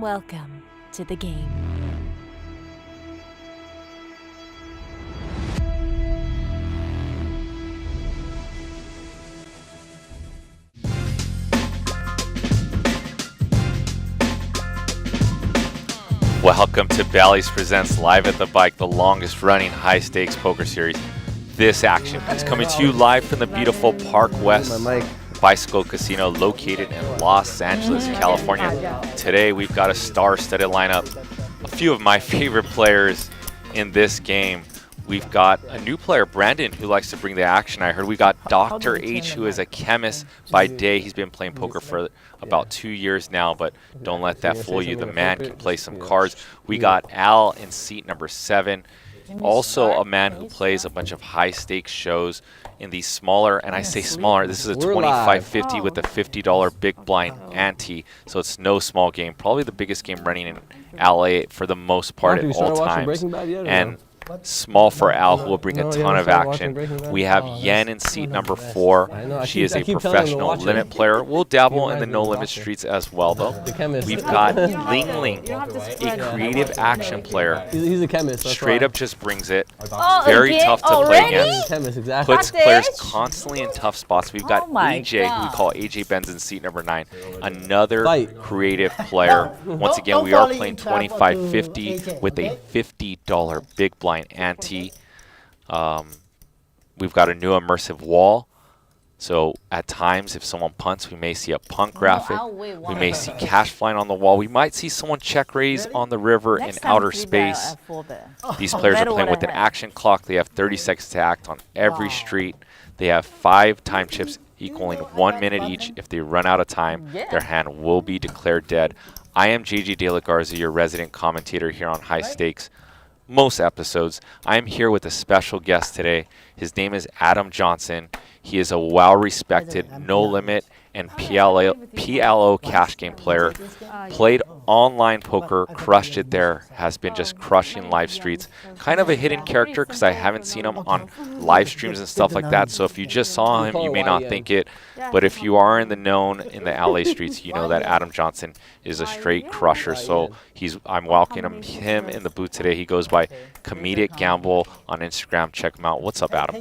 Welcome to the game. Welcome to Bally's Presents Live at the Bike, the longest running high stakes poker series. This action is coming to you live from the beautiful Park West Bicycle Casino located in Los Angeles, California. Today we've got a star-studded lineup. A few of my favorite players in this game. We've got a new player, Brandon, who likes to bring the action. I heard we got Dr. H, who is a chemist by day. He's been playing poker for about 2 years now, but don't let that fool you. The man can play some cards. We got Al in seat number 7. Also a man who plays a bunch of high-stakes shows in these smaller, and I say smaller, this is a $25.50 with a $50 big blind ante, so it's no small game. Probably the biggest game running in LA for the most part at all times. And small for Al, who will bring a ton of action. We have Yen in seat number 4. She is a professional limit player. We'll dabble in the no-limit streets as well, though. We've got Ling Ling, a creative action player. He's a chemist. Straight up just brings it. Very tough to play against. Puts players constantly in tough spots. We've got AJ, who we call AJ Benz in seat number 9. Another creative player. Once again, we are playing $25.50 with a $50 big blind ante. We've got a new immersive wall, so at times if someone punts, we may see a punt graphic. We may see cash flying on the wall. We might see someone check raise on the river in outer space. These players are playing with an action clock. They have 30 seconds to act on every street. They have 5 time chips equaling 1 minute each. If they run out of time, their hand will be declared dead. I am JJ De La Garza, your resident commentator here on High Stakes. Most episodes. I'm here with a special guest today. His name is Adam Johnson. He is a well-respected, no-limit, and PLO cash game player. Played online poker, crushed it there, has been just crushing live streets. Kind of a hidden character because I haven't seen him on live streams and stuff like that. So if you just saw him, you may not think it. But if you are in the known in the LA streets, you know that Adam Johnson is a straight crusher. So I'm welcoming him in the booth today. He goes by Comedic Gamble on Instagram. Check him out. What's up, Adam?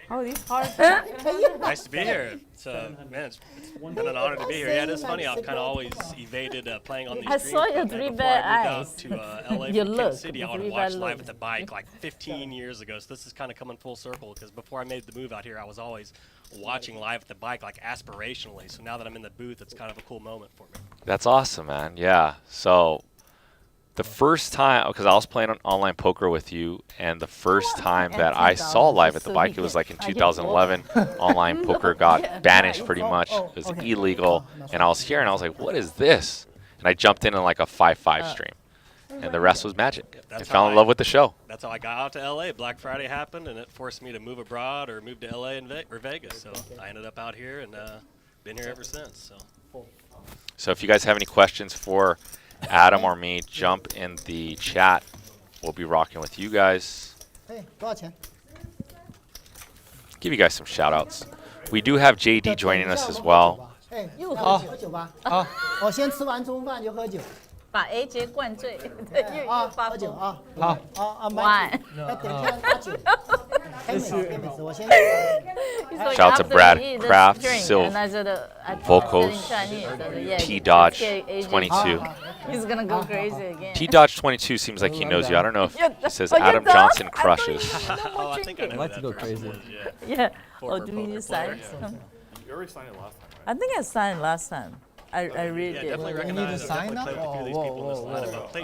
Oh, these cards. Nice to be here. Man, it's been an honor to be here. Yeah, it is funny. I've kind of always evaded playing on these streams. I saw your 3 bad eyes. To LA from Kansas City, I would have watched Live at the Bike like 15 years ago. So this is kind of coming full circle because before I made the move out here, I was always watching Live at the Bike like aspirationally. So now that I'm in the booth, it's kind of a cool moment for me. That's awesome, man. Yeah. So the first time, because I was playing on online poker with you, and the first time that I saw Live at the Bike, it was like in 2011. Online poker got banished pretty much. It was illegal. And I was here, and I was like, what is this? And I jumped in like a 5-5 stream. And the rest was magic. I fell in love with the show. That's how I got out to L.A. Black Friday happened, and it forced me to move abroad or move to L.A. or Vegas. So I ended up out here and been here ever since. So if you guys have any questions for Adam or me, jump in the chat. We'll be rocking with you guys. Give you guys some shout outs. We do have JD joining us as well. 把 AJ 灌醉，发酒啊，好，1。Shout out to Brad Kraft, Silv, Volkos, T Dodge 22. He's gonna go crazy again. T Dodge 22 seems like he knows you. I don't know if it says Adam Johnson crushes. Oh, I think I know. I like to go crazy. Yeah. Oh, do we need to sign? You already signed it last time, right? I think I signed last time. I really did. Definitely recognize. I'm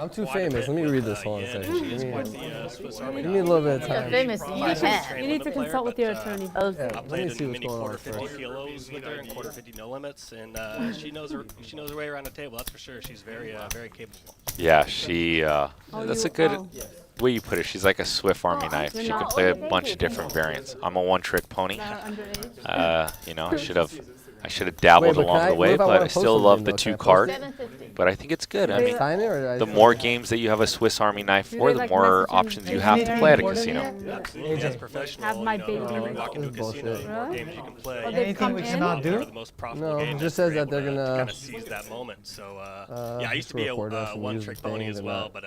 too famous. Let me read this whole thing. Give me a little bit of time. Famous in Japan. You need to consult with your attorney. Okay. I played in many quarter 50 PLOs with her and quarter 50 no limits, and she knows her way around the table. That's for sure. She's very capable. Yeah, she. That's a good way you put it. She's like a Swift Army knife. She can play a bunch of different variants. I'm a one-trick pony. You know, I should have dabbled along the way, but I still love the 2 card. but I think it's good. I mean, Sign it or the more games that you have a Swiss Army knife for, the more options you have to play at a casino. Absolutely, that's professional. Have my you know, baby. whenever you walk into a That's casino, bullshit. the more games you can play. Oh, they've come in? Whatever the most profitable No, game it just is, says you're that they're able to gonna kind of seize that moment. So yeah, I used to be a record us and use one-trick the pony thing as and well, not but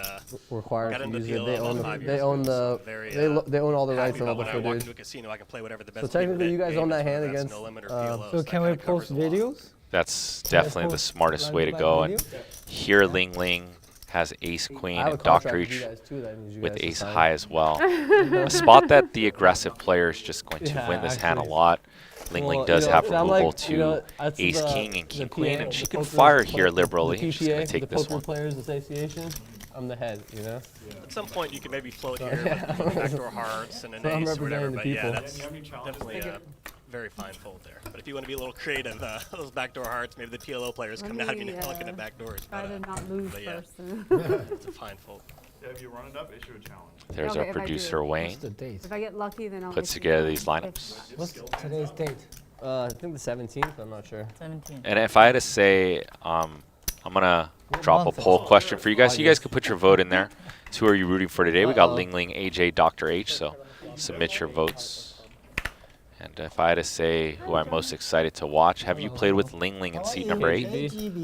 required got to into use it. PLO They about own 5 they years own ago, so the very, they own all the rights happy of all about the when I walk footage. into a casino, I can play whatever the So best technically, you guys own that hand whether that's against. no limit or PLO, So that can we kinda covers post a lot. videos? That's definitely the smartest way to go. And here, Ling Ling has Ace Queen I have a and Dr. contract with H you guys too. That needs you with guys to Ace sign. High as well. A spot that the aggressive player is just going to Yeah, win this hand a actually. lot. Ling Ling Well, does you know, have I'm removal like, to you know, that's Ace the- King and the King PA, Queen, and she the can poker- fire here the liberally. PPA, She's going to take the this Poker one. Players Association. I'm the head, you know. At some point, you can maybe float here with backdoor hearts and an So I'm ace or whatever. representing the But yeah, people. that's definitely a very fine fold there. But if you want to be a little creative, those backdoor hearts, maybe the PLO players come down and be looking at backdoors. Try to not lose but yeah. first. It's a fine fold. Yeah, if you run it up, issue a challenge. There's Okay, our if I do producer it. Wayne. The date. If I get lucky, then I'll Puts issue together one. these lineups. What's today's date? I think the 17th. I'm not sure. 17. And if I had to say, I'm gonna drop a month? poll question for you guys. You guys can put your vote in there. Who are you rooting for today? We got Ling Ling, AJ, Dr. H. So submit your votes. And if I had to say who I'm most excited to watch, have you played with Ling Ling in seat number 8?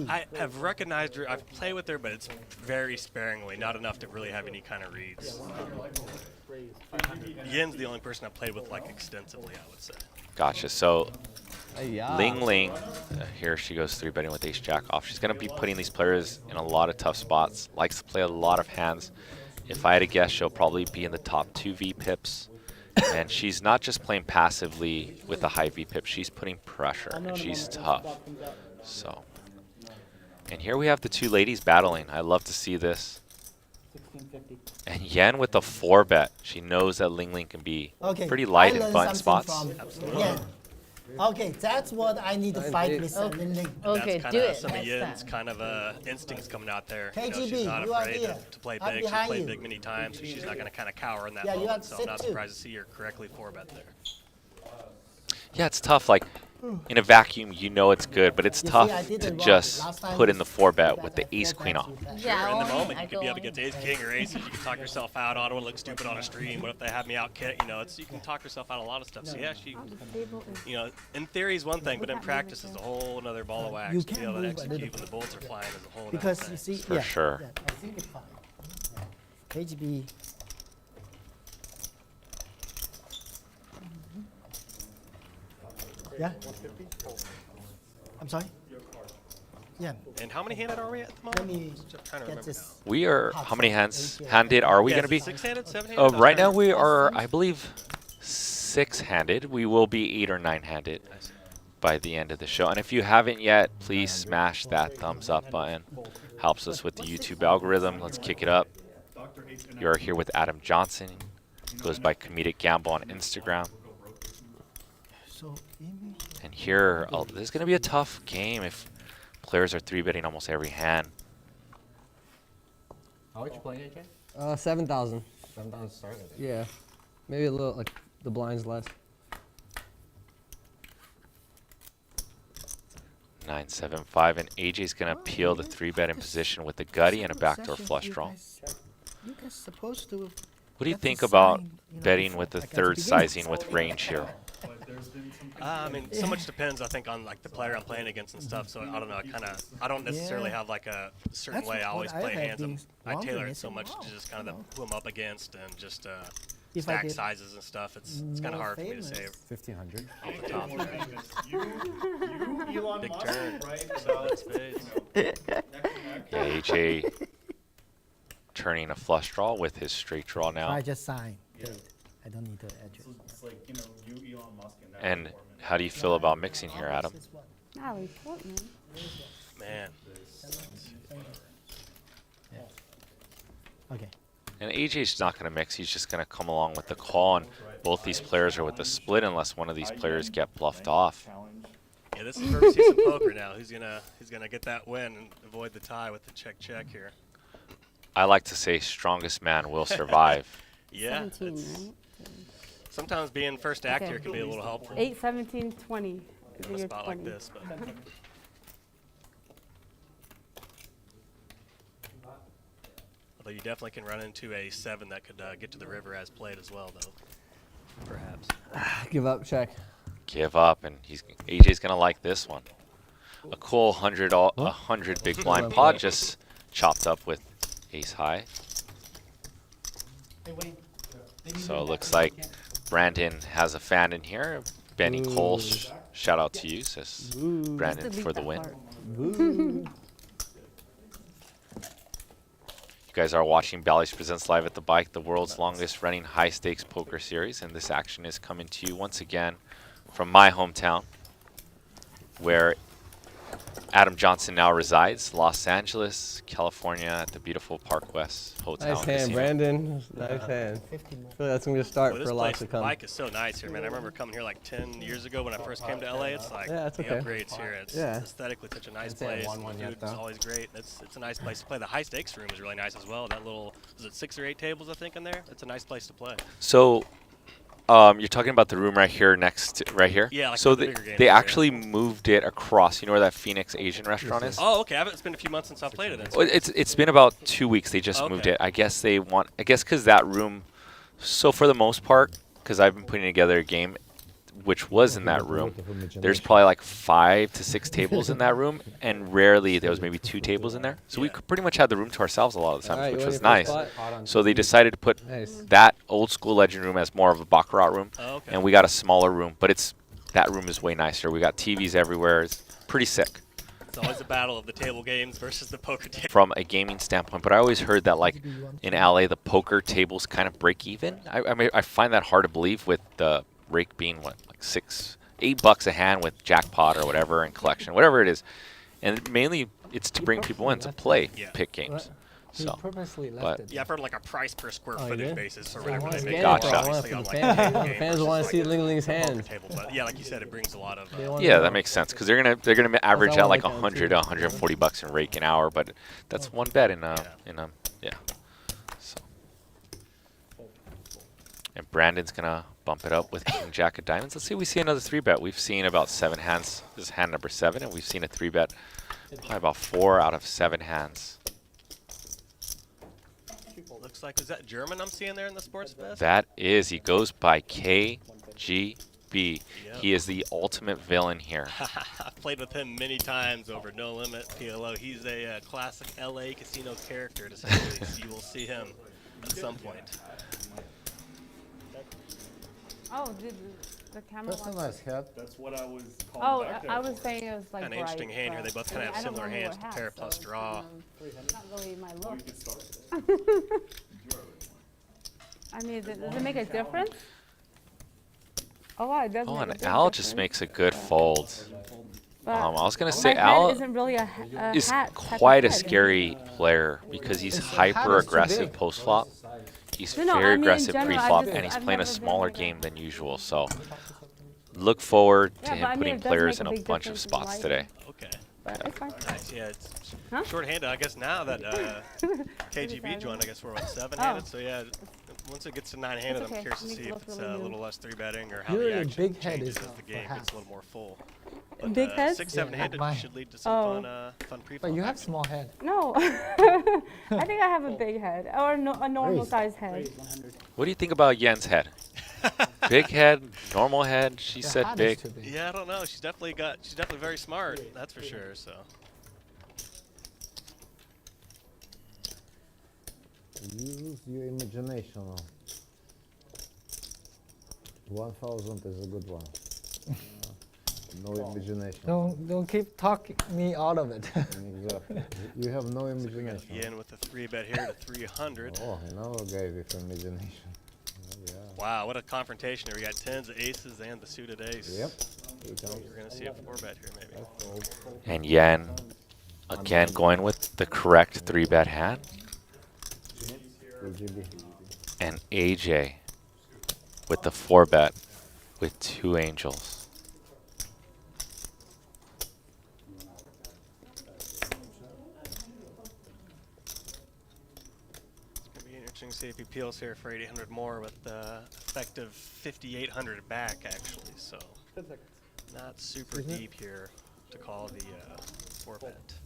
I have recognized her. I've played with her, but it's very sparingly, not enough to really have any kind of reads. Yin's the only person I've played with like extensively, I would say. Gotcha. So Yeah. Ling Ling, here she goes 3-betting with Ace Jack off. She's going to be putting these players in a lot of tough spots. Likes to play a lot of hands. If I had to guess, she'll probably be in the top 2 V pips. And she's not just playing passively with a high V pip. She's putting pressure, and she's tough. So, and here we have the two ladies battling. I love to see this. And Yen with the 4-bet. She knows that Ling Ling can be pretty light in button spots. Yeah. Okay, that's what I need to fight with Lin Ling. Okay, That's do kinda it some of next Yin's time. kind of instincts coming out there. You know, KGB, she's not you are afraid here. to play I'm big. She's behind played you. big many times, so she's not going to kind of cower in that Yeah, you moment. got So I'm not sit too. surprised to see her correctly 4-bet there. Yeah, it's tough. Like, in a vacuum, you know it's good, but it's You see, tough I did to it wrong. just Last time put in the was 4-bet that with the I Ace four Queen bets off. with that. Yeah, In the only moment, I you could go be up on. against Ace King or Aces. You can talk yourself out. I don't want to look stupid on a stream. What if they have me out kit? You know, you can talk yourself out of a lot of stuff. So yeah, you know, in theory is one thing, but in practice is a whole another ball of wax. You To be can able to move a execute little when the bullets are flying is a whole other Because thing. you see, For yeah, sure. yeah, I think it's fine. Yeah. KGB. Yeah. I'm sorry. Yeah. And how many handed are we at the Let moment? me I'm trying to get remember this. We are, how many hands handed are we Yeah, going to be? 6-handed, 7-handed? Right now we are, I believe, 6-handed. We will be 8 or 9-handed by the end of the show. And if you haven't yet, please smash that thumbs up button. Helps us with the YouTube algorithm. Let's kick it up. You are here with Adam Johnson. Goes by Comedic Gamble on Instagram. So, And here, this is going to be a tough game if players are 3-betting almost every hand. How much you playing, AJ? 7,000. 7,000 started. Yeah. Maybe a little, like, the blinds less. 9-7-5, and AJ's going to peel the 3-bet in position with the gutty and a backdoor flush draw. You guys supposed to. What do you That's think a about sign, you know, betting before, with the like at the third beginning. sizing with range here? I mean, so much depends, I think, on like the player I'm playing against and stuff. So I don't know. I don't necessarily Yeah. have like a certain That's way I what always I play had hands. things I longer, tailor and I it so said, much wow, to just kind of who I'm up against and just If I stack get sizes and stuff. It's kind of more hard for me to say famous. 1,500. off the top. You Elon Big Musk, turn. right? Solid spades. Yeah, AJ turning a flush draw with his straight draw I now. just sign. Date. I don't need to address. It's like, you Elon Musk in that And format. how do you feel about mixing here, Adam? This one. Nah, report, man. Man, Okay. And AJ's not going to mix. He's just going to come along with the call. And both these players are with the split unless one of these players get bluffed off. yeah, this is where we see some poker now. Who's gonna get that win and avoid the tie with the check here? I like to say strongest man will survive. Yeah. 17, it's- right? Sometimes being first act Okay. here can be a little helpful 8, 17, 20. in a spot like this. But Although you definitely can run into a 7 that could get to the river as played as well, though. Perhaps. Give up, check. Give up, and AJ's gonna like this one. A cool 100 big blind pot just chopped up with ace high. So it looks like Brandon has a fan in here. Benny Cole, shout out to you, says Brandon for the win. You guys are watching Bally's Presents Live at the Bike, the world's longest running high stakes poker series, and this action is coming to you once again from my hometown, where Adam Johnson now resides, Los Angeles, California, at the beautiful Park West Hotel. Nice hand, Brandon. Nice hand. I feel like that's gonna be a start for lots to come. The bike is so nice here, man. I remember coming here like 10 years ago when I first came to LA. It's like the upgrades here. It's aesthetically such a nice place. The food is always great. It's a nice place to play. The high stakes room is really nice as well. That little, is it 6 or 8 tables I think in there? It's a nice place to play. So you're talking about the room right here right here? Yeah, like so the bigger game they area. actually moved it across. You know where that Phoenix Asian restaurant is? Oh, okay. It's been a few months since I've played it. Well, it's been about 2 weeks. They just moved it. I guess because that room, so for the most part, because I've been putting together a game which was in that room, there's probably like 5 to 6 tables in that room, and rarely there was maybe 2 tables in there. So we pretty much had the room to ourselves a lot of the times, which was nice. So they decided to put that old school legend room as more of a baccarat room, and we got a smaller room, but that room is way nicer. We got TVs everywhere. It's pretty sick. It's always a battle of the table games versus the poker table. From a gaming standpoint, but I always heard that like in LA the poker tables kind of break even. I mean, I find that hard to believe with the rake being what, like $8 a hand with jackpot or whatever and collection, whatever it is, and mainly it's to bring people in to play pick games. So, left I've heard like a price per square footage basis or whatever they make. Gotcha. The fans want to see Ling Ling's hand. But yeah, like you said, it brings a lot of. Yeah, that makes sense because they're gonna average out like 100 to 140 bucks in rake an hour, but that's one bet in a. So, and Brandon's gonna bump it up with King Jack of Diamonds. Let's see if we see another 3-bet. We've seen about 7 hands. This is hand number 7, and we've seen a 3-bet probably about 4 out of 7 hands. Looks like, is that German I'm seeing there in the sports fest? That is. He goes by KGB. He is the ultimate villain here. I've played with him many times over No Limit PLO. He's a classic LA casino character, to say the least. You will see him at some point. Oh, did the camera? That's a nice hat. That's what I was calling Oh, back there. I was saying it was like Kind of interesting hand here. They both kind of have similar hands to pair plus draw. Not really my look. You can start. I mean, does it make a difference? Oh, wow, it does. Oh, make a and big Al just difference. makes a good fold. But I was gonna my say head Al isn't really a is hat type of quite a head. scary player because he's hyper aggressive post flop. He's No, I very mean, in aggressive general, pre-flop, I've and he's never playing a been smaller like that. game than usual. So look forward to Yeah, him but I mean, putting it does players make in a a big bunch of difference in spots life. today. Okay. But it's fine. Nice. Yeah, it's Huh? short-handed. I guess now that KGB joined, I guess we're on 7-handed. So yeah, once it gets to 9-handed, It's okay. I'm curious to Makes see it if look it's really a new. little less 3-betting or how Your the action big head changes is as the game gets a little more full. Big head? 6-7-handed Yeah, should lead to some fun pre-flop. But you have action. small head. No, I think I have a big head or a normal size head. What do you think about Yen's head? Big head, normal head. She Your said hat is big. too big. Yeah, I don't know. She's definitely very smart. That's for sure. So. Use your imagination. 1000 is a good one. No imagination. Don't keep talking me out of it. Exactly. You have no imagination. Yen with a 3-bet here to 300. Oh, I never gave you imagination. Oh, yeah. Wow, what a confrontation here. We got 10s, aces, and the suited ace. Yep. We're going to see a 4-bet here, maybe. And Yen again going with the correct 3-bet hand. KGB. And AJ with the 4-bet with 2 angels. It's going to be interesting to see if he peels here for 800 more with effective 5,800 back, actually. So not super deep here to call the 4-bet.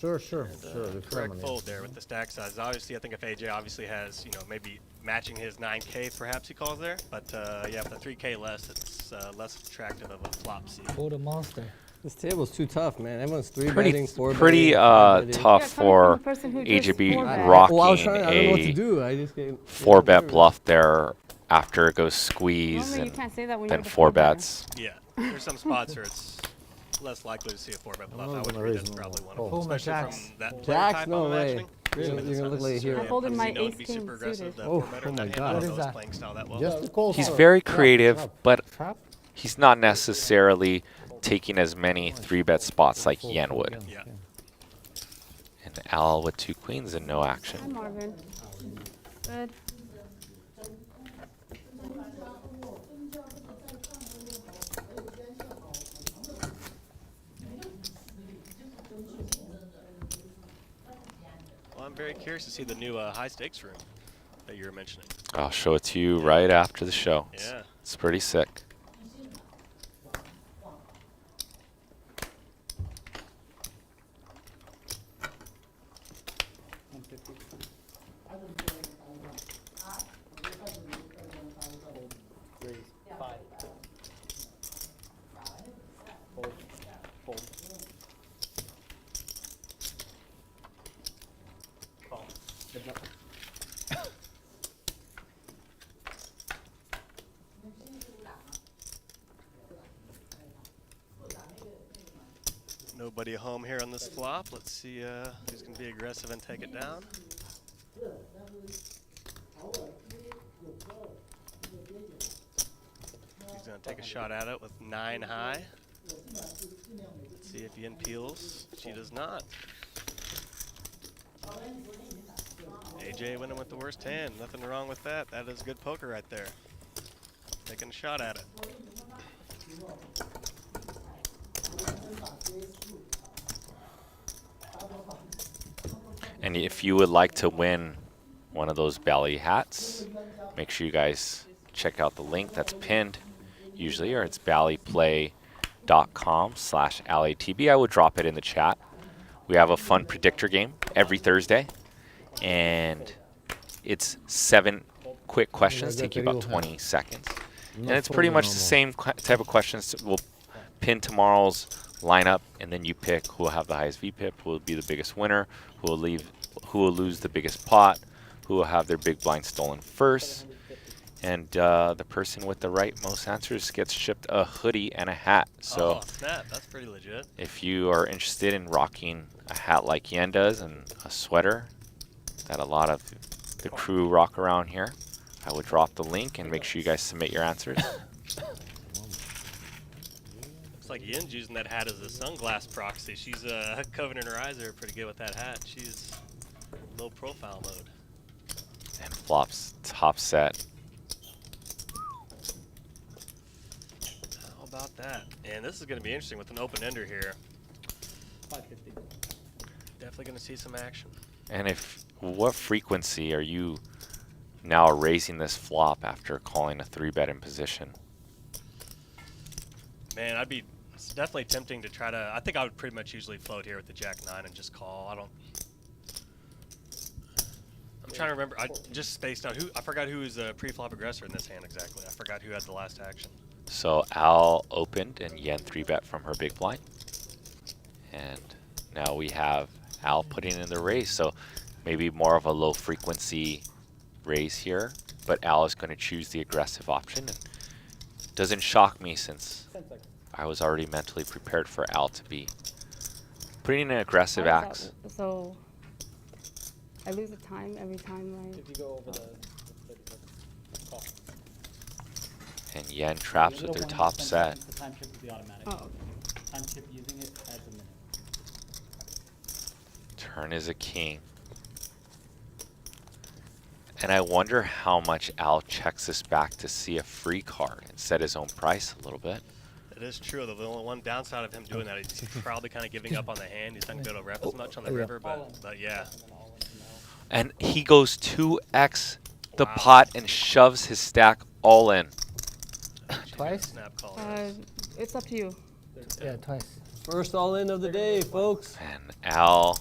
Sure. The Correct feminine. fold there with the stack size. Obviously, I think if AJ obviously has, maybe matching his 9K, perhaps he calls there. But yeah, with the 3K less, it's less attractive of a flop seat. Pull the monster. This table's too tough, man. Everyone's three Pretty, betting, four pretty betting, five betting. tough Yeah, coming for from a person who just AJB four bet. rocking Well, I don't know what to a do. I just get 4-bet bluff there after it goes squeeze Normally you and can't say that when then you're the 4 4-better. bets. Yeah, there's some spots where it's less likely to see a 4-bet bluff. I would agree that's probably one of them, Pull my especially jacks. from that player Jacks, type no I'm way. imagining. You're Assuming gonna it's not look like necessarily here. I folded because my you know it'd be ace-king super aggressive, suited. that Oh, 4-better, oh and my that God. hand What I is know his that? playing style that well. Just a call. He's for- very creative, but Trap? he's not necessarily taking as many 3-bet spots like Yen would. Yeah. And Al with 2 queens and no action. Hi, Marvin. Good. Well, I'm very curious to see the new high stakes room that you were mentioning. I'll show it to you right after the show. Yeah. It's pretty sick. Nobody home here on this flop. Let's see who's going to be aggressive and take it down. He's going to take a shot at it with 9 high. Let's see if Yin peels. She does not. AJ winning with the worst hand. Nothing wrong with that. That is good poker right there. Taking a shot at it. And if you would like to win one of those Bally hats, make sure you guys check out the link that's pinned usually, or it's ballyplay.com/LATB. I would drop it in the chat. We have a fun predictor game every Thursday, and it's 7 quick questions, take you about 20 seconds. And it's pretty much the same type of questions. We'll pin tomorrow's lineup, and then you pick who will have the highest VPIP, who will be the biggest winner, who will lose the biggest pot, who will have their big blind stolen first, and the person with the right most answers gets shipped a hoodie and a hat. So oh, snap. That's pretty legit. if you are interested in rocking a hat like Yen does and a sweater that a lot of the crew rock around here, I would drop the link and make sure you guys submit your answers. Looks like Yin's using that hat as a sunglass proxy. She's covering her eyes there pretty good with that hat. She's low profile mode. And flops top set. How about that? And this is going to be interesting with an open ender here. 550. Definitely going to see some action. And what frequency are you now raising this flop after calling a 3-bet in position? Man, it's definitely tempting to try to. I think I would pretty much usually float here with the Jack-9 and just call. I'm trying to remember. I just spaced out. I forgot who was a pre-flop aggressor in this hand exactly. I forgot who had the last action. So Al opened and Yen 3-bet from her big blind. And now we have Al putting in the raise. So maybe more of a low frequency raise here. But Al is going to choose the aggressive option. And doesn't shock me since I was already mentally prepared for Al to be putting in an aggressive How does axe. that- So I lose the time every time, right? If you go over the call. And Yen traps with their top set. The time chip will be automatic. Oh, okay. Time chip using it adds a minute. Turn is a king. And I wonder how much Al checks this back to see a free card and set his own price a little bit. It is true, though. The only one downside of him doing that is he's probably kind of giving up on the hand. He's not going to be able to rep as much on the river, but yeah. And he goes 2x the Wow. pot and shoves his stack all in. Twice? Snap call. It's up to you. Yeah, twice. First all in of the day, folks. And Al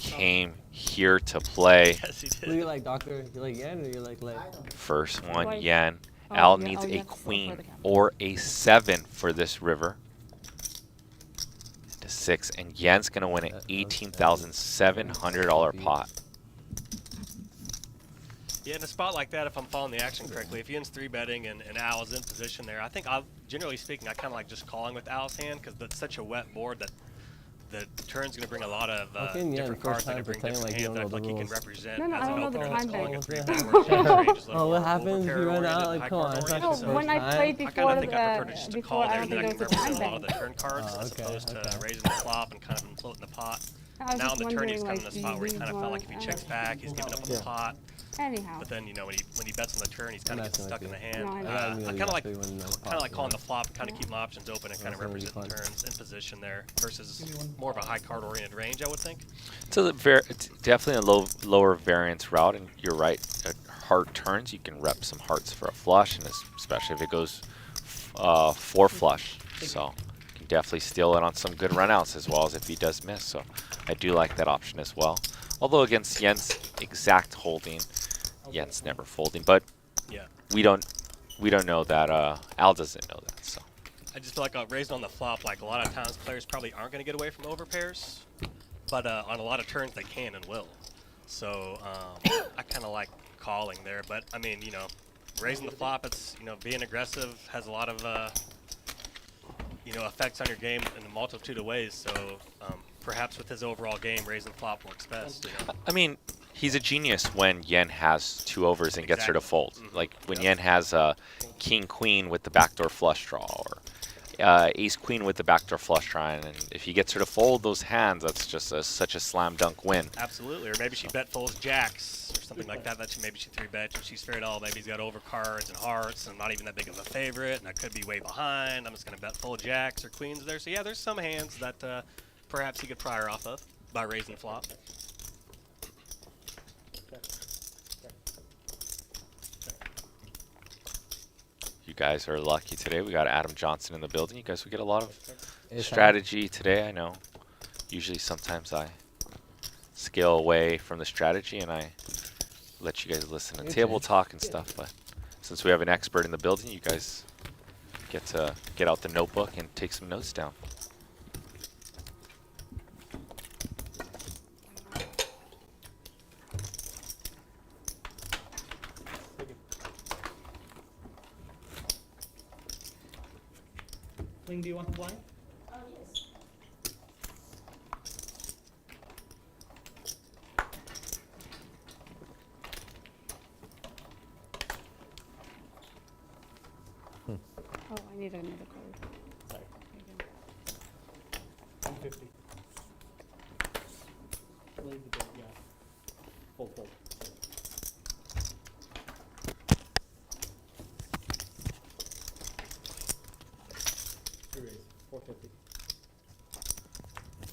came here to play. Yes, he Who you did. like, Doctor? You like Yen or you like Lei? First one, Right. Yen. Oh, Al yeah, needs oh, a yeah, so for queen the camera. or a 7 for this river. To 6, and Yen's gonna win an $18,700 pot. Yeah, in a spot like that, if I'm following the action correctly, if Ian's 3-betting and Al is in position there, I think, generally speaking, I kind of like just calling with Al's hand because that's such a wet board that the turn's going to bring a lot of Yen, different cards first that time bring pretending different like you hands. don't I know feel like the he can rules. represent No, no, as I an don't know the opener that's time calling a bank. 3-bet where exchange range is a little Oh, what more happens if you run overpair-oriented, out? Like, come on, it's high-card not No, the oriented. first when I time. played I kind before of think I prefer to just to before, call I there, don't and then I think can there was a represent a time lot of the bank. turn cards as okay, opposed to okay. raising the flop and kind of floating the pot. I was Now just on the turn, he's wondering, kind of in a like, spot where he do kind of you felt like if he want- checks back, he's giving up on the pot. Anyhow. But then, you know, when he bets on the turn, he's kind of messing getting stuck with in the you. hand. No, I know. I I kind of like calling the flop, and kind of keep my options open and kind of That's gonna be represent the fun. turns in position there versus more of a high card oriented range, I would think. So it's definitely a lower variance route, and you're right. At heart turns, you can rep some hearts for a flush, and especially if it goes 4 flush. So you can definitely steal it on some good runouts as well as if he does miss. So I do like that option as well. Although against Yen's exact holding, Yen's never folding, but Yeah. we don't know that. Al doesn't know that. So I just feel like raised on the flop, like a lot of times players probably aren't going to get away from overpairs, but on a lot of turns they can and will. So I kind of like calling there, but I mean, you know, raising the flop, it's, you know, being aggressive has a lot of you know, effects on your game in a multitude of ways. So perhaps with his overall game, raising the flop works best. You know? I mean, he's a genius when Yen has 2 overs and gets her to fold. Like when Yen has king queen with the backdoor flush draw, or ace queen with the backdoor flush draw, and if he gets her to fold those hands, that's just such a slam dunk win. Absolutely, or maybe she bet folds jacks or something like that. Maybe she 3-bets and she's fair all. Maybe he's got overcards and hearts and not even that big of a favorite, and I could be way behind. I'm just going to bet fold jacks or queens there. So yeah, there's some hands that perhaps he could prior off of by raising the flop. You guys are lucky today. We got Adam Johnson in the building. You guys will get a lot of strategy today. I know. Usually, sometimes I scale away from the strategy and I let you guys listen to table talk and stuff. But since we have an expert in the building, you guys get to get out the notebook and take some notes down. Ling, do you want the blind? Oh, I need another card. Sorry. 150. Ling, the big, yeah. Fold. Raise 450.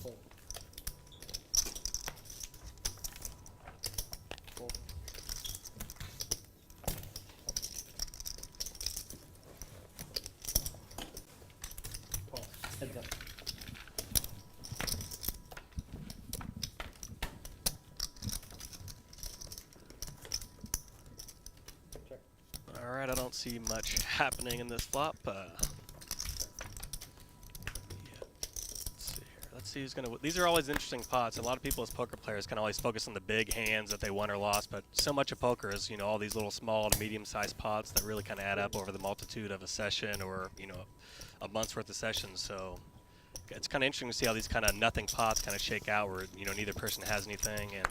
Fold. Fold. Pause. Heads up. Check. All right, I don't see much happening in this flop. Yeah. Let's see who's gonna. These are always interesting pots. A lot of people as poker players can always focus on the big hands that they won or lost, but so much of poker is, you know, all these little small to medium-sized pots that really kind of add up over the multitude of a session or, you know, a month's worth of sessions. So it's kind of interesting to see how these kind of nothing pots kind of shake out, where, you know, neither person has anything, and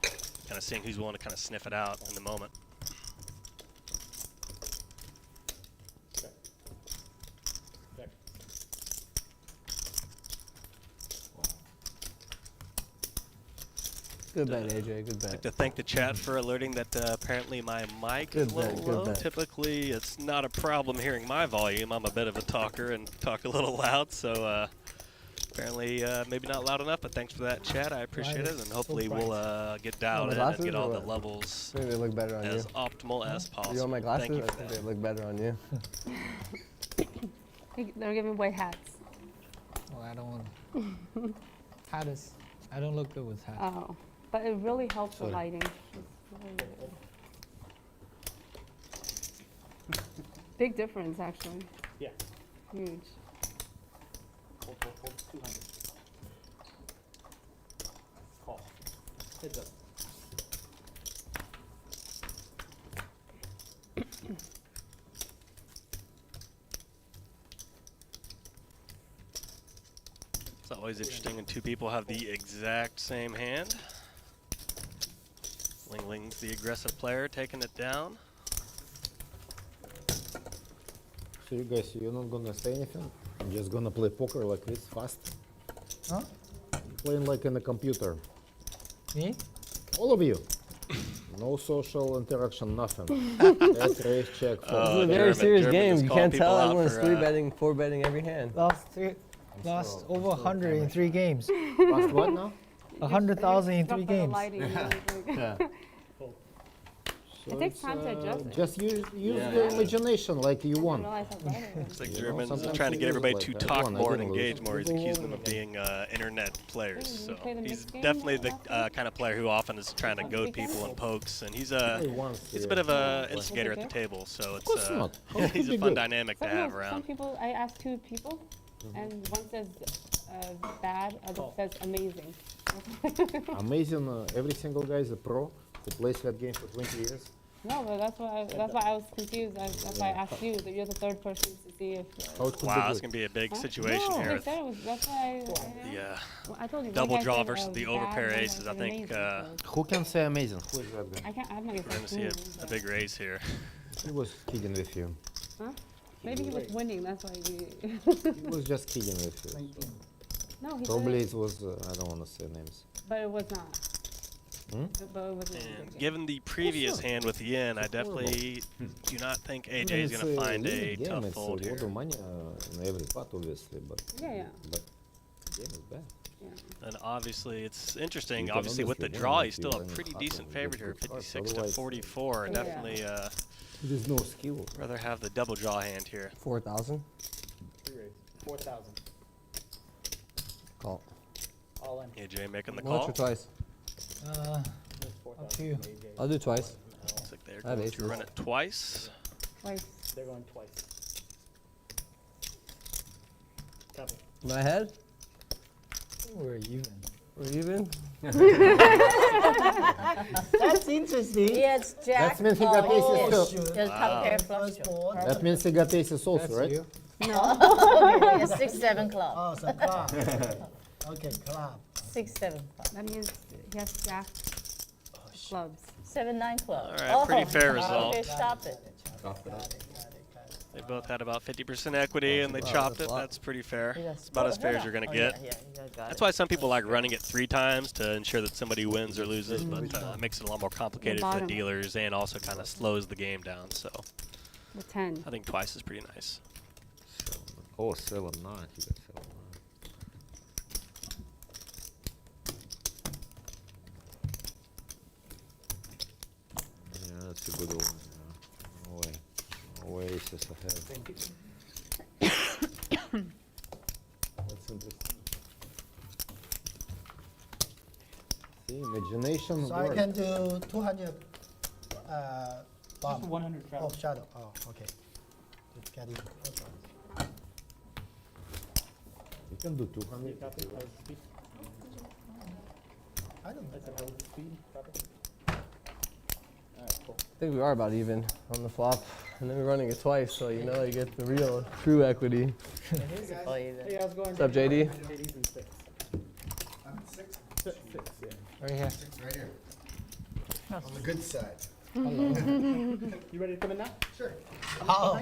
kind of seeing who's willing to kind of sniff it out in the moment. Check. Check. Good bet, AJ. Good I'd like bet. to thank the chat for alerting that apparently my mic Good is a little bet, good low. bet. Typically, it's not a problem hearing my volume. I'm a bit of a talker and talk a little loud, so apparently maybe not loud enough, but thanks for that, chat. I appreciate it, and hopefully we'll get dialed my in and glasses get or all the what? levels I think they look better on as you. optimal as possible. You want my glasses? Thank you I for think that. they look better on you. They're giving away hats. Oh, I don't want to. How does? I don't look good with hat. Oh, but it really helps the Sorry. lighting. It's really, really big difference, actually. Yeah. Huge. Hold, 200. Call. Heads up. It's always interesting when two people have the exact same hand. Ling Ling's the aggressive player, taking it down. So you guys, you're not gonna say anything? You're just gonna play poker like this, fast? Huh? Playing like in a computer. Me? All of you. No social interaction, nothing. That's raise check. This is Oh, a very German- serious German game. is You calling can't people tell out everyone's for, 3-betting, 4-betting every hand. Lost over 100 in 3 games. Last what now? 100,000 in Stuff 3 for the games. lighting, really big. So It takes it's, time to adjust it. Just use Yeah. your imagination like you I won. didn't realize how bright it was. It's like You know, Germans sometimes trying to you get lose everybody like to that. talk Won, I more and didn't lose. engage more. He's People accusing won them of again. being internet players. you So play the he's mixed game definitely the last kind of player who often is trying to goad people and pokes, and he's a Once, a yeah. bit of a instigator at the table. So it's course not. How could he's be a fun good? dynamic to have Some around. people, I asked 2 people, and one says bad, other says amazing. Amazing. Every single guy is a pro who plays that game for 20 years. No, but that's why I was confused. That's why I asked you. That you're the third person to see if. How it could Wow, be it's good. gonna be a big Huh? situation No, here. they with said it was. That's why. the Well, I told you. one double guy draw said, versus the bad, overpair one guy aces. I said think amazing, so Who can say amazing? Who is that guy? I can't. I'm not we're gonna see a big raise here. He was kidding with you. Huh? Maybe he was winning. That's why he. He was just kidding with you. No, he Probably said it was, I don't want to say names. but it was not. Hmm? But it was. And given the previous hand with the in, I definitely do not think AJ is It's going to find winning a game. tough It's fold a here. lot of money in every pot, obviously, but Yeah. but the game is bad. And obviously, it's interesting. You can Obviously, with the obviously draw, win he's if you still a win pretty half decent of the favorite here, good cards, 56 to otherwise- 44. And Yeah. definitely There's no skill. rather have the double draw hand here. 4,000. 3 raise. 4,000. Call. All in. AJ making the Once call. or twice? That's 4,000 up to you. from AJ. I'll do twice. Looks like they're I have going to aces. run it twice. Twice. They're going twice. Copy. Am I ahead? We're even. We're even? That's interesting. Yeah, it's jack. That means he got aces Oh, too. There's top pair flush First draw. board. That means he got aces also, That's right? you. Yeah, 6-7 club. Oh, so club. Okay, club. 6-7 club. That means he has jack clubs. 7-9 club. All right, pretty fair Okay, result. stop it. They both had about 50% equity, and they Wow, chopped that's it. a lot. That's pretty fair. Yeah, It's about as fair as you're going to get. Yeah, you got That's it. why some people like running it 3 times to ensure that somebody wins or loses, but it makes it a lot more complicated for the bottom. dealers and also kind of slows the game down. So The 10. I think twice is pretty nice. Oh, 7-9. He got 7-9. Yeah, that's a good one. Yeah. No way. No way aces ahead. That's interesting. See, imagination So I works. can do 200 Just bomb. 100 Oh, travel. shadow. Oh, okay. Just get it. Okay. You can do 200. Copy. How's the speed? I don't know. I said, how's the speed? Copy. Alright, cool. I think we are about even on the flop. And then we're running it twice, so you know you get the real, true equity. It is about even. Hey, how's it going? What's up, JD? JD's in 6. I'm 6? 6, yeah. Right here. Right here. On the good side. You ready to come in now? Sure. Oh.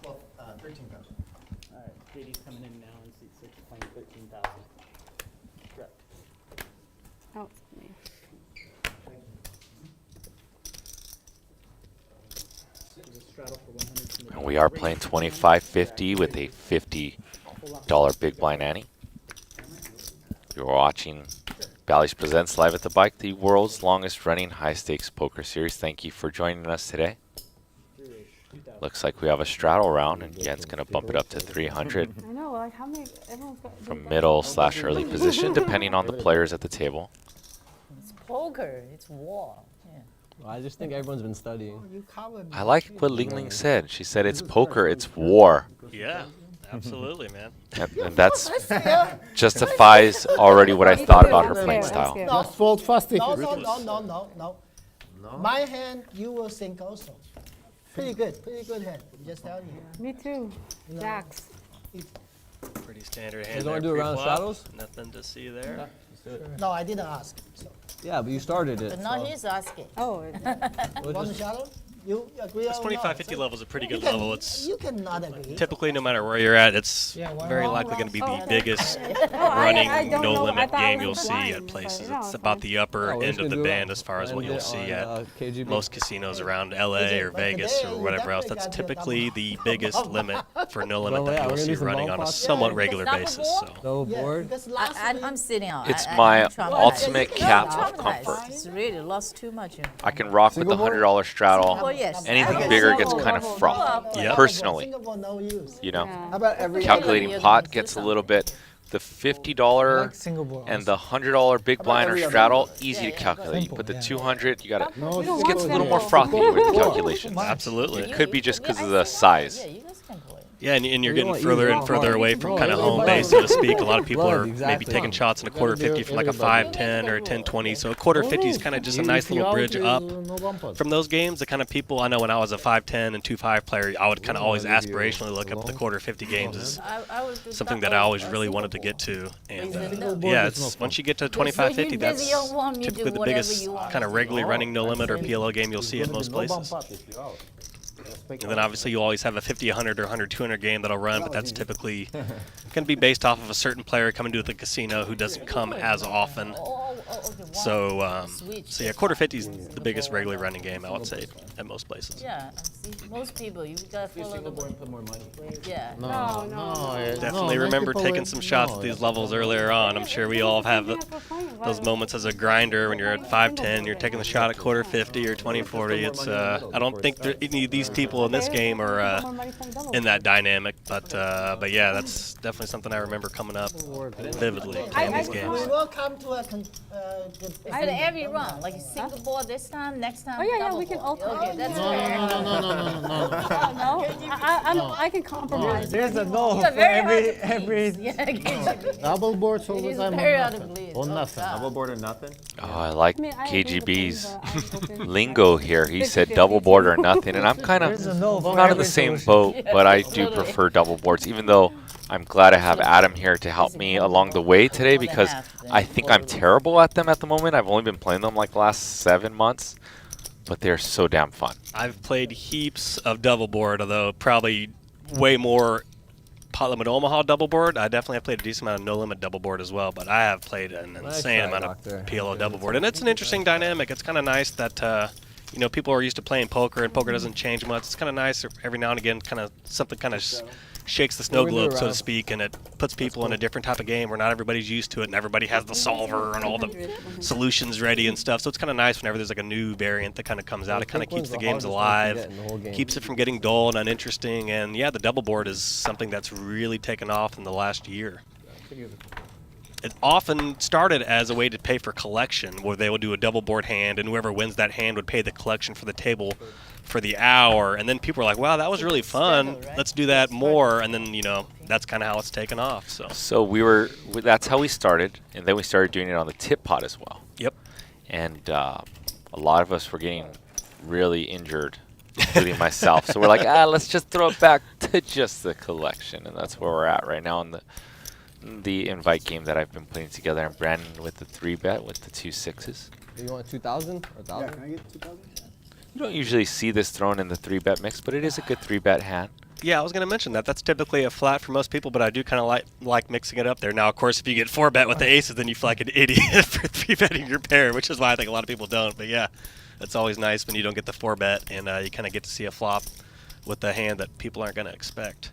12, 13,000. Alright, JD's coming in now in seat 6, playing 13,000. Correct. Oh, it's me. There's a straddle for 100 from the And we are playing 25.50 with a $50 big blind ante. You're watching Bally's Presents Live at the Bike, the world's longest running high stakes poker series. Thank you for joining us today. 3 raise, 2,000. Looks like we have a straddle round, and yeah, it's going to bump it up to 300 I know, like how many, everyone's got. from middle / early position, depending on the players at the table. It's poker. It's war. Yeah. Well, I just think everyone's been studying. You covered I like what Ling Ling said. She said it's poker, it's war. Yeah, absolutely, man. And that's justifies already what I thought about her playing style. Just fold fast if No, you no. My hand, you will sink also. Pretty good hand. Just tell you. Me too. Jacks. Pretty standard You hand. want to there, do a round of pre-flop. straddles? Nothing to see there. No, I didn't ask. So. Yeah, but you started it. But now so- he's asking. Oh, We'll Want just- the shadow? You agree This or 2550 not? level is a pretty You good can- level. It's You cannot agree. typically, no matter where you're at, it's Yeah, why very not? likely going to be the okay. biggest I running don't know. no I limit thought I game was you'll see blind, at so, places. no, It's it's about fine. the upper Oh, we're end just of the gonna do band it as far as on- what you'll on, see at KGB. most casinos around LA or But Vegas today or you whatever else. definitely That's got your typically double. the biggest limit for no limit Well, yeah, that we're you'll gonna see do some running ball on a plots. somewhat Yeah, regular double basis. ball? So. Double Yeah, board. because last week, I'm sitting out. It's I'm my traumatized. ultimate cap I'm of traumatized. comfort. It's really lost too much. I can rock with the $100 straddle. Oh, yes. Anything Okay. bigger gets Double, kind of double, fraught, double. Yeah. personally. Singapore no use. You know, Yeah. How about every calculating You're pot gonna gets do a little bit. The $50 like single board. and the $100 big blind or every other straddle, board? easy to yeah, calculate. You Simple, put the yeah. 200, you got it. No, We don't It gets a want little more simple. frothy with the calculations. Absolutely. It could be just because of Yeah, I the see. size. Yeah, you guys can play. Yeah, and you're We getting want further easy and further ball. away from No, kind of easy home ball. base, so to speak. A lot of people Love, are maybe exactly. taking shots in a quarter 50 from like a Everybody. 5-10 or a 10-20. So a quarter 50 is kind of just a nice little bridge up from those games. The kind of people I know when I was a 5-10 and 2-5 player, I would kind of always aspirationally look up the quarter 50 games as I would do something double, that I always a really single wanted to ball. get to. And Single yeah, it's once you get to 25-50, that's busy, you want me to typically do the whatever biggest you want kind me of to regularly do. running no limit or PLO game you'll see at most places. And then obviously you always have a 50, 100, or 100, 200 game that'll run, but that's typically going to be based off of a certain player coming to the casino who doesn't come as often. Okay, wow. So, Switch. so yeah, quarter 50 is the biggest regularly running game, I would say, at most places. Yeah, see, most people, you gotta follow the way. Put more money. Yeah. No. Definitely remember taking some shots at these levels earlier on. I'm sure we all have those moments as a grinder when you're at 5-10, you're taking the shot at quarter 50 or 20-40. It's I don't think any of these people in this game are in that dynamic, but yeah, that's definitely something I remember coming up vividly playing these We games. will come to a good. It's in every round, like single board this time, next time. Oh, yeah, double we can board. alternate. Okay, that's No, fair. No, I can compromise. There's a no You're for very hard to every. please. Yeah, KGB. Double boards all It the is time very on hard to nothing. please. On Oh, nothing. God. board or nothing? Oh, I like I mean, I agree with KGB's him, but I'm open. lingo here. He said double board or nothing, and I'm kind There's a of no for not in every the same solution. boat, but I do prefer double boards, even though I'm glad I have Adam here to help me along the way today because I think I'm terrible at them at the moment. I've only been playing them like the last 7 months, but they're so damn fun. I've played heaps of double board, although probably way more Pot Limit Omaha double board. I definitely have played a decent amount of no limit double board as well, but I have played an insane try, amount Doctor. of PLO double board, and it's an interesting dynamic. It's kind of nice that you know, people are used to playing poker, and poker doesn't change much. It's kind of nice every now and again, kind of something kind of shakes the snow We're gonna do globe, a so to round. speak, and it puts people in a different type of game where not everybody's used to it, and everybody has the solver and all the solutions ready and stuff. So it's kind of nice whenever there's like a new variant that kind of comes out. It kind of keeps the games alive, keeps it from getting dull and uninteresting. And yeah, the double board is something that's really taken off in the last year. It often started as a way to pay for collection, where they would do a double board hand, and whoever wins that hand would pay the collection for the table for the hour. And then people were like, wow, that was really fun. Let's do that more. And then, you know, that's kind of how it's taken off. So That's how we started, and then we started doing it on the tip pot as well. Yep. And a lot of us were getting really injured, including myself. So we're like, let's just throw it back to just the collection, and that's where we're at right now in the invite game that I've been putting together. And Brandon with the 3-bet with the 2 6s. You want 2,000 or 1,000? Yeah, can I get 2,000? You don't usually see this thrown in the 3-bet mix, but it is a good 3-bet hand. Yeah, I was going to mention that. That's typically a flat for most people, but I do kind of like mixing it up there. Now, of course, if you get 4-bet with the aces, then you feel like an idiot for 3-betting your pair, which is why I think a lot of people don't. But yeah, it's always nice when you don't get the 4-bet, and you kind of get to see a flop with the hand that people aren't going to expect.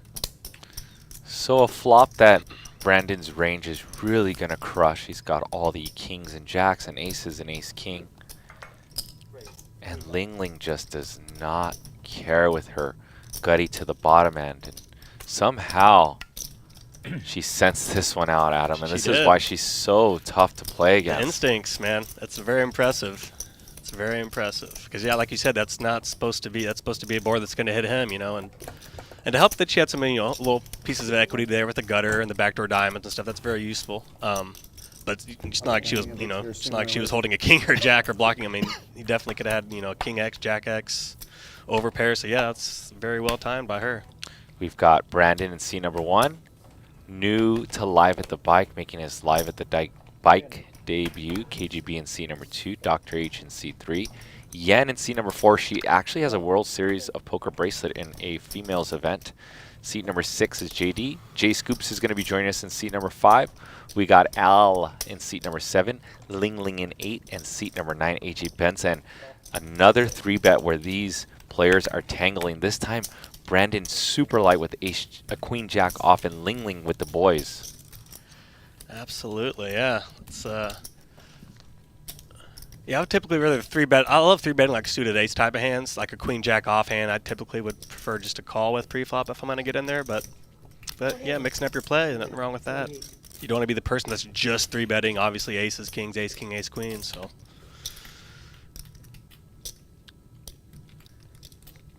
So a flop that Brandon's range is really going to crush. He's got all the kings and jacks and aces and ace-king. And Ling Ling just does not care with her Gutty to the bottom end. And somehow she sensed this one out, Adam, and this is why she's so tough to play against. The instincts, man. That's very impressive. It's very impressive. Because, yeah, like you said, that's supposed to be a board that's going to hit him, you know. And to help that she had some, you know, little pieces of equity there with the gutter and the backdoor diamonds and stuff, that's very useful. But it's not like she was, you know, it's not like she was holding a king or jack or blocking. I mean, he definitely could have had, you know, king X, jack X, over pair. So, yeah, that's very well timed by her. We've got Brandon in seat number 1. New to Live at the Bike, making his Live at the Bike debut. KGB in seat number 2. Dr. H in seat 3. Yen in seat number 4. She actually has a World Series of Poker bracelet in a females event. Seat number 6 is JD. Jay Scoops is going to be joining us in seat number 5. We got Al in seat number 7. Ling Ling in 8. And seat number 9, AJ Benson. Another 3-bet where these players are tangling. This time, Brandon super light with a queen jack off and Ling Ling with the boys. Absolutely, yeah. It's yeah, I would typically rather 3-bet. I love 3-betting like suited ace type of hands, like a queen jack off hand. I typically would prefer just to call with pre-flop if I'm going to get in there, but yeah, mixing up your play, nothing wrong with that. You don't want to be the person that's just 3-betting, obviously aces, kings, ace, king, ace, queen, so.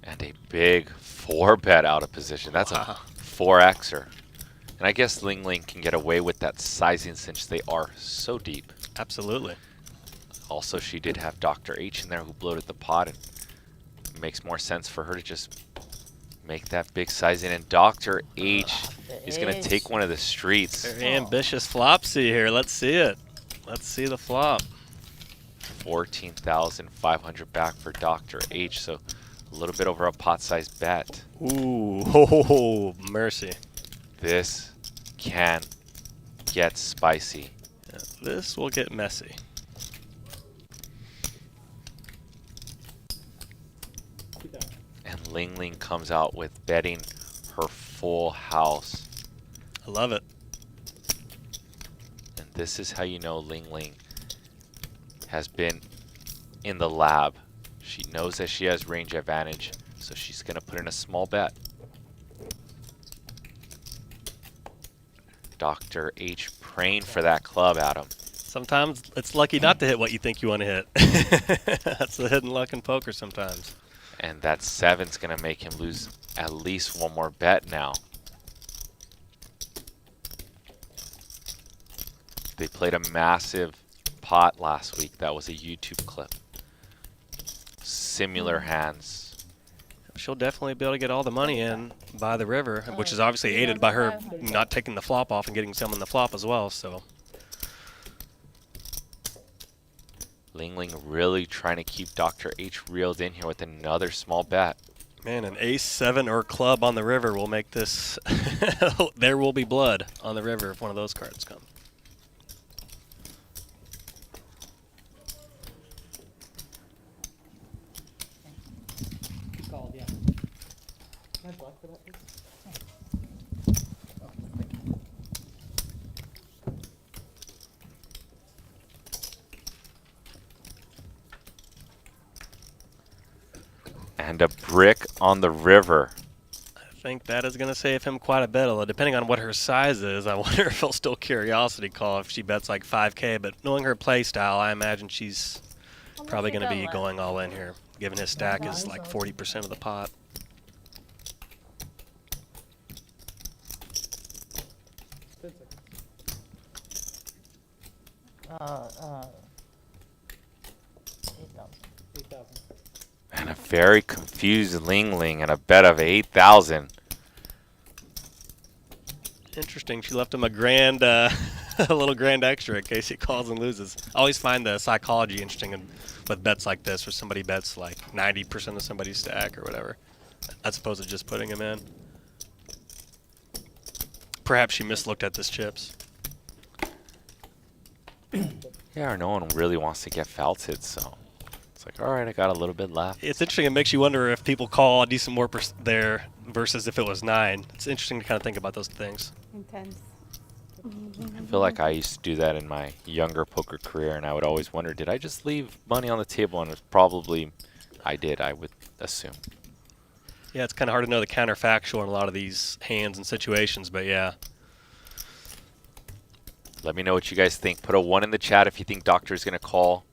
And a big 4-bet out of position. That's a 4Xer. And I guess Ling Ling can get away with that sizing since they are so deep. Absolutely. Also, she did have Dr. H in there who bloated the pot, and it makes more sense for her to just make that big sizing. And Dr. H is going to take one of the streets. Very ambitious flopsy here. Let's see it. Let's see the flop. 14,500 back for Dr. H, so a little bit over a pot-sized bet. Ooh, ho, mercy. This can get spicy. Yeah, this will get messy. And Ling Ling comes out with betting her full house. I love it. And this is how you know Ling Ling has been in the lab. She knows that she has range advantage, so she's going to put in a small bet. Dr. H praying for that club, Adam. Sometimes it's lucky not to hit what you think you want to hit. That's the hidden luck in poker sometimes. And that 7's going to make him lose at least one more bet now. They played a massive pot last week. That was a YouTube clip. Similar hands. She'll definitely be able to get all the money in by the river, which is obviously aided by her not taking the flop off and getting some in the flop as well. So Ling Ling really trying to keep Dr. H reeled in here with another small bet. Man, an ace, 7, or club on the river will make this. There will be blood on the river if one of those cards come. Called, yeah. Can I block for that, please? And a brick on the river. I think that is going to save him quite a bit, although depending on what her size is, I wonder if he'll still curiosity call if she bets like 5K, but knowing her play style, I imagine she's probably going to be going all in here, given his stack is like 40% of the pot. $8,000. 8,000. And a very confused Ling Ling and a bet of 8,000. Interesting. She left him a grand, a little grand extra in case he calls and loses. I always find the psychology interesting with bets like this, where somebody bets like 90% of somebody's stack or whatever, as opposed to just putting him in. Perhaps she mislooked at this chips. Yeah, or no one really wants to get felted, so it's like, all right, I got a little bit left. It's interesting. It makes you wonder if people call a decent more there versus if it was 9. It's interesting to kind of think about those things. Intense. I feel like I used to do that in my younger poker career, and I would always wonder, did I just leave money on the table? And it was probably I did, I would assume. Yeah, it's kind of hard to know the counterfactual in a lot of these hands and situations, but yeah. Let me know what you guys think. Put a 1 in the chat if you think Doctor is going to call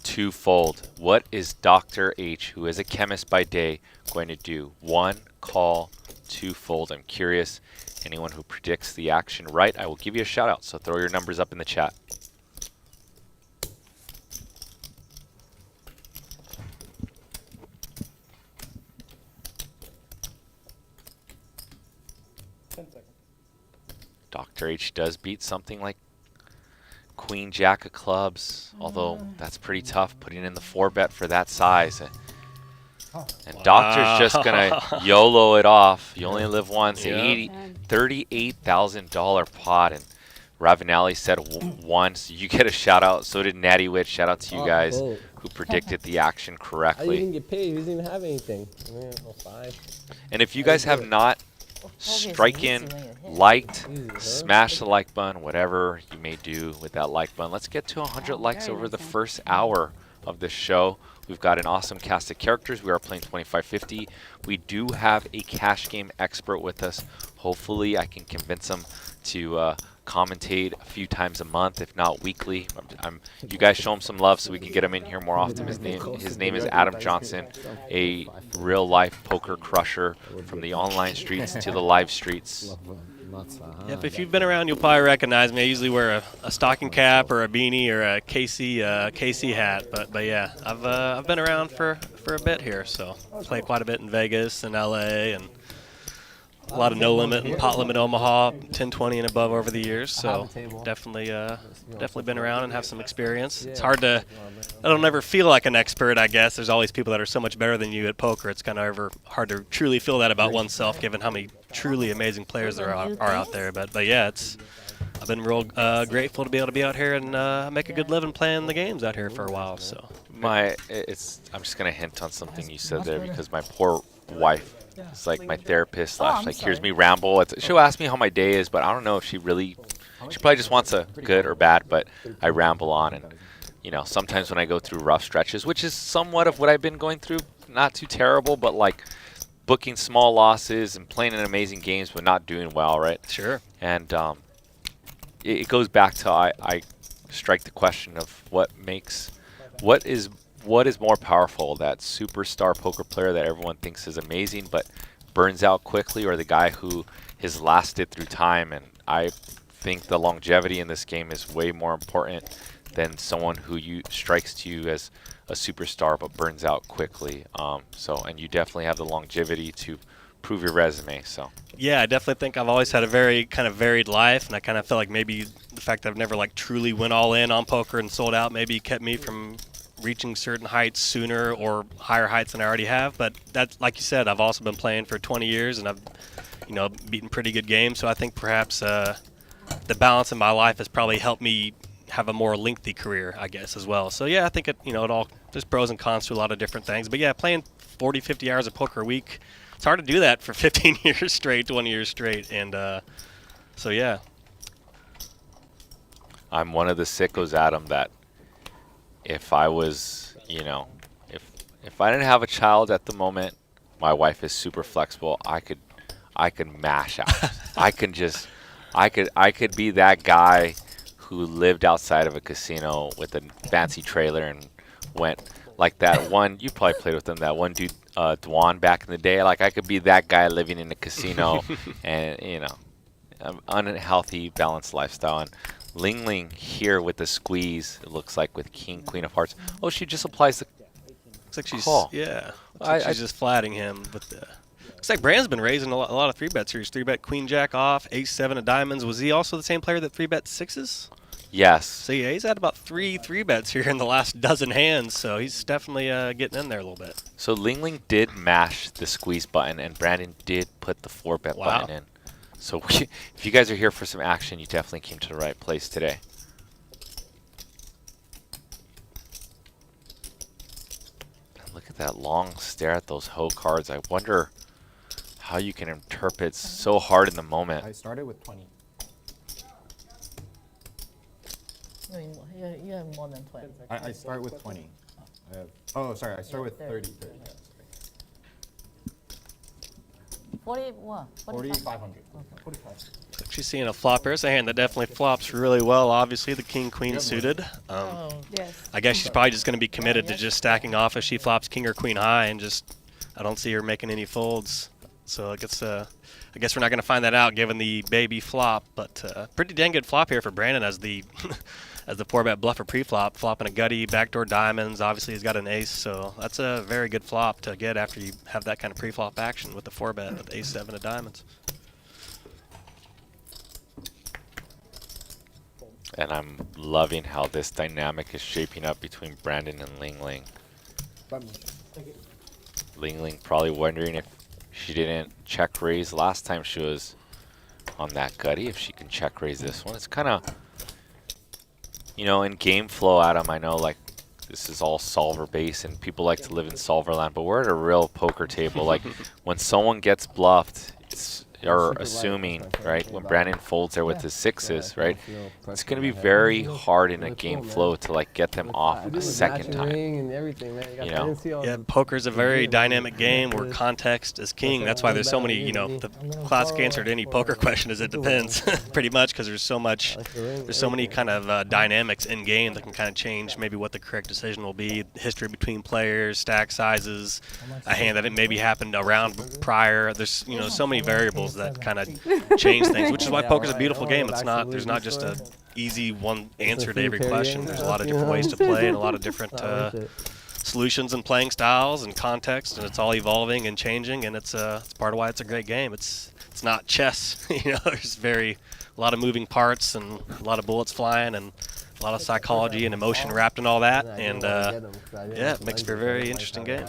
two-fold. What is Dr. H, who is a chemist by day, going to do? 1, call, two-fold. I'm curious. Anyone who predicts the action right, I will give you a shout out. So throw your numbers up in the chat. Dr. H does beat something like Queen Jack of clubs, although that's pretty tough putting in the 4-bet for that size. And Doctor's just gonna YOLO it off. You only live once. Yeah. $38,000 pot, and Ravenelli said 1, so you get a shout out. So did Natty Witch. Shout out to you guys cool. who predicted the action I didn't correctly. even get paid. He doesn't even have anything. Yeah, well, 5. And if you guys have not strike in, liked, smash the like button, whatever you may do with that like button. Let's get to 100 likes over the first hour of this show. We've got an awesome cast of characters. We are playing 2550. We do have a cash game expert with us. Hopefully I can convince him to commentate a few times a month, if not weekly. You guys show him some love so we can get him in here more often. His name is Adam Johnson, a real-life poker crusher from the online streets to the live streets. Yep, if you've been around, you'll probably recognize me. I usually wear a stocking cap or a beanie or a KC hat, but yeah, I've been around for a bit here, so played quite a bit in Vegas and LA and a lot of no limit and pot limit Omaha, 10-20 and above over the years. So definitely been around and have some experience. It's hard to, I don't ever feel like an expert, I guess. There's always people that are so much better than you at poker. It's kind of hard to truly feel that about oneself, given how many truly amazing players there are out there. But yeah, I've been real grateful to be able to be out here and make a good living playing the games out here for a while. So I'm just gonna hint on something you said there, because my poor wife is like my therapist / like hears me ramble. She'll ask me how my day is, but I don't know if she probably just wants a good or bad, but I ramble on. And you know, sometimes when I go through rough stretches, which is somewhat of what I've been going through, not too terrible, but like booking small losses and playing in amazing games but not doing well, right? Sure. And it goes back to I strike the question of what is more powerful, that superstar poker player that everyone thinks is amazing but burns out quickly, or the guy who has lasted through time? And I think the longevity in this game is way more important than someone who strikes to you as a superstar but burns out quickly. And you definitely have the longevity to prove your resume. So yeah, I definitely think I've always had a very kind of varied life, and I kind of feel like maybe the fact that I've never like truly went all in on poker and sold out maybe kept me from reaching certain heights sooner, or higher heights than I already have. But that's, like you said, I've also been playing for 20 years and I've, beaten pretty good games. So I think perhaps the balance in my life has probably helped me have a more lengthy career, I guess, as well. So yeah, I think it all, there's pros and cons to a lot of different things. But yeah, playing 40, 50 hours of poker a week, it's hard to do that for 15 years straight, 20 years straight. And so yeah. I'm one of the sickos, Adam, that if I was, if I didn't have a child at the moment, my wife is super flexible. I could mash out. I could be that guy who lived outside of a casino with a fancy trailer and went like that one. You probably played with them. That one dude, Dwan, back in the day. Like, I could be that guy living in a casino and an unhealthy, balanced lifestyle. And Ling Ling here with the squeeze, it looks like, with King, Queen of Hearts. Oh, she just applies the looks like she's call. Yeah. Looks like she's just flatting him with the. Looks like Brand's been raising a lot of 3-bets here. He's 3-bet Queen Jack off, Ace 7 of diamonds. Was he also the same player that 3-bet 6s? Yes. So yeah, he's had about 3-bets here in the last dozen hands. So he's definitely getting in there a little bit. So Ling Ling did mash the squeeze button, and Brandon did put the 4-bet button in. So if you guys are here for some action, you definitely came to the right place today. Look at that long stare at those hoe cards. I wonder how you can interpret so hard in the moment. I started with 20. You have more than 20. I start with 20. I start with 30. 40 what? 4,500. 45. She's seeing a flop here. It's a hand that definitely flops really well. Obviously, the king queen suited. Yes. I guess she's probably just going to be committed to just stacking off if she flops king or queen high, and just I don't see her making any folds. So I guess we're not going to find that out given the baby flop. But pretty dang good flop here for Brandon as the as the 4-bet bluffer pre-flop, flopping a gutty, backdoor diamonds. Obviously, he's got an ace, so that's a very good flop to get after you have that kind of pre-flop action with the 4-bet with ace-7 of diamonds. And I'm loving how this dynamic is shaping up between Brandon and Ling Ling. Ling Ling probably wondering if she didn't check raise last time she was on that gutty, if she can check raise this one. It's kind of, you know, in game flow, Adam, I know like this is all solver base and people like to live in solver land, but we're at a real poker table. Like when someone gets bluffed, it's or assuming, right, when Brandon folds there with his sixes, right, it's going to be very hard in a game flow to like get them off a second time. You know? Yeah, poker's a very dynamic game where context is king. That's why there's so many, you know, the classic answer to any poker question is it depends, pretty much, because there's so many kind of dynamics in game that can kind of change maybe what the correct decision will be, history between players, stack sizes, a hand that it maybe happened around prior. There's, you know, so many variables that kind of change things, which is why poker's a beautiful game. It's not, there's not just a easy one answer to every question. There's a lot of different ways to play and a lot of different solutions and playing styles and context, and it's all evolving and changing, and it's part of why it's a great game. It's not chess, you know. There's a lot of moving parts and a lot of bullets flying and a lot of psychology and emotion wrapped in all that, and yeah, it makes for a very interesting game.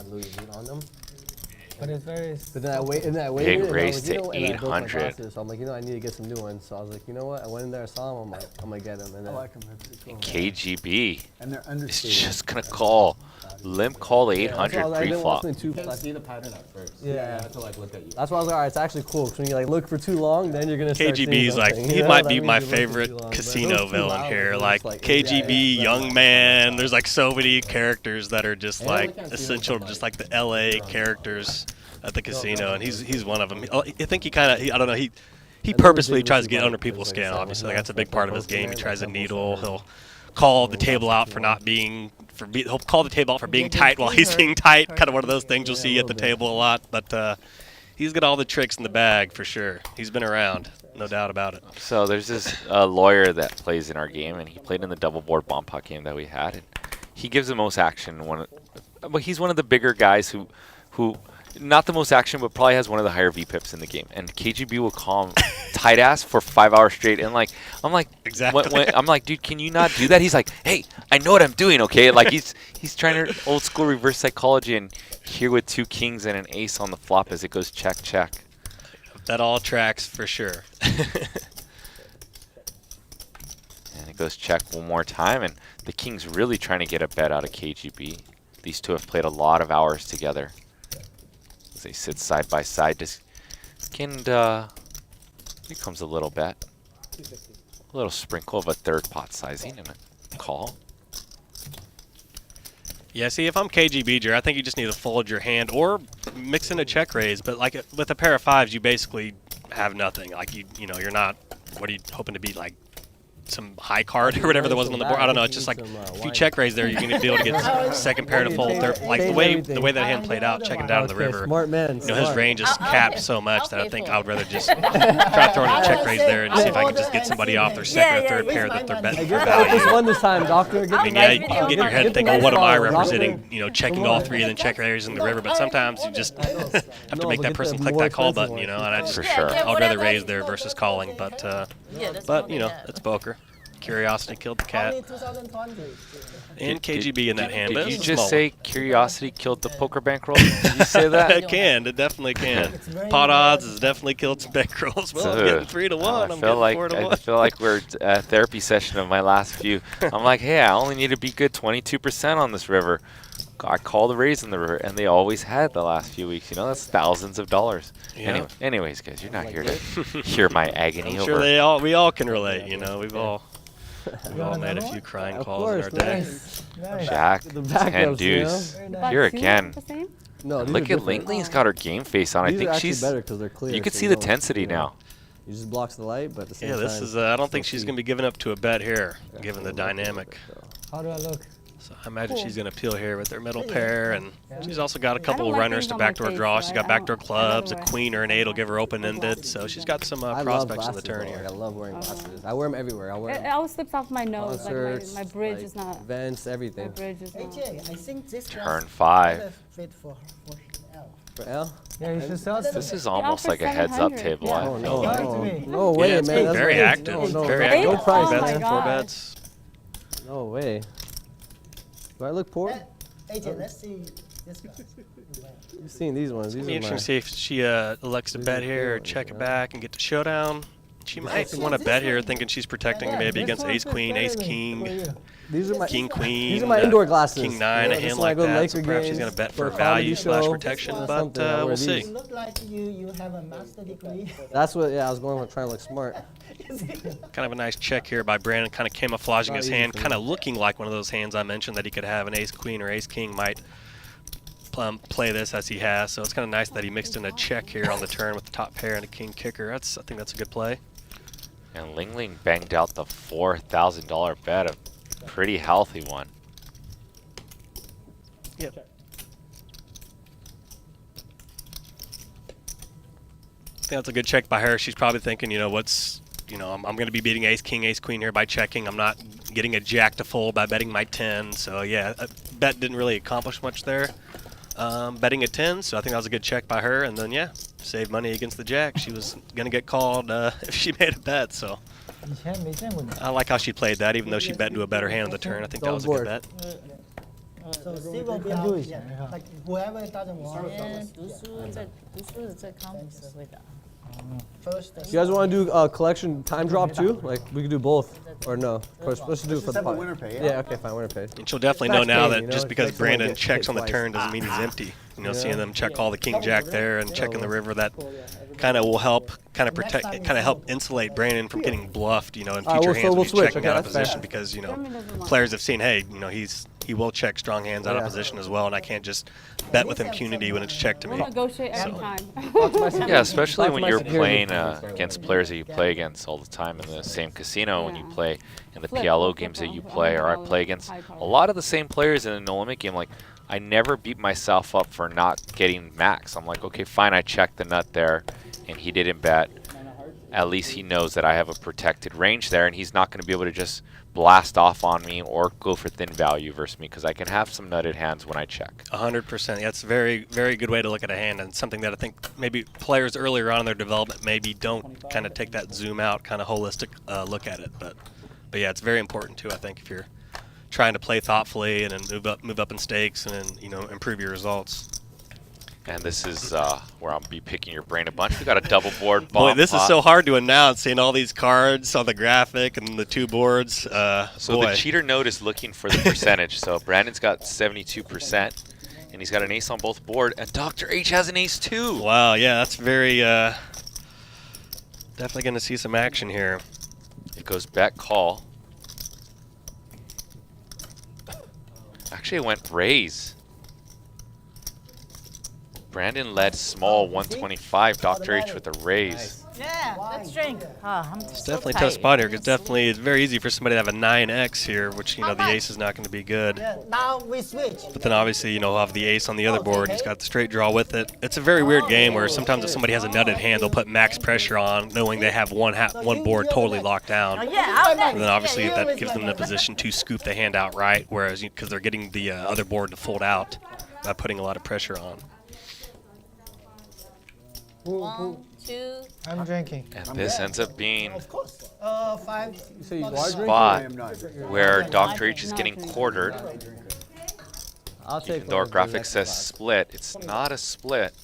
But it's very. But then I waited. Big And raise I was like, to and I built my 800. process, so I'm like, I need to get some new ones. So I was like, you know what? I went in there, I saw them. I'm gonna get them. And then I like them. They're pretty cool. KGB And they're is understated. just going to call. Limp call 800 pre-flop. You can't see the pattern at first. Yeah. You have to like look at you. That's why I was like, all right, it's actually cool. Because when you like look for too long, then you're gonna start seeing KGB is like, something, he you know? might That be means my you look for too favorite long, but casino those villain two here. hours, Like it's like, KGB, yeah, young man. There's like so many characters that are just Yeah, we like can't see essential, them just like the LA characters at the casino, and he's one of them. I think he kind of, I don't know, he purposely tries to get under people's skin. Obviously, like that's a big part of his game. He tries to needle. He'll call the table out for not being. He'll call the table out for being tight while he's being tight. Kind of one of those things you'll see at the table a lot. But he's got all the tricks in the bag for sure. He's been around, no doubt about it. So there's this lawyer that plays in our game, and he played in the double board bomb pot game that we had. And he gives the most action. But he's one of the bigger guys who not the most action, but probably has one of the higher VPIPs in the game. And KGB will call him tight ass for 5 hours straight. And like, I'm like, exactly. I'm like, dude, can you not do that? He's like, hey, I know what I'm doing, okay? Like he's trying to old school reverse psychology, and here with 2 kings and an ace on the flop as it goes check check. That all tracks for sure. And it goes check one more time, and the king's really trying to get a bet out of KGB. These two have played a lot of hours together. As they sit side by side, here comes a little bet. A little sprinkle of a third pot sizing and a call. Yeah, see, if I'm KGB, Jer, I think you just need to fold your hand or mix in a check raise. But like with a pair of fives, you basically have nothing. Like you know, you're not. What are you hoping to be like? Some high card or whatever there wasn't on the board. I don't know. It's just like if you check raise there, you're going to be able to get second pair to fold. Like the way that hand played out, checking down in the river. Smart man. You know, his range is capped so much that I think I would rather just try throwing a check raise there and see if I can just get somebody off their second or third pair that they're betting for value. Just one this time, doctor. I mean, yeah, you can get in your head and think, well, what am I representing? You know, checking all three and then check raise in the river. But sometimes you just have to make that person click that call button. You know, and I just I would rather raise there versus calling. But you know, it's poker. Curiosity killed the cat. And KGB in that hand. Did you just say curiosity killed the poker bankroll? Did you say that? It can. It definitely can. Pot odds has definitely killed some bankrolls. Well, I'm getting 3 to 1. I'm getting 4 to 1. I feel like we're at a therapy session of my last few. I'm like, hey, I only need to be good 22% on this river. I called the raise in the river, and they always had the last few weeks. You know, that's thousands of dollars. Yeah. Anyways, guys, you're not here to hear my agony I'm over. sure we all can relate. You know, we've all made a few crying calls in our day. Jack, 10 deuce. Here again. No, these are Look at different. Ling Ling's got her game face on. I These think are actually she's. better because they're clear. You can so see the don't, tensity you know, now. It just blocks the light, but at the same Yeah, time. this is. I don't think still she's see. going to be giving up to a bet here, given the Look at dynamic. it, though. How do I look? So I imagine she's going to peel here with her middle Yeah. pair, and she's also got a couple don't of like runners things to on my backdoor face, draw. so She's I got don't- backdoor clubs, a I'd rather queen or an eight will give her open-ended. glasses. So she's got some I love prospects in glasses, the turn though. here. Like, I love wearing glasses. I wear them everywhere. I wear It them. always slips off my nose. Concerts, Like my bridge like is not. events, My everything. bridge is not. AJ, I think this Turn was 5. better fit for L. For L? Yeah, you should sell This some. is almost for like a heads-up 700, table. yeah. I Oh think. no, Sell it to no, me. no way, Yeah, it's man. That's very way- active. No, very no, active. no price, Oh my bets, man. God. four bets. No way. Do I look poor? AJ, let's see this guy. You've seen these ones. These It'll be are interesting my. to see if she elects to bet here or check it back and get to showdown. She might see want to this bet here, one. thinking she's protecting Yeah, maybe This against one ace fits queen, better ace than for king, you. These are my. king queen. These are my indoor glasses. King nine, You know, a just hand when I like go to that. Laker So perhaps she's games, going to bet for a for comedy value show, / protection, or but something, I we'll wear see. these. You look like you have a master degree. That's what. Yeah, I was going with trying to look smart. Kind of a nice check here by Brandon, kind of camouflaging Not his easy hand, for kind of me. looking like one of those hands I mentioned that he could have an ace queen or ace king might play this as he has. So it's kind of nice that he mixed in a check here on the turn with the top pair and a king kicker. I think that's a good play. And Ling Ling banged out the $4,000 bet, a pretty healthy one. Yep. I think that's a good check by her. She's probably thinking, you know, I'm going to be beating ace king, ace queen here by checking. I'm not getting a jack to fold by betting my 10. So yeah, a bet didn't really accomplish much there. Betting a 10, so I think that was a good check by her. And then yeah, save money against the jack. She was going to get called if she made a bet. So 以前没见过你。 I like how she played that, even though she bet into a better hand on the turn. I think that was a good bet. So Steve will be can out. do it, Yeah. yeah. Like whoever doesn't want it, 读书的在 conference 会打。 first. You guys want to do a collection time drop too? Like we could do both, or no? First, let's just do it for the pot. winner pay, Yeah. Okay. Fine. Winner pays. And she'll definitely know Max now game, that you know, just it because makes someone Brandon get checks hit on the twice. turn doesn't mean he's empty. You know, Yeah. seeing them check all the king jack there and checking the river, that kind of will help kind of protect, kind of help insulate Brandon from getting bluffed, you know, in Alright, future we'll- hands so when we'll he's switch. checking Okay, out of that's fair. position because, you know, German doesn't want players have seen, hey, you know, he will check strong hands out of Yeah. position as well, and I can't just bet with impunity when it's checked to We'll me. negotiate every time. Yeah, especially Talk to when my you're security. playing against players that you play against all the time in the same casino, when you Yeah. play in the Flip, PLO flip, games flip, that you flip. play, or I High play against power. a lot of the same players in a no limit game. Like, I never beat myself up for not getting max. I'm like, okay, fine, I checked the nut there, and he didn't bet. At least he knows that I have a protected range there, and he's not going to be able to just blast off on me or go for thin value versus me, because I can have some nutted hands when I check. 100%. That's a very, very good way to look at a hand, and something that I think maybe players earlier on in their development maybe don't kind of take that zoom out, kind of holistic look at it. But yeah, it's very important too. I think if you're trying to play thoughtfully and then move up in stakes and then, you know, improve your results. And this is where I'll be picking your brain a bunch. We got a double board Boy, bomb this is pot. so hard to announce, seeing all these cards on the graphic and the two boards. So boy. the cheater note is looking for the percentage. So Brandon's got 72%, and he's got an ace on both board, and Dr. H has an ace too. Wow, yeah, that's very definitely going to see some action here. It goes bet call. Actually, it went raise. Brandon led small 125. Dr. H with a raise. Yeah, let's drink. I'm It's so definitely a tough tired. spot here because definitely it's very easy for somebody to have a 9x here, which, you know, the ace is not going to be good. Yeah, now we switch. But then obviously, you know, he'll have the ace on the other board. He's got the straight draw with it. It's a very weird game where sometimes if somebody has a nutted hand, they'll put max pressure on, knowing they have one board totally locked down. Oh, yeah, I'll bet. And then obviously Yeah, that gives them the position to scoop the hand out right, whereas because they're getting the other board to fold out by putting a lot of pressure on. 1, 2. I'm drinking. And this ends up being Of course. 5. So you a are drinking? spot where Dr. H is getting quartered. I'll take Even though our one. graphic says split, it's not a split.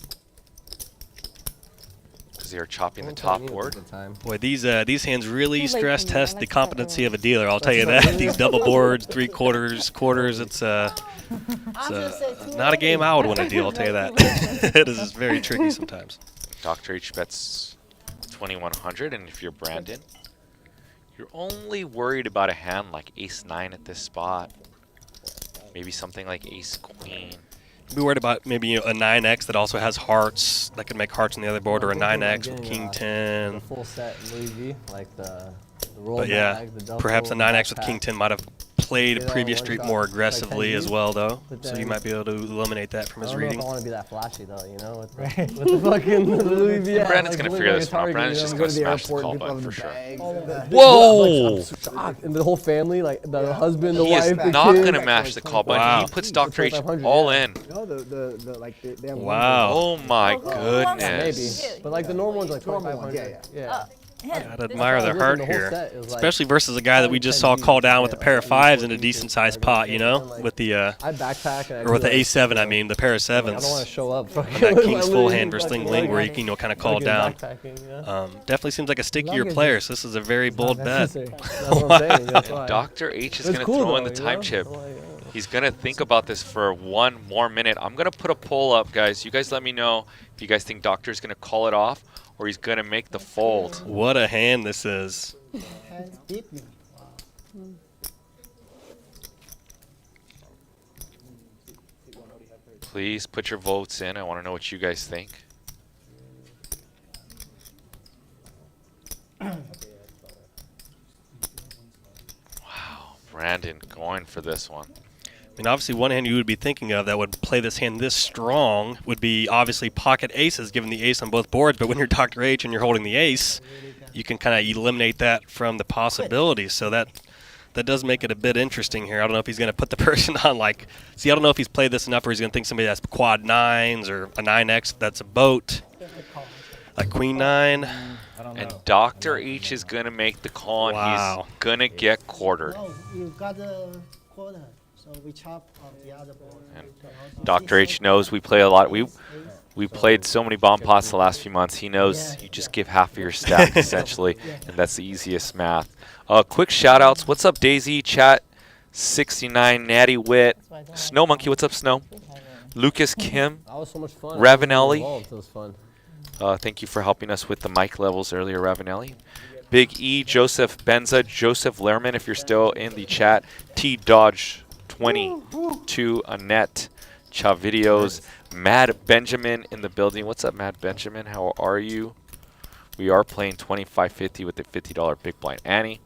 Because they are chopping the top board. Boy, these hands really Too late stress for me. I test like the to start competency early. of a dealer. I'll tell you that. These double boards, 3/4, quarters. It's not a game I would want to deal. I'll tell you that. It is very tricky sometimes. Dr. H bets 2,100, and if you're Brandon, you're only worried about a hand like ace-9 at this spot. Maybe something like ace-queen. be worried about maybe a 9x that also has hearts that could make hearts on the other board, or a 9x with king 10. The full set Louis V, like the roll But yeah, bag, the duffel, perhaps a 9x with king backpack. 10 might have played Get it previous all in street one more shot. Like aggressively 10 as Gs. well, though. But So you then- might be able to eliminate that from I his don't know if reading. I want to be that flashy though, you know, with the, with the fucking Louis V. hat, Brandon's like, gonna blue figure like this a one out. Target, Brandon's you just know, gonna go to the smash the airport call and people button have for the sure. bags All and of the- that. Whoa! I'm shocked. And the whole family, like the husband, the He is wife, the not kids. going to mash the call button. Wow. He puts Dr. H 2500, all yeah. in. No, the like they have Wow. Oh my wants to goodness. Maybe. But like the normal one's like Normal 2500. ones, Yeah. I'd admire their Looking, heart the whole here, set is like especially versus a guy that we just saw call down with a pair of 5s in a decent-sized pot, you know, with the I backpack and I or with do, the like, A7, I mean, the pair of I don't want to 7s. show up. On that king's full hand versus Ling Ling, where you can, kind of call down. Definitely seems like a stickier Luggage player, is so this is a very bold bet. That's what I'm saying. That's why. Dr. H is It's going to cool throw in though, the you time know? chip. I'm like, yeah. He's going to think about this for one more minute. I'm going to put a poll up, guys. You guys let me know if you guys think Doctor's going to call it off or he's going to make the fold. What a hand this is. hands beat me. Please put your votes in. I want to know what you guys think. Wow, Brandon going for this one. I mean, obviously, one hand you would be thinking of that would play this hand this strong would be obviously pocket aces, given the ace on both boards. But when you're Dr. H and you're holding the ace, you can kind of eliminate that from the possibilities. So that does make it a bit interesting here. I don't know if he's going to put the person on like. See, I don't know if he's played this enough, or he's going to think somebody has quad 9s or a 9x that's a boat, like queen 9. And Dr. H is going to make the call, and Wow. he's going to get quartered. No, you got a quarter, so we chop on the other board. And Dr. H knows we play a lot. We played so many bomb pots the last few months. He knows you just give half of your stack, essentially, and that's the easiest math. Quick shout-outs. What's up, Daisy? Chat 69, Natty Wit. Snow Monkey, what's up, Snow? Lucas Kim. That was so much fun. Ravenelli. It was fun. Thank you for helping us with the mic levels earlier, Ravenelli. Big E, Joseph Benza, Joseph Lerman, if you're still in the chat. T Dodge 22, Annette, Chavideos, Mad Benjamin in the building. What's up, Mad Benjamin? How are you? We are playing 25.50 with the $50 big blind. Annie,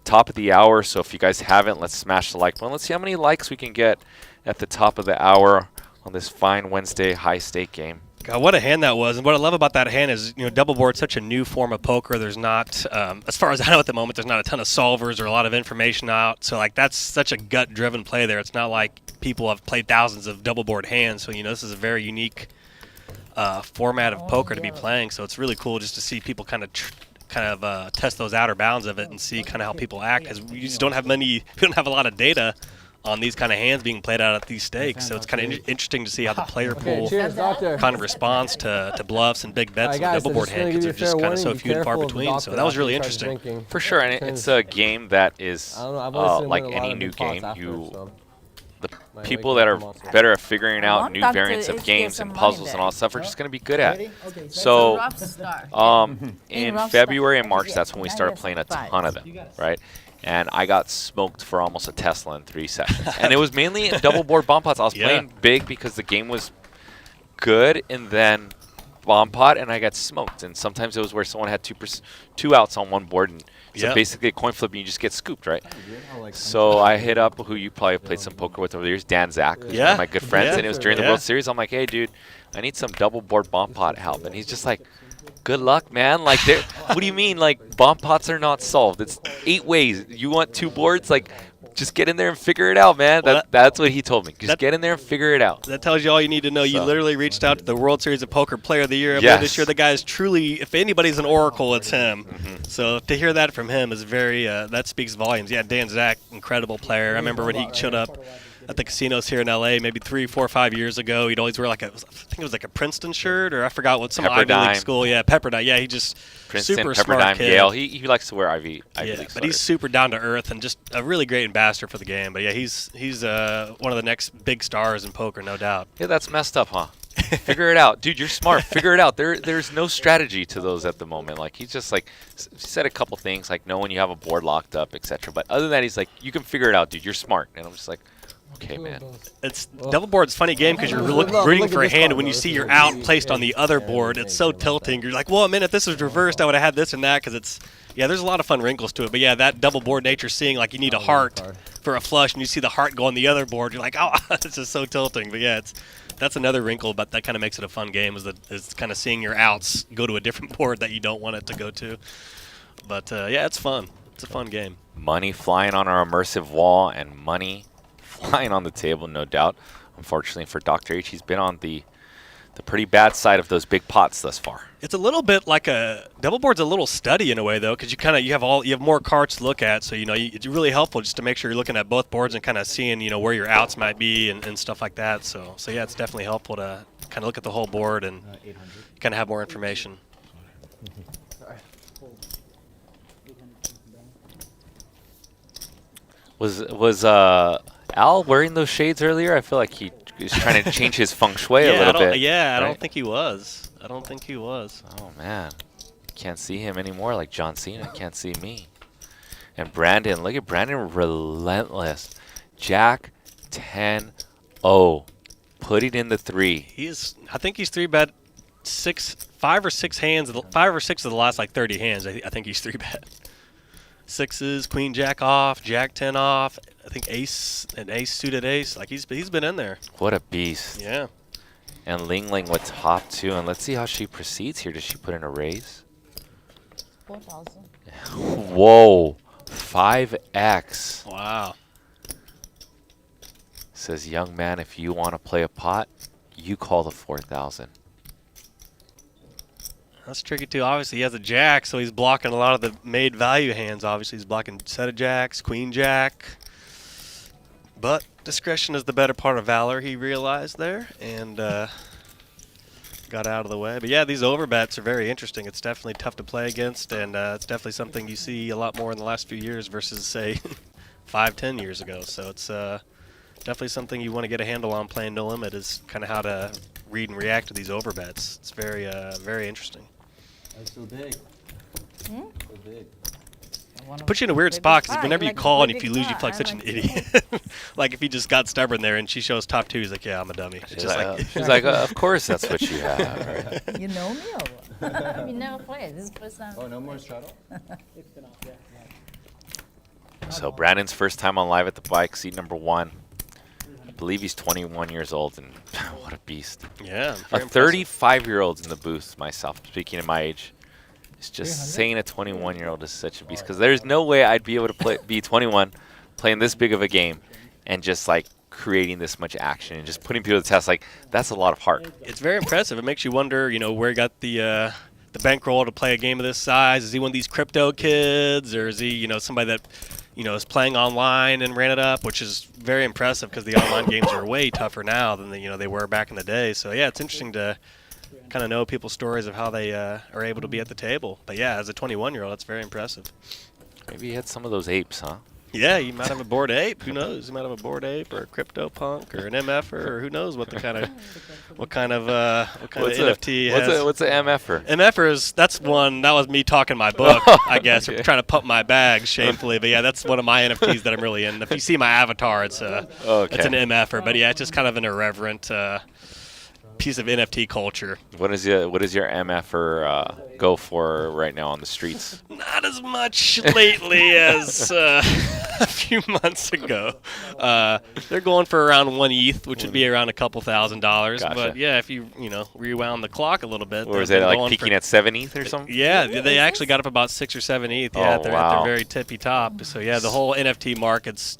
top of the hour. So if you guys haven't, let's smash the like button. Let's see how many likes we can get at the top of the hour on this fine Wednesday high stake game. God, what a hand that was. And what I love about that hand is, double board's such a new form of poker. There's not, as far as I know at the moment, there's not a ton of solvers or a lot of information out. So, that's such a gut-driven play there. It's not like people have played thousands of double board hands. So, this is a very unique format of poker to be playing. So, it's really cool just to see people kind of test those outer bounds of it and see kind of how people act. Because we just don't have we don't have a lot of data on these kind of hands being played out at these stakes. So it's kind of interesting to see how the player pool Cheers, doctor. kind of responds to bluffs and big bets in the double board hand, because they're just kind of so few and far between. So that was really interesting. For sure, and it's a game that is like any new game. The people that are better at figuring out new variants of games and puzzles and all that stuff are just going to be good at. So Rough start. in rough February start. and March, that's when we started playing a ton of them, right? And I got smoked for almost a Tesla in 3 sessions. And it was mainly in double board bomb pots. I was playing big because the game was good, and then bomb pot, and I got smoked. And sometimes it was where someone had two outs on one board, and so basically a coin flip, and you just get scooped, right? So I hit up who you probably played some poker with over the years, Dan Zach, who's one of my good friends, and it was during the World Series. I'm like, hey, dude, I need some double board bomb pot help. And he's just like, good luck, man. Like, what do you mean? Like, bomb pots are not solved. It's 8 ways. You want 2 boards? Like, just get in there and figure it out, man. Well, that's what he told me. Just get in there and figure it out. That tells you all you need to know. You literally reached out to the World Series of Poker Player of the Year this year. The guy is truly, if anybody's an oracle, it's him. So to hear that from him is very, that speaks volumes. Yeah, Dan Zach, incredible player. I remember when he showed up at the casinos here in LA maybe 3, 4, 5 years ago. He'd always wear I think it was like a Princeton shirt, or I forgot what, some Ivy League school. Yeah, Pepperdine. Yeah, he just Princeton, super Pepperdine, smart kid. Yale. He likes to wear Ivy League but sweaters. he's super down to earth and just a really great ambassador for the game. But yeah, he's one of the next big stars in poker, no doubt. Yeah, that's messed up, huh? Figure it out. Dude, you're smart. Figure it out. There's no strategy to those at the moment. Like, he's just like said a couple things, like know when you have a board locked up, etc. But other than that, he's like, you can figure it out, dude. You're smart. And I'm just like, Okay, man. It's double board's a funny game because you're rooting for a hand, and when you see your out placed on the other board, it's so tilting. You're like, well, man, if this was reversed, I would have had this and that, because it's, yeah, there's a lot of fun wrinkles to it. But yeah, that double board nature, seeing like you need a heart for a flush, and you see the heart go on the other board, you're like, oh, it's just so tilting. But yeah, that's another wrinkle, but that kind of makes it a fun game, is kind of seeing your outs go to a different board that you don't want it to go to. But yeah, it's fun. It's a fun game. Money flying on our immersive wall and money flying on the table, no doubt. Unfortunately for Dr. H, he's been on the pretty bad side of those big pots thus far. It's a little bit like a double board's a little study in a way though, because you have more cards to look at. So it's really helpful just to make sure you're looking at both boards and kind of seeing where your outs might be and stuff like that. So yeah, it's definitely helpful to kind of look at the whole board and kind of have more information. Was Al wearing those shades earlier? I feel like he was trying to change his feng shui a little bit. Yeah, I don't think he was. Oh, man. Can't see him anymore like John Cena. Can't see me. And Brandon, look at Brandon, relentless. Jack 10-0. Putting in the 3. I think he's 3-bet 5 or 6 hands, 5 or 6 of the last like 30 hands. I think he's 3-bet. Sixes, queen jack off, jack 10 off. I think ace and ace suited ace. Like he's been in there. What a beast. Yeah. And Ling Ling with top 2. And let's see how she proceeds here. Does she put in a raise? 4,000. Whoa. 5x. Wow. Says, young man, if you want to play a pot, you call the 4,000. That's tricky too. Obviously, he has a jack, so he's blocking a lot of the made value hands. Obviously, he's blocking set of jacks, queen jack. But discretion is the better part of valor, he realized there, and got out of the way. But yeah, these overbets are very interesting. It's definitely tough to play against, and it's definitely something you see a lot more in the last few years versus, say, 5-10 years ago. So it's definitely something you want to get a handle on playing No Limit, is kind of how to read and react to these overbets. It's very, very interesting. That's so big. So big. Put you in a weird spot because whenever you call and if you lose, you feel like such an idiot. Like if he just got stubborn there and she shows top 2, he's like, yeah, I'm a dummy. She's like, of course that's what you have. Right? You know me or what? You never played. This is the first time. Oh, no more straddle? So Brandon's first time on Live at the Bike, seat number 1. I believe he's 21 years old, and what a beast. Yeah. A 35-year-old's in the booth, myself, speaking of my age. It's just saying a 21-year-old is such a beast, because there's no way I'd be able to be 21, playing this big of a game, and just like creating this much action and just putting people to the test. Like, that's a lot of heart. It's very impressive. It makes you wonder, where he got the bankroll to play a game of this size. Is he one of these crypto kids, or is he, somebody that is playing online and ran it up, which is very impressive because the online games are way tougher now than they were back in the day. So yeah, it's interesting to kind of know people's stories of how they are able to be at the table. But yeah, as a 21-year-old, that's very impressive. Maybe he had some of those apes, huh? Yeah, you might have a bored ape. Who knows? You might have a bored ape or a crypto punk or an MFer or who knows what kind of NFT has. What's an MFer? MFer that was me talking my book, I guess, or trying to pump my bags shamefully. But yeah, that's one of my NFTs that I'm really in. If you see my avatar, it's an MFer. But yeah, it's just kind of an irreverent piece of NFT culture. What is your MFer go for right now on the streets? Not as much lately as a few months ago. They're going for around 1 ETH, which would be around a couple $1,000. Gotcha. But yeah, if you rewound the clock a little bit, or is it like peaking at 7 ETH or something? Yeah, they actually got up about 6 or 7 ETH. Yeah, at their very tippy top. So yeah, the whole NFT market's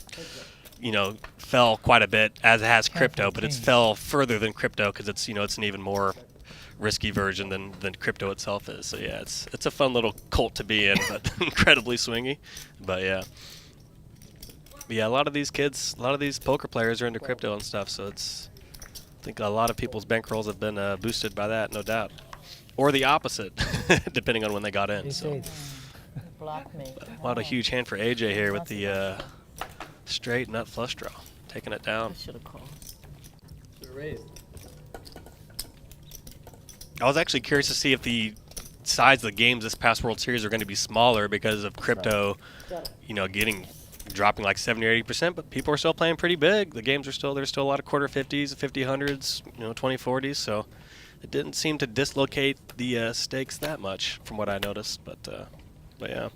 fell quite a bit, as it has crypto, but it's fell further than crypto because it's it's an even more risky version than crypto itself is. So yeah, it's a fun little cult to be in, but incredibly swingy. But yeah, a lot of these poker players are into crypto and stuff. So I think a lot of people's bankrolls have been boosted by that, no doubt, or the opposite, depending on when they got in. So a lot of huge hand for AJ here with the straight nut flush draw. Taking it down. Should have called. I was actually curious to see if the size of the games this past World Series are going to be smaller because of crypto, getting dropping like 70 or 80%, but people are still playing pretty big. The games are still, there's still a lot of quarter 50s, 50 hundreds, 20 40s. So it didn't seem to dislocate the stakes that much from what I noticed. But yeah.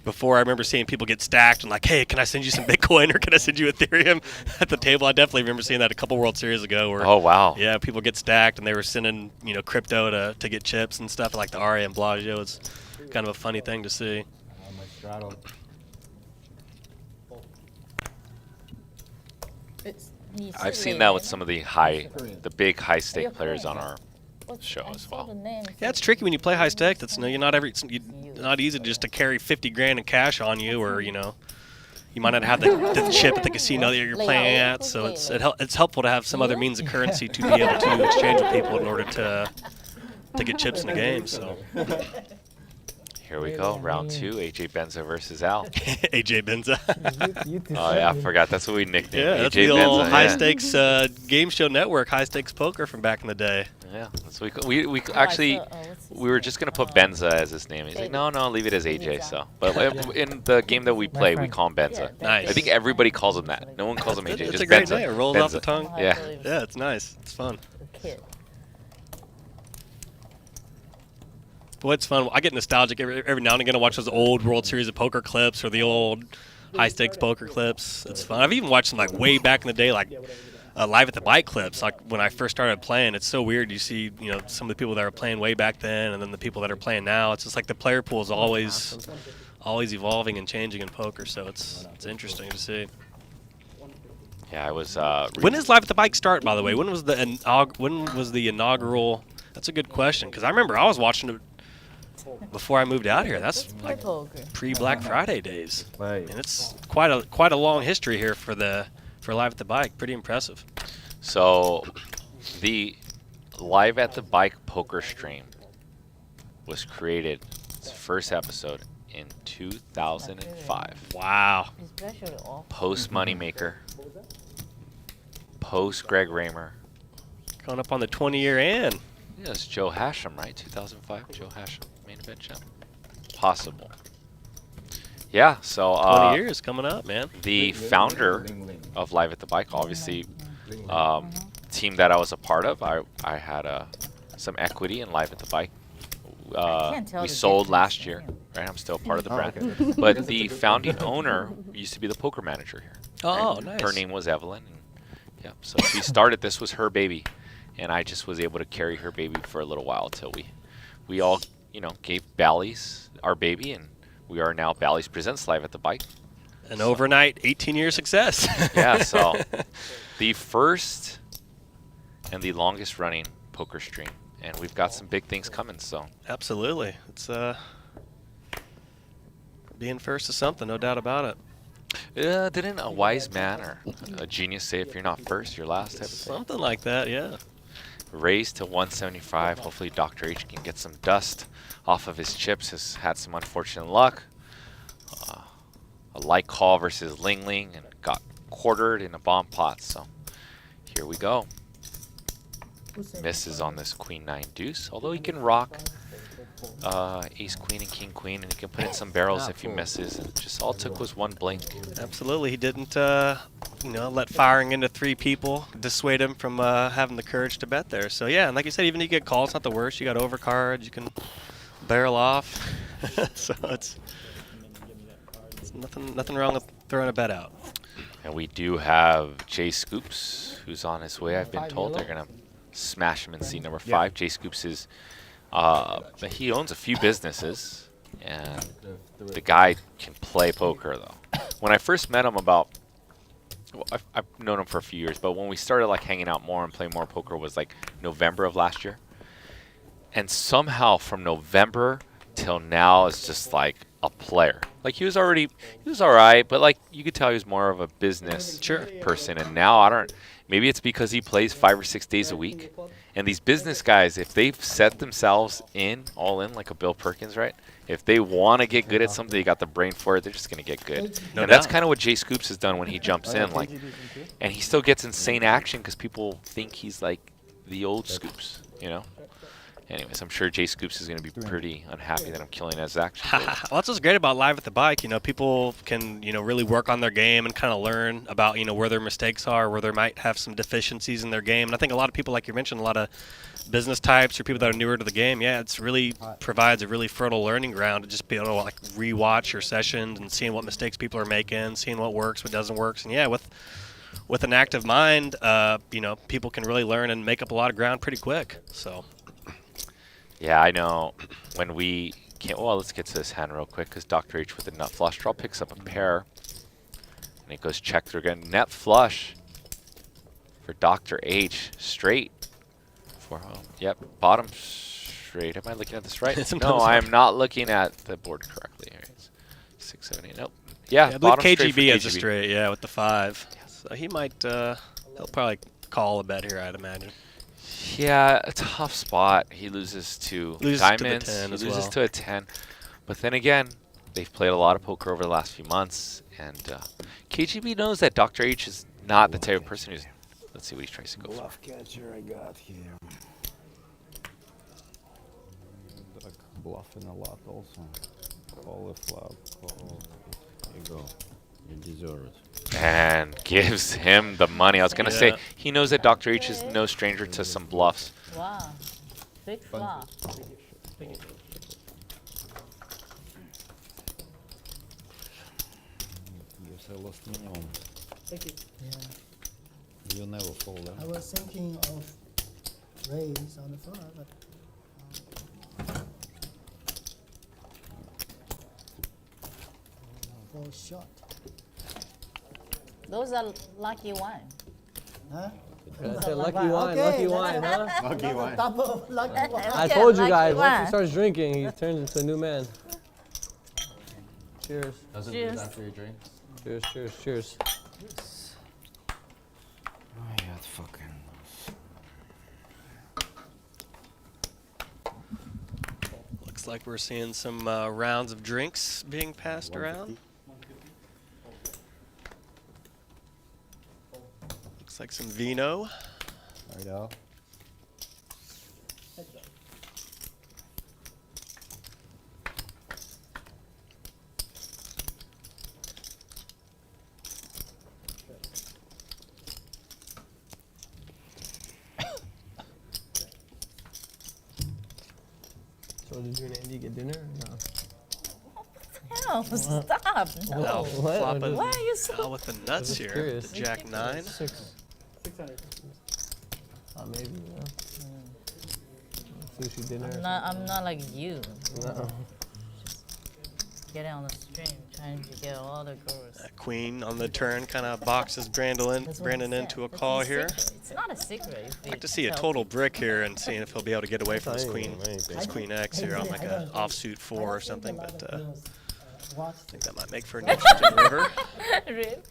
Before, I remember seeing people get stacked and like, hey, can I send you some Bitcoin or can I send you Ethereum at the table? I definitely remember seeing that a couple World Series ago. Where, oh, wow. Yeah, people get stacked and they were sending, crypto to get chips and stuff like the Aria and Bellagio. It's kind of a funny thing to see. I've seen that with some of the big high stake players on our show as well. Yeah, it's tricky when you play high stake. That's not easy just to carry 50 grand in cash on you, or you might not have the chip at the casino that you're playing at. So it's helpful to have some other means of currency to be able to exchange with people in order to get chips in the game. So. Here we go, round 2, AJ Benza versus Al. AJ Benza. Oh yeah, I forgot. That's what we nicknamed. Yeah, AJ that's the Benza, old high stakes game show network, high stakes poker from back in the day. Yeah, that's what we actually we were just gonna put Benza as his name. He's like, no, leave it as AJ. So, but in the game that we play, we call him Benza. Nice. I think everybody calls him that. No one calls him AJ. It's Just a great Benza. name. It rolls Benza. off the tongue. Yeah. Yeah, it's nice. It's fun. Boy, it's fun. I get nostalgic every now and again to watch those old World Series of Poker clips or the old high-stakes poker clips. It's fun. I've even watched them like way back in the day, like live at the bike clips. Like when I first started playing, it's so weird. You see, some of the people that are playing way back then, and then the people that are playing now. It's just like the player pool is always evolving and changing in poker. So it's interesting to see. Yeah, I was. When does live at the bike start? By the way, when was the inaugural? That's a good question because I remember I was watching it before I moved out here. That's like pre-Black Friday days. Right. And it's quite a long history here for live at the bike. Pretty impressive. So, the live at the bike poker stream was created, its first episode, in 2005. Wow. Post Moneymaker. Post Greg Raymer. Going up on the 20-year end. Yeah, it's Joe Hashem, right? 2005, Joe Hashem, main event champ. Possible. Yeah, so 20 years coming up, man. The founder of Live at the Bike, obviously, team that I was a part of, I had some equity in Live at the Bike. We sold last year, right? I'm still part of the brand. Okay. But the founding owner used to be the poker manager here. Oh, right? nice. Her name was Evelyn. And yeah, so she started, this was her baby. And I just was able to carry her baby for a little while until we all, gave Bally's our baby, and we are now Bally's Presents Live at the Bike. An overnight 18-year success. Yeah, so the first and the longest running poker stream, and we've got some big things coming. So absolutely, it's being first is something, no doubt about it. Didn't a wise man or a genius say, if you're not first, you're last? Type of thing? Something like that, yeah. Raised to 175. Hopefully Dr. H can get some dust off of his chips. Has had some unfortunate luck. A light call versus Ling Ling and got quartered in a bomb pot. So here we go. Misses on this Queen 9 deuce. Although he can rock Ace Queen and King Queen, and he can put in some barrels if he misses. And just all it took was one blink. Absolutely, he didn't let firing into 3 people dissuade him from having the courage to bet there. So yeah, and like you said, even if you get called, it's not the worst. You got overcards, you can barrel off. So it's nothing wrong with throwing a bet out. And we do have Jay Scoops, who's on his way. I've been told they're gonna smash him in seat number 5. Jay Scoops is he owns a few businesses, and the guy can play poker though. When I first met him I've known him for a few years, but when we started like hanging out more and playing more poker was like November of last year. And somehow from November till now it's just like a player. Like he was alright, but like you could tell he was more of a business person. And now maybe it's because he plays 5 or 6 days a week. And these business guys, if they've set themselves all in like a Bill Perkins, right? If they want to get good at something, they got the brain for it, they're just going to get good. And that's kind of what Jay Scoops has done when he jumps in. And he still gets insane action because people think he's like the old Scoops, Anyways, I'm sure Jay Scoops is going to be pretty unhappy that I'm killing his action. Well, that's what's great about Live at the Bike. You know, people can, you know, really work on their game and kind of learn about, you know, where their mistakes are, where they might have some deficiencies in their game. And I think a lot of people, like you mentioned, a lot of business types or people that are newer to the game, yeah, it's really provides a really fertile learning ground to just be able to like rewatch your sessions and seeing what mistakes people are making, seeing what works, what doesn't work. And yeah, with an active mind, you know, people can really learn and make up a lot of ground pretty quick. So. Yeah, I know. When we came, well, let's get to this hand real quick because Dr. H with the nut flush draw picks up a pair. And it goes check through again. Net flush for Dr. H. Straight. For home. Yep, bottom straight. Am I looking at this right? No, I'm not looking at the board correctly. Here it's 6, 7, 8. Nope. Yeah, I believe bottom straight for KGB has a straight, yeah, with the 5. Yes. So he might, he'll probably call a bet here, I'd imagine. Yeah, a tough spot. He loses to diamonds. To the 10 he as loses well. to a 10. But then again, they've played a lot of poker over the last few months, and KGB knows that Dr. H is not the type of person who's. Let's see what he tries to go for. Bluff catcher I got here. Bluffing a lot also. Call the flop. Call. There you go. You deserve it. And gives him the money. I was gonna say he knows that Dr. H is no stranger to some bluffs. Wow. Big flop. Yes, I lost minimum. Thank you. Yeah. You never fold. I was thinking of raise on the floor, but fall short. Those are lucky wine. Huh? I said lucky wine, huh? Lucky wine. Double lucky wine. I told you lucky guys, once wine. he starts drinking, he turns into a new man. Cheers. Doesn't Cheers. lose after he drinks. Cheers, cheers, cheers. Oh, yeah, fucking. Looks like we're seeing some rounds of drinks being passed around. Looks like some vino. Right out. So did you and Andy get dinner or no? Hell, stop. No. What? Flopping Why are you so... out with the nuts here. curious. The Jack 9. 6. 600. Oh, maybe, yeah. Sushi dinner. I'm not like you. No. Getting on the stream, trying to get all the girls. That queen on the turn kind of boxes Brandon That's what I said. into a That's call a here. secret. It's not a secret. If I'd like to see a total brick here and seeing if he'll be able to get away from his queen X here on like a offsuit 4 or something. But I think that might make for an interesting river.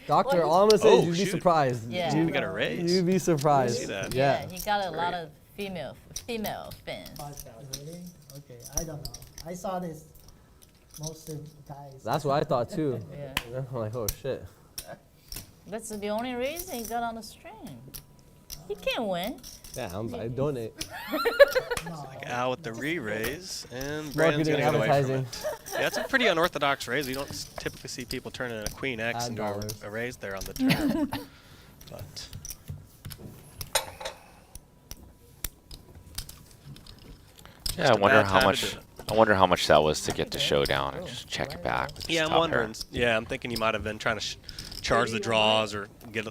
Doctor, all I'm gonna say is Oh, you'd be shoot. surprised. Yeah. We got a raise. You'd be surprised. See that? Yeah. He got a lot of female fans. Really? Okay, I don't know. I saw this most of the guys. That's what I thought too. Yeah. I'm like, oh shit. That's the only reason he got on the stream. He can't win. Yeah, I donate. Al with the re-raise, and Brandon's Marketing, going to get away from advertising. it. Yeah, it's a pretty unorthodox raise. You don't typically see people turning a queen X Add into dollars. a raise there on the turn. But Yeah, I a wonder bad how time to much. do it. I wonder how much that was to get to showdown and just check it back. with yeah, just I'm top wondering. pair. Yeah, I'm thinking you might have been trying to charge the draws or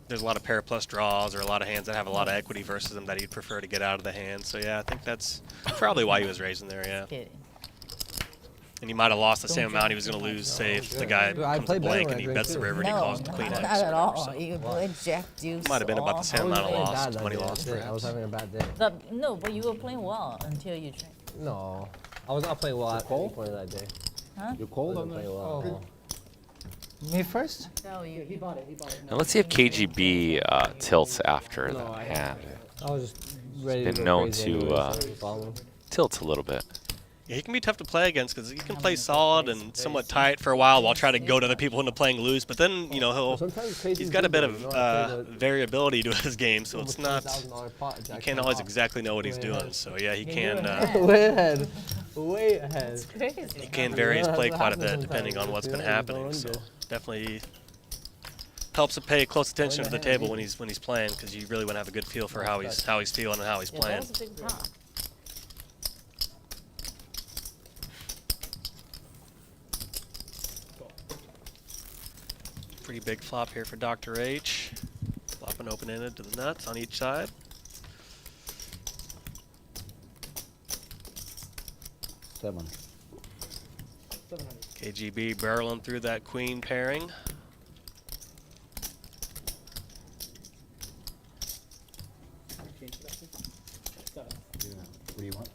there's a lot of pair plus draws or a lot of hands that have a lot of equity versus them that he'd prefer to get out of the hand. So yeah, I think that's probably why he was raising there, yeah. Kidding. And he might have lost the same amount he was going to lose, say, if the guy Dude, I comes play to better blank when and I he drink bets the too. river and he No, calls the queen not X. at or all. whatever, so. You play Jack Deuce. Might have been about the same all. amount of Really loss, bad that 20 day, loss that's it. I was perhaps. having a bad day. No, but you were playing well until you drank. No, I was not playing well at any point of that day. You called on Playing that? well. Me first? So you. He bought it. Now let's see if KGB tilts after the hand. I was just ready been to go known crazy to, anyway, so follow him. Tilts a little bit. Yeah, he can be tough to play against because he can play solid and somewhat tight for a while trying to goad other people into playing loose. But then, you know, he's got a bit of variability to his game, so it's not, you can't always exactly know what he's doing. So yeah, he can Way ahead. Way ahead. It's crazy. he can vary his play quite a bit depending on what's been happening. So definitely helps to pay close attention to the table when he's playing, because you really want to have a good feel for how he's feeling and how he's Yeah, playing. that was a big pot. Pretty big flop here for Dr. H. Flopping open-ended to the nuts on each side. Seven. KGB barreling through that queen pairing. What do you want?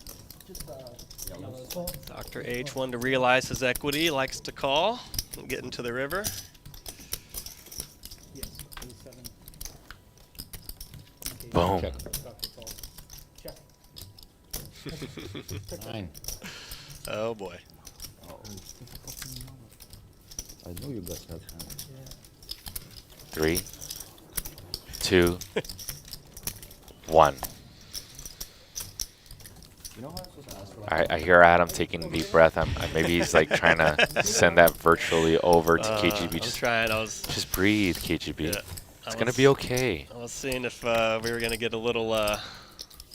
Dr. H wanted to realize his equity, likes to call and get into the river. Yes, 27. Boom. Check. Check. 9. Oh boy. I know you got that. 3, 2, 1. You know how I'm supposed to ask for I hear Adam taking a deep breath. Maybe he's like trying to send that virtually over to KGB. Just breathe, KGB. Yeah, it's gonna be okay. I was seeing if we were gonna get a little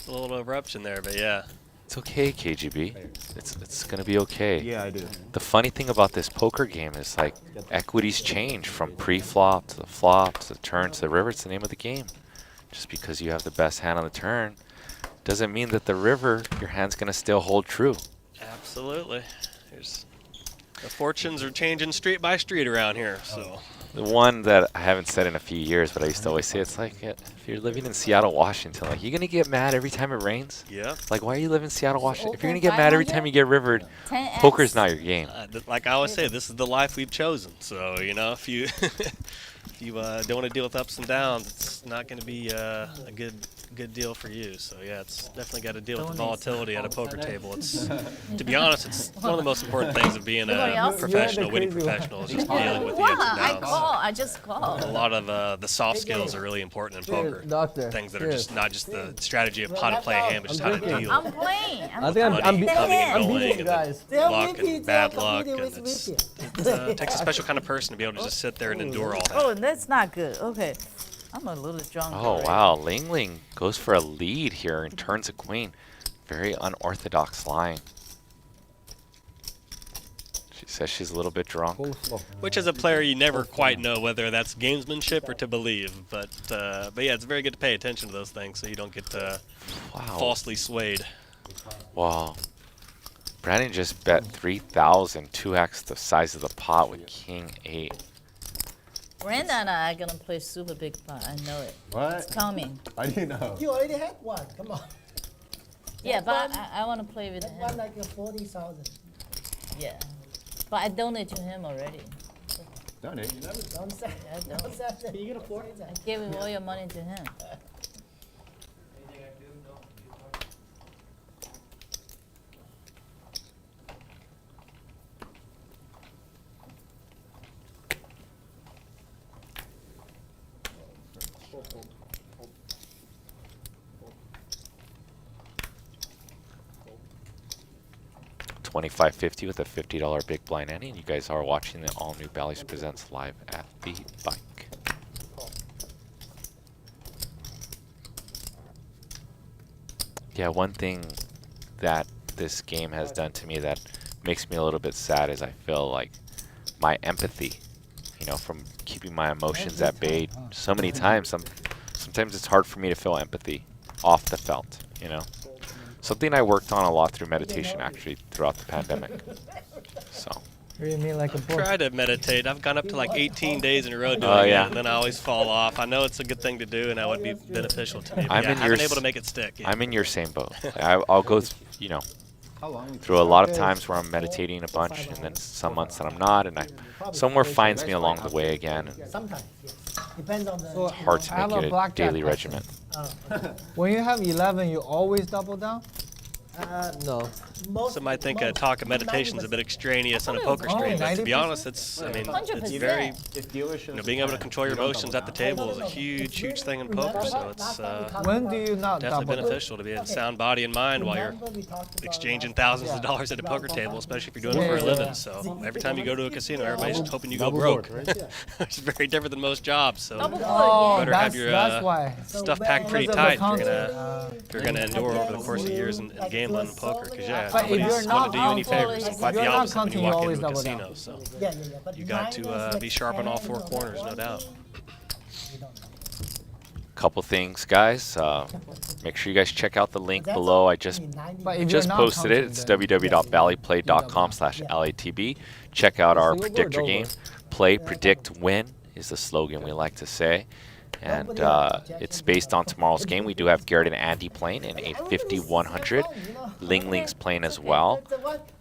eruption there, but yeah. It's okay, KGB. It's gonna be okay. Yeah, I do. The funny thing about this poker game is like equities change from pre-flop to the flop to the turn to the river. It's the name of the game. Just because you have the best hand on the turn doesn't mean that the river, your hand's gonna still hold true. Absolutely. The fortunes are changing street by street around here, so. The one that I haven't said in a few years, but I used to always say, it's like if you're living in Seattle, Washington, like, you gonna get mad every time it rains? Yeah. Like, why are you living in Seattle, Washington? If you're gonna get mad every time you get rivered, poker's not your game. Like I always say, this is the life we've chosen. So, you know, if you if you don't want to deal with ups and downs, it's not going to be a good deal for you. So yeah, it's definitely got to deal with the volatility at a poker table. It's, to be honest, it's one of the most important things of being a professional, winning professional, is just dealing with the ups and downs. I just called. A lot of the soft skills are really important in poker. Doctor. Things that are just not just the strategy of how to play a hand, but just how to deal. I'm playing. I think I'm coming and going, beating you guys. luck and bad luck, and it takes a special kind of person to be able to just sit there and endure all that. Oh, that's not good. Okay. I'm a little drunk. Oh, already. wow. Ling Ling goes for a lead here and turns a queen. Very unorthodox line. She says she's a little bit drunk. Which, as a player, you never quite know whether that's gamesmanship or to believe. But yeah, it's very good to pay attention to those things so you don't get falsely swayed. Wow. Brandon just bet 3,000, 2x the size of the pot with King 8. Brenda and I are gonna play super big pot. I know it. What? It's coming. I didn't know. You already had one. Come on. Yeah, but I want to play with That him. one like a 40,000. Yeah, but I donated to him already. Donate. Don't say. I Don't don't. say that. Can you get a floor? I gave him all your money to him. $25.50 with a $50 big blind ante, and you guys are watching the all new Bally's Presents live at the bike. Yeah, one thing that this game has done to me that makes me a little bit sad is I feel like my empathy, you know, from keeping my emotions at bay so many times. Sometimes it's hard for me to feel empathy off the felt, you know. Something I worked on a lot through meditation, actually, throughout the pandemic. So. Read me like a book. Try to meditate. I've gone up to like 18 days in a row doing it, and then I always fall off. I know it's a good thing to do, and that would be beneficial to me. But yeah, I haven't been able to make it stick. Yeah. I'm in your same boat. I'll go, you know, through a lot of times where I'm meditating a bunch, and then some months that I'm not, and somewhere finds me along the way again. Sometimes, yes. Depends on the. So It's hard to I have make it a blackjack daily question. regimen. When you have 11, you always double down? No. Some might think a talk of meditation is a bit extraneous on a poker screen, but to be honest, it's I mean it's very being able to control your emotions at the table is a huge thing in poker. So it's When do you not definitely double? beneficial to be in sound body and mind while you're exchanging thousands of dollars at a poker table, especially if you're doing it for a living. So every time you go to a casino, everybody's hoping you go broke. It's very different than most jobs. So you better have your stuff packed pretty tight if you're gonna endure over the course of years in gambling and poker. Because nobody's going to do you any favors. It's quite the opposite when you walk into a casino. So you got to be sharp on all four corners, no doubt. Couple things, guys. Make sure you guys check out the link below. I just posted it. It's www.ballyplay.com/LATB. Check out our predictor game. Play, predict, win is the slogan we like to say. And it's based on tomorrow's game. We do have Garrett and Andy playing in a 5100. Ling Ling's playing as well.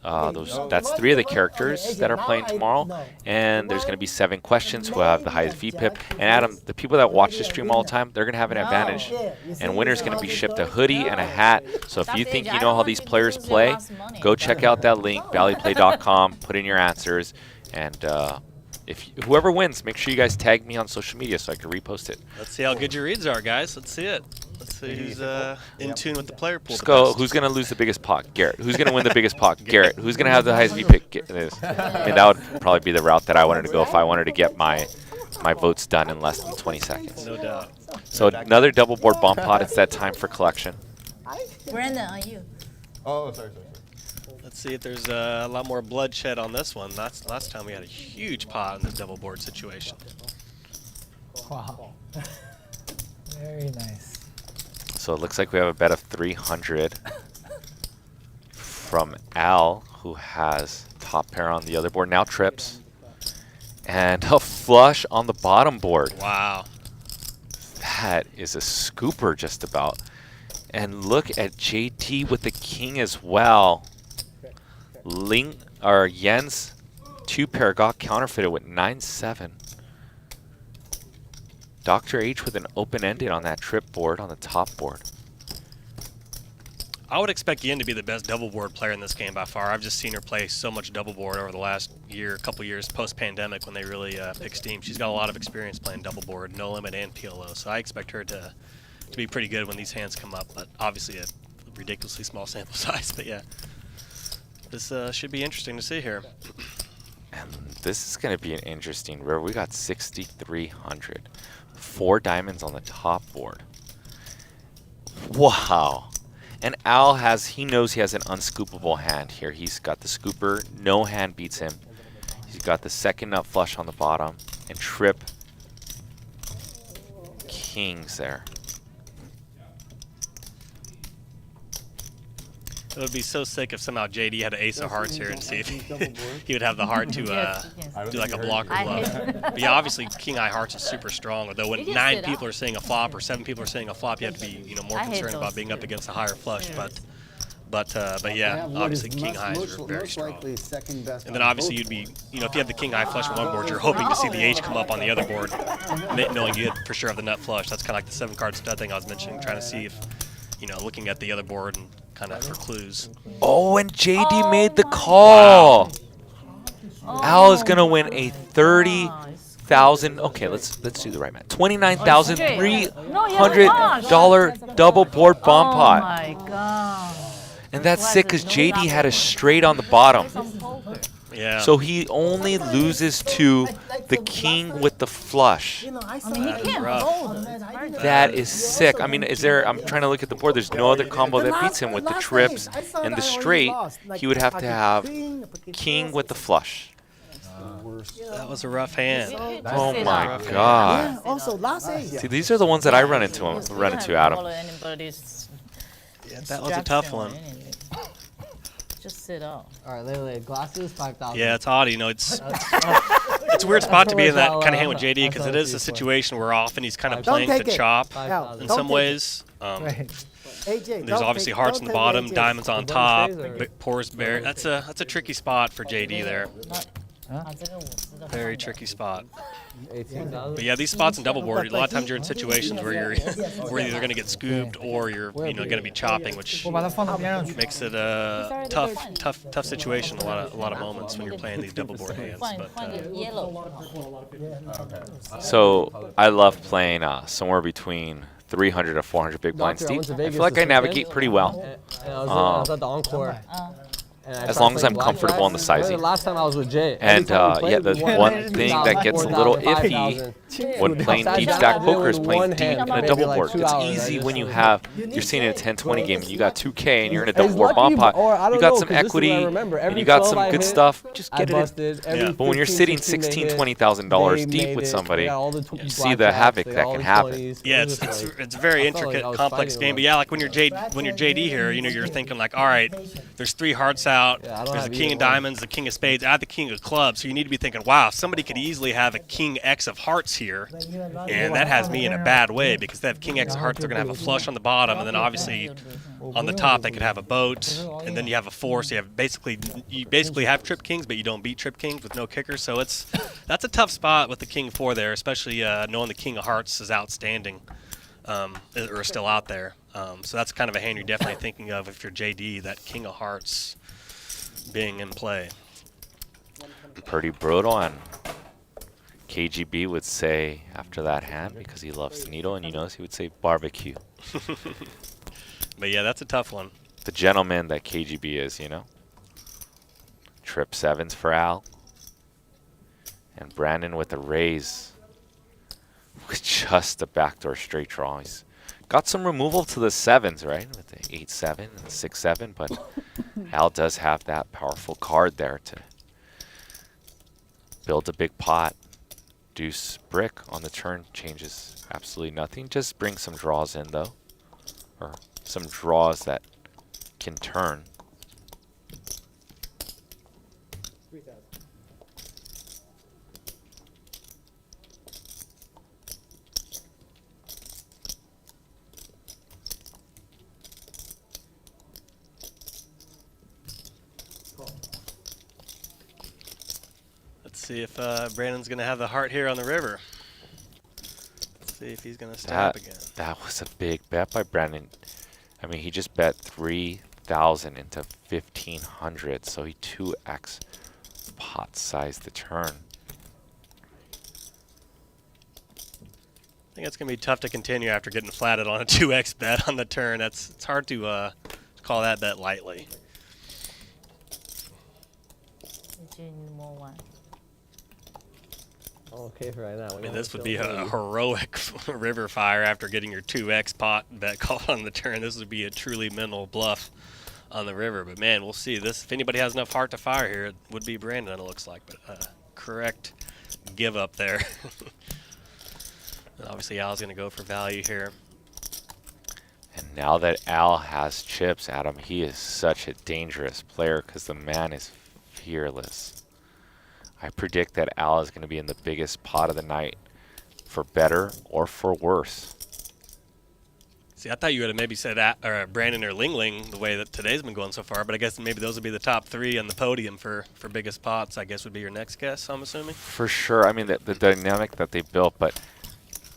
That's 3 of the characters that are playing tomorrow. And there's going to be 7 questions who have the highest VPIP. And Adam, the people that watch the stream all the time, they're going to have an advantage. And winner's going to be shipped a hoodie and a hat. So if you think you know how these players play, go check out that link, ballyplay.com, put in your answers, and whoever wins, make sure you guys tag me on social media so I can repost it. Let's see how good your reads are, guys. Let's see it. Let's see who's in tune with the player pool. Just go. Who's going to lose the biggest pot? Garrett. Who's going to win the biggest pot? Garrett. Who's going to have the highest VPIP? I mean, that would probably be the route that I wanted to go if I wanted to get my votes done in less than 20 seconds. No doubt. So another double board bomb pot. It's that time for collection. Brandon, are you? Oh, sorry. Let's see if there's a lot more bloodshed on this one. Last time we had a huge pot in this double board situation. Wow. Very nice. So it looks like we have a bet of 300 from Al, who has top pair on the other board, now trips. And a flush on the bottom board. Wow. That is a scooper just about. And look at JT with the king as well. Yen's 2-pair got counterfeited with 9-7. Dr. H with an open-ended on that trip board on the top board. I would expect Yen to be the best double board player in this game by far. I've just seen her play so much double board over the last couple years post-pandemic when they really picked steam. She's got a lot of experience playing double board, no limit and PLO, so I expect her to be pretty good when these hands come up, but obviously a ridiculously small sample size, but yeah. This should be interesting to see here. And this is going to be an interesting river. We got 6,300. 4 diamonds on the top board. Wow. And Al he knows he has an unscoopable hand here. He's got the scooper. No hand beats him. He's got the second nut flush on the bottom. And trip kings there. It would be so sick if somehow JD had an ace of hearts here and see if he would have the heart to do like a blocker bluff. But yeah, obviously King High Hearts is super strong. Although when 9 people are saying a flop or 7 people are saying a flop, you have to be more concerned about being up against a higher flush. But yeah, obviously King Highs are very strong. And then obviously you'd be if you have the King High flush on one board, you're hoping to see the H come up on the other board, knowing you for sure have the nut flush. That's kind of like the 7-card stud thing I was mentioning, trying to see if looking at the other board and kind of for clues. Oh, and JD made the call. Wow. Al is gonna win a 30,000. Okay, let's do the right math. $29,300 double board bomb pot. Oh my god! And that's sick because JD had a straight on the bottom. Yeah. So he only loses to the king with the flush. I mean, he can't hold. That is sick. I mean, I'm trying to look at the board. There's no other combo that beats him with the trips and the straight. He would have to have king with the flush. That was a rough hand. Oh my god. See, these are the ones that I run into, Adam. Yeah, that was a tough one. Just sit up. All right, Lele, glasses, 5,000. Yeah, it's odd. It's a weird spot to be in that kind of hand with JD because it is a situation where often he's kind of playing to chop in some ways. There's obviously hearts on the bottom, diamonds on top, pours bare. That's a tricky spot for JD there. 啊，这个我知道。 Very tricky spot. 18,000. But yeah, these spots in double board, a lot of times you're in situations where you're either going to get scooped or you're going to be chopping, which 我把它放到边上去。 makes it a tough situation. A lot of moments when you're playing these double board hands. 换 But 换个 yellow。 So I love playing somewhere between 300 to 400 big blinds Doctor, I deep. went to I Vegas feel like this I navigate weekend. pretty well. And I was at the Encore. And I As tried long as playing I'm comfortable in the blackjack. sizing. The last time I was with Jay. And every time we played, yeah, we the won one 2,000, thing that gets a little 4,000, iffy 5,000. when playing Sat deep down stack that day poker is with playing one deep hand in for a maybe double like board. 2 It's hours. I easy just when you feel- have you're sitting at a 10-20 game and you got 2K and you're in a double It's board lucky, bomb pot. or I You don't got know, some 'cause this is what I equity remember. and Every you got 12 some I good hit, stuff. Just I get it in. busted. Every Yeah. But when you're 15, sitting 16 they $16,000, hit, $20,000 they deep made with it. somebody, They got all the you see the blackjacks, havoc they that got all can the happen. 20s. yeah, It was just like- it's a very I felt like intricate, I was complex fighting game. with But yeah, like when you're JD here, you're thinking like, all right, there's 3 hearts out. Yeah, I don't There's a have king either of one. diamonds, the king of spades, I have the king of clubs. So you need to be thinking, wow, somebody could easily have a king X of hearts here, and that has me in a bad way because they have king X of hearts. They're gonna have a flush on the bottom, and then obviously on the top they could have a boat, and then you have a 4. So you basically have trip kings, but you don't beat trip kings with no kicker. So that's a tough spot with the king 4 there, especially knowing the king of hearts is outstanding. Or still out there. So that's kind of a hand you're definitely thinking of if you're JD, that king of hearts being in play. Pretty brutal, and KGB would say after that hand, because he loves the needle and he knows, he would say barbecue. But yeah, that's a tough one. The gentleman that KGB is, you know. Trip 7s for Al. And Brandon with the raise. With just a backdoor straight draw. He's got some removal to the 7s, right? With the 8-7 and the 6-7, but Al does have that powerful card there to build a big pot. Deuce brick on the turn changes absolutely nothing. Just bring some draws in though. Or some draws that can turn. Let's see if Brandon's going to have the heart here on the river. Let's see if he's going to stab again. That was a big bet by Brandon. I mean, he just bet 3,000 into 1,500, so he 2x pot sized the turn. I think it's going to be tough to continue after getting flatted on a 2x bet on the turn. It's hard to call that bet lightly. Okay for right now. I mean, this would be a heroic river fire after getting your 2x pot bet called on the turn. This would be a truly mental bluff on the river. But man, we'll see. This, if anybody has enough heart to fire here, it would be Brandon, it looks like. But correct give up there. Obviously, Al's going to go for value here. And now that Al has chips, Adam, he is such a dangerous player because the man is fearless. I predict that Al is going to be in the biggest pot of the night, for better or for worse. See, I thought you would have maybe said Brandon or Ling Ling the way that today's been going so far, but I guess maybe those would be the top 3 on the podium for biggest pots, I guess would be your next guess, I'm assuming? For sure. I mean, the dynamic that they built, but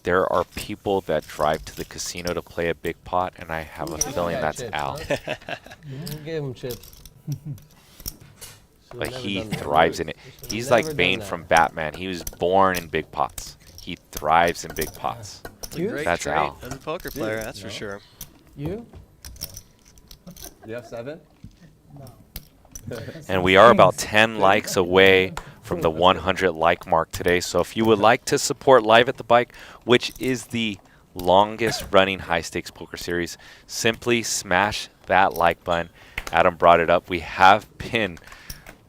there are people that drive to the casino to play a big pot, and I have a feeling that's chips, Al. Give him chips. But he thrives in it. He's like Bane from Batman. He was born in big pots. He thrives in big pots. Great That's trait Al. as a poker player, that's for sure. You? You have 7? And we are about 10 likes away from the 100 like mark today. So if you would like to support Live at the Bike, which is the longest running high stakes poker series, simply smash that like button. Adam brought it up. We have been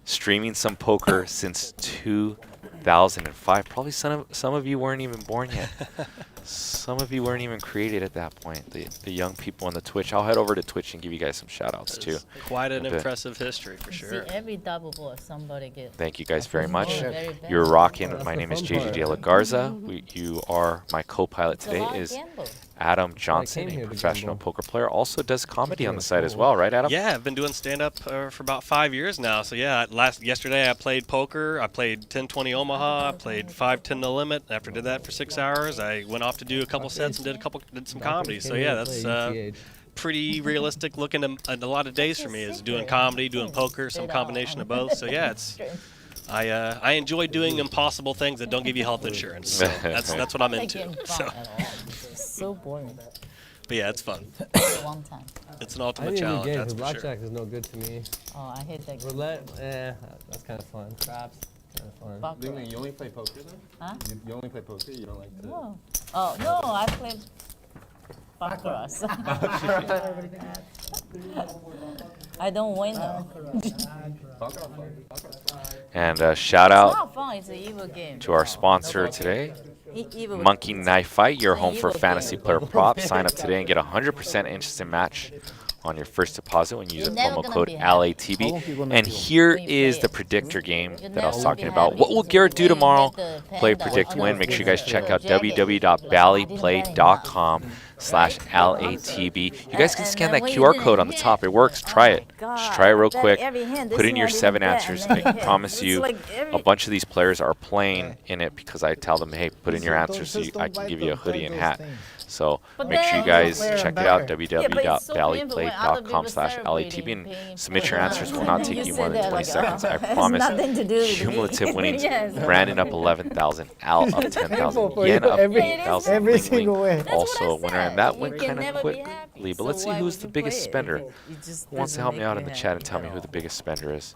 streaming some poker since 2005. Probably some of you weren't even born yet. Some of you weren't even created at that point. The young people on the Twitch. I'll head over to Twitch and give you guys some shout outs too. Quite an impressive history for You sure. see every double board somebody get. Thank you guys very much. Very bad. You're rocking. My name is JJ De La Garza. You are my co-pilot today. It's a lot of Is gamble. Adam Johnson, here a to professional gamble. poker player, also does comedy on the side as well, right, Adam? Yeah, I've been doing stand-up for about 5 years now. So yeah, yesterday I played poker. I played 10-20 Omaha. I played 5-10 No Limit. After I did that for 6 hours, I went off to do a couple sets and did some comedy. So yeah, that's pretty realistic looking at a lot of days for me is doing comedy, doing poker, some combination of both. So yeah, it's I enjoy doing impossible things that don't give you health insurance. So that's what I'm into. So boring. But yeah, it's fun. A long time. It's an I ultimate need a new challenge. game That's because for sure. blackjack is no good to me. Oh, I hate that game. Roulette, that's kind of fun. Craps, kind of fun. Baccarat. You only play poker then? Huh? You only play poker? You don't like to... No. Oh, no, I played baccarat. I don't win though. And shout It's out not fun, it's an evil game. to our sponsor today, Evil Monkey Knife Fight, your It's an home for evil fantasy game. player props. Sign up today and get 100% instant match on your first deposit when you use You're the never promo gonna code be happy. LATB. And here when you is play the it. predictor game You're that I was never talking gonna be about. happy. What will Garrett do When you tomorrow? get the Play, panda predict, on win. the Make sure you guys check out jacket. www.ballyplay.com/LATB. You guys can scan that when you QR didn't code on the hit, top. It works. Try it. God, Just try it real I bet quick. every hand, Put this in your hand 7 didn't bet, answers. and then I it hit. promise It's you, like every- a bunch of these players are playing in it because I tell them, hey, put in your answers so I can give you a hoodie and hat. So But make sure you then- guys check it out, www.ballyplay.com/LATB, and submit your answers. Will not take you more than 20 seconds. I promise. Nothing to do with Cumulative winnings. Yes. Brandon up 11,000, Al up 10,000, for Yen you up every- 8,000. every Ling Ling single way. also a winner, and that You went can kind of never be quickly. happy, But let's so see why who's would the you biggest play it? spender. It just Who wants to doesn't help me make out you in the happy chat and tell at me who all. the biggest spender is?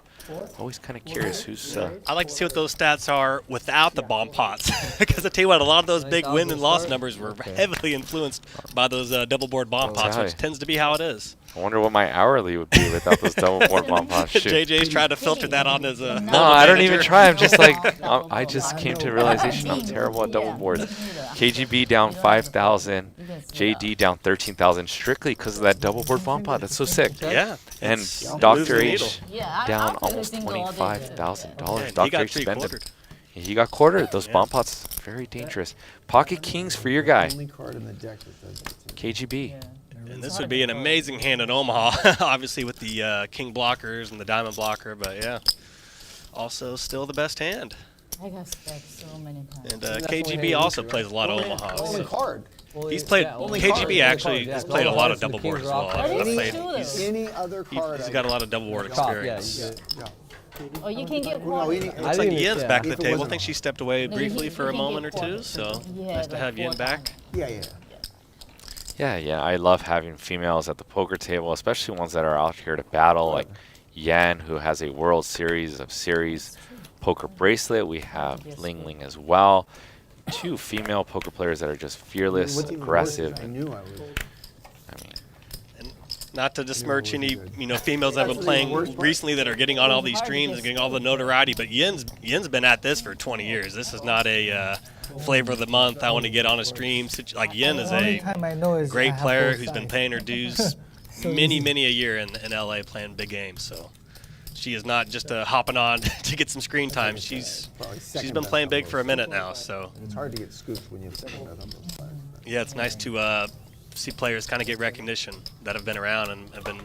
Always kind of curious who's. I like to see what those stats are without the bomb pots, because I tell you what, a lot of those big win and loss numbers were heavily influenced by those double board bomb pots, which tends to be how it is. I wonder what my hourly would be without those double board bomb pots. Shoot. JJ's trying to filter that on his. No, I don't even try. I'm just like, I just came to the realization I'm terrible at double boards. KGB down 5,000, JD down 13,000, strictly because of that double board bomb pot. That's so sick. Yeah. And It's Dr. moving the needle. H Yeah, down I almost think all day. $25,000. Yeah, he Dr. got H spended. three-quartered. He got quartered. Those bomb pots, very dangerous. Pocket kings for your guy. Only card in the deck that does that. KGB. And this would be an amazing hand in Omaha, obviously with the king blockers and the diamond blocker, but yeah. Also still the best hand. I got stacked so many times. And KGB also plays a lot of Omaha. Only So. card. He's played, KGB actually has played a lot of double board as well. But he's I've played, shooter. Any other card. he's got a lot of double board experience. Oh, you can get No, quarters. any, Looks like Yen's back at If the it table. I wasn't think she stepped away No, briefly he for a can moment get or two, quarters. so Yeah, nice to like have Yen 4 back. yeah. Yeah, I love having females at the poker table, especially ones that are out here to battle, like Yan, who has a World Series of Series poker bracelet. We have Ling Ling as well. 2 female poker players that are just fearless, What's even worse aggressive. is I knew I would. I mean, Not to besmirch any females that have been playing recently that are getting on all these streams and getting all the notoriety, but Yen's been at this for 20 years. This is not a flavor of the month. I want to get on a stream. Like Yen is Only a time I know is I great have player both who's been sides. paying her dues So many easy. a year in LA playing big games. So she is not just hopping on to get some screen time. She's been playing big for a minute now. So It's hard to get scooped when you have second bet on those players. yeah, it's nice to see players kind of get recognition that have been around and have been,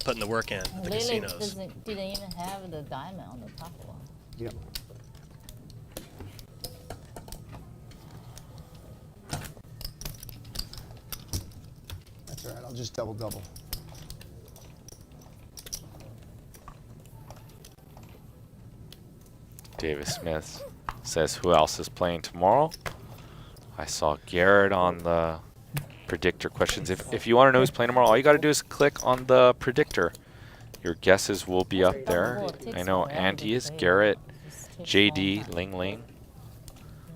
putting the work in at the Lily casinos. didn't even have the diamond on the top one. Yep. That's all right. I'll just double. Davis Smith says, who else is playing tomorrow? I saw Garrett on the predictor questions. If you want to know who's playing tomorrow, all you got to do is click on the predictor. Your guesses will be up there. I know Andy is, Garrett, JD, Ling Ling.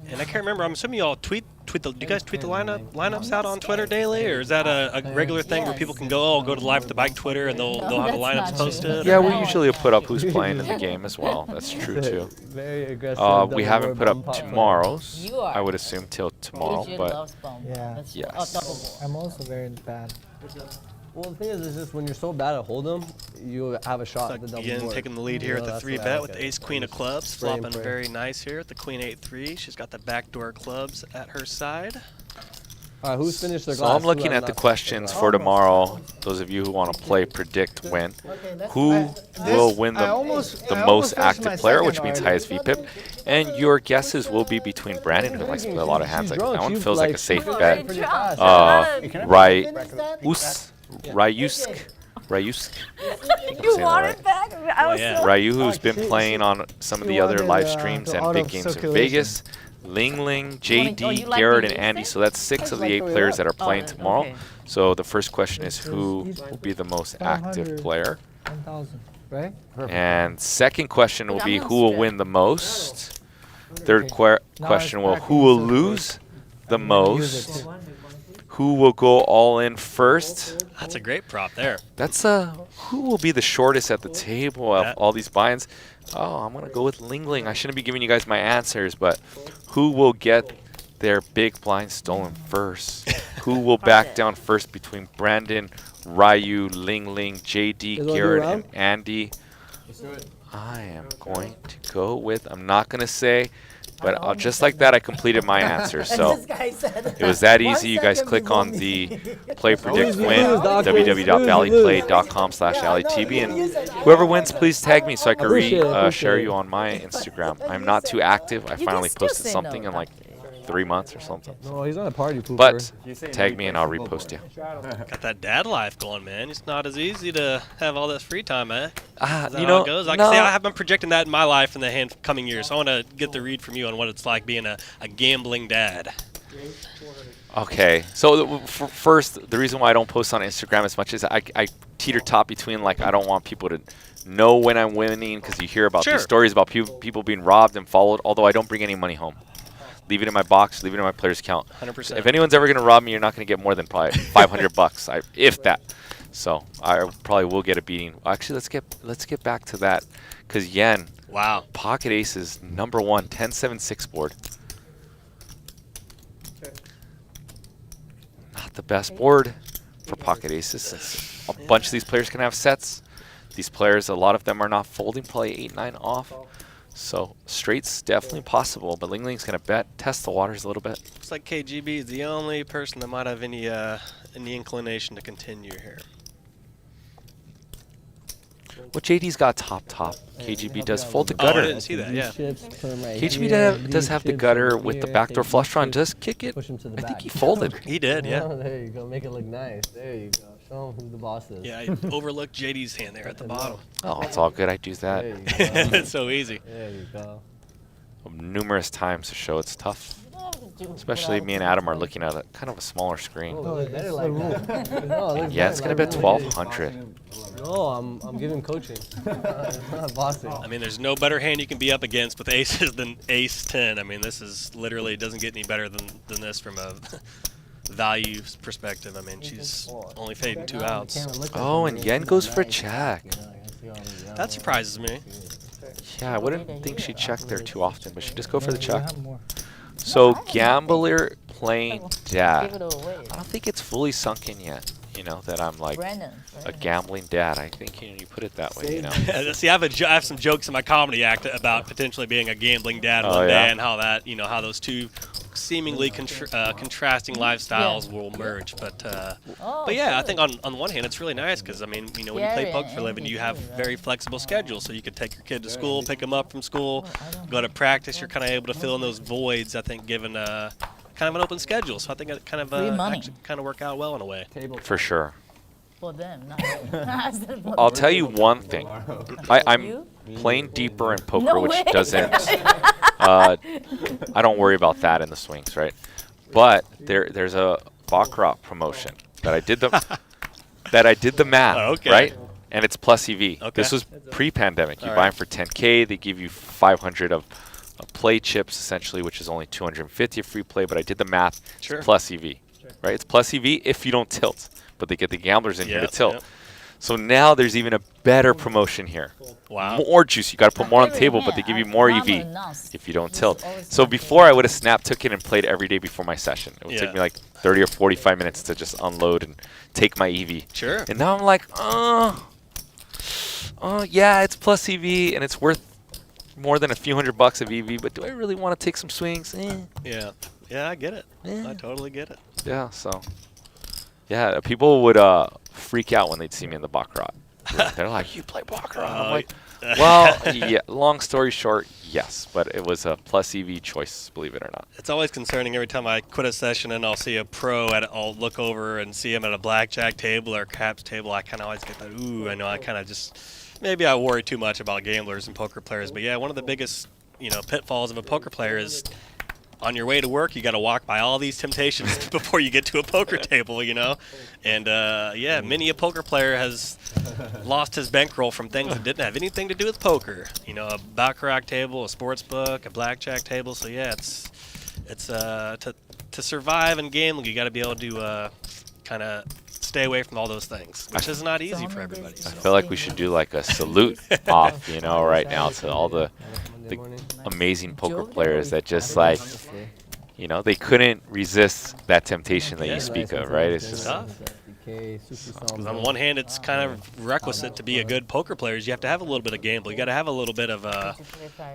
And I can't remember. I'm assuming you all tweet. Do you guys tweet the lineups out on Twitter daily, or is that a regular thing where people can go to the Live at the Bike Twitter and they'll have the that's lineups not posted? true. Yeah, we usually put up who's playing in the game as well. That's true too. Very aggressive. We haven't put up tomorrow. tomorrow's. You are. I would assume till tomorrow, DJ but loves bomb. Yeah. That's Yes. double board. I'm also very bad. Well, the thing is just when you're so bad at hold'em, you have a shot at the double Yen board. taking the lead here You at know, the that's 3 what I bet look with at the it. Ace Queen of clubs, Pray and flopping pray. very nice here at the Queen 8-3. She's got the backdoor clubs at her side. Who's finished their So glass? I'm looking at the questions for tomorrow. Those of you who want to play predict win. Who will win the most active player, which means highest VPIP. And your guesses will be between Brandon, who likes to play a lot of hands. Like, that one feels like a safe bet. Ryusk. You want it back? I was so Ryu, who's been playing on some of the other live streams and big games in Vegas. Ling Ling, JD, Garrett, and Andy. So that's 6 of the 8 players that are playing tomorrow. okay. So the first question is, who will be the most active player? 1,000, right? And second question will be, who will win the most? Third question will, who will lose the most? Who will go all in first? That's a great prop there. That's who will be the shortest at the table of all these buy-ins? Oh, I'm gonna go with Ling Ling. I shouldn't be giving you guys my answers, but who will get their big blind stolen first? Who will back down first between Brandon, Ryu, Ling Ling, JD, Garrett, and Andy? I am going to go with, I'm not gonna say, but just like that, I completed my answer. So it was that easy. You guys click on the Play Predict Win, www.valleyplay.com/AliTB, and whoever wins, please tag me so I can share you on my Instagram. I'm not too active. I finally posted something in like 3 months or something. No, he's not a party pooper. But tag me and I'll repost you. Got that dad life going, man. It's not as easy to have all this free time, eh? Is that You how know, it goes? I can say I have been projecting that in my life in the coming years. So I want to get the read from you on what it's like being a gambling dad. Okay, so first, the reason why I don't post on Instagram as much as I teeter-top between, like, I don't want people to know when I'm winning, because you hear about these stories about people being robbed and followed, although I don't bring any money home. Leave it in my box, leave it in my player's account. 100%. If anyone's ever going to rob me, you're not going to get more than probably $500, if that. So I probably will get a beating. Actually, let's get back to that, because Yen, wow, pocket aces #1, 10-7-6 board. Not the best board for pocket aces, since a bunch of these players can have sets. These players, a lot of them are not folding, probably 8-9 off. So straight's definitely possible, but Ling Ling's gonna test the waters a little bit. Looks like KGB is the only person that might have any inclination to continue here. Well, JD's got top. KGB does fold the gutter. Oh, I didn't see that, yeah. KGB does have the gutter with the backdoor flush draw and does kick it. I think he folded. He did, yeah. Oh, there you go. Make it look nice. There you go. Show him who the boss is. Yeah, I overlooked JD's hand there at the bottom. Oh, it's all good. I do that. It's so easy. There you go. Numerous times to show it's tough. Especially me and Adam are looking at kind of a smaller screen. Oh, it's better like that. No, it Yeah, it's gonna bet 1,200. No, I'm giving coaching. It's not bossing. I mean, there's no better hand you can be up against with aces than ace 10. I mean, this is literally doesn't get any better than this from a value perspective. I mean, she's only fading 2 outs. Oh, and Yen goes for check. That surprises me. Yeah, I wouldn't think she'd check there too often, but she'd just go for the check. So gambler playing dad. I don't think it's fully sunk in yet. You know that I'm like a gambling dad. I think you put it that way. You know. See, I have some jokes in my comedy act about potentially being a gambling dad one day, and how that how those two seemingly contrasting lifestyles will merge. But yeah, I think on the one hand, it's really nice because I mean, when you play poker for a living, you have very flexible schedules. So you could take your kid to school, pick them up from school, go to practice. You're kind of able to fill in those voids. I think given kind of an open schedule. So I think it kind of actually kind of work out well in a way. For sure. for them, not I'll tell you one thing. I'm playing deeper in poker, which doesn't. I don't worry about that in the swings, right? But there's a baccarat promotion that I did the math, right? And it's plus EV. Okay. This was pre-pandemic. You buy them for 10K. They give you 500 of play chips, essentially, which is only 250 of free play. But I did the math. Sure. It's plus EV, right? It's plus EV if you don't tilt. But they get the gamblers in here to tilt. So now there's even a better promotion here. Wow. More juice. You got to put more on the table, but they give you more EV if you don't tilt. So before I would have snapped, took it, and played every day before my session. It would take me like 30 or 45 minutes to just unload and take my EV. Sure. And now I'm like, yeah, it's plus EV, and it's worth more than a few $100 of EV, but do I really want to take some swings? Yeah, I get it. I totally get it. Yeah, so yeah, people would freak out when they'd see me in the baccarat. They're like, "You play baccarat?" I'm like, "Well, yeah." Long story short, yes, but it was a plus EV choice, believe it or not. It's always concerning every time I quit a session and I'll see a pro I'll look over and see him at a blackjack table or craps table. I kind of always get that. Ooh, I know. I kind of just maybe I worry too much about gamblers and poker players. But yeah, one of the biggest pitfalls of a poker player is on your way to work, you got to walk by all these temptations before you get to a poker table, And yeah, many a poker player has lost his bankroll from things that didn't have anything to do with poker. A baccarat table, a sports book, a blackjack table. So yeah, it's to survive in gambling, you got to be able to kind of stay away from all those things, which is not easy for everybody. I feel like we should do like a salute off, right now to all the amazing poker players that just like, they couldn't resist that temptation that you speak of, right? It's just tough. Because on one hand, it's kind of requisite to be a good poker player. You have to have a little bit of gamble. You got to have a little bit of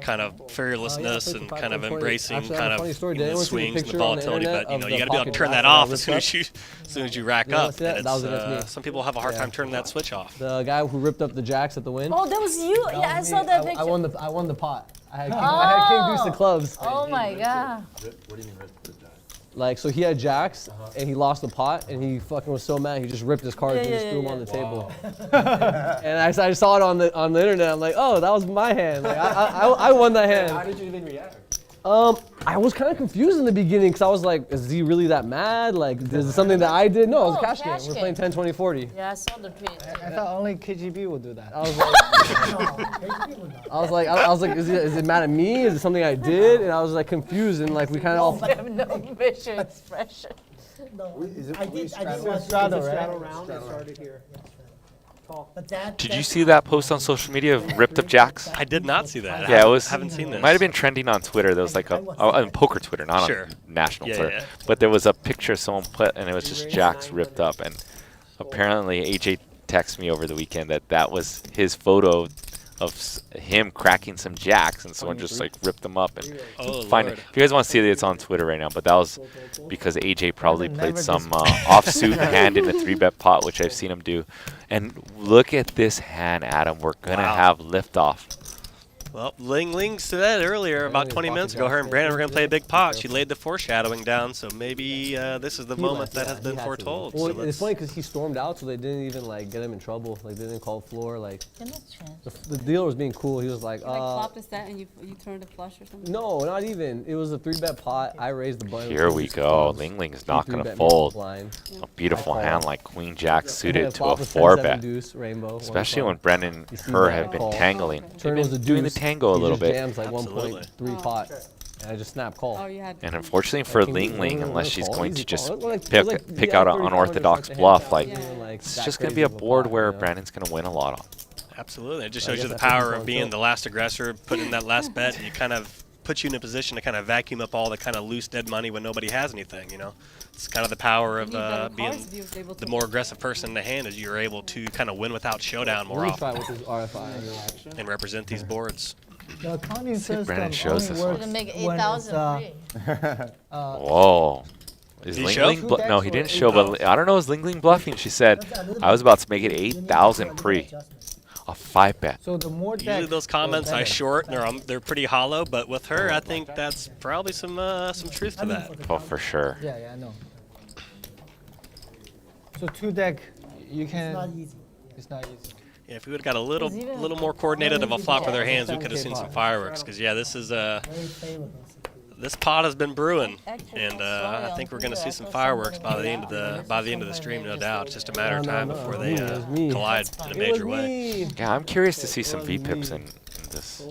kind of fearlessness and kind of embracing kind of the swings and the volatility. But you got to be able to turn that off as soon as you rack up. And some people have a hard time turning that switch off. The guy who ripped up the jacks at the win. Oh, that was you. Yeah, I saw that picture. I won the pot. I had king deuce of clubs. Oh my god. What do you mean rip the jacks? Like, so he had jacks, and he lost the pot, and he fucking was so mad, he just ripped his cards and just threw them on the table. And I saw it on the internet. I'm like, oh, that was my hand. Like, I won that hand. How did you even react? I was kind of confused in the beginning because I was like, is he really that mad? Like, is it something that I did? No, it was a cash game. We're playing 10, 20, 40. Yeah, I saw the tweet. I thought only KGB would do that. I was like, is it mad at me? Is it something I did? And I was like confused, and like we kind of all. I have no facial expression. I did Straddle round and started here. Did you see that post on social media of ripped up jacks? I did not see that. Yeah, I haven't seen this. Might have been trending on Twitter. There was like on poker Twitter, not on national Twitter. Yeah. But there was a picture someone put, and it was just jacks ripped up. And apparently, AJ texted me over the weekend that was his photo of him cracking some jacks, and someone just like ripped them up. And find it. If you guys want to see it, it's on Twitter right now. But that was because AJ probably played some offsuit hand in a 3-bet pot, which I've seen him do. And look at this hand, Adam. We're gonna have liftoff. Well, Ling said earlier, about 20 minutes ago, her and Brandon were going to play a big pot. She laid the foreshadowing down, so maybe this is the moment that has been foretold. Well, so it's funny because he stormed out, so they didn't even like get him in trouble. Like they didn't call floor. Like the dealer was being cool. He was like, Like flopped a set and you turned a flush or something? No, not even. It was a 3-bet pot. I raised the button. Here we go. Ling is not going to fold. A beautiful hand like Queen Jack suited to a 4-bet. Especially when Brendan and her have been tangling. They've been doing the tango a little bit. Jams like 1.3 pot. And I just snap call. Oh, you had And unfortunately for Ling, unless she's going to just pick out an unorthodox bluff, like it's just going to be a board where Brandon's going to win a lot on. Absolutely. It just shows you the power of being the last aggressor, putting in that last bet, and you kind of puts you in a position to kind of vacuum up all the kind of loose dead money when nobody has anything, It's kind of the power of being the more aggressive person in the hand, is you're able to kind of win without showdown more often and represent these boards. The accounting system Brandon shows only this one. works Gonna make when 8,000 it's, Whoa. Is Did he show? No, he didn't show, but I don't know, is Ling bluffing? She said, I was about to make it 8,000 pre. A 5-bet. So the more Usually those comments I short, and they're pretty hollow, but with her, I think that's probably some truth to that. Oh, for sure. Yeah, I know. So 2-deck, you It's can. not easy. It's not easy. Yeah, if we would have got a little more coordinated of a flop with their hands, we could have seen some fireworks. Because yeah, this is Very favorable. this pot has been brewing, and I think we're going to see some fireworks by the end of the stream, no doubt. It's just a matter of time before they collide in a major way. Yeah, I'm curious to see some V-pips in this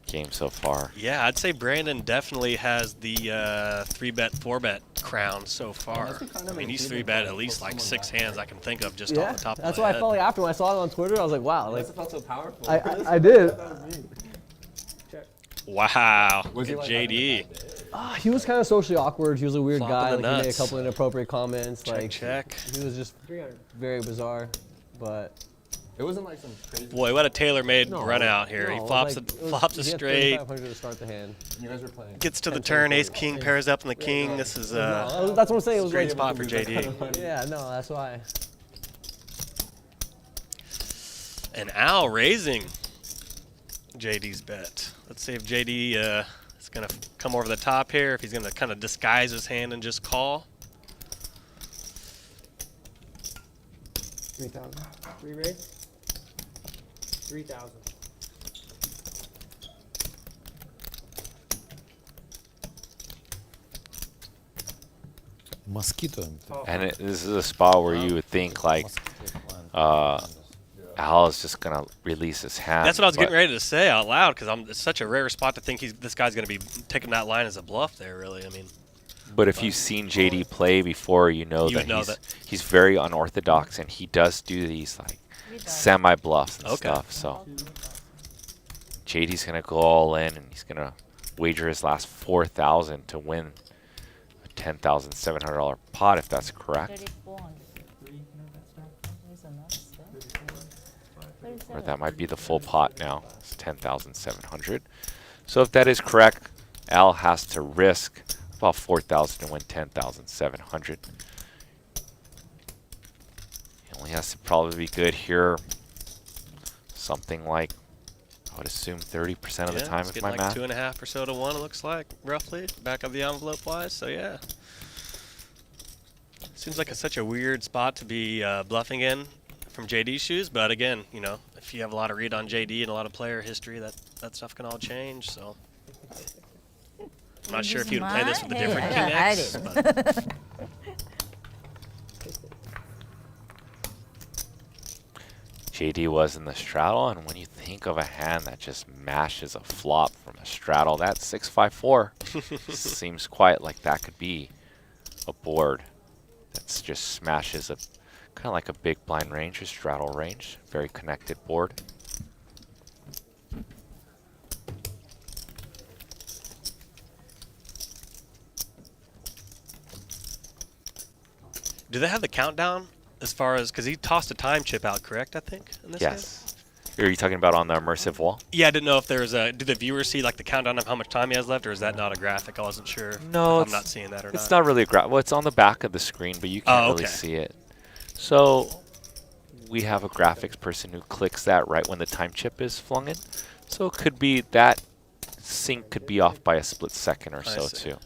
game so far. Yeah, I'd say Brandon definitely has the 3-bet, 4-bet crown so far. I mean, he's 3-bet at least like 6 hands I can think of just off the top of my head. That's why I felt like after when I saw it on Twitter, I was like, wow. Like, It felt so powerful. I did. Wow, look at JD. He was kind of socially awkward. He was a weird Flopping guy. the Like, he made a nuts. couple inappropriate comments. Check. He was just very bizarre. But It wasn't like some crazy. Boy, what a tailor-made No, run out here. no, he it was flops like- a flops a he had straight. 3,500 to start the hand. You guys were playing. Gets to the 10, turn. 10, Ace king pairs up on the king. This is No, that's what I'm saying. It was great like spot for JD. Yeah, no, that's why. And Al raising JD's bet. Let's see if JD is going to come over the top here, if he's going to kind of disguise his hand and just call. 3,000. Re-raise? 3,000. Mosquito. And this is a spot where you would think like Al is just gonna release his hand. That's what I was getting but- ready to say out loud, because it's such a rare spot to think this guy's going to be taking that line as a bluff there, really. I mean, But if you've seen JD play before, you know You that would know he's that. he's very unorthodox, and he does do these like semi bluffs and Okay. stuff. So JD's gonna go all in, and he's gonna wager his last 4,000 to win a $10,700 pot, if that's correct. 3,400. There's another step. Or 37. that might be the full pot now. It's 10,700. So if that is correct, Al has to risk about 4,000 to win 10,700. He only has to probably be good here. Something like, I would assume 30% of the time, it's if getting my like math. 2.5 or so to 1, it looks like, roughly, back of the envelope wise. So yeah, seems like it's such a weird spot to be bluffing in from JD's shoes. But again, you know, if you have a lot of read on JD and a lot of player history, that stuff can all change. So I'm not sure if you'd play this with a Hey, different I king gotta hide X, it. but JD was in the straddle, and when you think of a hand that just mashes a flop from a straddle, that's 6-5-4. Seems quite like that could be a board that just smashes a kind of like a big blind range, a straddle range, very connected board. do they have the countdown as far as, because he tossed a time chip out, correct? I think in this hand? Yes. Are you talking about on the immersive wall? Yeah, I didn't know if there was a. Do the viewers see like the countdown of how much time he has left, or is that not a graphic? I wasn't sure. No, if I'm not seeing that or it's not really a graph. Well, it's on the back of the screen, but you can't Oh, really okay. see it. So we have a graphics person who clicks that right when the time chip is flung in. So it could be that sync could be off by a split second or I so see. too.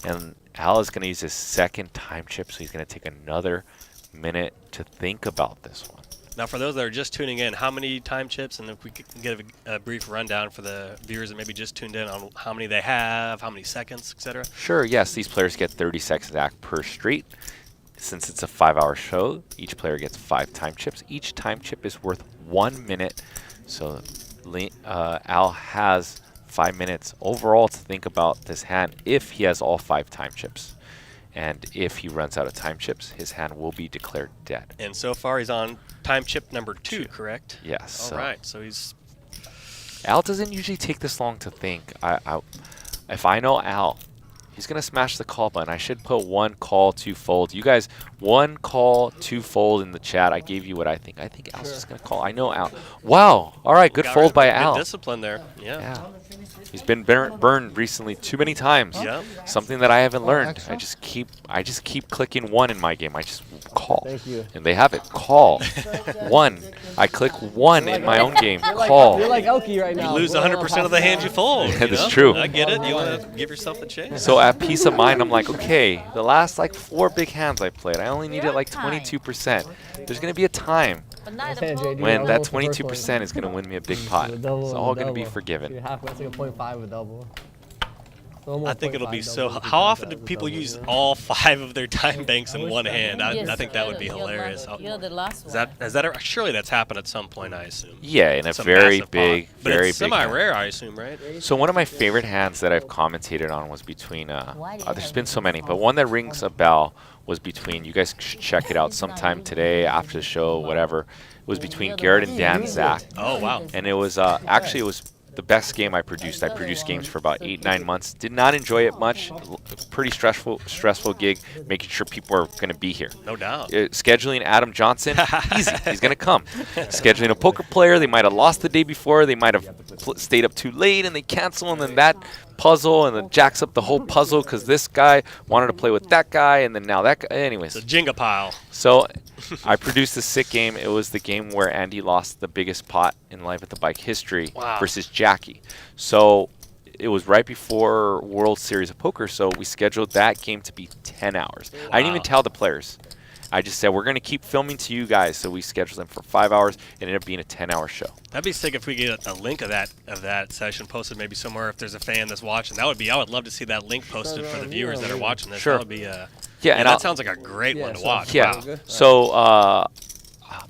And Al is going to use his second time chip, so he's going to take another minute to think about this one. Now, for those that are just tuning in, how many time chips, and if we can get a brief rundown for the viewers that maybe just tuned in on how many they have, how many seconds, etc. Sure, yes, these players get 30 seconds act per street. Since it's a 5-hour show, each player gets 5 time chips. Each time chip is worth 1 minute. So Al has 5 minutes overall to think about this hand if he has all 5 time chips. And if he runs out of time chips, his hand will be declared dead. And so far, he's on time chip number 2, correct? Yes. All right, so he's... Al doesn't usually take this long to think. If I know Al, he's going to smash the call button. I should put 1 call, 2 fold. You guys, 1 call, 2 fold in the chat. I gave you what I think. I think Al's just going to call. I know Al. Wow. All right, good got fold by good Al. discipline there. Yeah. He's been burned recently too many times. Yep. Something that I haven't learned. I just keep clicking 1 in my game. I just call. Thank you. And they have it. Call. 1. I click 1 in my own game. Call. You're like Elkie right now. You lose 100% of the hands you fold. That you is know? true. I get it. You want to give yourself a chance. So at peace of mind, I'm like, okay, the last like 4 big hands I played, I only needed like 22%. There's gonna be a time But not That's the it, JD. when that Almost the first 22% one. is gonna win me a big pot. It's all gonna be forgiven. You're halfway. That's like a 0.5 with double. I think it'll be so. How often do people use all 5 of their time banks in one hand? I think that would be hilarious. You're the last Is one. that surely that's happened at some point? I assume. Yeah, in a It's very massive big, pot. But very it's big hand. semi-rare, I assume, right? So one of my favorite hands that I've commentated on was between, there's been so many, but one that rings a bell was between, you guys should check it out sometime today after the show, whatever. It was between Garrett and Dan Zach. Oh wow. And it was, actually it was the best game I produced. I produced games for about 8-9 months. Did not enjoy it much. Pretty stressful gig, making sure people are going to be here. No doubt. Scheduling Adam Johnson, easy. He's going to come. Scheduling a poker player, they might have lost the day before. They might have stayed up too late and they cancel, and then that puzzle, and then jacks up the whole puzzle because this guy wanted to play with that guy, and then now that guy. Anyways. It's a Jenga pile. So I produced a sick game. It was the game where Andy lost the biggest pot in Live at the Bike history versus Jackie. So it was right before World Series of Poker, so we scheduled that game to be 10 hours. Wow. I didn't even tell the players. I just said, we're going to keep filming to you guys. So we scheduled them for 5 hours. It ended up being a 10-hour show. That'd be sick if we get a link of that session posted maybe somewhere if there's a fan that's watching. That would be, I would love to see that link posted for the viewers that are watching this. Sure. That would be, and that sounds like a great one to watch. Yeah. Wow. So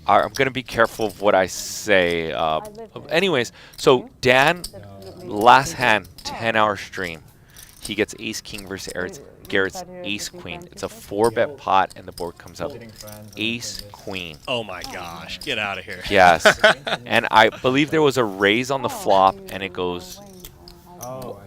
I'm going to be careful of what I say. Anyways, so Dan, last hand, 10-hour stream. He gets Ace King versus Garrett's Ace Queen. It's a 4-bet pot, and the board comes up Ace Queen. Oh my gosh, get out of here. Yes. And I believe there was a raise on the flop, and it goes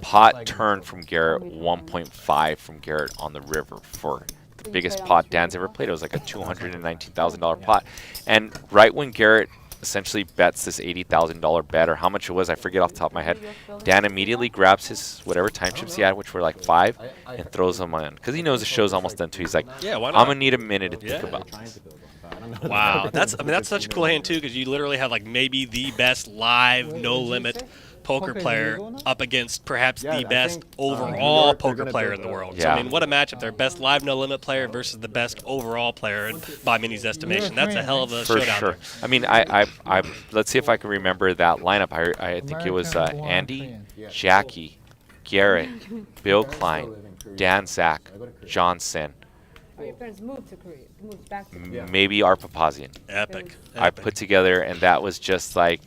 pot turn from Garrett, 1.5 from Garrett on the river for the biggest pot Dan's ever played. It was like a $219,000 pot. And right when Garrett essentially bets this $80,000 bet, or how much it was, I forget off the top of my head, Dan immediately grabs his whatever time chips he had, which were like 5, and throws them on, because he knows the show's almost done too. He's like, yeah, why not? I'm gonna need a minute to think about this. Wow, that's such a cool hand too, because you literally have like maybe the best live no limit poker player up against perhaps the best overall poker player in the world. Yeah. So I mean, what a matchup there! Best live no limit player versus the best overall player by Minnie's estimation. That's a hell of a showdown. For sure. I mean, I let's see if I can remember that lineup. I think it was Andy, Jackie, Garrett, Bill Klein, Dan Zach, Johnson. Your parents moved to Korea. Moved back to Korea. Maybe Art Papazian. Epic. I put together, and that was just like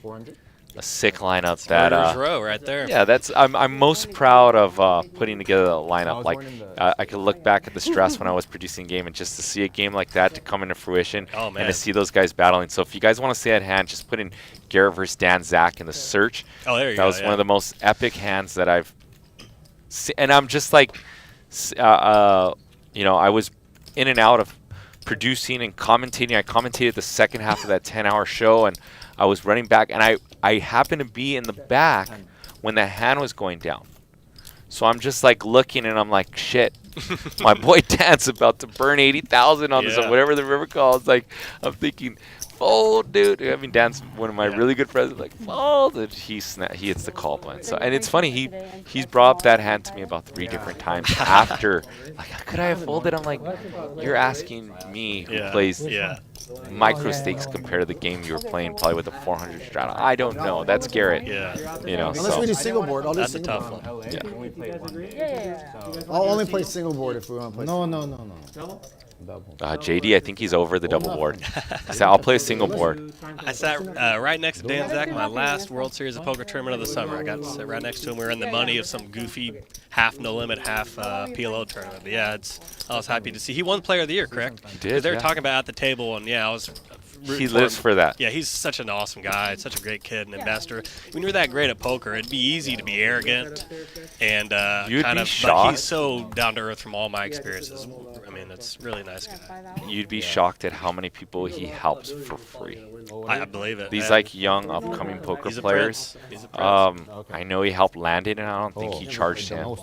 a sick lineup. That row right there. Yeah, that's I'm most proud of putting together a lineup. Like I could look back at the stress when I was producing a game, and just to see a game like that to come into fruition, and to see those guys battling. So if you guys want to see that hand, just put in Garrett versus Dan Zach in the search. Oh, there you go. That was one of the most epic hands that I've seen, and I'm just like, you know, I was in and out of producing and commentating. I commentated the second half of that 10-hour show, and I was running back, and I happened to be in the back when the hand was going down. So I'm just like looking, and I'm like, shit, my boy Dan's about to burn 80,000 on this, or whatever the river calls. Like, I'm thinking, fold, dude. I mean, Dan's one of my really good friends. I'm like, fold, and he hits the call button. So, and it's funny, he's brought up that hand to me about 3 different times after. Like, could I have folded? I'm like, you're asking me who plays micro stakes compared to the game you were playing, probably with a 400 strata. I don't know. That's Garrett. You know. Unless we do single board, I'll do That's single a tough board. one. I'll only play single board if we want to play. No. JD, I think he's over the double board. So I'll play a single board. I sat right next to Dan Zach, my last World Series of Poker tournament of the summer. I got to sit right next to him. We were in the money of some goofy half no limit, half PLO tournament. But yeah, I was happy to see. He won Player of the Year, correct? He did. They were talking about at the table, and I was. He lives for that. Yeah, he's such an awesome guy, such a great kid and investor. When you're that great at poker, it'd be easy to be arrogant and kind of. But he's so down to earth from all my experiences. I mean, it's really nice guy. You'd be shocked at how many people he helps for free. I believe it. These like young upcoming poker players. He's a prince. I know he helped Landon, and I don't think he charged him.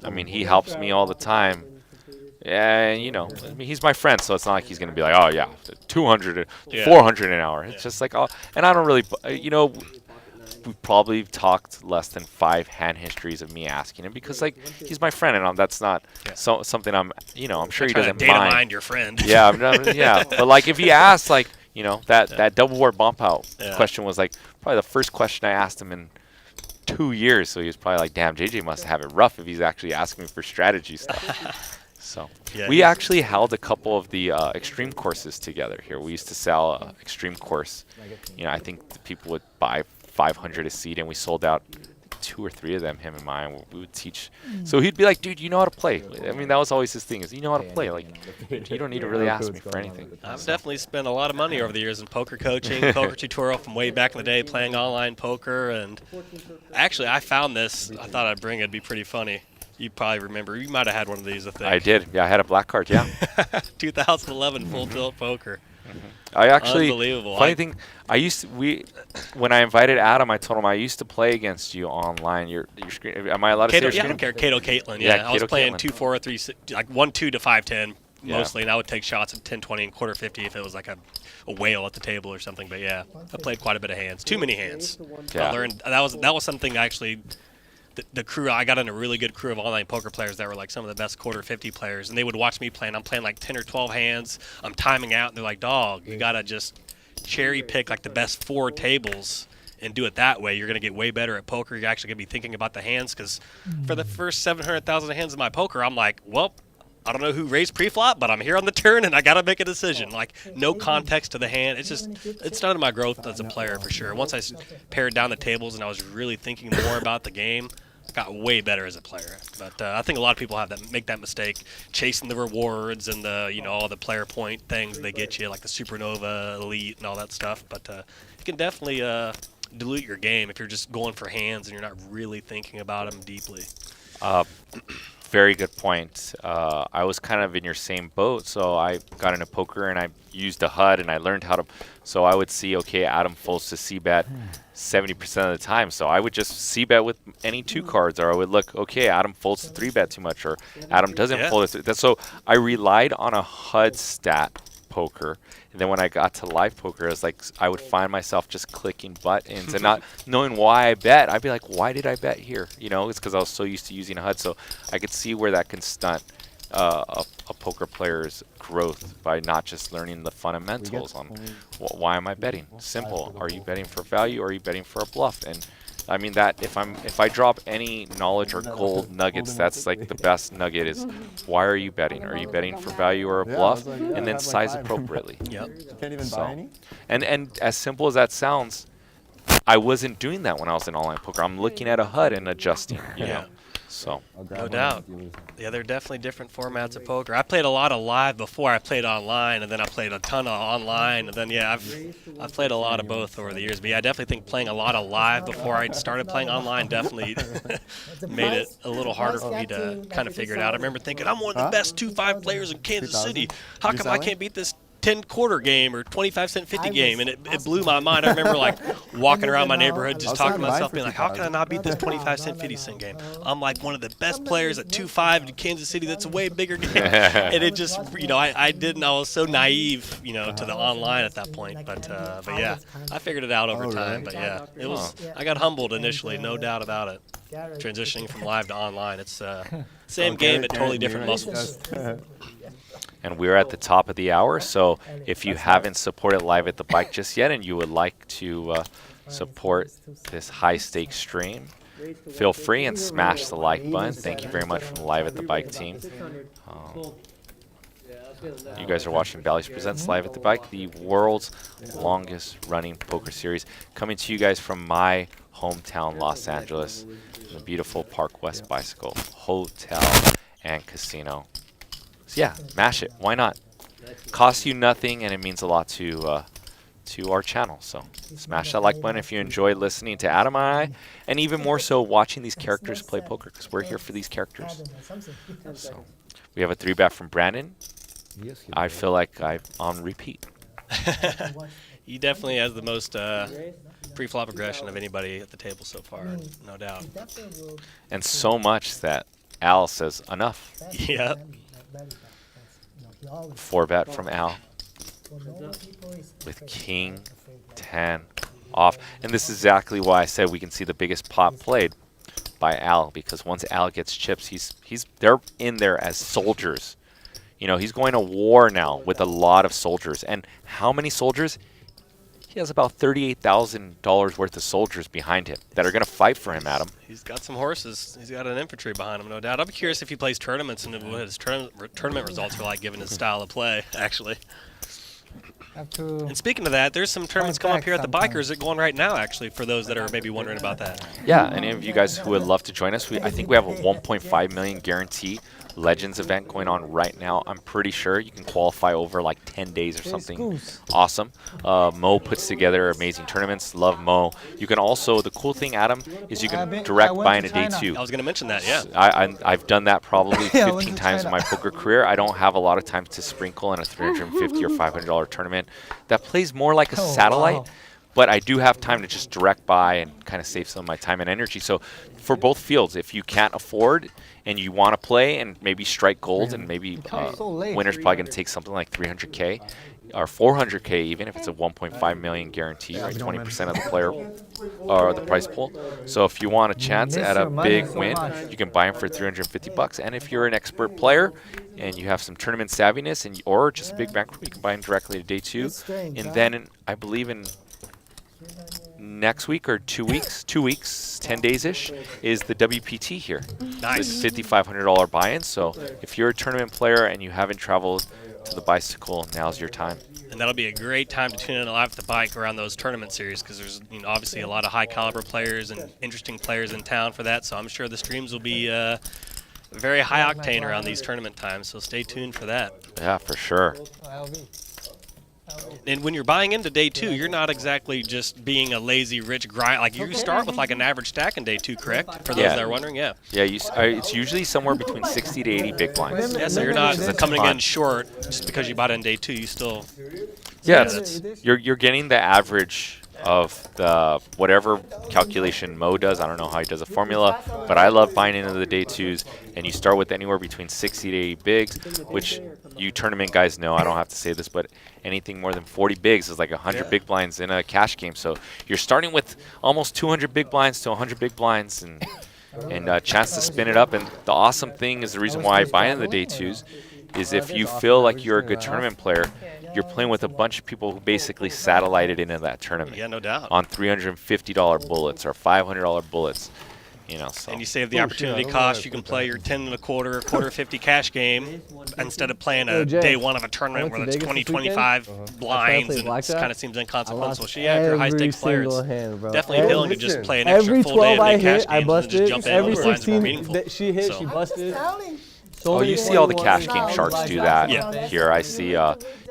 I mean, he helps me all the time. Yeah, you know, I mean, he's my friend, so it's not like he's going to be like, oh, yeah, 200, 400 an hour. It's just like, oh, and I don't really, you know, we probably talked less than 5 hand histories of me asking him, because, like, he's my friend, and that's not something I'm, you know, I'm sure he doesn't mind your friend. Yeah, but, like, if he asks, like, you know, that double board bump out question was, like, probably the first question I asked him in 2 years, so he was probably like, damn, JJ must have it rough if he's actually asking me for strategy stuff. So we actually held a couple of the extreme courses together here. We used to sell an extreme course. You know, I think the people would buy 500 a seat, and we sold out 2 or 3 of them, him and mine. We would teach. So he'd be like, dude, you know how to play. I mean, that was always his thing, is you know how to play. Like, you don't need to really ask me for anything. I've definitely spent a lot of money over the years in poker coaching, poker tutorial from way back in the day, playing online poker. And actually, I found this. I thought I'd bring it. It'd be pretty funny. You probably remember. You might have had one of these, I think. I did. Yeah, I had a black card, yeah. 2011 full tilt poker. I actually, Unbelievable. funny thing, when I invited Adam, I told him I used to play against you online. Your screen, am I allowed to say your Yeah, I screen? don't care. Cato Caitlin, yeah. I was Cato playing Caitlin. 2, 4, 3, 6, like 1, 2 to 5, 10 Yeah. mostly, and I would take shots at 10, 20, and quarter 50 if it was like a whale at the table or something. But yeah, I played quite a bit of hands. Too many hands. Yeah. I learned that was something actually. The crew, I got in a really good crew of online poker players that were like some of the best quarter 50 players, and they would watch me play, and I'm playing like 10 or 12 hands. I'm timing out, and they're like, dog, you got to just cherry pick like the best 4 tables and do it that way. You're going to get way better at poker. You're actually going to be thinking about the hands, because for the first 700,000 hands of my poker, I'm like, well, I don't know who raised pre-flop, but I'm here on the turn, and I got to make a decision. Like, no context to the hand. It's started my growth as a player for sure. Once I pared down the tables and I was really thinking more about the game, I got way better as a player. But I think a lot of people make that mistake, chasing the rewards and all the player point things they get you, like the Supernova, Elite, and all that stuff. But you can definitely dilute your game if you're just going for hands and you're not really thinking about them deeply. Very good point. I was kind of in your same boat, so I got into poker and I used a HUD and I learned how to. So I would see, okay, Adam folds to c-bet 70% of the time. So I would just c-bet with any 2 cards, or I would look, okay, Adam folds to 3-bet too much, or Adam doesn't fold to so I relied on a HUD stat poker. And then when I got to live poker, it was like I would find myself just clicking buttons and not knowing why I bet. I'd be like, why did I bet here? It's because I was so used to using a HUD. So I could see where that can stunt a poker player's growth by not just learning the fundamentals on why am I betting? Simple. Are you betting for value, or are you betting for a bluff? And I mean that if I drop any knowledge or gold nuggets, that's like the best nugget is, why are you betting? Are you betting for value or a bluff? And then size appropriately. Yep. You can't even buy any? And as simple as that sounds, I wasn't doing that when I was in online poker. I'm looking at a HUD and adjusting, you know. So no doubt. Yeah, they're definitely different formats of poker. I played a lot of live before I played online, and then I played a ton of online, and then I've played a lot of both over the years. But yeah, I definitely think playing a lot of live before I started playing online definitely made it a little harder for me to kind of figure it out. I remember thinking, I'm one of the best 2-5 players in Kansas City. How come I can't beat this 10-quarter game or 25-cent 50 game? And it blew my mind. I remember like walking around my neighborhood just talking to myself, being like, how can I not beat this 25-cent 50-cent game? I'm like one of the best players at 2-5 in Kansas City. That's a way bigger game. And it just, I was so naive, to the online at that point. But yeah, I figured it out over time. But yeah, I got humbled initially, no doubt about it. Transitioning from live to online, it's same game, but totally different muscles. And we're at the top of the hour, so if you haven't supported Live at the Bike just yet and you would like to support this high-stakes stream, feel free and smash the like button. Thank you very much from the Live at the Bike team. You guys are watching Bally's Presents Live at the Bike, the world's longest-running poker series, coming to you guys from my hometown, Los Angeles, the beautiful Park West Bicycle Hotel and Casino. So yeah, mash it. Why not? Costs you nothing, and it means a lot to our channel. So smash that like button if you enjoy listening to Adam and I, and even more so watching these characters play poker, because we're here for these characters. So we have a 3-bet from Brandon. I feel like I'm on repeat. He definitely has the most pre-flop aggression of anybody at the table so far, no doubt. And so much that Al says enough. Yep. 4-bet from Al with King 10 off. And this is exactly why I said we can see the biggest pot played by Al, because once Al gets chips, they're in there as soldiers. He's going to war now with a lot of soldiers. And how many soldiers? He has about $38,000 worth of soldiers behind him that are going to fight for him, Adam. He's got some horses. He's got an infantry behind him, no doubt. I'll be curious if he plays tournaments and what his tournament results are like, given his style of play, actually. Have to. And speaking of that, there's some tournaments Point coming up back here at the sometimes. Bikers that going right now, actually, for those that are maybe wondering about that. Yeah, any of you guys who would love to join us, I think we have a 1.5 million guarantee Legends event going on right now. I'm pretty sure you can qualify over like 10 days or something. Awesome. Mo puts together amazing tournaments. Love Mo. You can also, the cool thing, Adam, is you can direct buy in a day two. I was going to mention that, yeah. I've done that probably Yeah, I went 15 to times in China. my poker career. I don't have a lot of time to sprinkle in a $350 or $500 tournament that plays more like a Oh, satellite. wow. But I do have time to just direct buy and kind of save some of my time and energy. So for both fields, if you can't afford and you want to play and maybe strike gold and maybe so late. winner's probably going to take something like 300K or 400K even if it's a 1.5 million guarantee, right? 20% of the player or the price pool. So if you want a chance miss at a your money big so win, much. you can buy them for $350. And if you're an expert player and you have some tournament savviness and or just a big bankroll, you can buy them directly to day two. That's strange, And huh? then I believe in next week or 2 weeks, 2 weeks, 10 days-ish, is the WPT here. Nice. With $5,500 buy-in. So if you're a tournament player and you haven't traveled to the bicycle, now's your time. And that'll be a great time to tune in live at the bike around those tournament series because there's obviously a lot of high caliber players and interesting players in town for that. So I'm sure the streams will be very high octane around these tournament times. So stay tuned for that. Yeah, for sure. And when you're buying into day two, you're not exactly just being a lazy rich grind. Like you start with like an average stack in day two, correct? For those Yeah. that are wondering, yeah. Yeah, it's usually somewhere between 60 to 80 big blinds. Yeah, so you're not Which is a coming ton. in short just because you bought it in day two. You still, Yeah, that's- you're getting the average of the whatever calculation Mo does. I don't know how he does a formula, but I love buying into the day twos, and you start with anywhere between 60 to 80 bigs, which you tournament guys know. I don't have to say this, but anything more than 40 bigs is like 100 big blinds in a cash game. So you're starting with almost 200 big blinds to 100 big blinds, and a chance to spin it up. And the awesome thing is the reason why I buy into the day twos is if you feel like you're a good tournament player, you're playing with a bunch of people who basically satellited into that tournament. Yeah, no doubt. On $350 bullets or $500 bullets, you know. So. And you save the opportunity cost. You can play your 10 and a quarter, quarter 50 cash game instead of playing a Jay, day one of a tournament I where went it's to 20, Vegas this weekend. 25 blinds, play and it blackjack. kind of seems inconsequential. lost So yeah, if you're a high every stakes player, single it's hand, bro. definitely appealing to just Listen, play an extra Every full day 12 of I big cash hit, I games and busted. just jump in Every when the blinds are more 16 meaningful. that she hit, So- she busted. Oh, you see all the cash game sharks do that Yeah. here. I see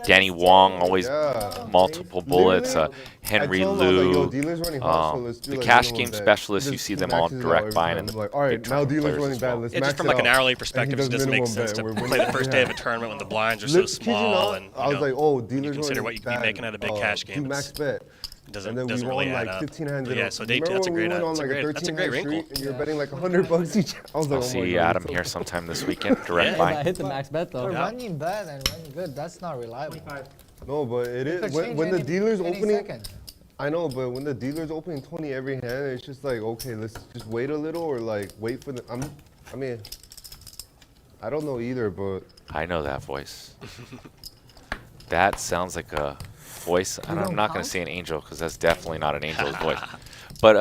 Danny Wong always Yeah. multiple bullets. Henry I told him, I was like, yo, Liu. dealers running hot, so let's do The like cash minimum game bet. specialists, you Just see them all maxes it out direct every buying time. in the I'm like, all right, big now tournament dealers players running as bad. well. Let's Yeah, max just from it like an out. hourly And perspective, he it does just makes minimum sense to bet. We're play winning. the first day of a Yeah. tournament when the blinds are so Kid you small not, and I was like, oh, dealers consider running what you could be bad. making at a big cash game. Do max bet. it And then doesn't we really won add like up. 15 hands. But in a- yeah, so day two, Remember that's a when we great, went on that's a like a great, that's a 13 great hand wrinkle. streak and you're betting like $100 each? I was like, I'll oh my see God, Adam it's so here sometime this weekend. Direct Yeah. I buying. hit the max bet though. But running bad and running good, that's not reliable. No, but it It is could change when the any- dealer's any opening. second. I know, but when the dealer's opening 20 every hand, it's just like, okay, let's just wait a little or like wait for the. I mean, I don't know either, but I know that voice. That sounds like a voice, and I'm don't not going count? to say an angel because that's definitely not an angel's voice, but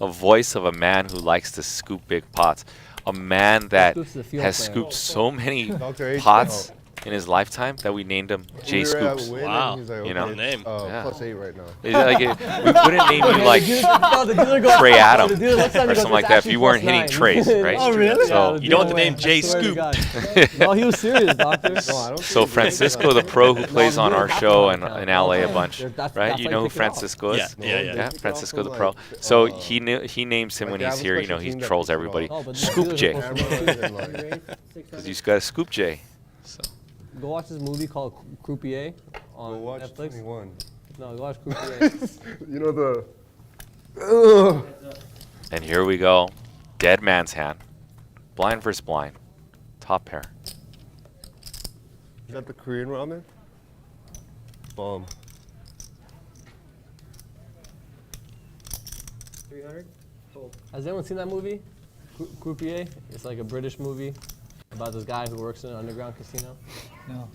a voice of a man who likes to scoop big pots. A man that Scoops the field has player. scooped so many Dr. H. pots in his lifetime that we named him Jay we were at Scoops. Wynn and Wow. he's like, You know? okay, Name. Yeah. +8 right now. It's like we wouldn't name you like Trey Trey Adam or something like that if you weren't hitting trays, right? Oh, really? So- You don't want the name Jay Scoop. No, he was serious, doctor. No, I don't So think Francisco, the pro who plays on our show in LA a bunch, That's- right? that's You how know you who pick it off. Francisco is? Yeah, yeah. Yeah, Francisco the pro. So he names him when he's here. You know, he trolls everybody. Oh, but the Scoop dealers Jay, are supposed to cameras and like, because you got a Scoop Jay. So Go watch this movie called Croupier go on watch Netflix. 21. No, go watch Croupier. You know the. Ugh. and here we go, dead man's hand, blind versus blind, top pair. Is that the Korean ramen? Bomb. 300? Has anyone seen that movie? Croupier? It's like a British movie about this guy who works in an underground casino. No.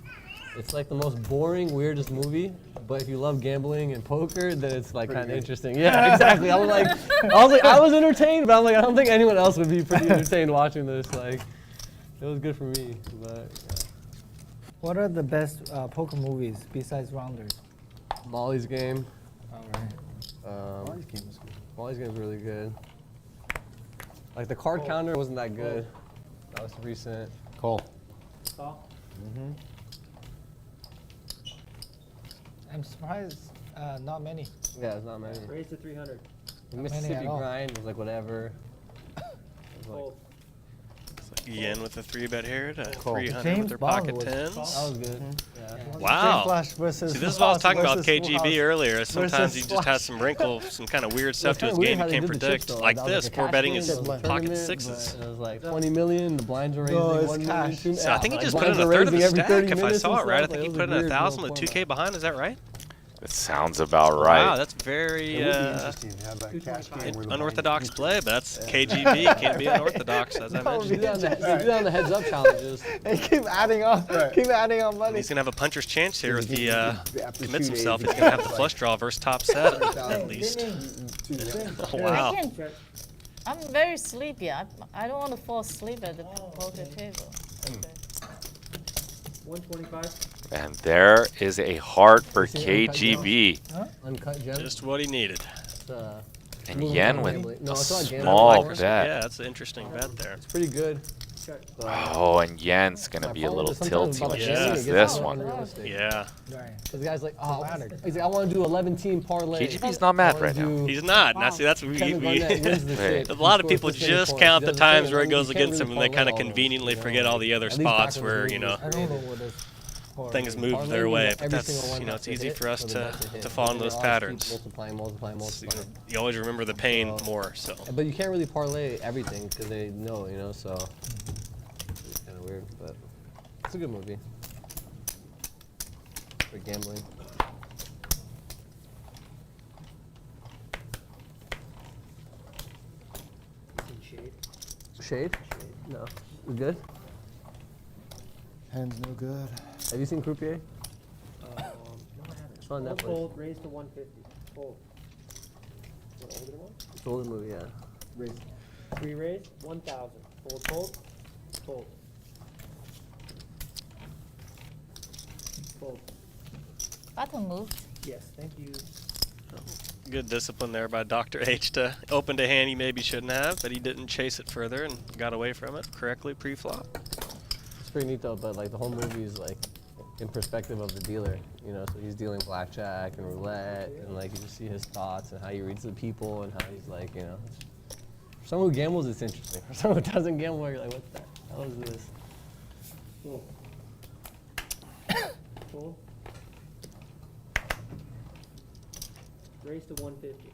It's like the most boring, weirdest movie, but if you love gambling and poker, then it's like kind of interesting. Yeah, exactly. I was entertained, but I'm like, I don't think anyone else would be pretty entertained watching this. Like, it was good for me, but yeah. What are the best poker movies besides Rounders? Molly's game. Alright. Molly's game's really good. Like the card counter wasn't that good. That was recent. Call. Call. I'm surprised not many. Yeah, it's not many. Raise to 300. The Not many Mississippi at all. grind was like whatever. It was like, Fold. Yen with a 3-bet here to Cool. 300 with James their Bond pocket was- tens. that was good. Yeah. Wow. Flash versus See, this is what I was talking about with versus KGB Full earlier. Sometimes versus he just has Flash. some wrinkle, some kind of weird stuff to his Kinda game weird you how can't they did the chips, predict. though. Like That was this, a poor cash betting game, his it was a pocket tournament, sixes. but It was like 20 million. The blinds were raising No, it's 1 million. cash. 2 So I think he like, just put in blinds a were third of the raising every stack, 30 if I minutes saw and it right. I stuff. think he It was put in a weird 1,000 little with 2K format. behind. Is that right? It sounds about right. Wow, that's very It would be interesting to have that cash game where the unorthodox play, but that's KGB. Can't be unorthodox, as I They mentioned. do that on the heads up challenges. They keep adding on, keep adding on money. He's going to have a puncher's chance here if he after commits 2 days, himself. He's it's going to have the like- flush draw versus top set, at least. I Wow. can't. I'm very sleepy. I don't want to fall asleep at the poker table. Okay. 125. And there is a heart for KGB. Uncut gems. Just what he needed. It's, And moving Yen on with gambling. No, a it's not gambling. small It's bet. Yeah, that's an interesting bet there. pretty good. Oh, and Yen's going to be a little tilty when he sees this one. Yeah. Because the guy's like, oh, he's like, I want to do 11-team parlay. KGB's not mad right now. He's not. Now, see, that's what Kevin Garnett wins the shit. a lot of He people scores the same just points. count He the does the same times where it thing. goes You can't against them, really and they kind of parlay all those, conveniently you know, forget all the other at least spots back when where, the you know, movies I don't know what is. things move Parlay their means way. that But every that's, single one you know, has it's to easy hit for us for the to bet to hit. fall into They those always keep patterns. multiplying. You always remember the pain more, so. But you can't really parlay everything because they know, you know, so it's kind of weird, but it's a good movie for gambling. Shade? No. We good? Hands no good. Have you seen Croupier? No, I haven't. It's on Fold, Netflix. fold, raise to 150. Fold. What older one? It's an older movie, yeah. Raise. 3 raise, 1,000. Fold, fold, fold. Fold. Button move. Yes, thank you. Good discipline there by Dr. H to open a hand he maybe shouldn't have, but he didn't chase it further and got away from it correctly pre-flop. It's pretty neat though, but like the whole movie is like in perspective of the dealer, you know, so he's dealing blackjack and roulette, and like you just see his thoughts and how he reads the people and how he's like, you know. For someone who gambles, it's interesting. For someone who doesn't gamble, you're like, what the hell is this? Fold. Fold. Raise to 150.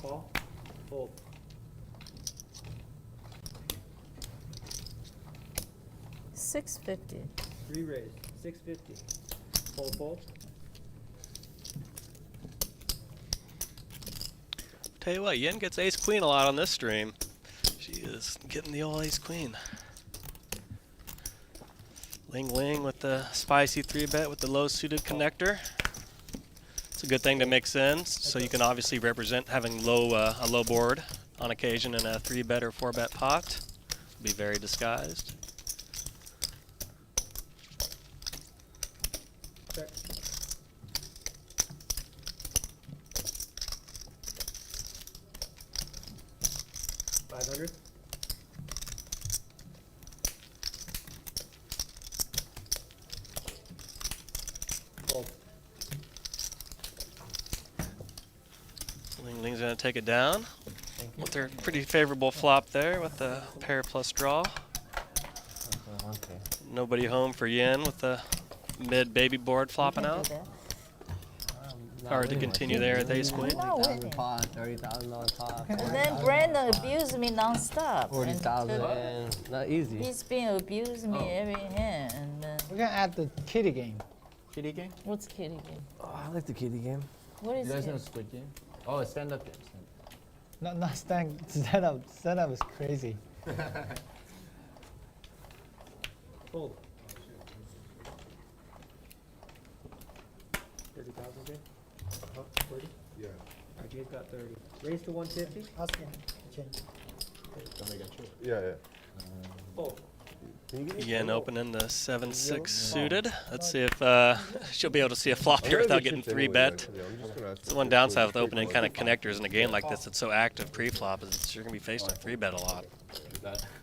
Call. Fold. $650. 3 raise. 650. Fold, fold. Tell you what, Yen gets ace queen a lot on this stream. She is getting the old ace queen. Ling Ling with the spicy 3-bet with the low suited connector. It's a good thing to mix in, so you can obviously represent having a low board on occasion in a 3-bet or 4-bet pot. Be very disguised. Check. $500. Fold. Ling Ling's gonna take it down with their pretty favorable flop there with the pair plus draw. Okay. Nobody home for Yen with the mid baby board flopping out. Hard to continue there at ace queen. No, $20,000 pot, $30,000 pot. And then Brandon abused me nonstop. and 40,000, not easy. He's been abusing me every hand. And then, We're gonna add the kitty game. Kitty game? what's kitty game? Oh, I like the kitty game. What is You guys it? know Squid Game? Oh, it's stand-up game. Not stand up. Stand up is crazy. Fold. 30,000, okay? 30? Yeah. RJ's got 30. Raise to 150. Ask him. Change. Yeah, yeah. Fold. Again, opening the 7-6 suited. Let's see if she'll be able to see a flop here without getting 3-bet. That's the one downside with opening kind of connectors in a game like this. It's so active pre-flop is you're going to be faced with 3-bet a lot.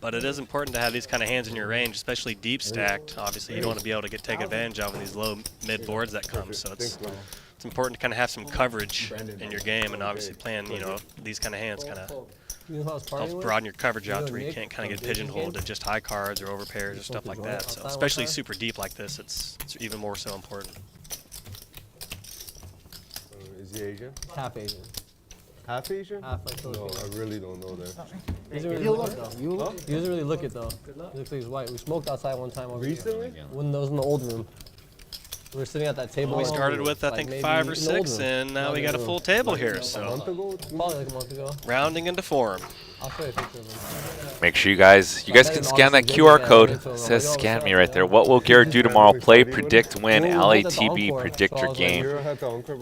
But it is important to have these kind of hands in your range, especially deep stacked. Obviously, you don't want to be able to take advantage of these low mid boards that come. So it's important to kind of have some coverage in your game, and obviously playing these kind of hands kind of helps broaden your coverage out to where you can't kind of get pigeonholed to just high cards or overpairs or stuff like that. So especially super deep like this, it's even more so important. Is he Asian? Half Asian. Half Asian? Half like No, I really don't know that. He doesn't really look it though. He doesn't really look it though. He looks like he's white. We smoked outside one time. Recently? When that was in the old room. We were sitting at that table. We started with, I think, 5 or 6, and now we got a full table here. So Probably like a month ago. rounding into form. I'll show you a picture of him. Make sure you guys can scan that QR code. It says scan me right there. What will Garrett do tomorrow? Play, predict, win, LATB, predict your game.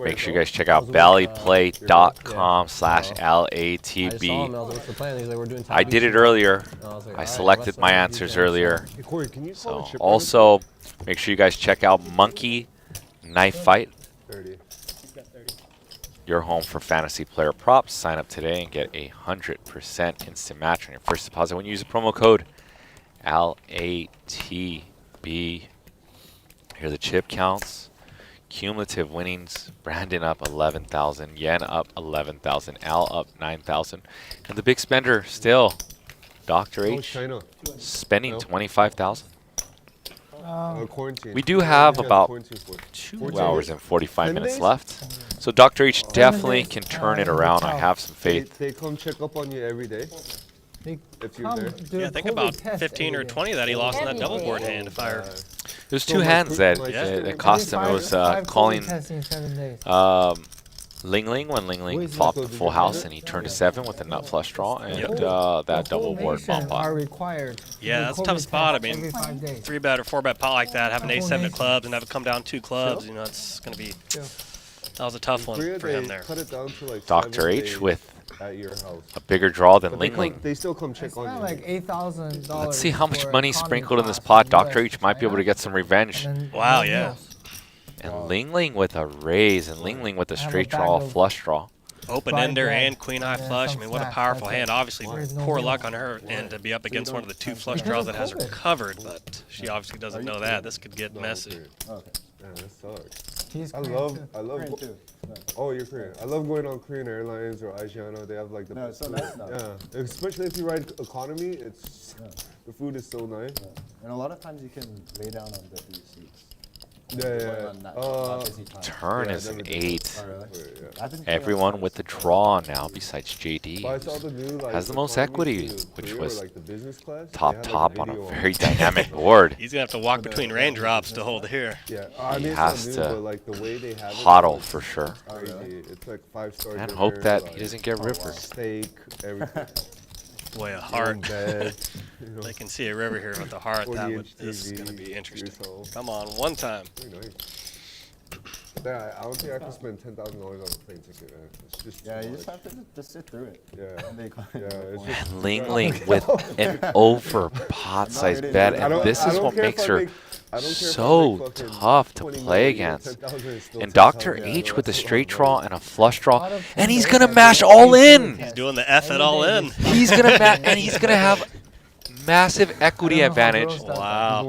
Make sure you guys check out valleyplay.com/LATB. I did it earlier. I selected my answers earlier. So also, make sure you guys check out Monkey Knife Fight. Your home for fantasy player props. Sign up today and get 100% instant match on your first deposit when you use the promo code LATB. Here are the chip counts. Cumulative winnings. Brandon up 11,000. Yen up 11,000. Al up 9,000. And the big spender still, Dr. H, spending 25,000. We do have about 2 hours and 45 minutes left. So Dr. H definitely can turn it around. I have some faith. They come check up on you every day. If you're there. Yeah, I think about 15 or 20 that he lost in that double board hand. If I There's 2 hands that cost him. It was calling Ling Ling when Ling Ling flopped the full house and he turned to 7 with a nut flush draw and that double board bomb pot. Yeah, that's a tough spot. I mean, 3-bet or 4-bet pot like that, having ace-7 of clubs and have it come down 2 clubs, it's going to be. That was a tough one for him there. Dr. H with a bigger draw than Ling Ling. They still come check on you. Like $8,000. Let's see how much money sprinkled in this pot. Dr. H might be able to get some revenge. Wow, yeah. And Ling Ling with a raise and Ling Ling with a straight draw, flush draw. Open ender and queen high flush. I mean, what a powerful hand. Obviously, poor luck on her end to be up against one of the 2 flush draws that has her covered, but she obviously doesn't know that. This could get messy. Yeah, that sucks. He's I love. Oh, you're Korean. I love going on Korean Airlines or Asiana. They have like the. No, it's so nice now. Yeah, especially if you ride economy. It's the food is so nice. Yeah. And a lot of times you can lay down on the seats. Turn is an 8. Yeah. Everyone with the draw now, besides JD, has the most equity, which was top on a very dynamic board. He's going to have to walk between raindrops to hold here. Yeah, he has to hodl for sure. It's like 5-star. And hope that he doesn't get rivered. Steak, everything. Boy, a heart. They can see a river here with the heart. This is going to be interesting. Come on, one time. Yeah, I don't think I can spend $10,000 on a plane ticket, man. It's just you just have to just sit through it. Yeah. And Ling Ling with an over pot size bet, and this is what makes her so tough to play against. And Dr. H with a straight draw and a flush draw, and he's gonna mash all in. He's doing the F it all in. He's gonna and he's gonna have massive equity advantage. Wow.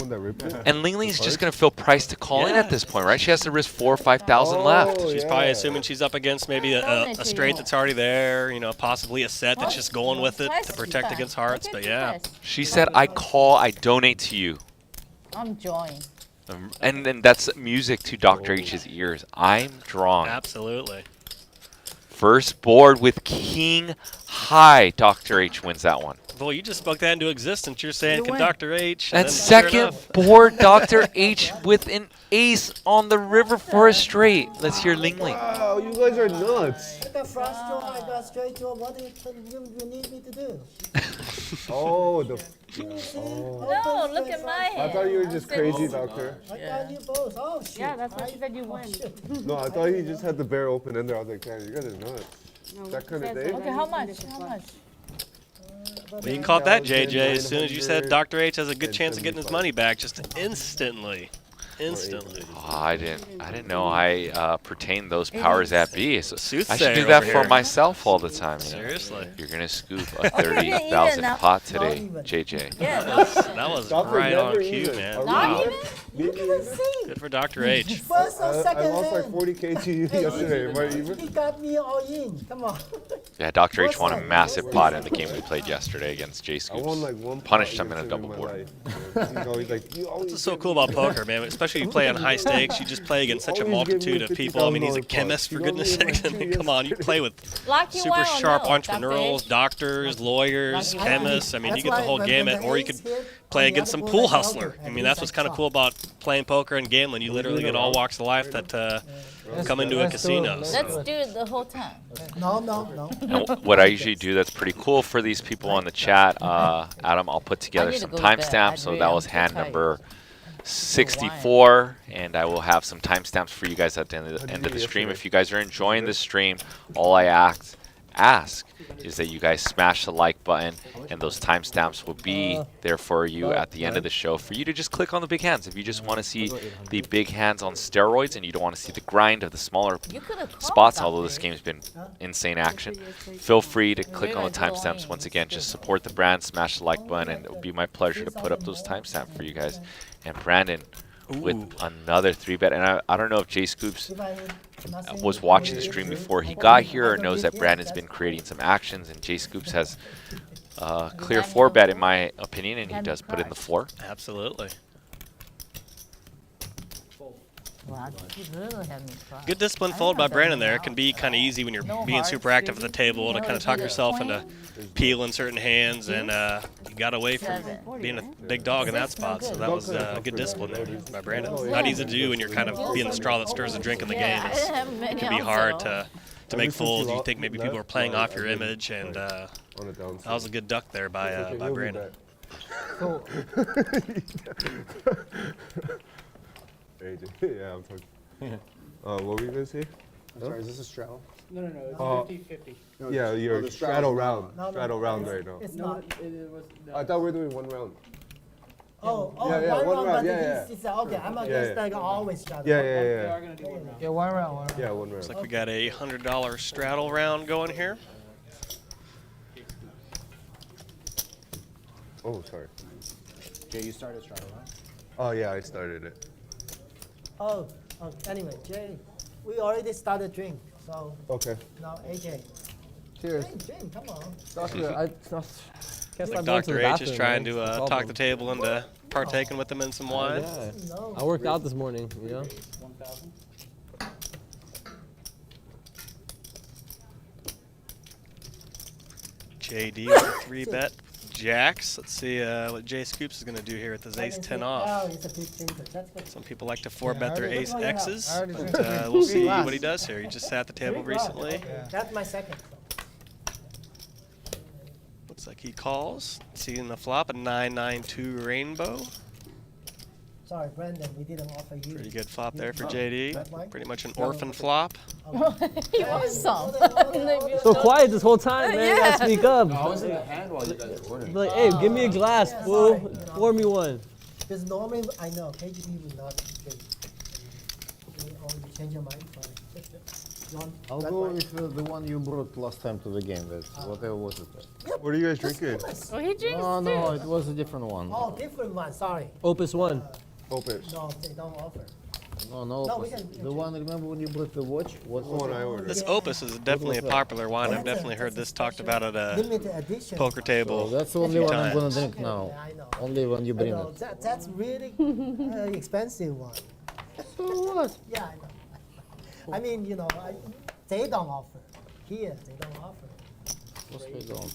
And Ling Ling's just going to feel priced to call in at this point, right? She has to risk 4,000 or 5,000 left. She's probably assuming she's up against maybe a straight that's already there, possibly a set that's just going with it to protect against hearts. But yeah. She said, I call, I donate to you. I'm drawing. And then that's music to Dr. H's ears. I'm drawing. Absolutely. First board with King High. Dr. H wins that one. Boy, you just spoke that into existence. You're saying, can Dr. H? And second board, Dr. H with an ace on the river for a straight. Let's hear Ling Ling. Wow, you guys are nuts. I got flush draw, I got straight draw. What do you need me to do? Oh, No, look at my hand. I thought you were just crazy, doctor. I got you both. Oh, shit. Yeah, that's what she said you win. No, I thought he just had the bear open in there. I was like, damn, you guys are nuts. No, That kind of she day? said Okay, how much? How much? Well, you can call it that, JJ. As soon as you said Dr. H has a good chance of getting his money back, just instantly. Oh, I didn't know I pertained those powers at B. So I should Soothsayer do that over for here. myself all the time. You know? Seriously. You're gonna scoop a 30,000 pot today, JJ. Yeah, That was Doctor right on never cue, even. man. Are we not even? even? You can see. Good for Dr. H. First or I second lost like hand. 40 kg yesterday. Am I even? He got me all in. Come on. Yeah, Dr. H won a massive pot in the game we played yesterday against J I won Scoops. like one. Punished pot him in a against double my board. life. You know, he's like, you always What's so give cool me about poker, man? Especially you play on high stakes, you just play against such a always give me multitude of people. I mean, he's a $50,000 chemist, for pot. goodness You know what I sakes. mean? I mean, come on, you play with Lucky super one or sharp no, entrepreneurs, Dr. H? doctors, lawyers, Lucky chemists. I mean, you That's get the why whole when gamut. the Or you ace could hit play on the against other some board, pool like hustler. Albert, I at mean, least that's what's I kind of saw. cool about playing poker and gambling. You literally get all walks of life that come into a casino. Let's So. do it the whole time. No. And what I usually do that's pretty cool for these people on the chat, Adam, I'll put together need to some go to bed. timestamps. So I'm that was too hand tired. number 64, and I will have some timestamps for you guys at the end of the stream. If you guys are enjoying this stream, all I ask is that you guys smash the like button, and those timestamps will be there for you at the end of the show for you to just click on the big hands. If you just want to see the big hands on steroids and you don't want to see the grind of the smaller You could have called spots, Dr. although this H. game's been insane action, feel free to click on the timestamps. Once again, just support the brand, smash the like button, and it will be my pleasure to put up those timestamps for you guys. And Brandon with another 3-bet, and I don't know if Jay Scoops was watching the stream before he got here or knows that Brandon's been creating some actions, and Jay Scoops has clear 4-bet in my opinion, and he does put in the 4. Absolutely. Wow, you really had me cry. Good discipline fold by Brandon there. It can be kind of easy when you're being super active at the table to kind of talk yourself into peeling certain hands, and you got away from being a big dog in that spot. So that was good discipline there by Brandon. Not easy to do when you're kind of being the straw that stirs the drink in the game. It can be hard to make folds. You think maybe people are playing off your image, and that was a good duck there by Brandon. Yeah, I'm talking. What were you gonna say? I'm sorry, is this a straddle? No, it's 50-50. Yeah, you're the straddle straddle's round. No, Straddle round right now. It's No, not. it was. I thought we were doing 1 round. Oh, Yeah, one one round, round, but yeah. it's okay. I'm against yeah. like always shot. Yeah, We yeah, are gonna do 1 round. Yeah, one round. yeah. 1 round. Looks like we got a $100 straddle round going here. Oh, sorry. Yeah, you started straddle, right? Oh yeah, I started it. Oh, anyway, Jay, we already started drink, so Okay. now AJ. Cheers. Hey, Jay, come on. Doctor, I can't Like stop going to Dr. the H is bathroom, trying man. to It's a talk problem. the table into partaking with them in some wine. Yeah. No. I worked out this morning, you know? 1,000. JD with a 3-bet jacks. Let's see what Jay Scoops is going to do here with his ace-10 off. Oh, it's a big drinker. That's good. Some people like to 4-bet their already- ace-X's, I already but drank we'll three see glasses. what he does here. He just sat at the table Three glass, recently. okay. That's my second. Looks like he calls. Seeing the flop, a 9-9-2 rainbow. Sorry, Brandon, we didn't offer you. Pretty good flop there for Red JD. wine? Pretty much an orphan flop. He wants some. So quiet this whole time, man. You gotta speak up. I was in the hand while you guys were ordering. Be like, hey, give me a glass, fool. Pour me one. Because normally, I know, KGB will not drink. Oh, you change your mind? Fine. You want I'll red go wine? with the one you brought last time to the game. That's whatever was it. What are you guys drinking? Oh, he drinks Oh too. no, it was a different one. Oh, different one, sorry. Opus 1. Open. No, they don't offer. No, No, we opposite. can- The one, remember when you brought the watch? What was One it? I ordered. This Opus is definitely a popular wine. I've definitely heard this talked about at a Limited edition. poker Oh, table. that's the only one I'm gonna times. drink now. Yeah, I know. Only when you I bring know. it. That's really expensive one. So what? Yeah, I know. I mean, you know, they don't offer. Here, they don't offer. What's we don't?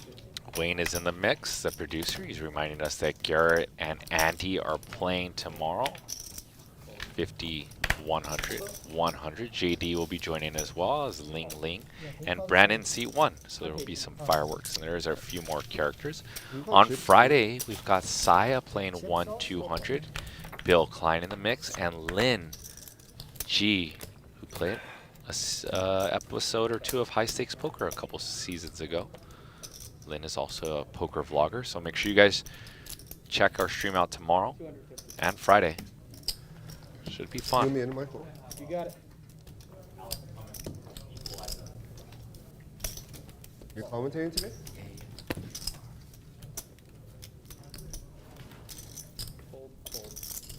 Wayne is in the mix, the producer. He's reminding us that Garrett and Andy are playing tomorrow. 50, 100, 100. JD will be joining as well as Ling Ling and Brandon C1. So there will be some fireworks, and there's a few more characters. On Friday, we've got Saya playing 1-200, Bill Klein in the mix, and Lynn G, who played a episode or two of High Stakes Poker a couple seasons ago. Lynn is also a poker vlogger, so make sure you guys check our stream out tomorrow and Friday. Should be Give fun. me into my phone. You got it. You're commentating today? Hold.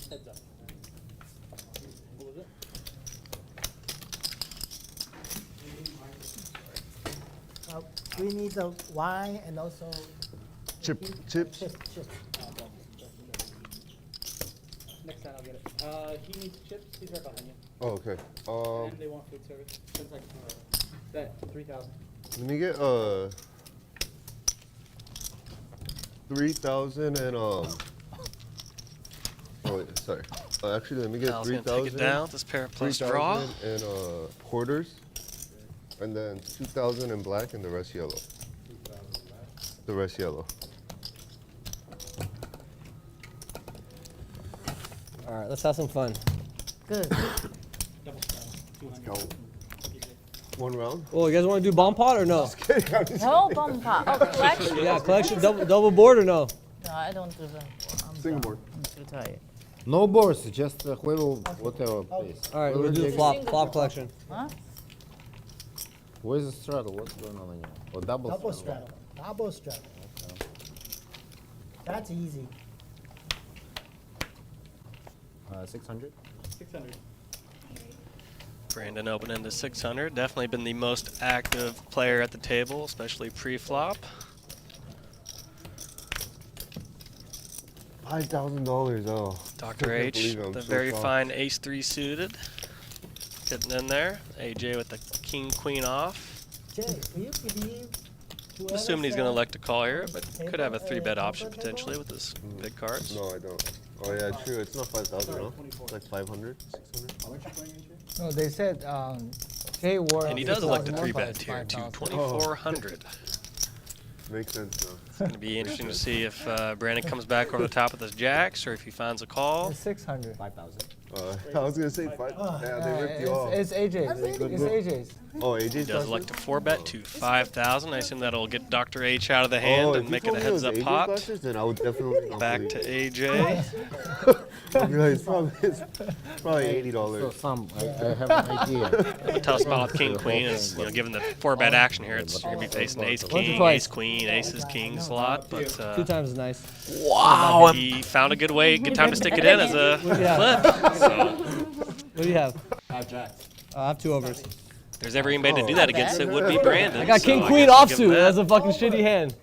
Heads up. What was it? We need the wine and also Chips. chips. Next time I'll get it. He needs chips. He's right behind you. Oh, okay. And they want food service. 10 seconds. That 3,000. Let me get 3,000 and Oh wait, sorry. Actually, let me get I was gonna 3,000. take it down. This pair plus draw. 3,000 and quarters, and then 2,000 in black, and the rest yellow. The rest yellow. All right, let's have some fun. Good. Double straddle. 200. Go. One round. Oh, you guys want to do bomb pot or no? No bomb pot. Oh, collection. Yeah, collection double board or no? No, I don't do that. I'm Single done. board. I'm too tired. No boards, just whoever, whatever plays. All right, we'll do the flop collection. Huh? Where's the straddle? What's going on in here? Or double Double straddle? straddle. Double straddle. That's easy. 600? 600. Brandon opening to 600. Definitely been the most active player at the table, especially pre-flop. $5,000. Oh. Dr. I can't H, believe I'm the so very shocked. fine ace-3 suited. Getting in there. AJ with the king-queen off. Jay, do you believe? I'm assuming he's going to elect to call here, but could have a 3-bet option potentially with his big cards. No, I don't. Oh yeah, true. It's not 5,000, no? It's like 500, 600. How much you playing, AJ? No, they said Jay wore. And he does elect a 6,000 3-bet here to 2,400. Makes sense though. It's going to be interesting to see if Brandon comes back over the top with his jacks or if he finds a call. It's 600. 5,000. I was gonna say 5. Yeah, they ripped you off. It's AJ's. It's AJ's. Oh, He AJ's does elect a 4-bet to 5,000. I assume that'll get Dr. H out of the hand and make it a heads-up pot. Then I would definitely not Back believe to it. AJ. I'd be like, it's probably $80. So some, I have an idea. The tough spot with king queen is, given the 4-bet action here, it's you're gonna be facing ace king, twice. ace queen, aces kings a lot. But 2 times is nice. Wow. he found a good time to stick it in as a Yeah. flip. So What do you have? 5 jacks. I have 2 overs. there's every anybody to do that against. It would be Brandon. I got so king I queen guess I'll give him offsuit. that. That's a fucking shitty hand.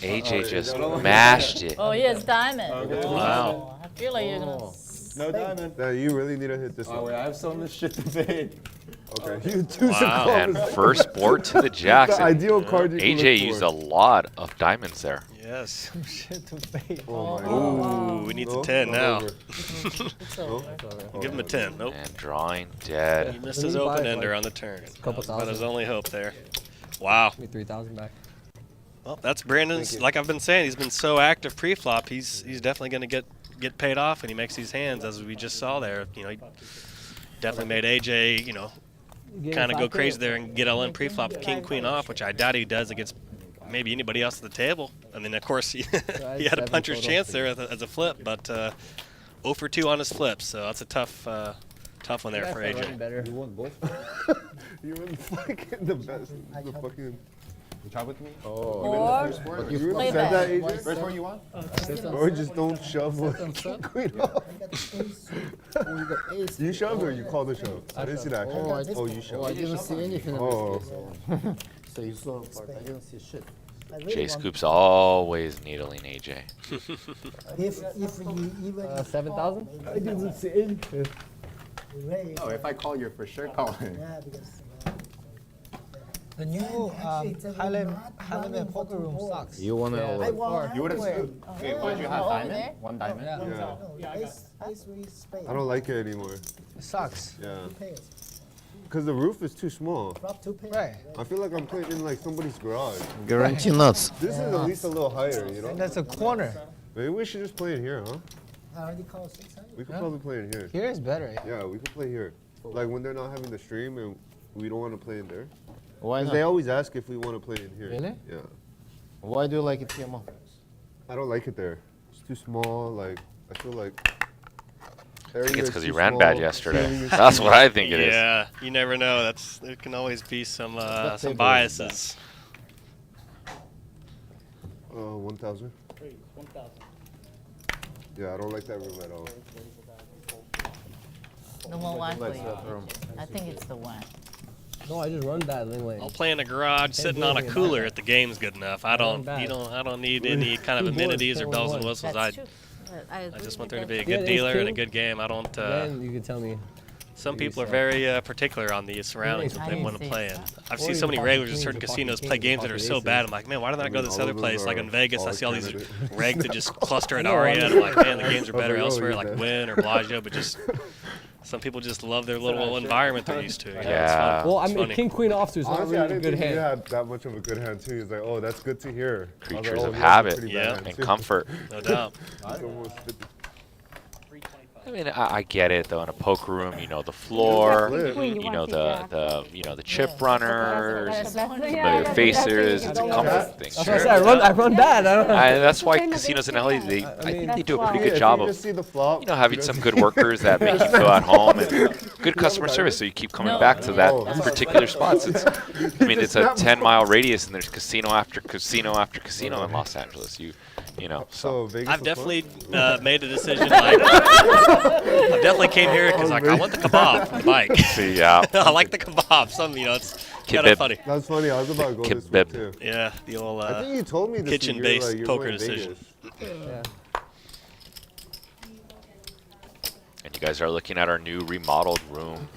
AJ just mashed it. Oh, yes, diamond. Wow. Oh, I feel like you're gonna. No diamond. No, you really need to hit this one. I have some of this shit to pay. Okay. You two Wow. And first board to the jacks. The ideal card you can AJ look used for. a lot of diamonds there. Yes. Shit to pay. Oh my god. Ooh, we need No, the 10 not now. over. It's over. Give him a 10. Nope. And drawing He dead. missed his open ender on the turn. Couple That was about his thousand. only hope there. Wow. Give me 3,000 back. Well, that's Brandon's. Like I've been saying, he's been so active pre-flop. He's definitely going to get paid off when he makes these hands, as we just saw there. He definitely made AJ, kind of go crazy there and get all in pre-flop with king queen off, which I doubt he does against maybe anybody else at the table. And then of course he had a puncher's chance there as a flip, but 0 for 2 on his flips. So that's a tough one there for AJ. Better. You want both? You're fucking the best. The fucking. You try with me? Or But you You play said that, that. AJ? First one you want? Or just don't shove with queen off. Oh, you got ace. You shoved or you called the shove? I didn't see that. Oh, I Oh, you Oh, I shoved. didn't see anything in Oh. this case. So you saw part. I didn't see shit. I really Jay want- Scoop's always needling AJ. If you even 7,000? I didn't see anything. Oh, if I call, you're for sure calling. Yeah, because The new Highland poker room sucks. You want to I want. You would have anyway. Wait, what did you have? over Diamond? there? 1 diamond? Yeah. No, ace three spade. I don't like it anymore. It sucks. Yeah. 2 pairs. Because the roof is too small. Drop 2 pairs. Right. I feel like I'm playing in like somebody's garage. guarantee nuts. This is at least a little higher, you know? And that's a corner. Maybe we should just play it here, huh? I already called 600. We could probably play it here. Here is better. Yeah, we could play here. Like when they're not having the stream and we don't want to play in there. Why Because not? they always ask if we want to play in here. Really? Yeah. Why do you like it, TMO? I don't like it there. It's too small. Like I feel like. I think it's because he ran bad yesterday. That's what I think it is. Yeah, you never know. There can always be some biases. 1,000. 1,000. Yeah, I don't like that room at all. The one wide for you. I think it's the one. No, I just run bad anyway. I'll play in a garage sitting on a cooler if the game's good enough. I don't need any kind of amenities or bells and whistles. That's true. I just want there to be a good dealer and a good game. I don't. Then you can tell me. Some people are very particular on the surroundings that they want to play in. I've seen so many regulars in certain casinos play games that are so bad. I'm like, man, why did I go to this other place? Like in Vegas, I see all these regs that just cluster at Aria. And I'm like, man, the games are better elsewhere, like Wynn or Bellagio, but just some people just love their little environment they're used to. You know, it's fun. Well, I It's mean, funny. King Queen offsuit is not Honestly, really I a didn't good think hand. you had that much of a good hand too. He's like, oh, that's good to hear. Creatures oh, of he has a habit pretty bad hand, and too. comfort. No doubt. It's almost 50. I mean, I get it though. In a poker room, you know the floor, Queen, you know want to the chip runners, familiar Yeah, faces. It's a that's comfort thing. That's what I said. I run bad. I don't know. That's why casinos in LA, I think they do a pretty good job You of, just see the flop. you know, having some good workers that make you feel at home and good customer service, so you keep coming back to that particular spots. I mean, it's a 10-mile radius, and there's casino after casino after casino in Los Angeles. You know, so. Vegas I've was definitely made a decision. Like, I definitely came here because like I want the kebab from the bike. See, yeah. I like the kebab. It's kind Kebab. of funny. That's funny. I was about to go this way Kebab. too. Yeah, the old I think you told me this. kitchen-based you're poker going decision. Vegas. Yeah. And you guys are looking at our new remodeled room.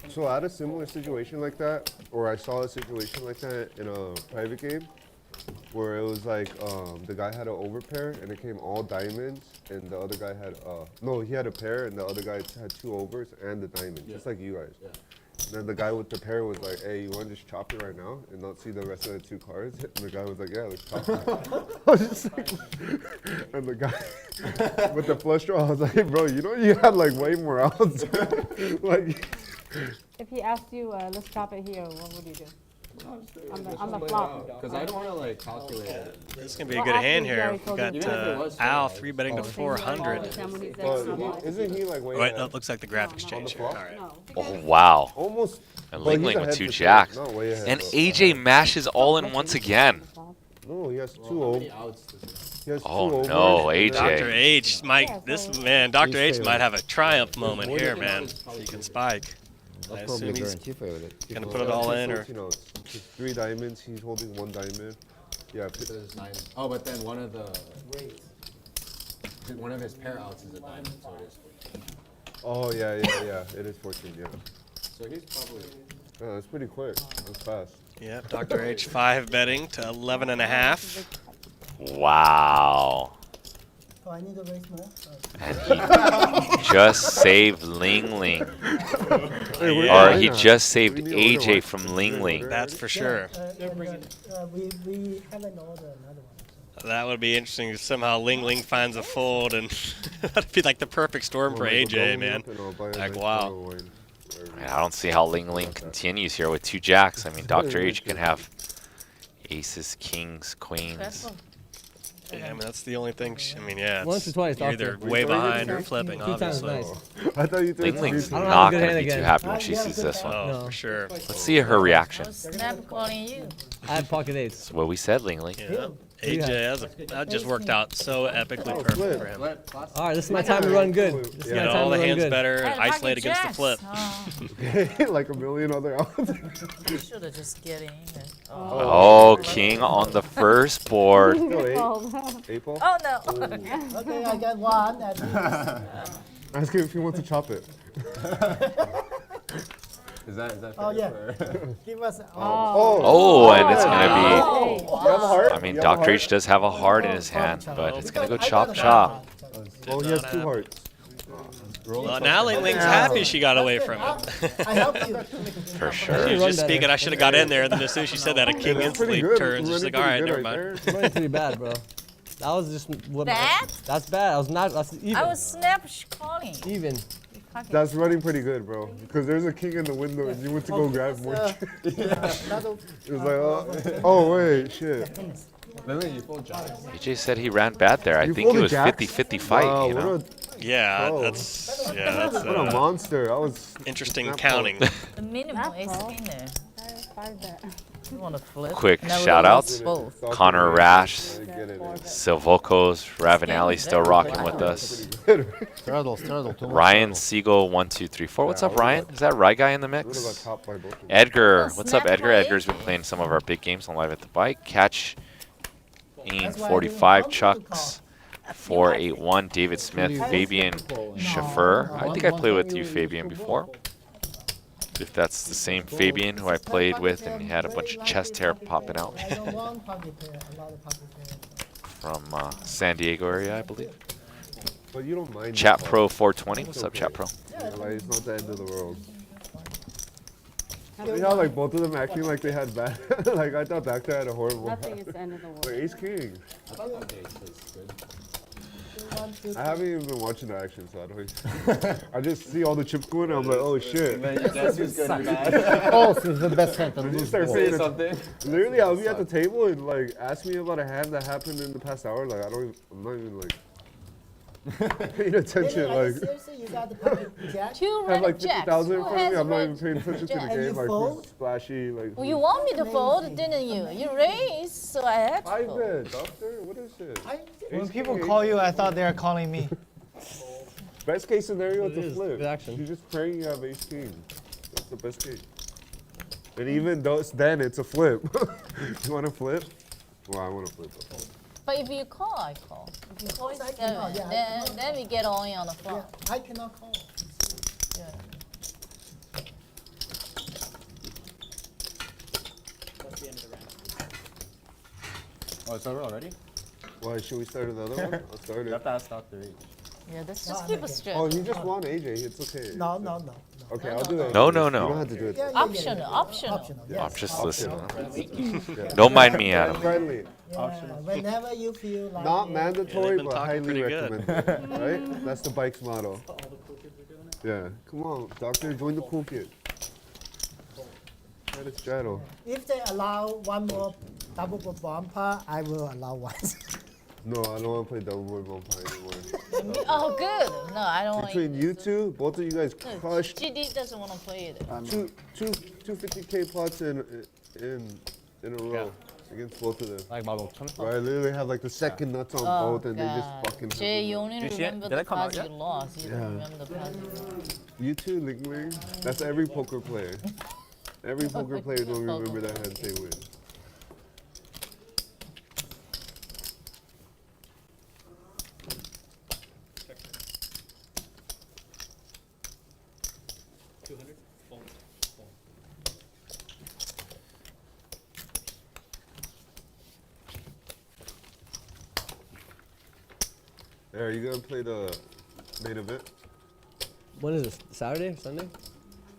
So I had a similar situation like that, or I saw a situation like that in a private game, where it was like the guy had an overpair and it came all diamonds, and the other guy had no, he had a pair and the other guy had 2 overs and the diamond, just like you guys. And then the guy with the pair was like, "Hey, you want to just chop it right now and not see the rest of the 2 cards?" And the guy was like, "Yeah, let's chop it." I was just like, and the guy with the flush draw, I was like, "Bro, you know you had like way more outs." Like. If he asked you, let's chop it here, what would you do? On the flop. Because I don't want to like calculate it. This is gonna be a good hand here. We got Al 3-betting to 400. Isn't he like way Wait, no, it looks like the graphics changed here. All right. Oh, wow. Almost. And Well, Ling he's Ling with ahead 2 for sure. jacks. Not way ahead, And though. AJ mashes all in once again. No, he has 2 overs. He has 2 Oh, overs. no, and AJ. Dr. H might, Dr. H favored. might have a triumph moment here, man. He can spike. I That's assume probably he's guarantee favorite. gonna put it all in, or 14 outs. Just 3 diamonds. He's holding 1 diamond. Yeah. There's 9. Oh, but then one of his pair outs is a diamond, so it is 14. Oh yeah. It is 14. Yeah. So he's probably. Yeah, that's pretty quick. That's fast. yeah, Dr. H 5-betting to 11.5. Wow. Oh, I need to raise more. And he just saved Ling Ling. Hey, Or he just saved AJ from Ling Ling. That's for sure. We haven't ordered another one. That would be interesting if somehow Ling Ling finds a fold, and that'd be like the perfect storm for AJ, man. Like, wow. Man, I don't see how Ling Ling continues here with 2 jacks. I mean, Dr. H can have aces, kings, queens. Careful. Yeah, I mean, that's the only thing. I mean, yeah. Once or twice, You're either Doctor. way behind or flipping, 2 times obviously. nice. I thought you Ling did. Ling's I don't have a not good going to hand be too again. happy when she sees this one. Oh, No. for sure. Let's see her reaction. Snap calling you. I had pocket 8s. That's what we said, Ling Ling. Yeah. AJ, that just worked out so epically perfect for him. All right, this is my time to run good. This is You my know, time all to the run hands good. better and Hey, isolate pocket against the jacks. flip. Oh, Like a million other outs. you should have just get in. Oh, king on the first board. Still 8 ball. Oh no. Okay, I got 1 at least. Ask him if he wants to chop it. Is that Oh, yeah. fair? Give us. Oh, and it's going to Oh. You have a heart? be, I mean, Dr. H does have a heart in his hand, but it's going to go chop, chop. Oh, he has 2 hearts. Well, now Ling Ling's happy she got away from it. I help you. For She sure. was just speaking, I should have got in there, and then as soon as she said that, a king That's pretty instantly good. turns. You're She's like, running all right, pretty never good mind. right Running pretty bad, bro. That was just what. That? That's bad. I was not. That's even. I was snap calling. Even. That's running pretty good, bro. Because there's a king in the window and you went to go grab more. It was like, oh wait, shit. AJ said he ran bad there. I think it was 50-50 fight, Wow, you know? Yeah, Oh. that's What a monster. I was interesting not counting. The minimum ace king there. You want to flip? Quick Never shout outs. both. Connor Rash, I get it. Silvocos, Ravenelli still rocking with us. Turtles, too much Ryan turtles. Siegel 1234. What's up, Ryan? Is that Rye guy in the Would've got mix? topped by both of them. Edgar, Oh, what's up, snap Edgar? play. Edgar's been playing some of our big games on Live at the Bike. Catch in That's why I 45 didn't Chucks. 481 David Smith, Fabian Schaffer. I think I played with you, Fabian, before. If that's the same Fabian who I played with and he had a bunch of chest hair popping out I don't want pocket pair, a lot of pocket pair. from San Diego area, I believe. But you don't mind. Chat the Pro fault. 420. What's up, Chat Pro? Like, it's not the end of the world. You know, like both of them acting like they had bad. Like I thought Dr. had a horrible. Nothing is the end of the world. Like Ace King. I haven't even been watching the action, so I don't. I just see all the chips going, and I'm like, oh shit. That's who's good and bad. False is the best hand to You lose. start balls. saying Something. literally, I'll be at the table and like ask me about a hand that happened in the past hour. Like I'm not even like paying attention. Are you Like seriously? You got the pocket jack? Two I have like red jacks. 50,000 in Who front of me. has I'm not red even paying attention to the jack? And you game. Like fold? who's splashy. Like Well, you want me to fold, didn't you? You raised, so I had to I fold. bet, doctor. What is it? When Ace people king, call ace you, I king. thought they were calling me. Best case scenario, it's It a is. flip. Good action. You're just praying you have ace king. That's the best case. And even though then it's a flip. You want to flip? Well, I want to flip. But if you call, I call. If you call, course I it's can call, 7. yeah, I Then we get all in on the Yeah, flop. I cannot call. Yeah. That's the end of the round. Oh, it's over already? Why should we start another one? I'll start You it. have to ask Dr. H. Yeah, let's No, just I'm keep okay. it straight. Oh, you just want AJ. It's okay. No. Okay, No, I'll do no, that. no. You No. don't have to do it. Yeah, Optional, optional. Optional, yes. I'm just listening. Yeah. Don't mind me, Adam. Friendly. Yeah, whenever you feel like Not it. mandatory, been but talking highly pretty good. recommended. Right? That's the bike's motto. Yeah. Come on, doctor, join the cool kid. Try to straddle. If they allow one more double bumper, I will allow one. No, I don't want to play double board vampire anymore. Oh, good. No, I don't want Between you two, both of you guys No, crushed GD doesn't want to play it. two 50K pots in a row against both of them. Like Bible. Right, I literally have like the second nuts on Oh, both, and they just God. fucking. Jay, you only Did you see it? remember Did the it come out cards you yet? lost. You Yeah. don't remember the cards you lost. You two, Ling Ling. That's every poker player. Every poker player don't remember that hand they win. Hey, are you gonna play the main event? When is this? Saturday? Sunday?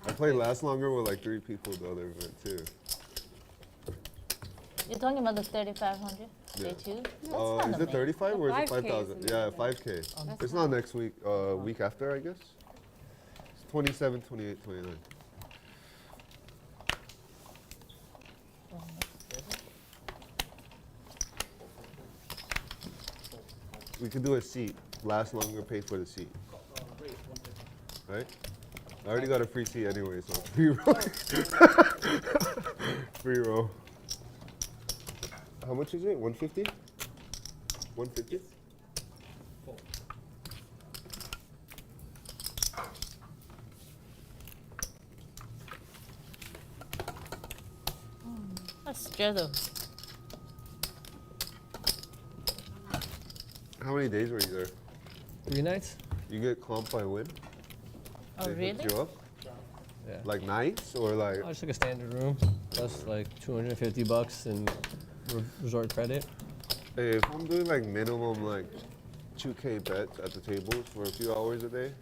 I played last longer with like 3 people the other event too. You're talking about the 3,500? Yeah. Day 2? Is it 35 or is it 5K is 5,000? in Yeah, there. 5K. It's not next week. Week after, I guess. It's 27, 28, 29. We could do a seat. Last longer, pay for the seat. Right? I already got a free seat anyway, so free row. Free row. How much is it? 150? 150? That's Jado. How many days were you there? 3 nights? You get comp by win? Oh, They hook really? you up? Yeah. Like nights or like? I just took a standard room, plus like $250 in resort credit. Hey, if I'm doing like minimum like 2K bets at the tables for a few hours a day.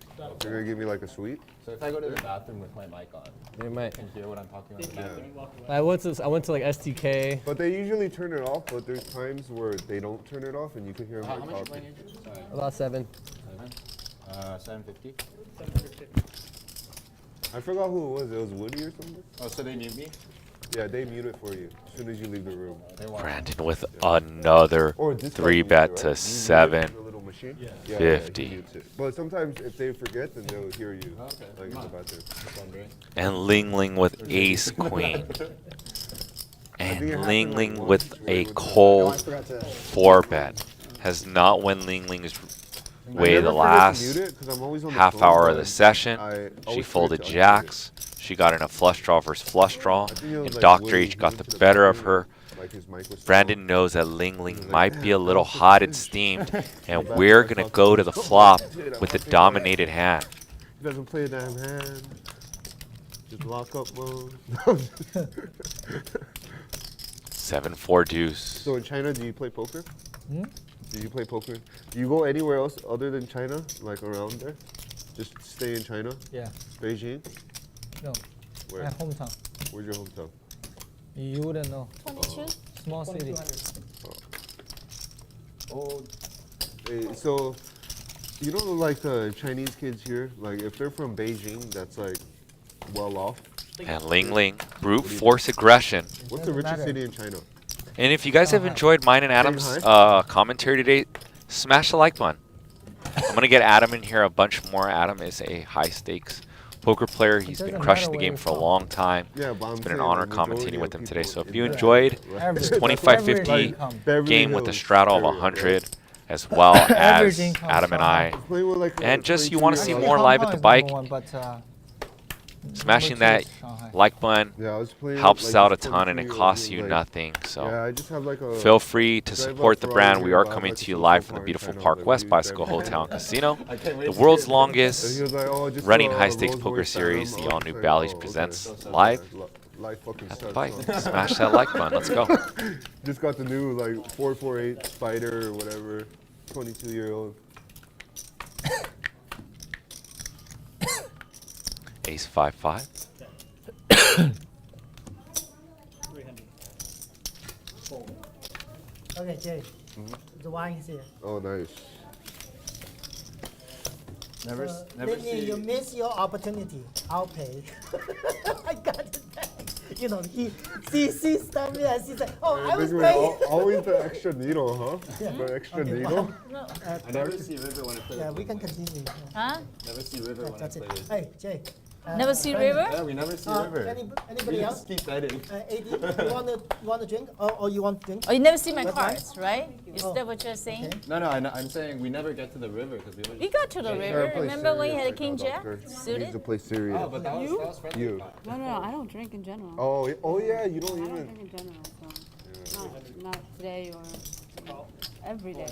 They're gonna give me like a suite. So if I go to the bathroom with my mic on, They might. can hear what I'm talking about in the bathroom? I went to like STK. But they usually turn it off. But there's times where they don't turn it off, and you can hear them How like much you talking. playing into? Sorry. About 7. 750. 750. I forgot who it was. It was Woody or something. Oh, so they mute me? Yeah, they mute it for you as soon as you leave the room. Brandon with another Or this guy 3 mutes bet it, to right? You mute it with the little machine? Yeah, 750. he mutes it. But sometimes if they forget, then they'll hear you. Okay. Like in the bathroom. And Ling Ling with ace queen. And Ling Ling with a cold 4 bet. Has not won Ling Ling's way the last half hour of the session. She folded jacks. She got in a flush draw versus flush draw. And Dr. H got the better of her. Brandon knows that Ling Ling might be a little hot and steamed. And we're going to go to the flop with the dominated hand. He doesn't play a damn hand. Just lock up mode. 7-4 deuce. So in China, do you play poker? Hmm? Do you play poker? Do you go anywhere else other than China, like around there? Just stay in China? Yeah. Beijing? No. Where? My hometown. Where's your hometown? You wouldn't know. 22? Small city. Oh. Hey, so, you know, like the Chinese kids here, like if they're from Beijing, that's like well off. And Ling Ling, brute force aggression. What's the richest city in China? And if you guys have enjoyed mine and Adam's commentary today, smash the like button. I'm going to get Adam in here a bunch more. Adam is a high stakes poker player. He's been crushing the game for a long time. Yeah, but It's I'm been an saying honor the majority commentating with of him today. So people if you in enjoyed that- this Average. 25-50 game with a Hills straddle of area, 100, as well as Average income Adam and I, Play with like and just you want to see 22 more live at the bike, But, smashing number that two is Shanghai. like button Yeah, I was playing helps like out a this ton and it 22-year-old costs who's you like- nothing. So Yeah, I just have like a feel free to drive support up the for brand. hours We here, are but I coming have to to you see live so from the far in beautiful China, Park like, West we Bicycle drive Hotel and around. Casino, I can't wait the to world's see it. And longest he was like, oh, just running a high stakes Rolls poker Royce series. Phantom. The I all was new like, Bally's oh, presents okay. live Life fucking at the sucks, bike. huh? Smash that like button. Let's go. Just got the new like 448 Spider or whatever, 22-year-old. Ace 5-5. 300. Fold. Okay, Jay. The wine is here. Oh, nice. Never Whitney, see. you miss your opportunity. I'll pay. I got it back. You know, he stopped me and she said, oh, I was paying. Always the extra needle, huh? The extra Okay, needle. No. I never see River when I play. Yeah, we can continue. Huh? Never see River when I That's it. play. Hey, Jay. Never see Brandon, River? Yeah, we never see River. Anybody We else? just keep betting. AD, you want to drink? Or you want to drink? Oh, you never see my That's right. cards, right? Is Oh, that what you're saying? okay. No, I'm saying we never get to the river because we We got to the river. Remember when you had a king jack He needs suited? to play serious. Oh, but that was friendly. You. No, I don't drink in general. Oh yeah, you don't I don't even. drink in general, so not today or every day.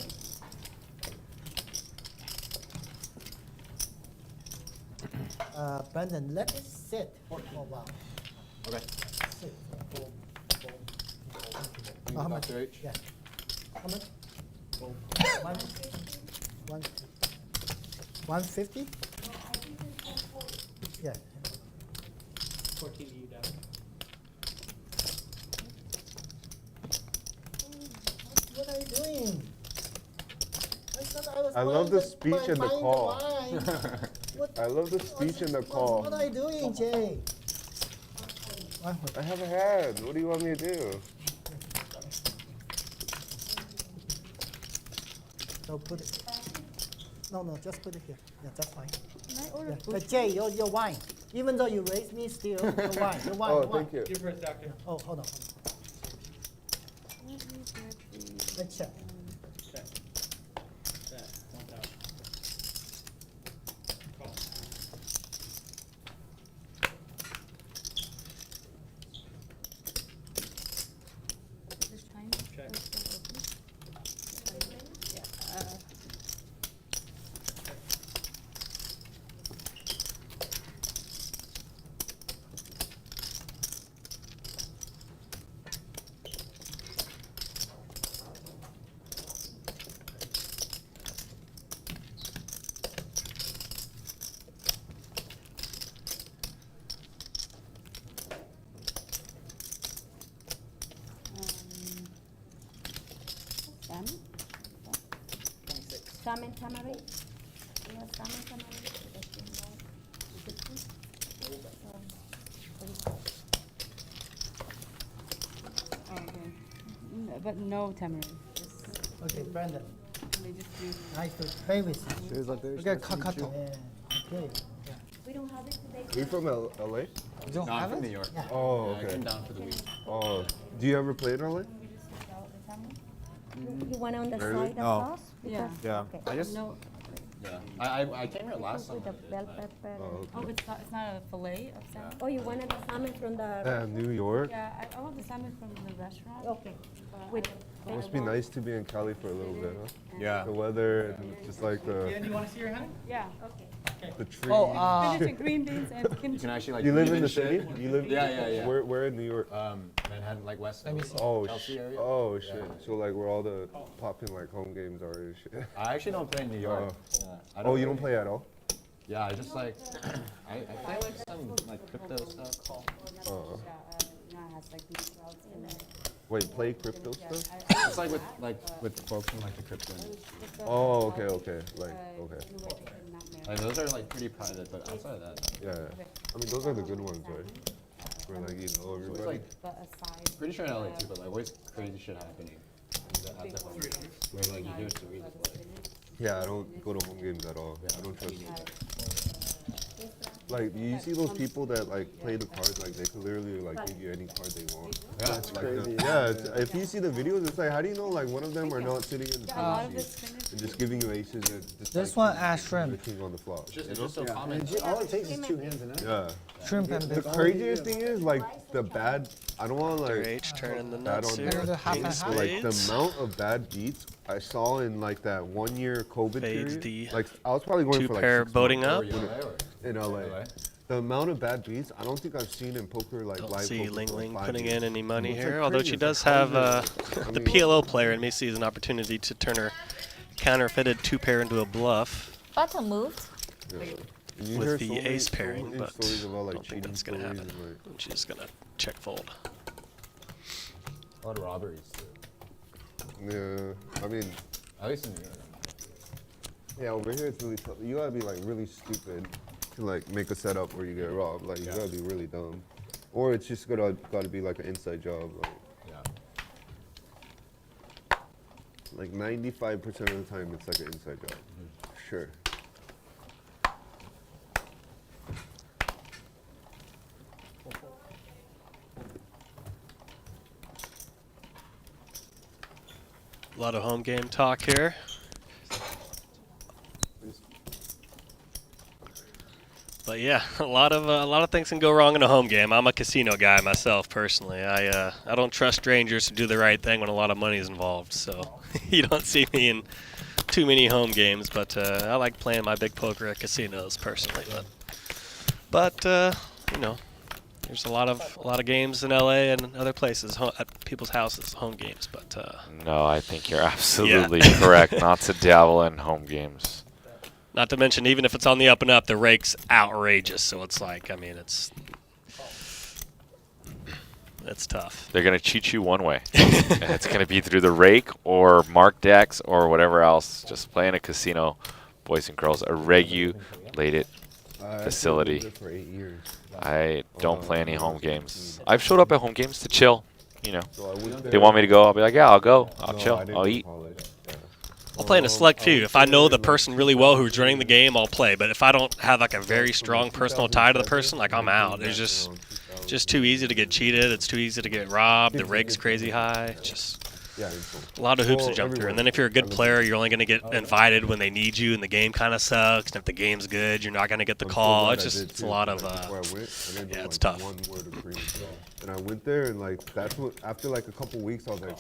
Brandon, let it sit for a while. Okay. Sit for how much? Dr. H? Yeah. How much? One, 150? Yeah. 14 to you, Doc. What are you doing? I thought I was I love the speech and the buying call. wine. What- I love the speech and the call. What are you doing, Jay? I have a hand. What do you want me to do? So put it. No, just put it here. Yeah, that's fine. Can I order Yeah. food? But Jay, your wine. Even though you raised me, still your wine. Your wine. Oh, your wine. thank you. Give her a doctor. Oh, hold on. Let's check. Check. That, 1,000. Call. This time? Check. Yeah. salmon tamarind? You have salmon tamarind? Okay. But no tamarind. Okay, Brandon. They just do. Nice to play with you. Feels like there's Okay, nice to meet kakato. you. Yeah. Okay. Yeah. We don't have it today. Are you from LA? You don't No, I'm have from it? New York. Yeah. Oh, Yeah, I okay. came down for the week. Oh, do you ever play in LA? You want on the Really? side of Oh. sauce? Yeah. Because- Yeah. Okay. I just, No. yeah. I came here last With summer. the bell pepper. Oh, Oh, it's not a fillet of salmon. Oh, you wanted the salmon from the. New York. Yeah, I want the salmon from the restaurant. Okay. but With. It must be nice to be in Cali for a little bit, huh? Yeah. The weather and just like the Do you want to see your honey? Yeah. the trees. Oh, Finish the green beans and You kimchi. can actually like. you live in even the shit. city? You live? Yeah. Where in New York? Manhattan, like West. Let me see. Oh, Chelsea area. oh shit. So like where all the popping like home games are and shit. I actually don't play in New York. Yeah. I Oh, you don't play at all? Yeah, I just like I play like some like crypto stuff. Uh, No, it has like these clouds in it. wait, play crypto stuff? It's like with folks from like the crypto industry. Oh, okay. Like, okay. Like those are like pretty private, but outside of that, Yeah. I mean, those are the good ones, right? Where like you know it's everybody. like But aside. pretty sure in LA too, but like always crazy shit happening. At the home games, where like you hear stories of like. Yeah, I don't go to home games at all. I don't trust them. Like, you see those people that like play the cards, like they could literally like give you any card they want. Yeah, that's Like crazy. if you see the videos, it's like, how do you know like one of them are not sitting in the A lot of seat it's finished. and just giving you aces and just This like, one, ash the shrimp. king on the flop. It's You just know? so common. All it takes is 2 hands and Yeah. Shrimp and The bacon. craziest thing is like the bad. I don't want to like H turning the bad nuts on here. Better the half and Ace half. like the spades. amount of bad beats I saw in like that 1 year COVID Fades period. the Like I was probably going two for like pair 6 boating months up. in LA. The amount of bad beats I don't think I've seen in poker like Don't live see poker Ling for, like, Ling 5 putting years. in any money It's, like, here, although crazy. she It's, does like, have hundreds. I the mean, PLO player in me sees an opportunity to turn her counterfeited 2-pair into a bluff. Button moved. yeah. You with hear the so many- ace so pairing, many but stories about, I like, don't think cheating that's going to stories happen. and, like, And she's going to check fold. A lot of robberies too. yeah, I mean, At least in New York. yeah, over here it's really tough. You gotta be like really stupid to like make a setup where you get robbed. Like you gotta be really dumb, or it's just gotta be like an inside job. Like 95% of the time, it's like an inside job. Sure. A lot of home game talk here. But yeah, a lot of things can go wrong in a home game. I'm a casino guy myself personally. I don't trust strangers to do the right thing when a lot of money is involved. So you don't see me in too many home games. But I like playing my big poker at casinos personally. But you know, there's a lot of games in LA and other places at people's houses, home games. But No, I think you're absolutely correct not to dabble in home games. not to mention, even if it's on the up and up, the rake's outrageous. So it's like, I mean, it's tough. They're going to cheat you one way. And it's going to be through the rake or mark decks or whatever else. Just play in a casino, boys and girls, a regulated facility. I've lived there for 8 years. I don't play any home games. I've showed up at home games to chill. You know, So I went they there- want me to go. I'll be like, yeah, I'll go. I'll No, chill. I didn't I'll go to eat. college. Yeah. I'll play in a select few. If I know the person really well who's running the game, I'll play. But if I don't have like a very strong personal tie to the person, like I'm out. It's just too easy to get cheated. It's too easy to get robbed. The rake's crazy high. It's just a lot of hoops to jump through. And then if you're a good player, you're only going to get invited when they need you, and the game kind of sucks. And if the game's good, you're not going to get the call. It's just it's a lot of yeah, it's tough. One word of Korean. And I went there, and like that's what after like a couple weeks, I was like,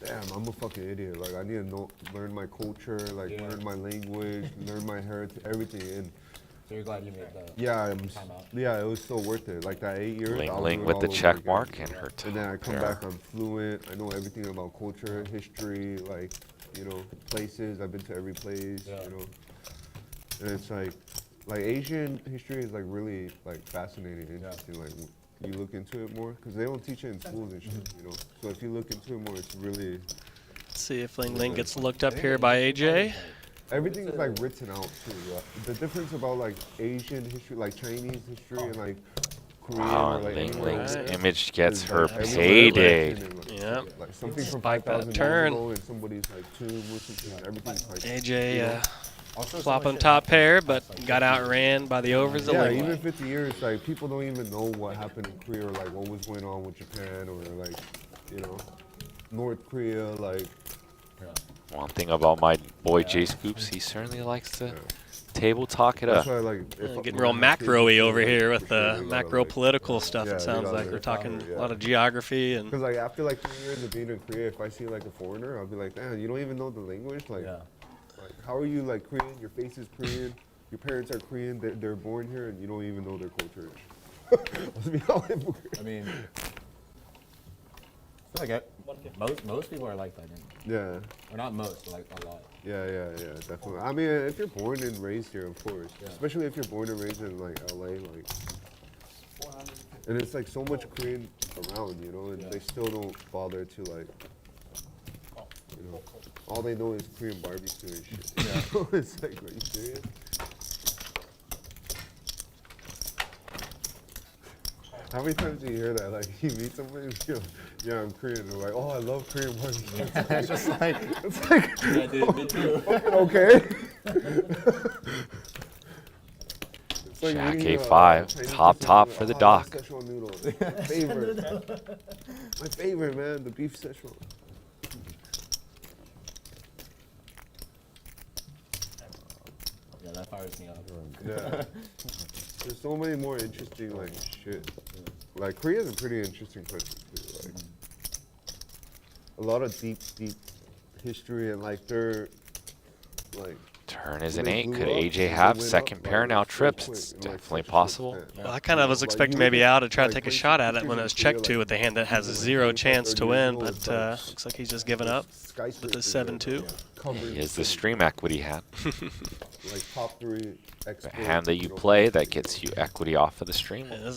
damn, I'm a fucking idiot. Like I need to learn my culture, like learn my language, learn my heritage, everything. And So you're glad you made that. Yeah, it was so worth it. Like that 8 years. Ling I was Ling doing with all the over check again. mark and her And then I come top back, pair. I'm fluent. I know everything about culture, history, like, you know, places. I've been to every place, you know. And it's like Asian history is like really like fascinating, interesting. Like you look into it more because they don't teach it in schools and shit, you know. So if you look into it more, it's really. Let's see if Ling Ling gets looked up here by AJ. Everything's like written out too. The difference about like Asian history, like Chinese history, and like Korean Wow, or like Ling anywhere Ling's else, image gets is, her like, everywhere payday. written in, like, Yep. like something from Spike that 5,000 years turn. ago in somebody's like tomb or something. Everything's like AJ, you know? flopping top pair, but got outran by the overs. Yeah, Ling even Ling. 50 years, like people don't even know what happened in Korea or like what was going on with Japan or like, you know, North Korea, like. One thing about my boy Jay Scoops, he certainly likes to table talk it up. That's why, like, Getting real macro-y over here with the macro political stuff. Yeah, it sounds gotta, like we're talking yeah. a lot of geography and. Because like after like 3 years of being in Korea, if I see like a foreigner, I'll be like, damn, you don't even know the language. Like, like how are you like Korean? Your face is Korean. Your parents are Korean. They're born here, and you don't even know their culture. I mean, I feel like most people are like that. Yeah. Or not most, but like a lot. Yeah, definitely. I mean, if you're born and raised here, of course. Yeah. Especially if you're born and raised in like LA, like. And it's like so much Korean around, you know, and they still don't bother to like, you know, all they know is Korean barbecue and shit. Yeah. It's like, are you serious? How many times do you hear that? Like, you meet somebody, and you're like, yeah, I'm Korean. And they're like, oh, I love Korean barbecue. It's just like, it's like, yeah, dude, me too. Okay. It's like Jack eating, A5, top for the dock. Szechuan noodles. My favorite. My favorite, man, the beef Szechuan. Yeah, that fires me up. Yeah. There's so many more interesting like shit. Like Korea's a pretty interesting country too. Like a lot of deep history and like they're like. Turn is an 8. Could AJ have second pair now trips? It's definitely possible. Well, I kind of was expecting maybe Al to try to take a shot at it when it was check 2 with the hand that has zero chance to win, but looks like he's just given up with the 7-2. He is the stream equity hand. Like top 3 The hand that you play that gets you equity off of the stream. Yeah,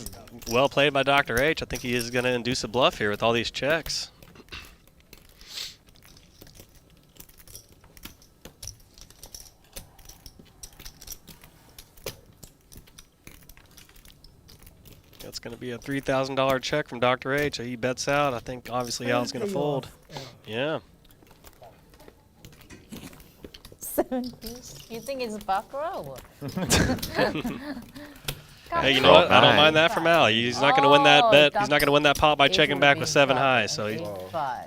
well played by Dr. H. I think he is going to induce a bluff here with all these checks. That's going to be a $3,000 check from Dr. H. He bets out. I think obviously Al's going to fold. Yeah. 7 deuce. You think it's baccarat? Hey, you know what? I don't mind that from Al. He's not going to win that bet. He's not going to win that pot by checking back with 7 high. So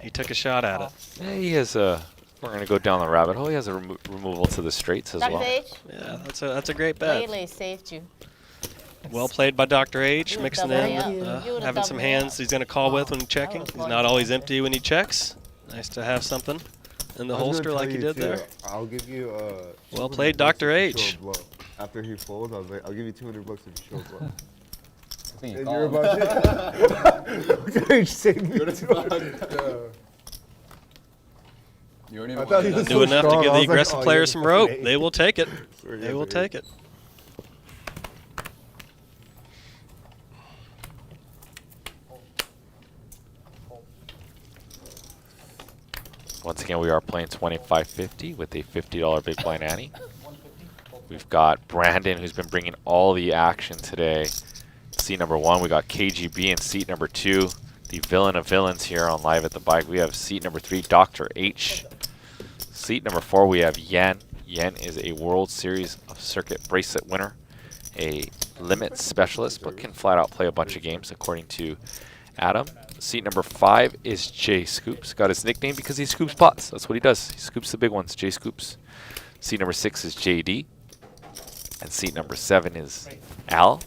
he took a shot at it. Yeah, he has a. We're going to go down the rabbit hole. He has a removal to the straights as well. Yeah, that's a great bet. Lately saved you. Well played by Dr. H, mixing in, You having some hands he's going to call with when checking. He's not always empty when he checks. Nice to have something in the holster like he did there. I'll give you well played, Dr. H. After he folds, I was like, I'll give you $200 if you show up. I think And you're about to. Dr. H saved me $200. You already I thought he was Do so enough strong. to give I the was like, aggressive oh, players yeah, some rope. fucking They will take it. Sorry, They will take it. Once again, we are playing 25-50 with a $50 big blind ante. We've got Brandon, who's been bringing all the action today. Seat number 1, we got KGB in seat number 2. The villain of villains here on Live at the Bike. We have seat number 3, Dr. H. Seat number 4, we have Yen. Yen is a World Series of Circuit bracelet winner, a limit specialist, but can flat out play a bunch of games according to Adam. Seat number 5 is Jay Scoops. Got his nickname because he scoops pots. That's what he does. He scoops the big ones, Jay Scoops. Seat number 6 is JD. And seat number 7 is Al.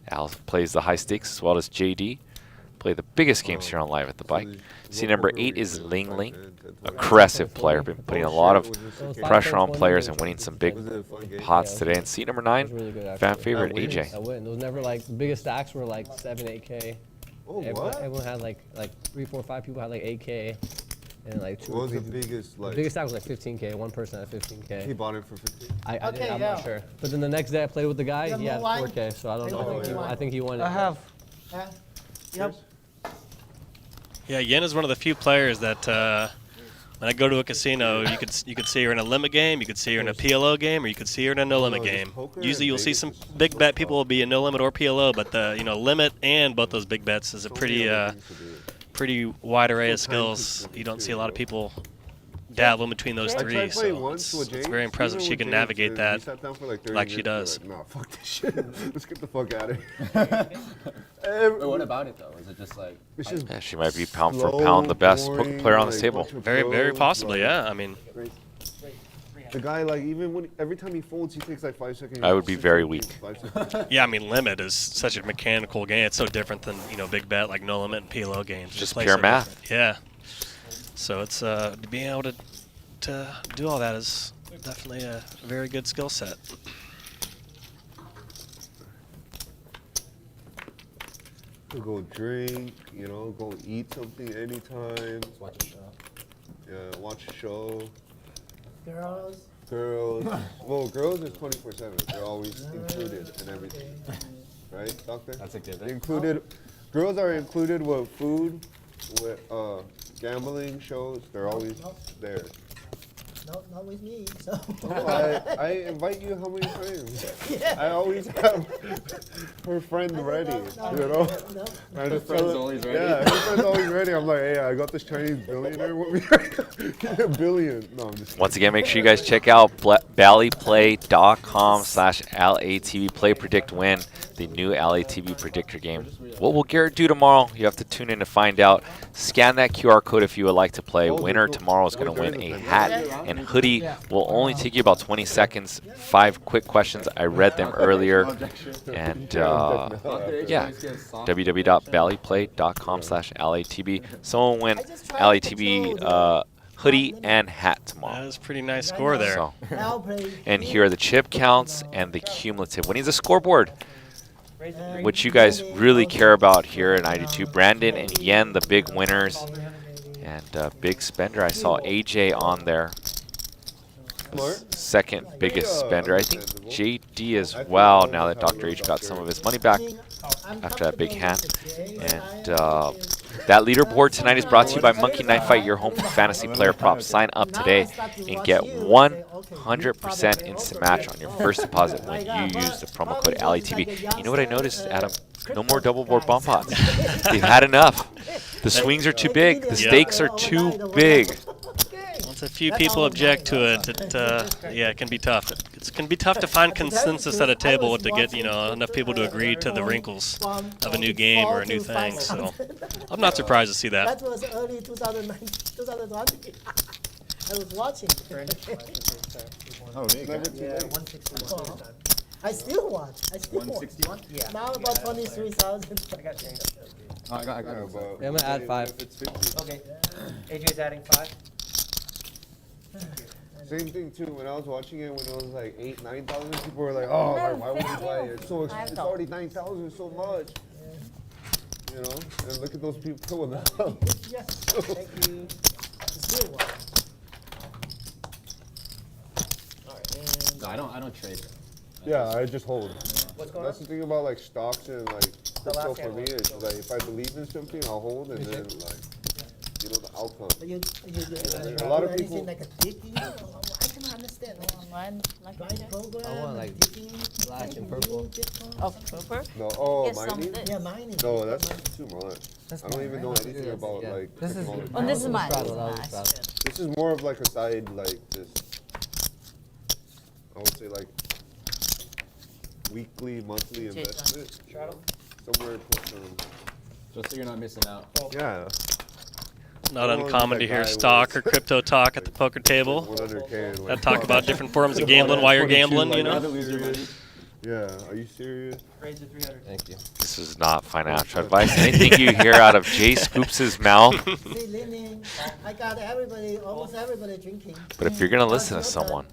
Al plays the high stakes as well as JD. Play the biggest games here on Live at the Bike. Seat number 8 is Ling Ling. Aggressive player. Been putting a lot of pressure on players and winning some big pots today. And seat number 9, fan favorite AJ. I win. Those never like, the biggest stacks were like 7, 8K. Oh, everyone had like 3, 4, 5 people had like 8K, and like 2 What or was 3. the biggest like? The biggest stack was like 15K. One person had 15K. He bought it for 15. I'm not sure. But then the next day I played with the guy. He had 4K. So I don't know. I think he won it. I have. Yep. Yeah, Yen is one of the few players that When I go to a casino, you could see her in a limit game, you could see her in a PLO game, or you could see her in a no limit game. Usually, you'll see some big bet people will be in no limit or PLO, but the limit and both those big bets is a pretty wide array of skills. You don't see a lot of people dabble in between those three, so it's very impressive she can navigate that like she does. No, fuck this shit. Let's get the fuck out of Wait, what about it though? Is it just like? Yeah, she might be pound for pound the best poker player on this table. Very possibly, yeah. I mean, the guy, like, even every time he folds, he takes like 5 seconds. I would be very weak. yeah, I mean, limit is such a mechanical game. It's so different than big bet like no limit and PLO games. Just pure math. Different. Yeah. So it's being able to do all that is definitely a very good skill set. Go drink, go eat something anytime. Just watch a show. Yeah, watch a show. Girls. Well, girls is 24/7. They're always included in everything. Right, doctor? That's a given. Included. Girls are included with food, with gambling shows. They're always there. No, not with me. So. I invite you how many times? Yeah. I always have her friend ready. No. Her friend's always ready. Yeah, her friend's always ready. I'm like, hey, I got this Chinese billionaire with me. A billion. No, I'm just. Once again, make sure you guys check out ballyplay.com/LATV. Play, predict, win. The new LATV predictor game. What will Garrett do tomorrow? You have to tune in to find out. Scan that QR code if you would like to play. Winner tomorrow is going to win a hat and hoodie. Will only take you about 20 seconds. 5 quick questions. I read them earlier. And yeah, www.ballyplay.com/LATV. Someone win LATV hoodie and hat tomorrow. That is a pretty nice score there. So, and here are the chip counts and the cumulative. We need the scoreboard, which you guys really care about here in ID2. Brandon and Yen, the big winners, and big spender. I saw AJ on there, the second biggest spender. I think JD as well, now that Dr. H got some of his money back after that big hand. And that leaderboard tonight is brought to you by Monkey Knife Fight, your home for fantasy player props. Sign up today and get 100% instant match on your first deposit when you use the promo code LATV. You know what I noticed, Adam? No more double board bump pots. They've had enough. The swings are too big. The stakes are too big. Once a few people object to it, it can be tough. It can be tough to find consensus at a table to get enough people to agree to the wrinkles of a new game or a new thing. So I'm not surprised to see that. That was early 2020. I was watching. Oh, there you go. Yeah, 161. I still watch. 161? Yeah. Now about 23,000. I got change. Oh, I got Yeah, I'm going to add 5. Okay. AJ's adding 5. Same thing too. When I was watching it, when it was like 8,000, 9,000, people were like, "Oh, like, why would you buy it? It's so it's already 9,000, so much." And look at those people now. Yes. Thank you. Still watch. All right. And No, I don't trade. Yeah, I just hold. what's going That's on? the thing about like stocks and like crypto last for hand me. was- It's like if I believe in something, I'll hold, and then like the outcome. You A lot of anything people- like a digging? I cannot understand. Online, like Right program. I want, like, digging, black and trading, purple. Bitcoin. Oh, purple? No, Get some mining. this. Yeah, mining. No, that's too much. I don't even know anything about Yeah. like This is- technology. Oh, this is mine. That This was is mine. straddle. That's good. This is more of like a side, like just, I would say like weekly, monthly Jake, investment. Straddle? Somewhere close to, Just so you're not missing out. yeah, Not How long uncommon did to that hear guy stock was- or crypto talk at the poker table. 100K. and, like, Talk about different forms of gambling while you're gambling, Yeah, are you serious? Raise to 300. Thank you. This is not financial advice. Anything you hear out of Jay Scoops' mouth. See, leaning. I got everybody, almost everybody drinking. But if you're going to listen to someone,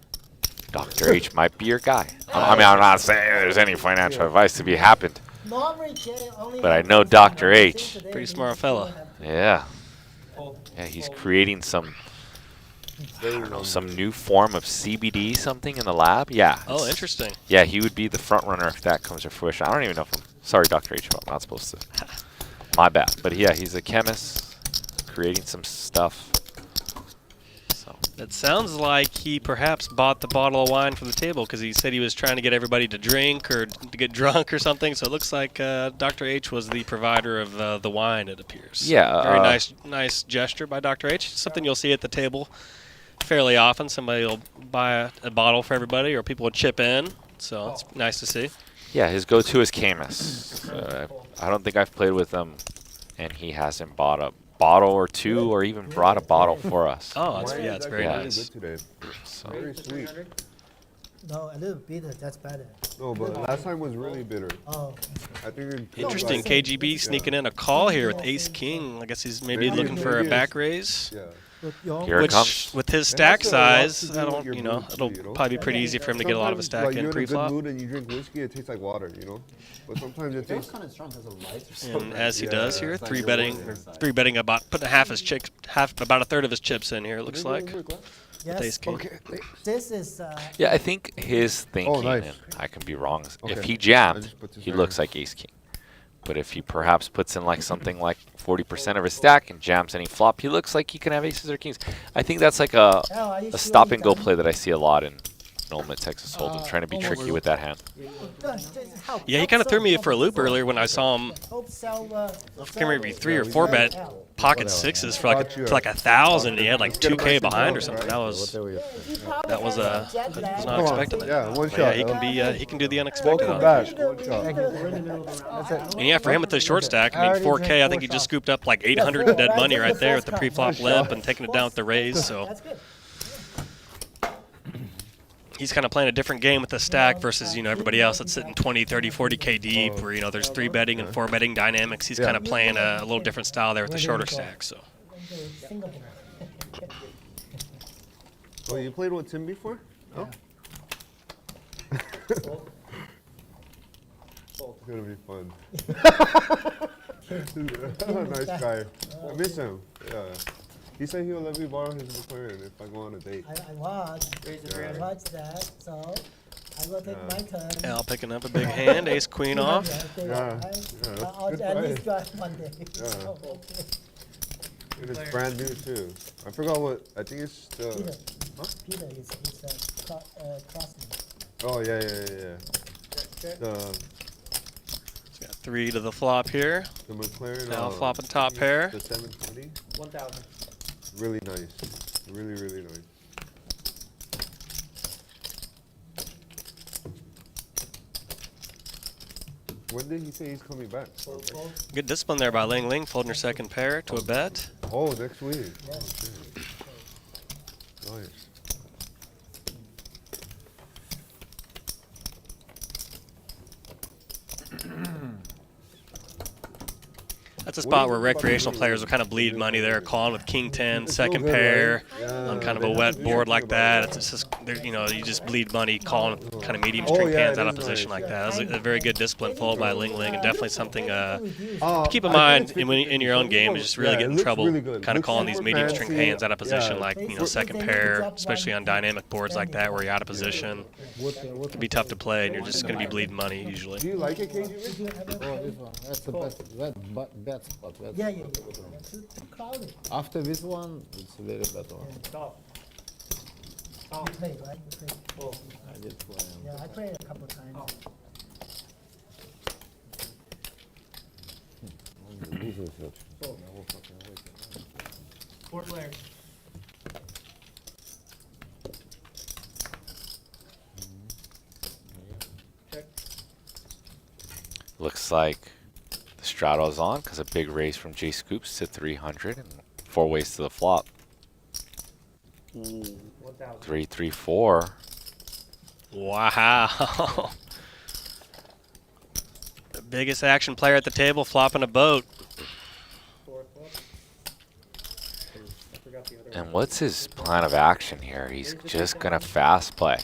Dr. H might be your guy. I mean, I'm not saying there's any financial advice to be happened. Normally, Jay only But I has know 1,000 Dr. dollars H. today. Pretty smart fella. Yeah. Yeah, he's creating some new form of CBD something in the lab. Yeah. Oh, interesting. Yeah, he would be the front runner if that comes to fruition. I don't even know if I'm sorry, Dr. H. I'm not supposed to. My bad. But yeah, he's a chemist creating some stuff. It sounds like he perhaps bought the bottle of wine for the table because he said he was trying to get everybody to drink or to get drunk or something. So it looks like Dr. H was the provider of the wine, it appears. Yeah. Very nice gesture by Dr. H. Something you'll see at the table fairly often. Somebody will buy a bottle for everybody or people will chip in. So it's nice to see. Yeah, his go-to is Camus. I don't think I've played with him, and he hasn't bought a bottle or two or even brought a bottle for us. Oh, it's very nice. So. Very sweet. No, a little bitter, that's better. No, but last time was really bitter. Oh. I think Interesting. KGB sneaking in a call here with Ace King. I guess he's maybe looking for a back raise. Yeah. Here it comes. With his stack size, it'll probably be pretty easy for him to get a lot of a stack in pre-flop. You're in a good mood and you drink whiskey, it tastes like water, you know. But sometimes it tastes kind of strong because of lights or something. And as he does here, three betting about putting about a third of his chips in here. It looks like. Yes. This is. Yeah, I think his thinking, and I can be wrong. If he jammed, he looks like Ace King. But if he perhaps puts in like something like 40% of his stack and jams any flop, he looks like he can have aces or kings. I think that's like a stop and go play that I see a lot in Ultimate Texas Hold'em, trying to be tricky with that hand. Yeah, he kind of threw me for a loop earlier when I saw him. I can't remember 3 or 4 bet pocket sixes for like 1,000. He had like 2K behind or something. That was not expecting that. Yeah, one But shot. yeah, he can do the unexpected. Welcome back. And yeah, for him with the short stack, I mean 4K. I think he just scooped up like 800 in dead money right there with the pre-flop limp and taking it down with the raise. So. He's kind of playing a different game with the stack versus, everybody else that's sitting 20, 30, 40K deep where, there's 3 betting and 4 betting dynamics. He's kind of playing a little different style there with the shorter stack. So. Oh, you played with Tim before? Oh. It's going to be fun. Nice guy. I miss him. Yeah. He said he'll let me borrow his McLaren if I go on a date. I watched that, so I will take my turn. Al picking up a big hand, ace queen off. I'll at least drive one day. So, And it's brand new too. I forgot what, I think it's the... Peter is crossing. Oh, yeah. The... He's got 3 to the flop here. The McLaren. Now flopping top pair. The 720. 1,000. Really nice. Really nice. When did he say he's coming back? Good discipline there by Ling Ling, folding her second pair to a bet. Oh, next week. Oh, nice. That's a spot where recreational players will kind of bleed money there, calling with king 10, second pair, on kind of a wet board like that. It's just, you just bleed money calling kind of medium string hands out of position like that. That's a very good discipline fold by Ling Ling, and definitely something to keep in mind in your own game is just really get in trouble kind of calling these medium string hands out of position like, second pair, especially on dynamic boards like that where you're out of position. It can be tough to play, and you're just going to be bleeding money usually. Do you like it, KGB? Oh, this one. That's the best spot. Yeah. Too crowded. After this one, it's a very bad one. You played, right? You played. I did play. Yeah, I played a couple of times. Four players. Check. Looks like the Strato's on because a big raise from J Scoops to 300 and 4 ways to the flop. 3, 3, 4. Wow. The biggest action player at the table flopping a boat. And what's his plan of action here? He's just going to fast play.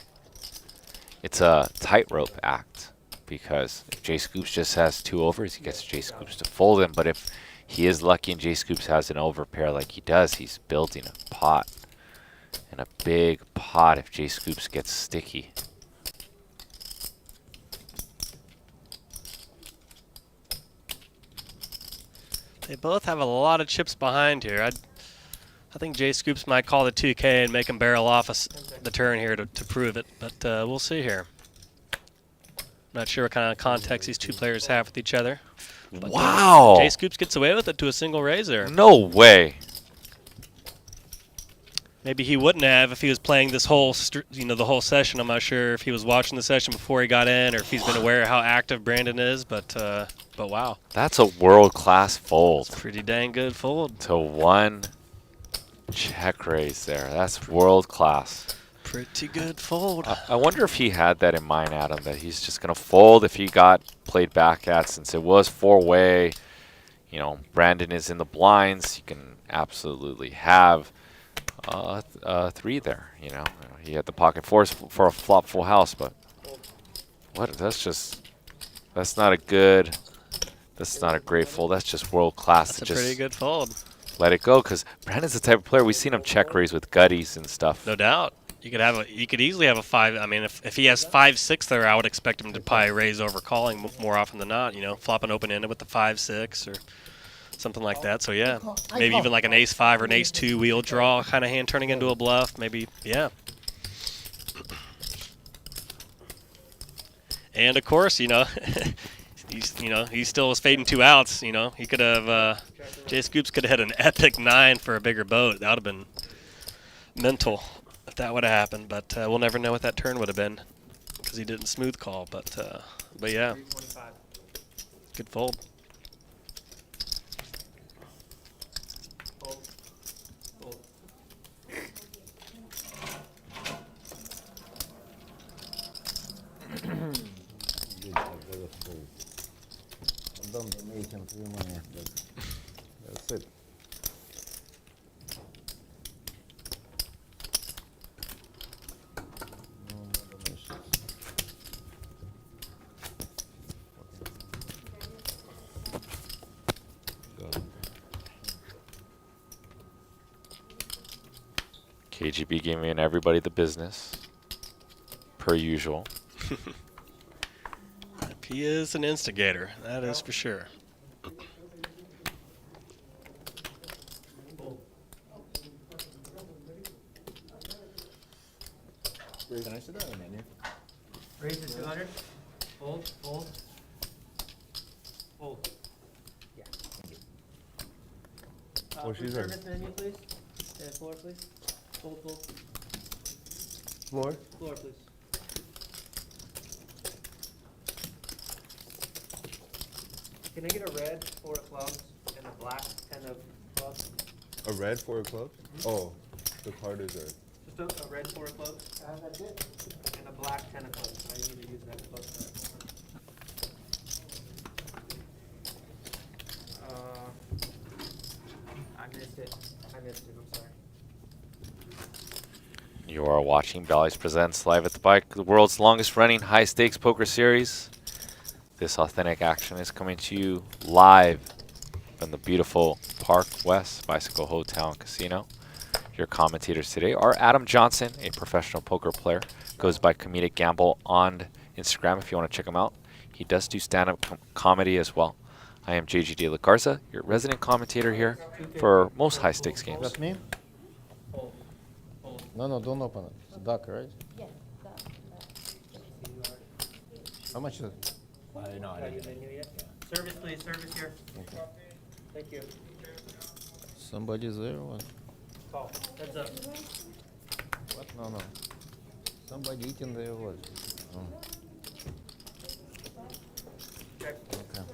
It's a tightrope act because if J Scoops just has 2 overs, he gets J Scoops to fold him. But if he is lucky and J Scoops has an overpair like he does, he's building a pot. And a big pot if J Scoops gets sticky. They both have a lot of chips behind here. I think Jay Scoops might call the 2K and make him barrel off the turn here to prove it, but we'll see here. Not sure what kind of context these two players have with each other. But, wow! Jay Scoops gets away with it to a single raise there. No way. Maybe he wouldn't have if he was playing this whole, the whole session. I'm not sure if he was watching the session before he got in or if he's been aware of how active Brandon is, but wow. That's a world-class fold. Pretty dang good fold. To one check raise there. That's world-class. Pretty good fold. I wonder if he had that in mind, Adam, that he's just going to fold if he got played back at, since it was four-way. You know, Brandon is in the blinds. You can absolutely have three there, you know. He had the pocket fours for a flop full house, but that's not a great fold. That's just world class. That's a pretty good fold. Let it go, because Brandon's the type of player, we've seen him check raise with gutties and stuff. No doubt. You could easily have a 5. I mean, if he has 5-6 there, I would expect him to probably raise over calling more often than not, you know, flopping open-ended with the 5-6 or something like that. So yeah, maybe even like an ace-5 or an ace-2 wheel draw kind of hand turning into a bluff. Maybe, yeah. And of course, you know, he still was fading 2 outs. You know, he could have Jay Scoops could have hit an epic 9 for a bigger boat. That would have been mental if that would have happened. But we'll never know what that turn would have been because he didn't smooth call. But yeah, good fold. That's it. KGB giving everybody the business, per usual. He is an instigator, that is for sure. Can I sit down in here? Raise to 200. Fold, fold. Fold. Yeah. Oh, she's there. Service menu, please. Floor, please. Fold, fold. Floor? Floor, please. Can I get a red 4 of clubs and a black 10 of clubs? A red 4 of clubs? Oh, the card is red. Just a red 4 of clubs. That's it. And a black 10 of clubs. I need to use that club set. I missed it. I'm sorry. You are watching Bally's Presents Live at the Bike, the world's longest running high stakes poker series. This authentic action is coming to you live from the beautiful Park West Bicycle Hotel and Casino. Your commentators today are Adam Johnson, a professional poker player, goes by Comedic Gamble on Instagram if you want to check him out. He does do stand-up comedy as well. I am JG De La Garza, your resident commentator here for most high stakes games. That's me? No, don't open it. It's duck, right? Yes, How much is it? No, I didn't. Service, please. Service here. Okay. Thank you. Somebody's there? What? Call. Heads up. What? No. Somebody eating there what? Oh. Check. Okay.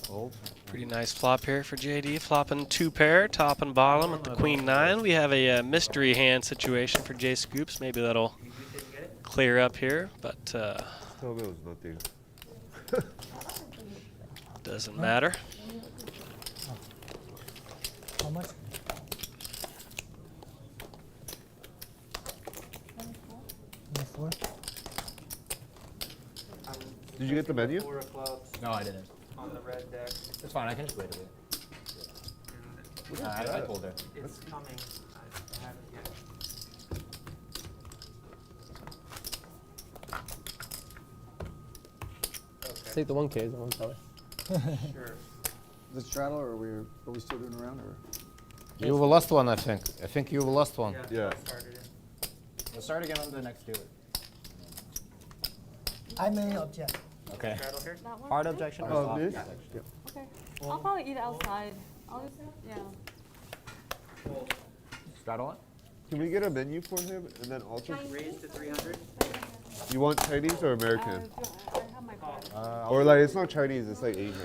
Fold. Pretty nice flop here for JD, flopping 2 pair, top and bottom at the Queen 9. We have a mystery hand situation for Jay Scoops. Maybe that'll clear up here, but Tell me it was nothing. doesn't matter. How much? Four? Did you get the menu? 4 of clubs No, I didn't. on the red deck. It's fine. I can just wait a bit. I told her. It's coming. I haven't yet. Take the 1Ks, I won't tell her. Sure. The straddle, or are we still doing around, or? You have a lost one, I think. I think you have a lost one. Yeah. We'll start again on the next dealer. I may object. Okay. That one? Hard objection. or Oh, soft this? objection? Okay. I'll probably eat it outside. I'll just, yeah. Straddle it? Can we get a menu for him and then also? Raise to 300. You want Chinese or American? I have my card. Or like it's not Chinese, it's like Asian.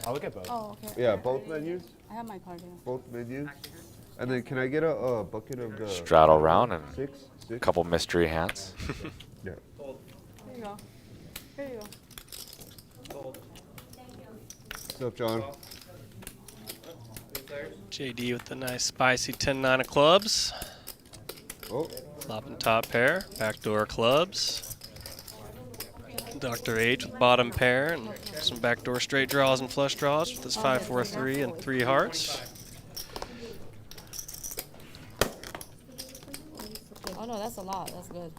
I'll look at both. Oh, okay. Yeah, both menus. I have my card, yeah. Both menus. And then can I get a bucket of the Straddle around and six? a couple mystery hands. Yeah. Here you go. Here you go. What's up, John? JD with the nice spicy 10-9 of clubs. Oh. Flop and top pair. Backdoor clubs. Dr. H with bottom pair and some backdoor straight draws and flush draws with his 5-4-3 and 3 hearts. Oh no, that's a lot. That's good.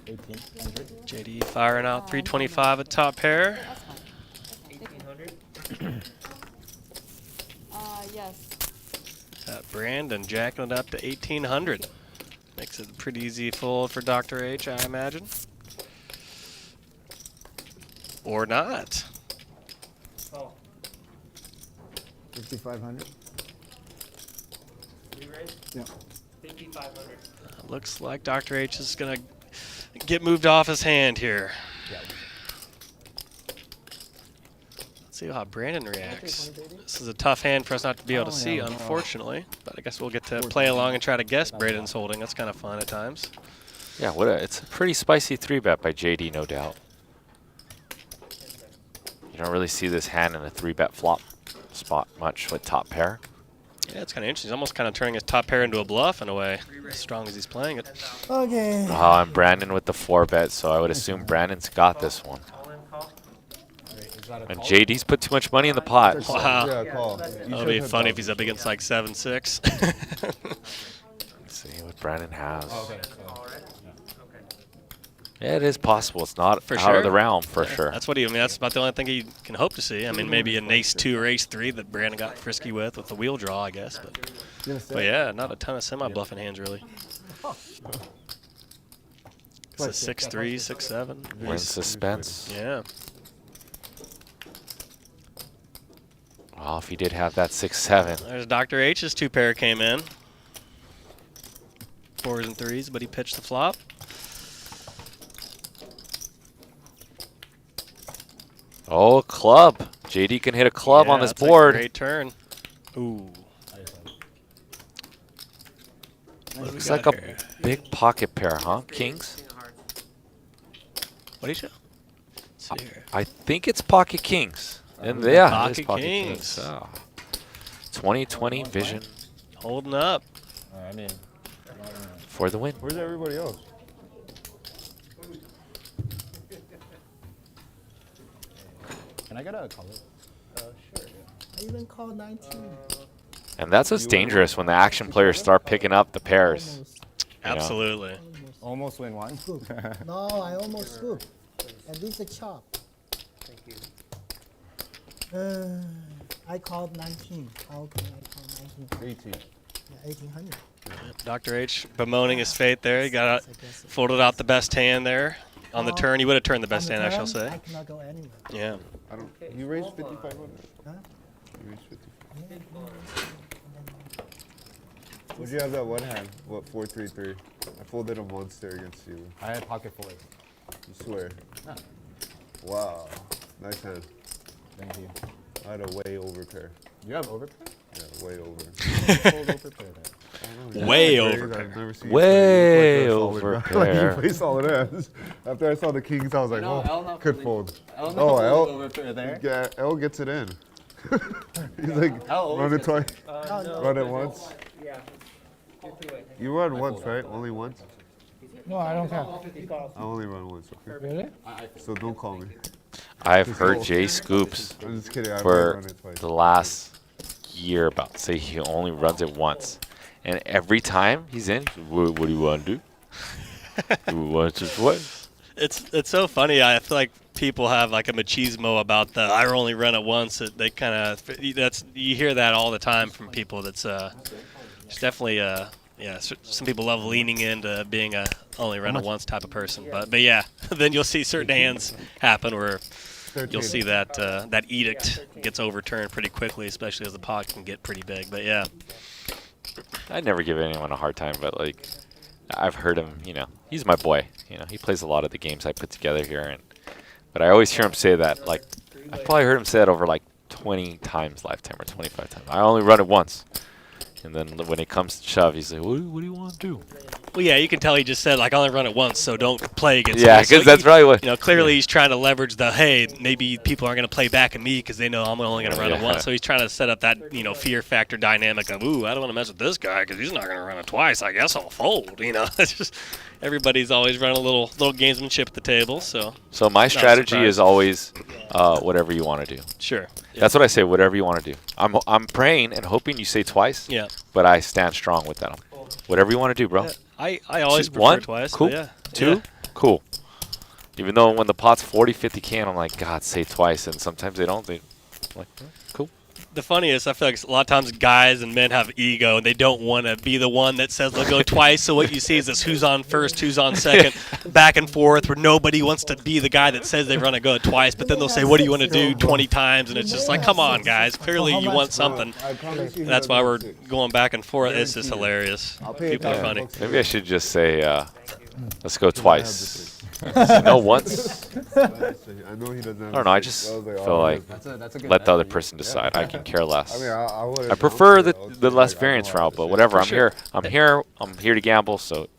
1800. JD firing out 325 at top pair. 1800. Yes. Got Brandon jacking it up to 1800. Makes it a pretty easy fold for Dr. H, I imagine. Or not. Oh, 5,500. you raise? Yeah. 5,500. Looks like Dr. H is going to get moved off his hand here. Let's see how Brandon reacts. This is a tough hand for us not to be able to see, unfortunately. But I guess we'll get to play along and try to guess Brandon's holding. That's kind of fun at times. Yeah, it's a pretty spicy 3-bet by JD, no doubt. You don't really see this hand in a 3-bet flop spot much with top pair. Yeah, it's kind of interesting. He's almost kind of turning his top pair into a bluff in a way, as strong as he's playing it. Okay. Oh, and Brandon with the 4-bet, so I would assume Brandon's got this one. All-in call. And JD's put too much money in the pot. Wow. Yeah, call. That'll be funny if he's up against like 7-6. Let's see what Brandon has. Okay. All right. Okay. Yeah, it is possible. It's not For out sure. of the realm, for sure. That's what I mean, that's about the only thing he can hope to see. I mean, maybe an ace-2 or ace-3 that Brandon got frisky with the wheel draw, I guess. But yeah, not a ton of semi-bluffing hands, really. It's a 6-3, 6-7. We're in suspense. Yeah. Well, if he did have that 6-7. There's Dr. H's 2-pair came in. 4s and 3s, but he pitched the flop. Oh, club. JD can hit a club on this that's a board. great turn. Ooh. Looks like a big pocket pair, huh? Kings? What do you show? Let's see here. I think it's pocket kings. And yeah, it Pocket is pocket kings. kings. Oh. 2020 vision Holding up. I mean, for the win. Where's everybody else? can I get a color? Sure. I even called 19. And that's what's dangerous when the action players start picking up the pairs. Almost. You know? Absolutely. Almost win one. Scoop. No, I almost scooped. At least a chop. Thank you. I called 19. How can I call 19? 18. Yeah, 1800. Dr. H bemoaning his fate there. He got folded out the best hand there. On the turn, he would have turned the best On the hand, I shall turn, say. I cannot go anywhere. Yeah. I don't. You raised 5,500. Huh? You raised 5,500. Would you have that one hand? What 4-3-3? I folded a monster against you. I had pocket 4. You swear? No. Wow. Nice hand. Thank you. I had a way over pair. You have overpair? Yeah, way over. Fold overpair there. Way I've over. never seen Way you over play pair. you play solid hands. After I saw the kings, I was like, No, L oh, not could folding. fold. L Oh, L. overpair there. Yeah, L gets it in. He's like, L always run it gets twice, No, run it there's once. Yeah. You're too late. You run once, right? Only once? No, I don't care. I only run once, okay? Really? So don't call me. I've heard Jay Scoops I'm just kidding. I might for run it twice. the last year about say he only runs it once. And every time he's in, what do you want to do? You want to just what? It's so funny. I feel like people have like a machismo about the I only run it once. They kind of you hear that all the time from people. It's definitely some people love leaning into being a only run it once type of person. But yeah, then you'll see certain hands happen where you'll see that that edict gets overturned pretty quickly, especially as the pot can get pretty big. But yeah, I never give anyone a hard time, but like I've heard him, he's my boy. He plays a lot of the games I put together here, but I always hear him say that. Like I've probably heard him say that over like 20 times lifetime or 25 times. I only run it once. And then when it comes to shove, he's like, what do you want to do? Well, yeah, you can tell he just said, like, I only run it once, so don't play against me. Yeah, because that's probably what... clearly he's trying to leverage the, hey, maybe people aren't going to play back at me because they know I'm only going to run it once. So he's trying to set up that, fear factor dynamic of, ooh, I don't want to mess with this guy because he's not going to run it twice. I guess I'll fold, It's just everybody's always running a little gamesmanship at the table, so... So my strategy is always whatever you want to do. Sure. That's what I say, whatever you want to do. I'm praying and hoping you say twice, but I stand strong with that. Whatever you want to do, bro. I always prefer one, twice. cool. Yeah. Two, cool. Even though when the pot's 40, 50K, I'm like, God, say twice. And sometimes they don't. I'm like, cool. The funniest, I feel like a lot of times guys and men have ego, and they don't want to be the one that says they'll go twice. So what you see is this who's on first, who's on second, back and forth, where nobody wants to be the guy that says they run a go twice. But then they'll say, what do you want to do 20 times? And it's just like, come on, guys. Clearly you want something. And that's why we're going back and forth. It's just hilarious. People are funny. Maybe I should just say, let's go twice. No, once. I don't know. I just feel like let the other person decide. I can care less. I prefer the less variance route, but whatever. I'm here. I'm here to gamble. So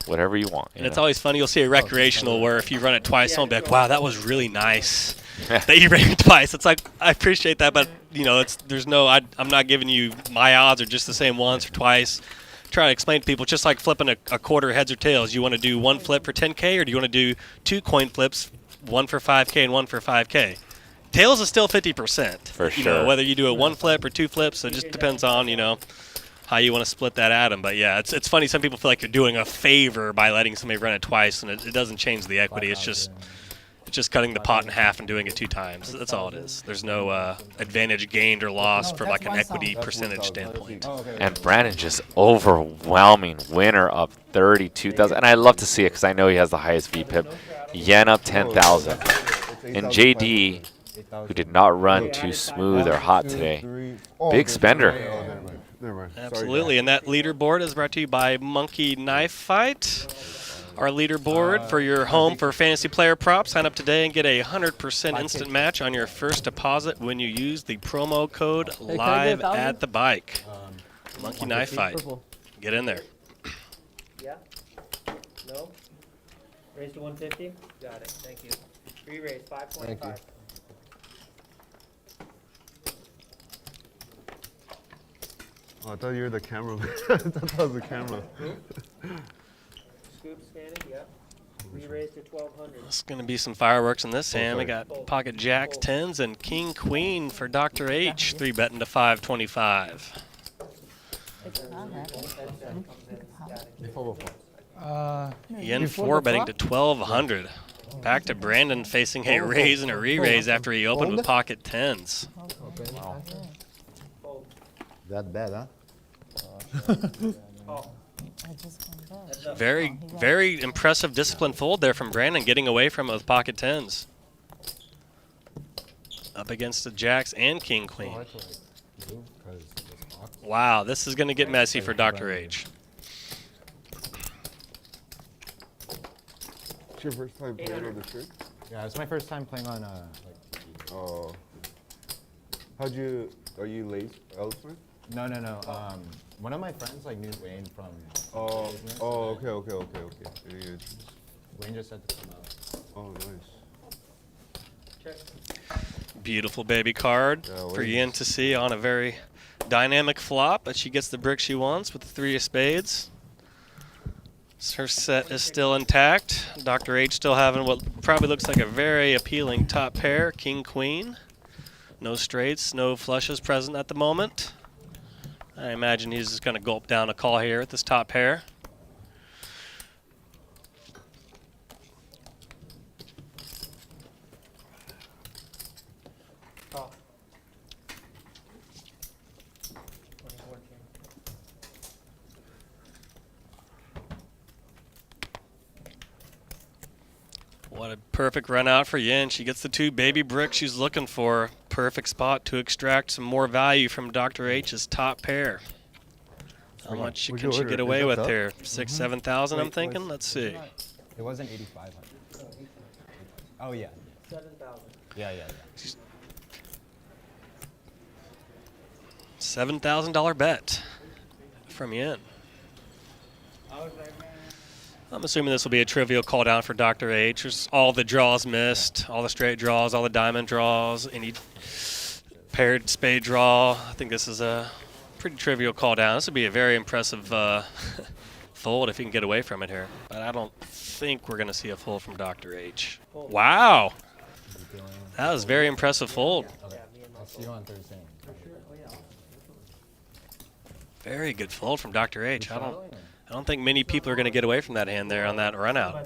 whatever you want. And it's always funny. You'll see a recreational where if you run it twice, someone will be like, "Wow, that was really nice that you ran it twice." It's like I appreciate that, but there's no. I'm not giving you my odds are just the same once or twice. Try to explain to people, just like flipping a quarter heads or tails. You want to do one flip for 10K, or do you want to do 2 coin flips, one for 5K and one for 5K? Tails is still 50%. For sure. Whether you do a 1 flip or 2 flips, it just depends on how you want to split that atom. But yeah, it's funny. Some people feel like you're doing a favor by letting somebody run it twice, and it doesn't change the equity. It's just cutting the pot in half and doing it 2 times. That's all it is. There's no advantage gained or lost from like an equity percentage standpoint. And Brandon just overwhelming winner of 32,000. And I love to see it because I know he has the highest VPIP. Yen up 10,000. And JD, who did not run too smooth or hot today, big spender. Absolutely. And that leaderboard is brought to you by Monkey Knife Fight. Our leaderboard for your home for fantasy player props. Sign up today and get a 100% instant match on your first deposit when you use the promo code live at the bike. Monkey Knife Fight. Get in there. Yeah? No? Raise to 150? Got it. Thank you. Re-raise 525. Oh, I thought you were the cameraman. I thought that was the camera. Scoop scanning, yeah. Re-raise to 1200. There's going to be some fireworks in this hand. We got pocket jacks, 10s, and king queen for Dr. H. 3-betting to 525. Yen 4-betting to 1200. Back to Brandon facing a raise and a re-raise after he opened with pocket 10s. Wow. That bad, huh? Very, very impressive disciplined fold there from Brandon, getting away from it with pocket 10s. Up against the jacks and king queen. Wow, this is going to get messy for Dr. H. It's your first time playing on the stream? Yeah, it's my first time playing on Oh. Are you late, Elsman? No. One of my friends knew Wayne from business. Okay. Wayne just said to come out. Oh, nice. Beautiful baby card for Yen to see on a very dynamic flop, but she gets the brick she wants with the 3 of spades. Her set is still intact. Dr. H still having what probably looks like a very appealing top pair, king queen. No straights, no flushes present at the moment. I imagine he's just going to gulp down a call here at this top pair. Call. 2014. What a perfect run out for Yin. She gets the 2 baby bricks she's looking for. Perfect spot to extract some more value from Dr. H's top pair. How much can she get away with here? 6,000, 7,000, I'm thinking. Let's see. It wasn't 8,500. Oh yeah. 7,000. Yeah. $7,000 bet from Yin. I'm assuming this will be a trivial call down for Dr. H. There's all the draws missed, all the straight draws, all the diamond draws, any paired spade draw. I think this is a pretty trivial call down. This would be a very impressive fold if he can get away from it here. But I don't think we're going to see a fold from Dr. H. Wow. That was a very impressive fold. I'll see you on Thursday. Very good fold from Dr. H. I don't think many people are going to get away from that hand there on that run out.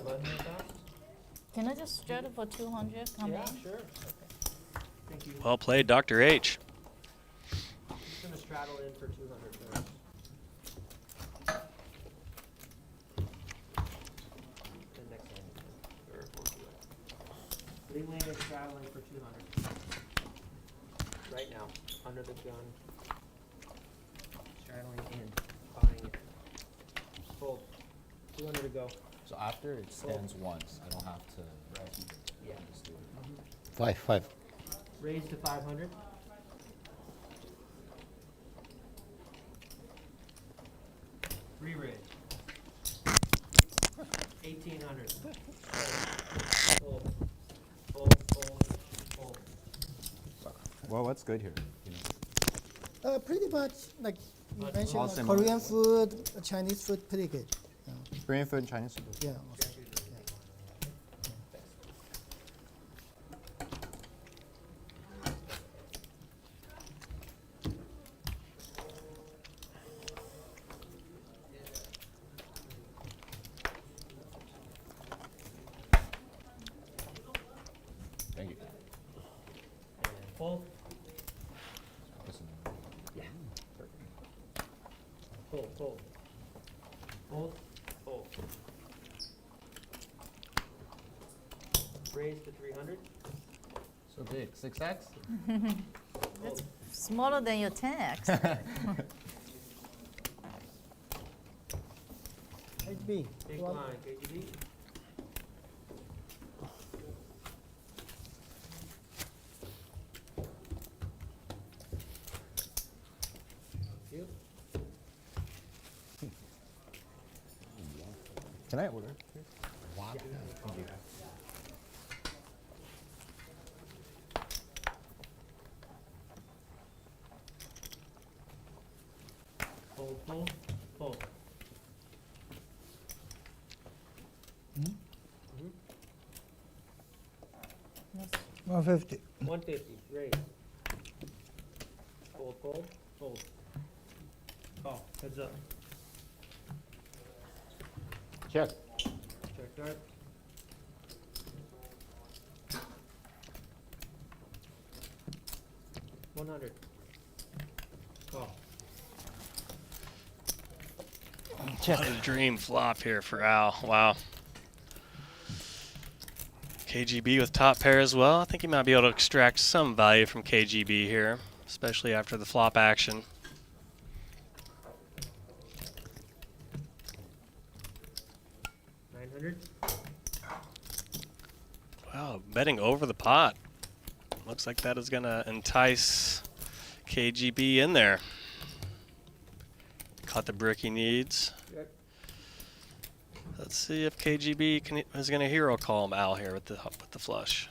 Can I just straddle for 200? Come in. Sure. Thank you. Well played, Dr. H. Just gonna straddle in for 200 first. The next hand. Lee Wing is straddling for 200. Right now, under the gun. Straddling in, buying it. Fold. 200 to go. So after it stands once, I don't have to. Yeah. Just do it. 5. Raise to 500. Re-raise. 1,800. Fold. Fold. Well, what's good here? Pretty much like you All mentioned, similar. Korean food, Chinese food, pretty good. Korean food and Chinese food. Yeah. Thank you. And fold. Yeah. Fold. Raise to 300. So big. 6x? That's smaller than your 10x. HB. Big Well, blind, KGB. You. Can I order? Wow. Yeah. Thank you. Fold. Yes. 150. 150. Raise. Fold. Call. Heads up. Check. Check dart. $100. Call. What a dream flop here for Al. Wow. KGB with top pair as well. I think he might be able to extract some value from KGB here, especially after the flop action. $900. Wow, betting over the pot. Looks like that is going to entice KGB in there. Caught the brick he needs. Yep. Let's see if KGB is going to hero call him Al here with the flush.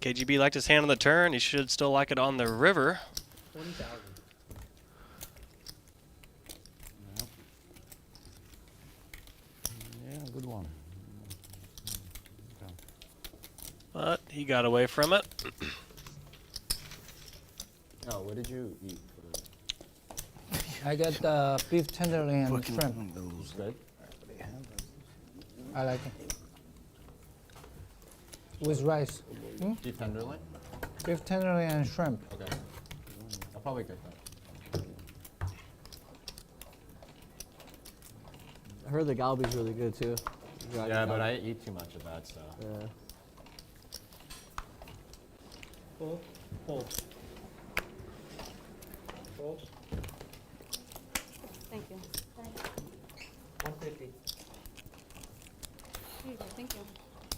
KGB liked his hand on the turn. He should still like it on the river. 20,000. Yeah, good one. But he got away from it. Oh, what did you eat? I got beef tenderloin and shrimp. Those good. I like it. With rice. Beef tenderloin? Beef tenderloin and shrimp. Okay. I'll probably get that. I heard the galbi's really good too. Yeah, but I eat too much of that, so. Yeah. Full. Full. Full. Thank you. 150. Here you go, thank you.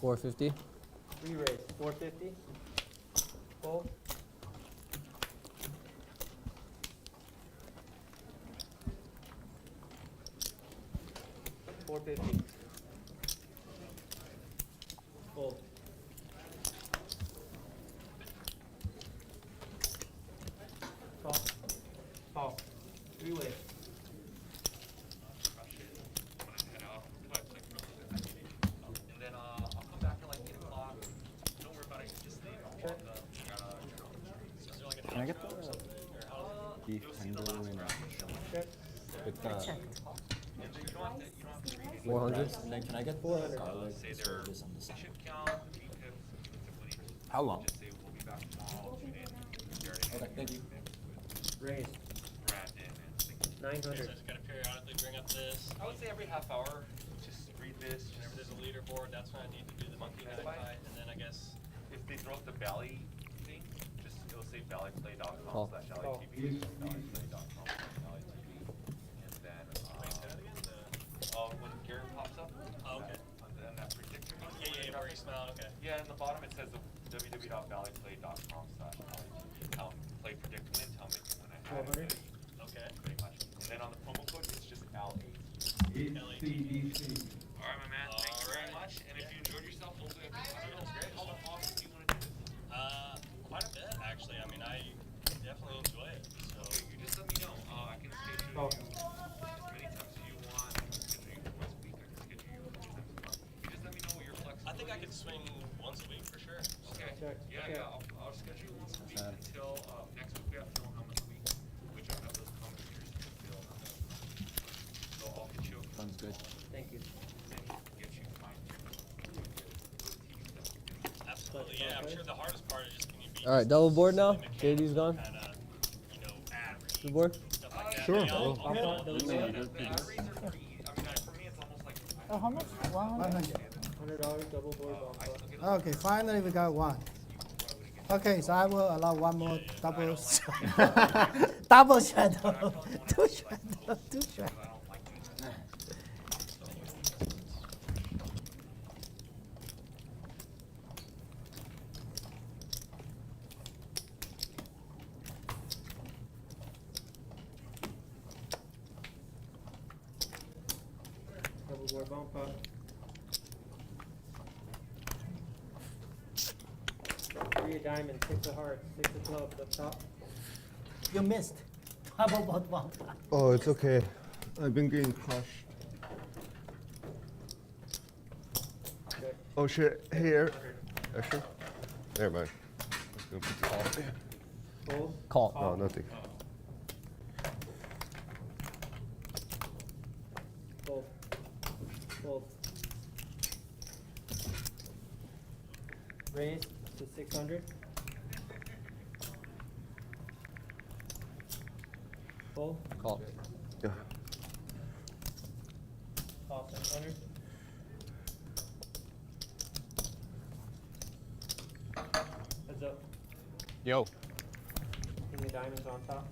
450. Re-raise. 450. Full. $4.50. Full. Call. Call. Three-way. And then I'll come back at like 8 o'clock. Don't worry about it. Just leave. Can I get the beef tenderloin Check. with I the... checked. 400. Then can I get 400. Say their ship count. How long? Just say we'll be back tomorrow. Okay, thank you. Raise. 900. Just gotta periodically bring up this. I would say every half hour, just read this. Whenever there's a leaderboard, that's when I need to do the monkey highlight, and then I guess. If they throw up the Valley thing, just it'll say valleyplay.com/valleytv, Call. valleytv.com/valleytv, and then when Garrett pops up, Oh, okay. and then that predictor. Yeah, where you smile. Okay. Yeah, in the bottom it says www.valleyplay.com/valleytv. Play predict win, tell me when I have 1200. it. Okay. Pretty much. And then on the promo code, it's just LAT. ACDC. All right, my man. Thanks very much. And if you enjoyed yourself, hopefully I think that's great. How often do you want to do this? Quite a bit actually. I mean, I definitely enjoy it. So. Okay, you just let me know. I can schedule you as many times as you want. I can schedule you once a week. I can schedule you 3 times a month. You just let me know what your flexibility. I think I could swing once a week for sure. Okay. Yeah. I'll schedule you once a week until next week we have Phil Helmut's week, which I have those commentaries to fill. So I'll get you. Sounds good. Thank you. Get you fine. Absolutely. Yeah, I'm sure the hardest part is just can you be. All right, double board now. JD's gone. Kinda, ad read Good board. stuff like that. Sure. Yeah, I'll I'll do put those in. The batteries are pretty easy. I mean, for me, it's almost like. Oh, how much? 100? $100 double board bump. Okay, finally we got one. Okay, so I will allow one more double double shadow. Two shadow. Two shadow. Double board bump up. 3 of diamonds, 6 of hearts, 6 of clubs up top. You missed. Double board bump up. Oh, it's okay. I've been getting crushed. Okay. Oh shit. Hey, Asher. Never mind. Let's go put the call there. Fold. Call. No, nothing. Fold. Fold. Raise to 600. Fold. Call. Yeah. Call 600. Heads up. Yo, King of diamonds on top.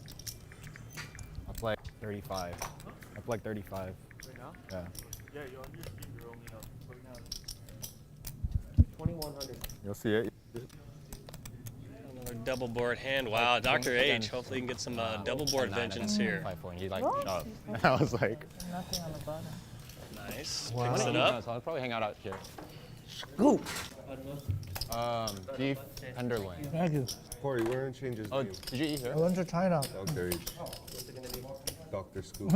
I play 35. I play 35. Right now? Yeah. Yeah, you're on your stream, you're only up right now. 2100. You'll see it. Another double board hand. Wow, Dr. H. Hopefully you can get some double board vengeance here. 5-4, and he like What? shot. I was like, Nothing on the bottom. Nice. wow. Picks it up. So I'll probably hang out here. Scoop. Beef tenderloin. Thank you. Corey, we're gonna change his Oh, name. did you eat here? I went to China. Dr. H. What's it gonna be? Dr. Scoop.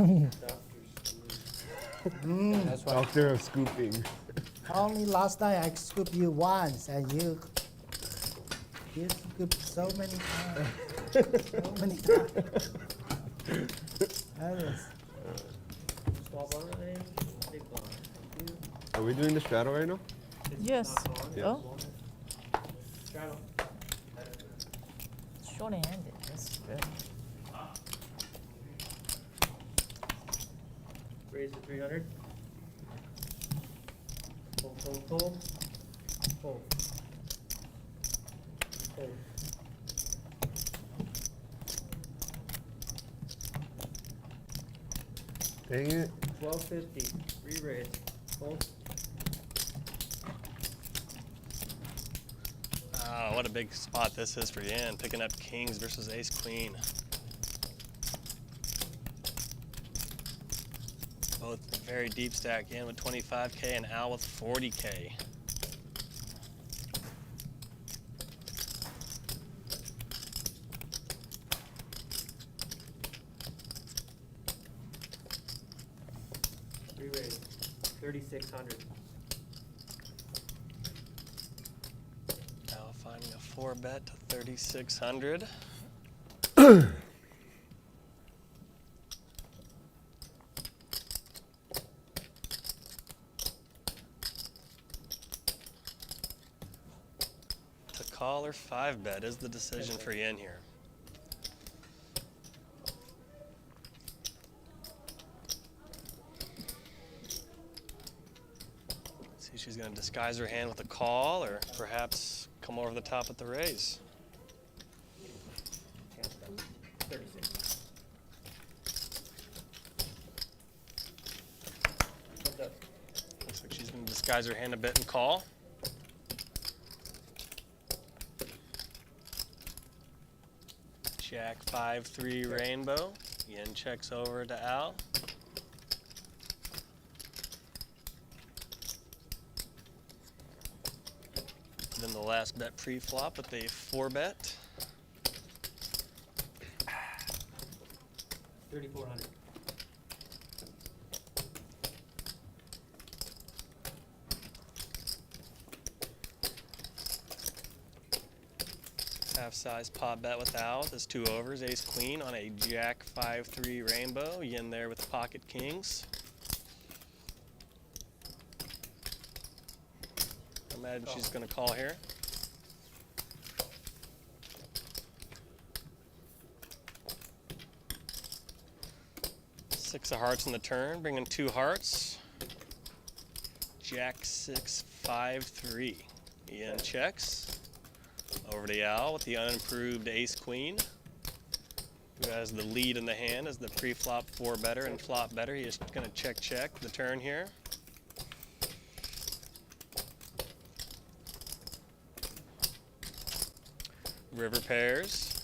That's why. Doctor of Scooping. Only last night I scooped you once, and you scooped so many times. So many times. That is. Small blind, big blind. Are we doing the shadow right now? Yes. Yeah. Oh, Straddle. Short-handed. That's good. Raise to 300. Hold, hold, hold. Hold. Hold. Dang it. 1250. Re-raise. Hold. Oh, what a big spot this is for Yan, picking up kings versus ace queen. Both very deep stack. Yan with 25K and Al with 40K. Re-raise. 3600. Al finding a 4-bet to 3600. To call or 5-bet is the decision for Yin here. See, she's going to disguise her hand with a call, or perhaps come over the top with the raise. 36. What's up? Looks like she's going to disguise her hand a bit and call. Jack 5-3 rainbow. Yin checks over to Al. Then the last bet pre-flop with a 4-bet. 3400. Half-size pot bet with Al with his 2 overs, ace queen on a Jack 5-3 rainbow. Yin there with pocket kings. I imagine she's going to call here. Six of hearts in the turn, bringing 2 hearts. Jack 6-5-3. Yin checks. Over to Al with the unimproved ace-queen, who has the lead in the hand as the pre-flop 4-better and flop better. He is going to check the turn here. River pairs.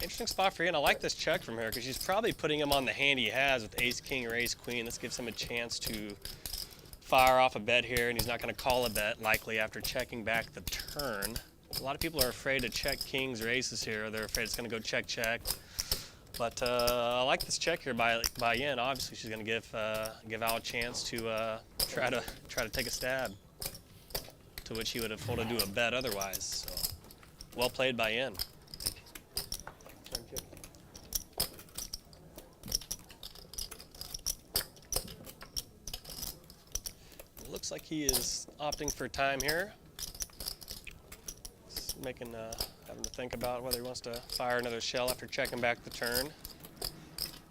Interesting spot for Ian. I like this check from her because she's probably putting him on the hand he has with ace-king or ace-queen. This gives him a chance to fire off a bet here, and he's not going to call a bet likely after checking back the turn. A lot of people are afraid to check kings or aces here. They're afraid it's going to go check. But I like this check here by Yin. Obviously, she's going to give Al a chance to try to take a stab, to which he would have folded to a bet otherwise. So, well played by Yin. It looks like he is opting for time here. Having to think about whether he wants to fire another shell after checking back the turn.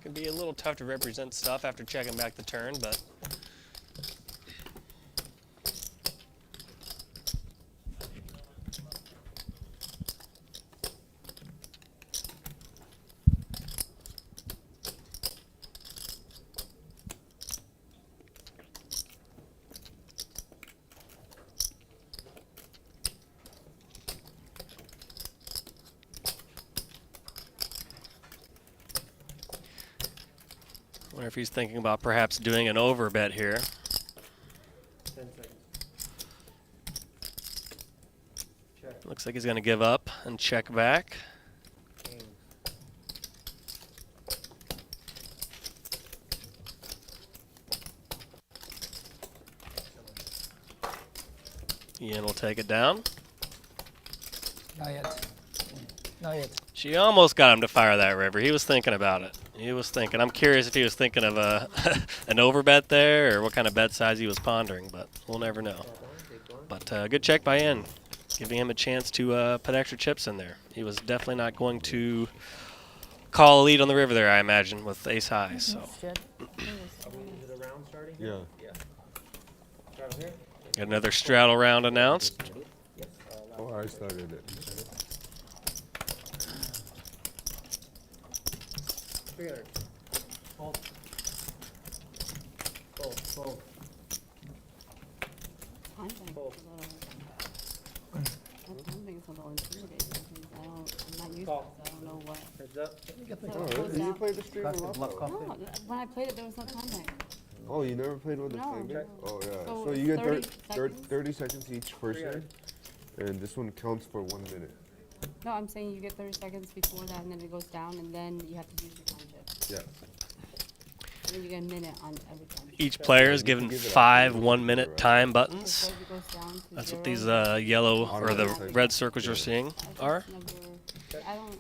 Can be a little tough to represent stuff after checking back the turn, but I wonder if he's thinking about perhaps doing an over bet here. 10 seconds. Check. Looks like he's going to give up and check back. King. Ian will take it down. Not yet. Not yet. She almost got him to fire that river. He was thinking about it. He was thinking. I'm curious if he was thinking of an over bet there or what kind of bet size he was pondering, but we'll never know. But good check by Ian. giving him a chance to put extra chips in there. He was definitely not going to call a lead on the river there, I imagine, with ace high. So. Is it a round starting? Yeah. Straddle here? Got another straddle round announced. Yes. Oh, I started it. 300. Fold. Fold. Fold. Time bank Fold. is a little. That time bank is a little intimidating. Because I'm not used Call. to this. I don't know what. Heads up. So Oh, it goes really? You down. played the stream a lot? No, when I played it, there was no time bank. Oh, you never played with the No. same game? Oh, yeah. So So you get 30 seconds? 30 seconds each person, and this one counts for 1 minute. No, I'm saying you get 30 seconds before that, and then it goes down, and then you have to use your time chip. Yeah. And then you get a minute on every time. Each player is given 5 1-minute time buttons. So it goes down to That's what 0. these yellow or the red circles you're seeing are. I don't.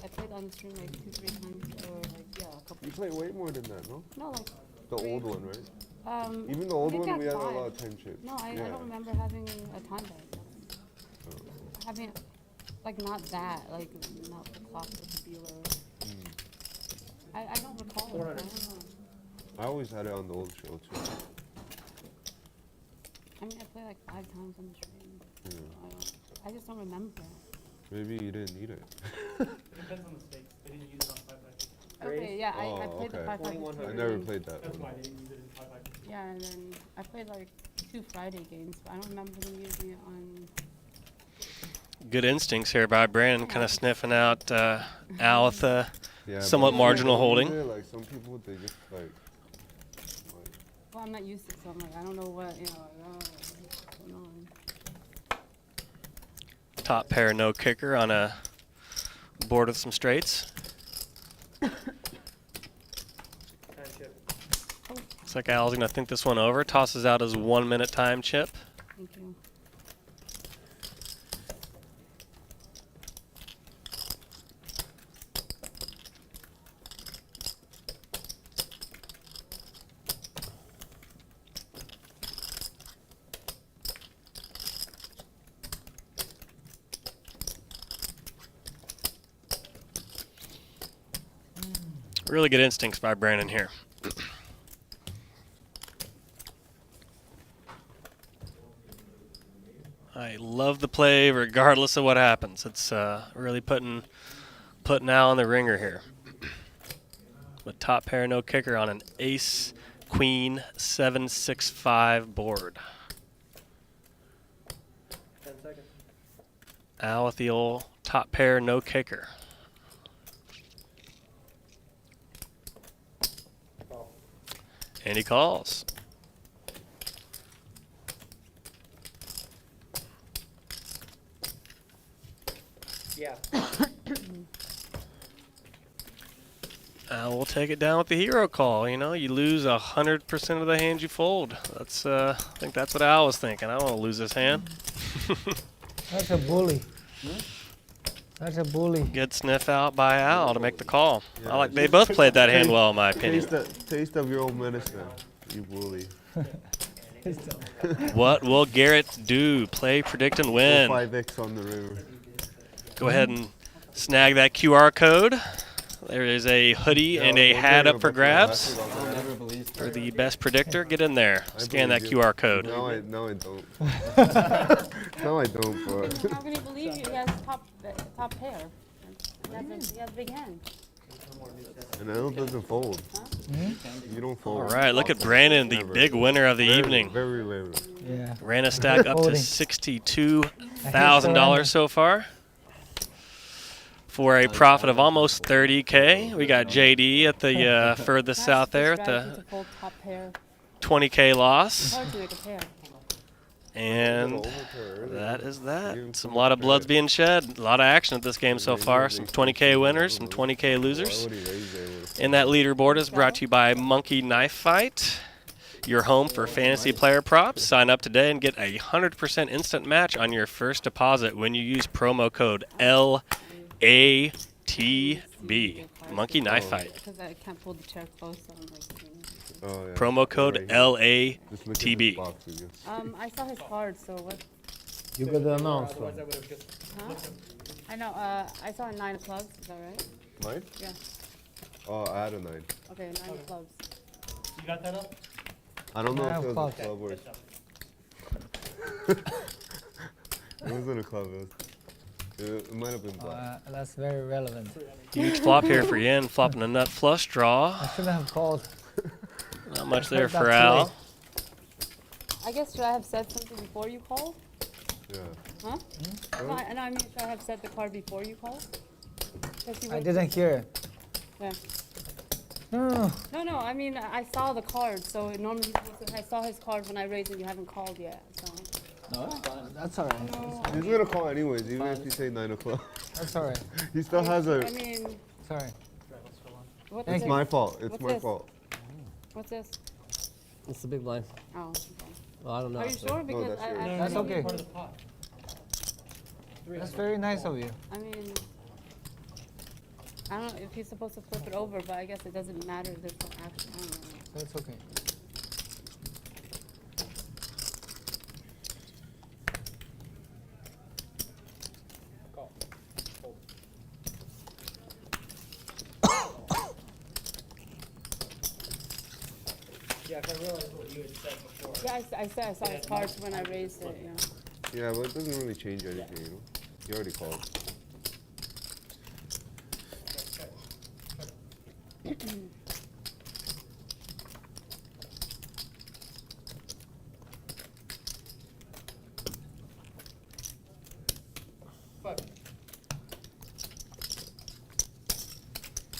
I played on the stream like 2-3 times, or like a couple. You play way more than that, no? No, like. The old one, right? Even the I old think one, we had a five. lot of time chips. No, I Yeah. don't remember having a time bank. Having, like, not that, like, not the clock with the dealer. I don't recall it. I don't know. I always had it on the old show, too. I mean, I played like 5 times on the stream. Yeah. I just don't remember. Maybe you didn't need it. Depends on the stakes. They didn't use it on 5x. Okay, yeah, I played the 5 I never played that That's one. why they didn't use it in 5x. Yeah, and then I played like 2 Friday games, but I don't remember them using it on. Good instincts here by Brandon, kind of sniffing out Al with a Yeah, somewhat but marginal some people holding. use it, like some people, they just like. Well, I'm not used to it, so I'm like, I don't know what, you know, what's going on. Top pair, no kicker on a board with some straights. Time chip. Looks like Al's going to think this one over. Tosses out his 1-minute time chip. Thank you. Really good instincts by Brandon here. I love the play regardless of what happens. It's really putting Al in the ringer here. With top pair, no kicker on an ace, queen, 7-6-5 board. 10 seconds. Al with the old top pair, no kicker. Call. And he calls. Yeah. We'll take it down with the hero call. You know, you lose 100% of the hands you fold. That's I think that's what Al was thinking. I don't want to lose this hand. That's a bully. That's a bully. Good sniff out by Al to make the call. I like they both played that hand well, in my opinion. Taste of your own medicine, you bully. What will Garrett do? Play, predict, and win. 5x on the river. Go ahead and snag that QR code. There is a hoodie and a hat up for grabs. For the best predictor, get in there. Scan that QR code. No, I don't. No, I don't, but. How can you believe you? He has top pair. He has a big hand. And L doesn't fold. You don't fold. All right, look at Brandon, the big winner of the evening. Very rare. Yeah. Ran a stack up to $62,000 so far. For a profit of almost 30K. We got JD at the furthest south there at the 20K loss. And that is that. A lot of blood's being shed. A lot of action at this game so far. Some 20K winners, some 20K losers. And that leaderboard is brought to you by Monkey Knife Fight, your home for fantasy player props. Sign up today and get a 100% instant match on your first deposit when you use promo code LATB. Monkey Knife Fight. Because I can't pull the chair close, so I'm like. Oh, yeah. Promo code LATB. I saw his card, so what? You got the announce Otherwise, one. I would have just Huh? flipped him. I know, I saw 9 of clubs, is that right? Mine? Yeah. Oh, I had a 9. Okay, 9 of clubs. You got that up? I don't know Nine if it of was a clubs. club or. Good stuff. It wasn't a club. It might have been black. That's very relevant. Huge flop here for Yen, flopping a nut flush draw. I shouldn't have called. Not much there That's for too Al. late. I guess should I have said something before you called? Yeah. Huh? No, I mean, should I have said the card before you called? 'Cause you I were- didn't hear it. Yeah. No. No, I mean, I saw the card, so normally you're supposed to- I saw his card when I raised it, you haven't called yet, so. No, it's fine. That's all right. He's gonna call anyways, even if you say 9 o'clock. That's all right. He still has a. I mean, Sorry. what's It's this? my fault. It's What's my this? fault. What's this? It's the big blind. Oh, okay. Well, I don't know. Are you sure? Because that's I, yours. I, That's I okay. Part of the pot. That's very nice of you. I mean, I don't know if he's supposed to flip it over, but I guess it doesn't matter if there's no action. I don't know. That's okay. Call. Hold. Yeah, 'cause I realized what you had said before. Yeah, I said I saw his cards when I raised it, yeah. Yeah, but it doesn't really change anything, you know? He already called. Fuck.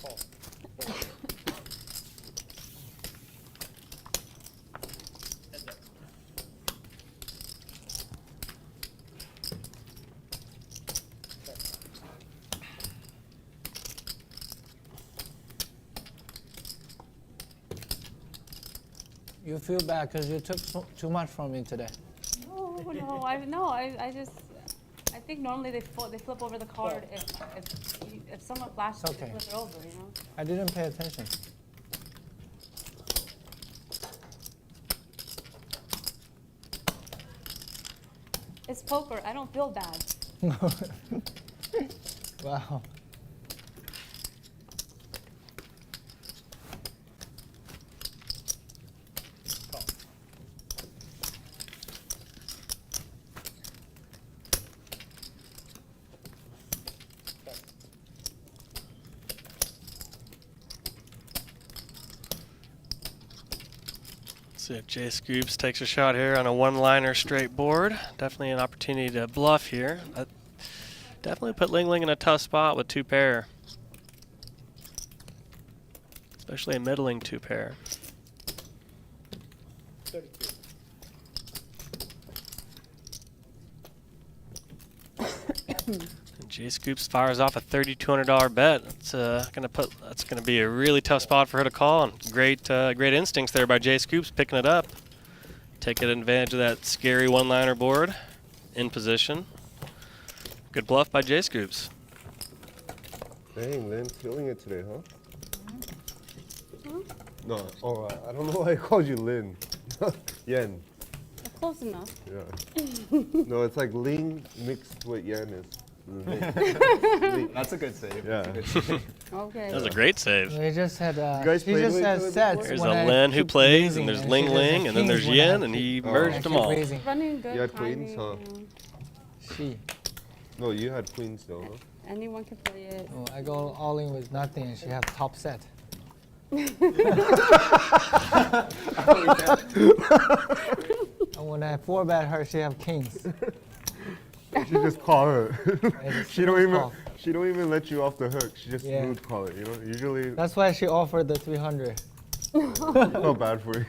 Call. Heads up. You feel bad because you took too much from me today. No, I just, I think normally they flip over the card if someone flashes, It's they okay. flip it over, you know? I didn't pay attention. It's poker, I don't feel bad. Wow. See if Jay Scoops takes a shot here on a one-liner straight board. Definitely an opportunity to bluff here. Definitely put Ling Ling in a tough spot with 2 pair. Especially a middling 2 pair. 32. And Jay Scoops fires off a $3,200 bet. That's gonna be a really tough spot for her to call. And great instincts there by Jay Scoops picking it up, taking advantage of that scary one-liner board in position. Good bluff by Jay Scoops. Dang, Lynn, killing it today, huh? No, oh, I don't know why I called you Lynn. Yen. Close enough. Yeah. No, it's like Ling mixed with Yen is. That's a good save. Yeah. That's a good save. Okay. That was a great save. We just had. guys He played just with had each other sets. before? There's when a I Len who keep plays, raising, and there's she Ling doesn't Ling, and then kings there's when I Yen, and keep- he Oh. merged I them keep all. raising. Running good You had timing, queens, huh? you know. She. No, you had queens though, huh? Anyone can play it. Oh, I go all in with nothing, and she have top set. And when I 4-bet her, she have kings. You should just call her. just she don't call. even let you off the hook. She just Yeah. smooth call it, you know? Usually That's why she offered the 300. I felt bad for you.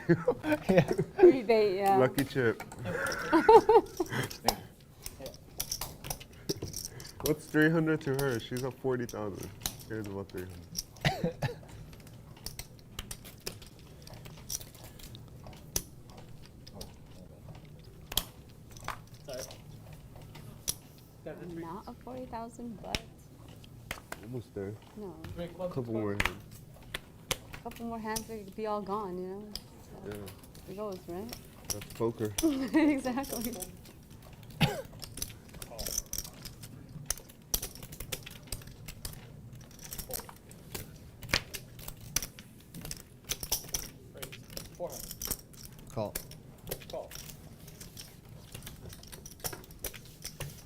Yeah. Rebate, yeah. Lucky chip. What's 300 to her? She's up 40,000. Cares about 300. Sorry. Not a 40,000, but Almost there. no. Couple more hands. A couple more hands, it could be all gone, you know? So Yeah, it goes, right? that's poker. Exactly. Call. Call.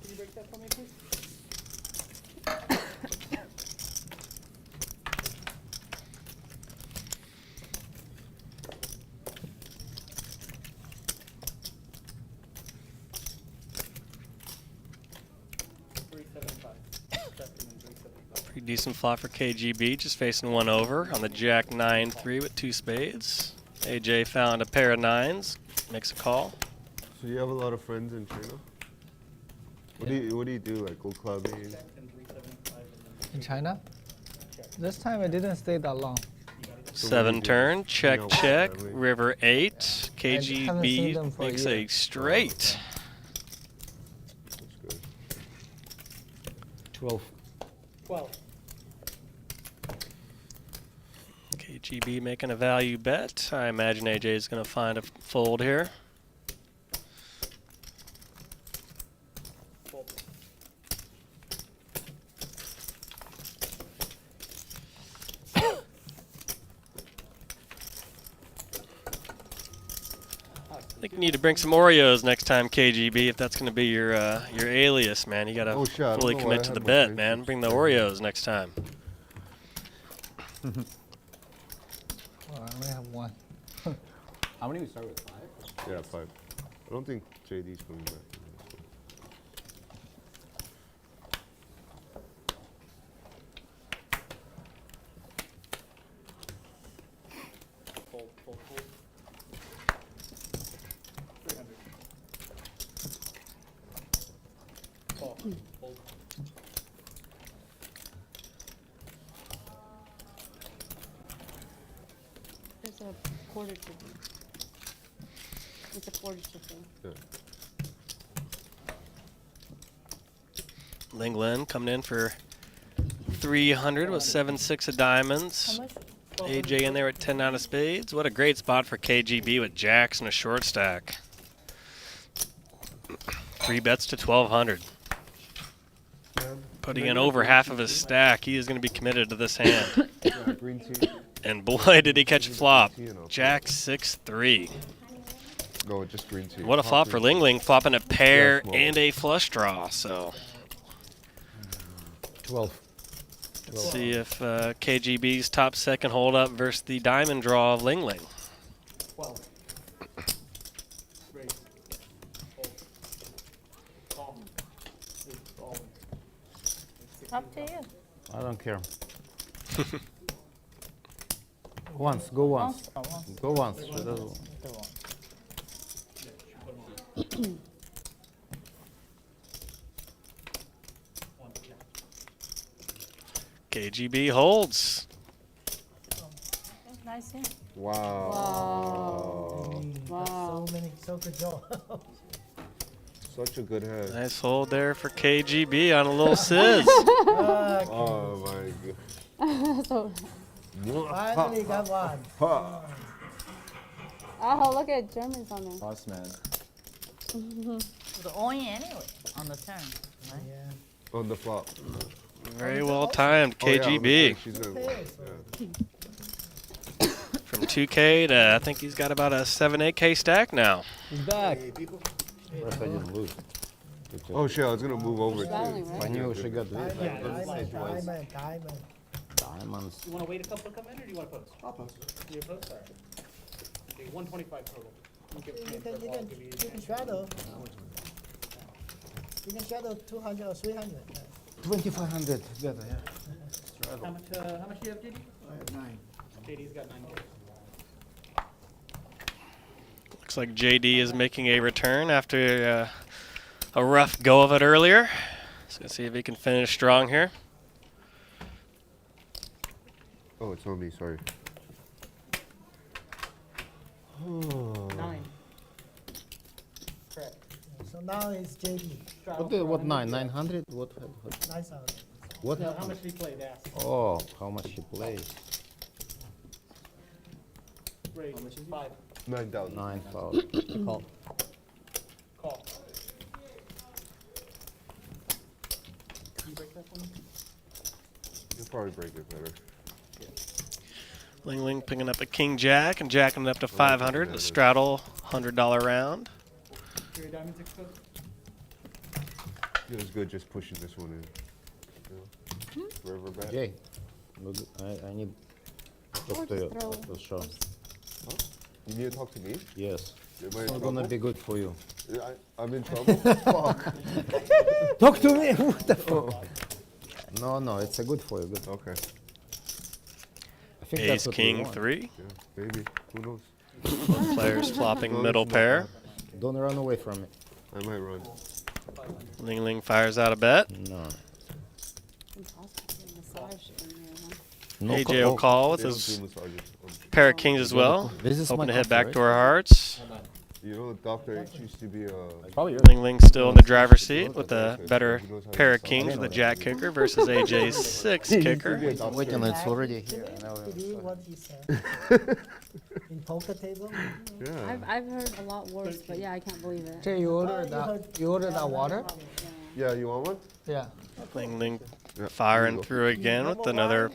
Can you break that for me, please? Pretty decent flop for KGB, just facing one over on the Jack 9-3 with 2 spades. AJ found a pair of 9s, makes a call. So you have a lot of friends in China? What do you do? Like go clubbing? In China? This time I didn't stay that long. 7 turn, check, check, river 8. haven't seen KGB them for a makes year. a straight. 12. 12. KGB making a value bet. I imagine AJ is going to find a fold here. I think you need to bring some Oreos next time, KGB, if that's going to be your alias, man. You got to fully commit to the bet, man. Bring the Oreos next time. Oh, I only have one. How many we start with? 5? Yeah, 5. I don't think JD's coming back. Fold, fold, fold. 300. Call. Fold. There's a quarter to do. It's a quarter to do. Ling Lin coming in for 300 with 7-6 of diamonds. AJ in there at 10-9 of spades. What a great spot for KGB with jacks and a short stack. 3 bets to 1,200. Putting in over half of his stack. He is going to be committed to this hand. Green tea. And boy, did he catch a flop. Jack 6-3. No, just green tea. What a flop for Ling Ling, flopping a pair and a flush draw. So 12. let's see if KGB's top second hold up versus the diamond draw of Ling Ling. 12. Raise. Fold. Call. It's all. Up to you. I don't care. Once, go once. Oh, once. Go once. KGB holds. Nice hand. Wow. Wow. So good job. Such a good hand. Nice hold there for KGB on a little sizz. Oh my god. So, Finally got one. oh, look at Germans on there. Boss man. The onion anyway on the turn, right? Yeah. On the flop. Very well timed, Oh, yeah, on the KGB. flip, she's gonna win. From 2K to I think he's got about a 7-8K stack now. He's back. What if I just lose? Oh shit, I was gonna move over Battling, too. right? I knew she got this. Diamond. Diamonds. You want to wait a couple to come in, or do you want to post? I'll post. You post? All right. Okay, 125 total. You can shadow. You can shadow 200 or 300. 2,500 together, yeah. How much do you have, JD? I have 9. JD's got 9. Looks like JD is making a return after a rough go of it earlier. So let's see if he can finish strong here. Oh, it's on me, sorry. 9. Correct. So now it's JD. What 9? 900? What? 9,000. What? No, how much did he play? Ask. Oh, how much she plays? Raise. How much is 5. 9,000. 9,000. Call. Call. Can you break that for me? You'll probably break it better. Ling Ling picking up a king jack and jacking it up to 500. A straddle $100 round. Your diamonds exposed. Feels good just pushing this one in. You know? River bet. Jay, look, I need to talk to you after the show. Huh? You need to talk to me? Yes. Am I in It's not trouble? gonna be good for you. I'm in trouble? Fuck. Talk to me! What the fuck? No, it's a good for you. Good. Okay. I think Ace, that's what we king, want. 3. Yeah, maybe. Who knows? Both players flopping No, middle it's not pair. bad. Don't run away from it. I might run. Ling Ling fires out a bet. No. No AJ will call with They don't his do massages. pair of kings as well. This is Hoping my to head coffee, back to right? our hearts. You know, Dr. H used to be a... Ling Ling still in the driver's seat with a better pair of kings with a jack kicker versus AJ's 6 kicker. Wait a minute, it's already here. Did you what he said? In poker table? Yeah. I've heard a lot worse, but yeah, I can't believe it. Jay, you ordered that water? Yeah, you want one? Yeah. Ling Ling firing through again with another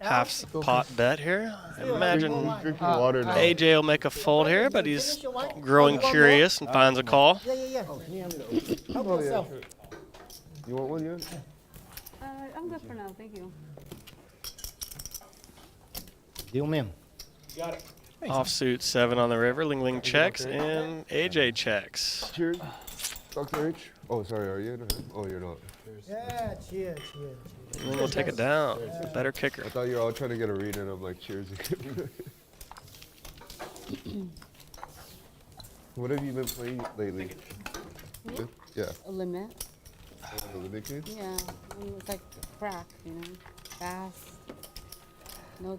half pot bet here. I imagine Drinking water now. AJ will make a fold here, but he's growing curious and finds a call. Yeah. Oh, yeah. You want one, yeah? I'm good for now, thank you. Deal, man. Got it. Offsuit 7 on the river. Ling Ling checks and AJ checks. Cheers. Dr. H. Oh, sorry, are you in? Oh, you're not. Yeah, cheers. Ling Ling will take it down. Better kicker. I thought you were all trying to get a read, and I'm like, cheers. What have you been playing lately? Me? Yeah. A limit. The limit game? Yeah, it's like crack, you know, fast. No,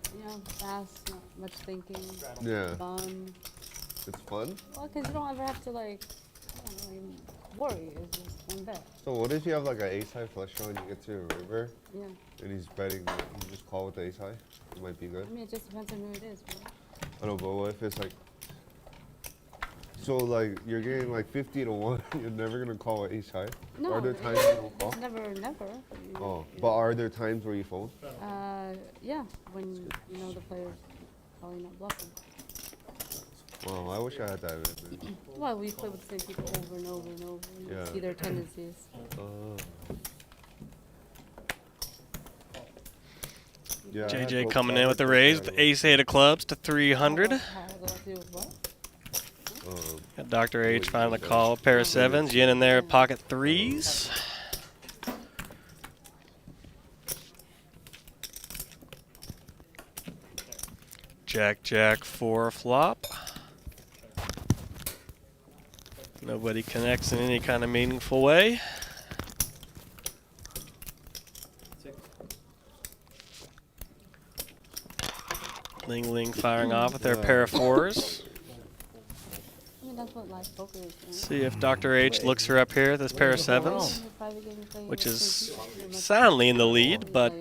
fast, not much thinking. Yeah. Fun. It's fun? Well, because you don't ever have to, like, I don't know, even worry. It's just one bet. So what if you have like an ace-high flush draw and you get to a river? Yeah. And he's betting, you just call with the ace-high? It might be good. I mean, it just depends on who it is, right? I don't know, but what if it's like... So like, you're getting like 50 to 1, you're never gonna call an ace-high? No. Are there times you don't call? Never. Oh, but are there times where you fold? Yeah, when you know the player's probably not bluffing. Wow, I wish I had that. Man. Well, we play with the same people over and over and over. And Yeah. see their tendencies. Yeah, JJ coming in with the raise with ace-8 of clubs to 300. Got Dr. H finding the call. Pair of 7s. Yin in there, pocket 3s. Jack, 4 flop. Nobody connects in any kind of meaningful way. Ling Ling firing off with their pair of 4s. I mean, that's what live poker is. Right? See if Dr. H looks her up here with this pair of 7s, which is soundly in the lead, but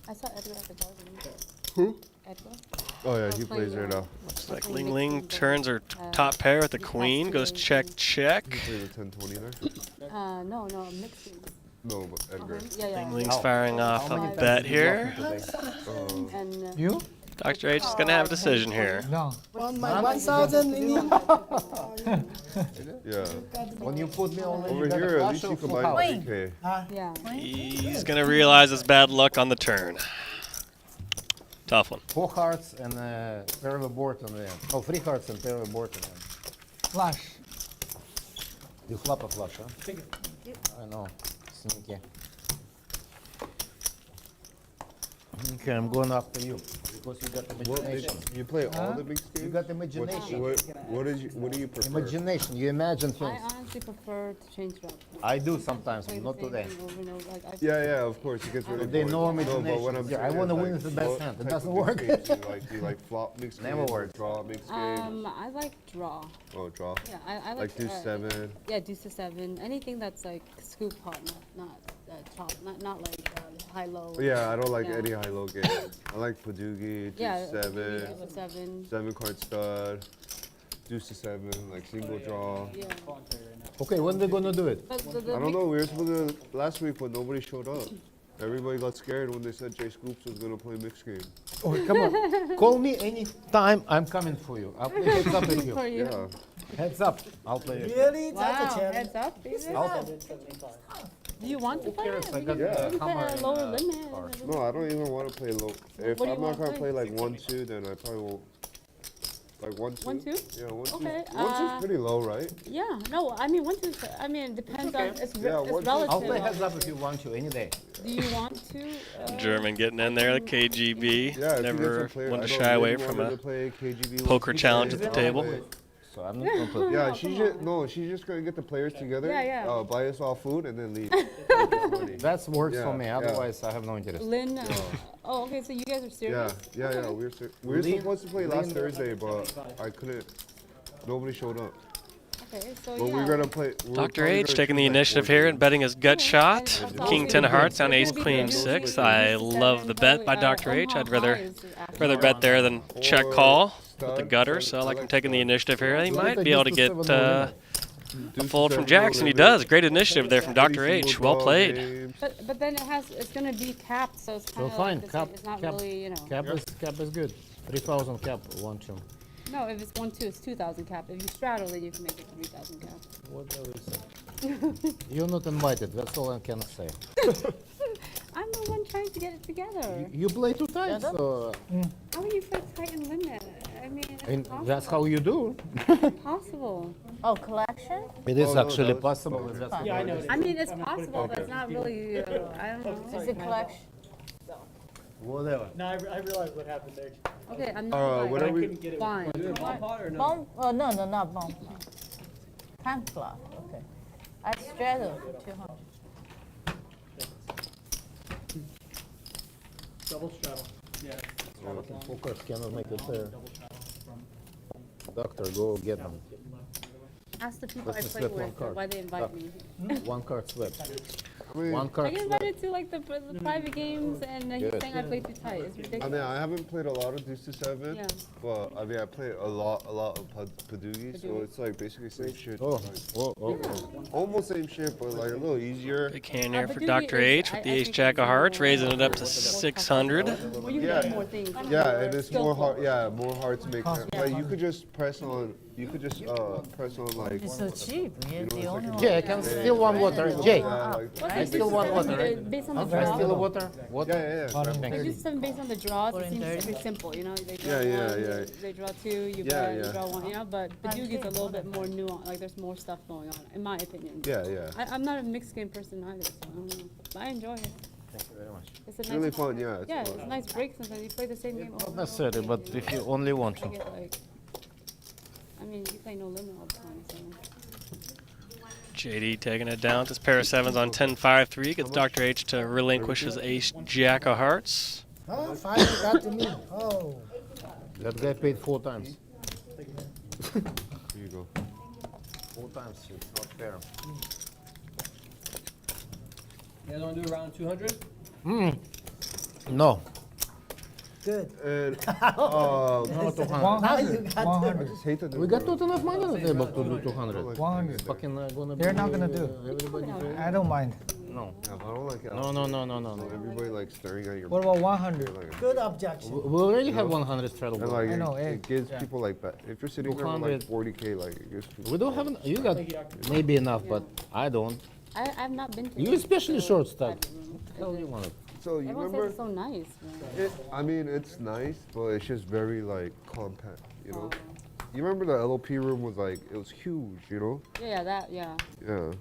I saw Edgar at the garden. Who? Edgar. Oh yeah, he plays there now. looks like Ling Ling turns her top pair with the queen, goes check. He plays a 10-20 there? No, mixing. No, but Edgar. Yeah. Ling Ling's firing off a bet here. And You? Dr. H is going to have a decision here. No. On my 1,000 in Yeah. When you put me on Over here, at least you can buy Wait. 3K. yeah. He's going to realize his bad luck on the turn. Tough one. 4 hearts and pair of a board on the end. Oh, 3 hearts and pair of a board on the end. Flush. You flop a flush, huh? I know. Sneaky. Okay, I'm going after you because you got imagination. You play all the mixed games? You got imagination. What do you prefer? Imagination. You imagine I things. honestly prefer to change it up. I do sometimes, Play but not the same today. thing over and over, like, I've- Yeah, of course. It gets really They know boring. imagination. No, but what I'm Yeah, I saying want to is, win like, the best what hand. It type doesn't of mixed work. games do you like flop mixed Never games or works. draw mixed games? I like draw. Oh, draw. Yeah, I like Like deuce 7. Yeah, deuce to 7. Anything that's like scoop pot, not top, not like high low. Yeah, I don't like Yeah. any high-low game. I like Padugi, deuce Yeah, 7, 7. 7-card stud, deuce to 7, like single draw. Yeah. Okay, when they gonna do it? But I don't know. We were supposed to last week, but nobody showed up. Everybody got scared when they said Jay Scoops was gonna play mixed game. Oh, come on. Call me any time. I'm coming for you. I'll play heads up with you. For you. Yeah. Heads up. I'll play it. Really? Wow, That's a challenge. heads up, baby. I'll Do you want to play cares? it? I We got can the we can hammer play a in, lower uh, limit. car. No, I don't even want to play low. If What do you I'm not wanna gonna play play? like 1-2, then I probably won't. Like 1-2. 1-2? Yeah, 1-2. Okay, 1-2's pretty low, right? Yeah, no, I mean, 1-2, I mean, it depends on, it's Yeah, it's 1-2. relative. I'll play heads up if you want to any day. Do you want to? German getting in there, the KGB. Yeah, if you get Never some players, one I to don't shy away really from want her a to play KGB poker with challenge at people. the table. So I'm not gonna play. Yeah, she's just she's just gonna get the players together, Yeah, yeah. buy us all food, and then leave. That works Yeah, for me. yeah. Otherwise, I have no interest. Lynn, oh, okay, so you guys are Yeah, serious? yeah. Okay. We were supposed to play last Thursday, but I couldn't. Nobody showed up. Okay, so But yeah. we're gonna play. we're Dr. probably H gonna taking the choose, like, initiative 4 here games. and betting his gut shot. King 10 of hearts on ace queen 6. I love the bet by Dr. H. I'd rather bet there than check call with the gutter. So I like him taking the initiative here. He might be able to get a fold from jacks, and he does. Great initiative there from Dr. H. Well played. But then it's gonna be capped, so it's kind So of fine. like Cap. it's not Cap. really, Cap is good. 3,000 cap. 1-2. No, if it's 1-2, it's 2,000 cap. If you straddle it, you can make it 3,000 cap. Whatever you say. You're not invited. That's all I can say. I'm the one trying to get it together. You play too tight, so. How are you for tight and limit? I mean, it's And impossible. that's how you do. Possible. Oh, collection? It is no, actually that was- possible. If that's Yeah, I know. I mean, it's possible, but it's not really, I don't know. Is it collection? Whatever. No, I realized what happened there. Okay, I'm not what like, are we? Couldn't get it. fine. Bomb? Oh, no, not bomb. Hand flop. Okay. I straddle 200. Double straddle. Yeah. Focus cannot make it there. Doctor, go get them. Ask the people I Let's play flip one with card. why they invite me. One card swept. I mean, One I card get swept. invited to like the private games, and he's Good. saying I play too tight. It's I ridiculous. mean, I haven't played a lot of Deuce to 7, Yeah. but I mean, I played a lot of Padugi, so it's like basically same shit. Oh, like, oh, oh, oh. almost same shit, but like a little easier. Big hand here for Padugi Dr. is- H with the ace jack of hearts, raising it up to 600. Well, you can Yeah. get more things. Yeah, and it's more hard. skillful. Yeah, more hard to make. Like you could just press on. You could just press on like. It's so cheap. You're the only one. Jay, I can steal one water. Jay, Yeah, like, I steal one water. Based on the Can I steal a draw. water? Water? yeah. They do something based on the draws. It seems pretty simple, you know. They draw Yeah, one, yeah. they draw two, you Yeah, bet, you yeah. draw one, you know. But Padugi's a little bit more nuanced. Like there's more stuff going on, in my opinion. Yeah. I'm not a mixed game person either, so I don't know. But I enjoy it. Thank you very much. It's a It's nice, really fun. Yeah. It's yeah, fun. it's a nice break sometimes. You play the same game. Not necessarily, but if you only want to. I mean, you play no limit all the time, so. JD taking it down. This pair of sevens on 10-5-3 gets Dr. H to relinquish his ace jack of hearts. Oh, finally got to me. Oh. That guy paid 4 times. Here you go. 4 times. It's not fair. You guys want to do around 200? No. Good. And No, 200. Now you got I 100. just hate that. We got not enough money on the table to do 200. 100. Fucking gonna be. They're not gonna do. Everybody pay? I don't mind. No. Yeah, but I don't like it. No. Everybody like staring at your. What about 100? Like, good objection. We already have 100 straddle and board. like I know, it gives people like that. If you're sitting here with like 200. 40K, like it gives people. We don't have. You got maybe enough, but I don't. I've not been to. You it, especially so short stack. private room. Hell you want it? So you Everyone says remember? it's so nice. Man. I mean, it's nice, but it's just very like compact. You know. You remember the LOP room was like it was huge. You know. Yeah. Yeah.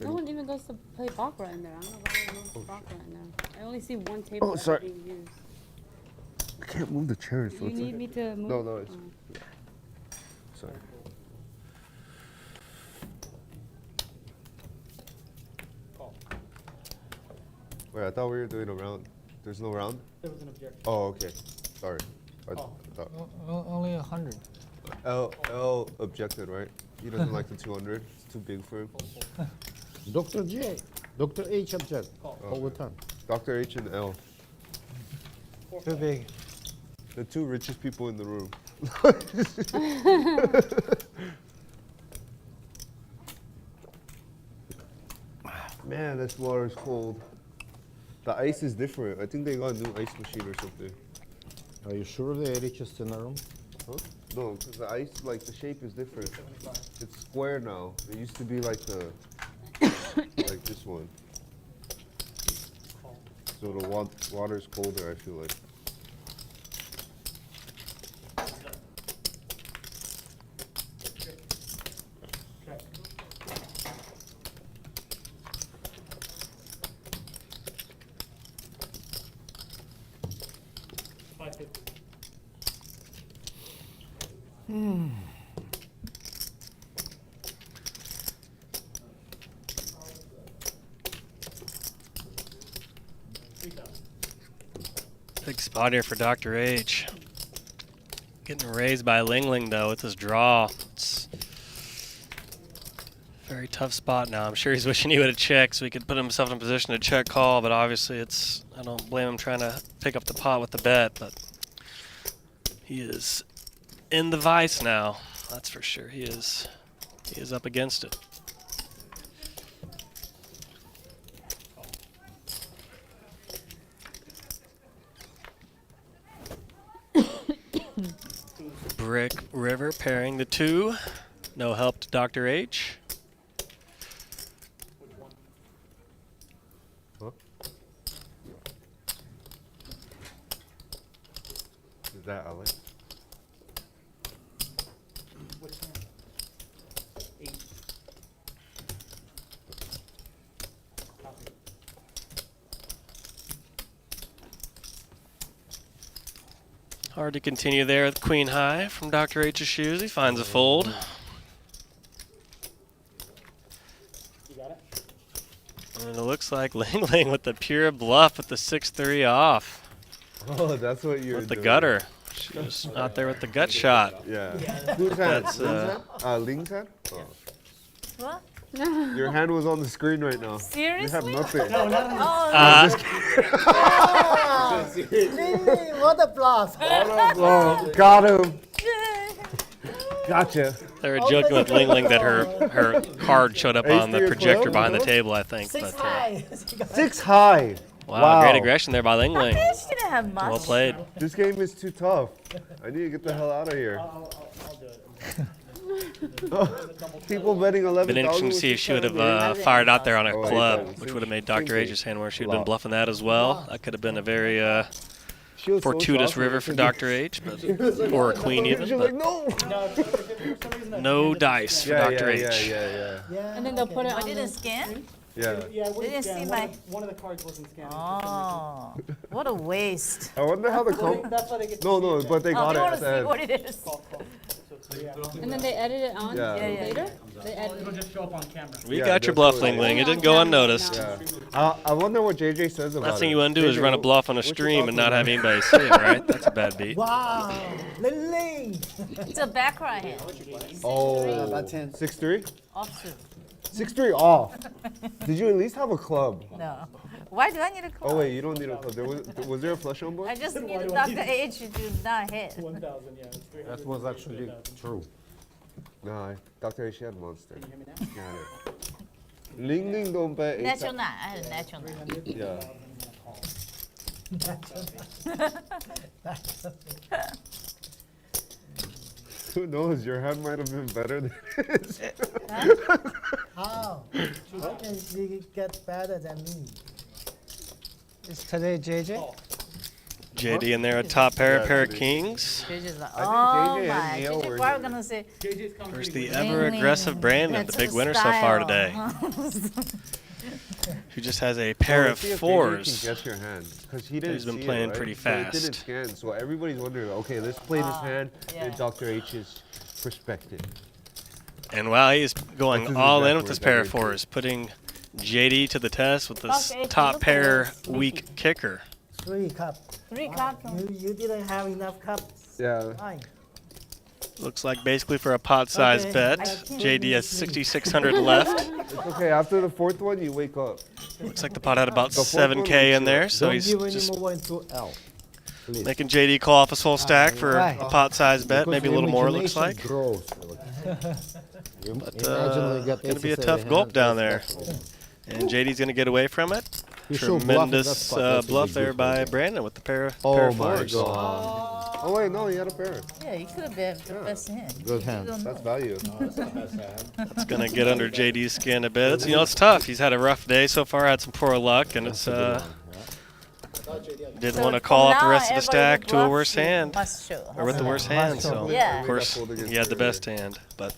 No one even goes to play baccarat in there. I don't know why anyone goes to baccarat in there. I only see one table Oh, that's sorry. being used. I can't move the chairs. So You it's need like, me to move? No, it's. Oh. Sorry. Wait, I thought we were doing a round. There's no round? There was an objection. Oh, okay. Sorry. I Oh. thought. Only 100. L objected, right? He doesn't like the 200. It's too big for him. Dr. J. Dr. H object all the time. Dr. H and L, Too big. the two richest people in the room. Man, this water is cold. The ice is different. I think they got a new ice machine or something. Are you sure the ate just in the room? Huh? No, because the ice, like the shape is different. It's square now. It used to be like the, like this one. So the water's colder, I feel like. Big spot here for Dr. H. Getting raised by Ling Ling though with his draw. It's a very tough spot now. I'm sure he's wishing he would have checked so he could put himself in a position to check call, but obviously I don't blame him trying to pick up the pot with the bet, but he is in the vice now. That's for sure. He is up against it. Brick River pairing the two. No help to Dr. H. Huh? Is that Alex? Hard to continue there with Queen High from Dr. H's shoes. He finds a fold. You got it? And it looks like Ling Ling with the pure bluff with the 6-3 off. Oh, that's what you're with the doing. gutter. She was out there with the gut shot. Yeah. Whose hand? That's, Ling's hand? Oh. What? Your hand was on the screen right now. Seriously? You have nothing. No, not I'm just kidding. What a bluff. Oh, got him. Gotcha. They were joking with Ling Ling that her card showed up on the projector behind the table, I think. Six But, high. 6 high. wow, great aggression there by Ling Ling. She didn't have much. Well played. This game is too tough. I need to get the hell out of here. I'll do it. People betting 11,000. Been interesting to see if she would have fired out there on a Oh, club, yeah. which would have made Dr. H's hand where she would have been bluffing that as well. That could have been a very She was so fortuitous shocked river when for she- Dr. H, but, or a queen She even. was But like, no. no dice for Dr. H. Yeah. And then they'll put it I on didn't the scan? Yeah. Yeah, it They didn't see scan. my. One of the cards wasn't scanned. Oh, what a waste. I wonder how the That's why they get to No, see no, it. but they Oh, got you it want at to the see end. what it is? And then they edit it on Yeah. later? They edit It'll just show up on camera. We Yeah, got your that's bluff, what Ling it Ling. is. It didn't go unnoticed. Yeah. I wonder what JJ says about it. Last thing you want to do is JJ, run a bluff on a what you stream and not talking have about? anybody see it, right? That's a bad beat. Wow. Ling Ling. It's a back right hand. Oh, About 10. 6-3? Offsuit. 6-3 off. Did you at least have a club? No. Why do I need a club? Oh wait, you don't need a club. Was there a flush on board? I just need Dr. H to not hit. 1,000, yeah. It's 300. That was actually true. No, Dr. H had monster. Got it. Ling Ling don't bet. Natural 9. I had a natural 9. Yeah. Who knows? Your hand might have been better than his. How? How can she get better than me? Is today JJ? JD in there, a top pair, Yeah, pair of JD. kings. JJ's like, I think oh JJ and my. Neil JJ were probably here. gonna say, JJ's coming Where's pretty the good. ever aggressive Brandon, the that's big her winner so far style. today, who just has a pair Well, of let's see if JJ fours. can guess your hand, because he didn't He's been see it, playing right? pretty So it didn't fast. scan, so everybody's wondering, okay, let's play this hand yeah. in Dr. H's perspective. And wow, he's going That's his all in exact with his word, pair Dr. of H. fours, putting JD to the test with this Dr. H, top look pair at this. weak kicker. 3 cup. 3 cups. You didn't have enough cups. Yeah. Fine. Looks like basically for a pot-sized Okay. bet. I can't JD has believe 6,600 left. It's okay, after the fourth one, you wake up. Looks like the pot had about The fourth one 7K in was there, short. so Don't he's give any just more into L. Please. making JD call off his full stack for Why? a pot-sized bet, Because maybe a little more, it looks like. imagination grows. But gonna be a tough gulp down there. And JD's gonna get away from it. Tremendous bluff there by Brandon with the pair of fours. Oh wait, no, he had a pair. Yeah, he could have been the best hand. Good hand. That's value. It's gonna get under JD's skin a bit. It's tough. He's had a rough day so far. Had some poor luck, and it's didn't want to call out the rest of the stack to a worse hand, or with the worst hand. So of course he had the best hand, but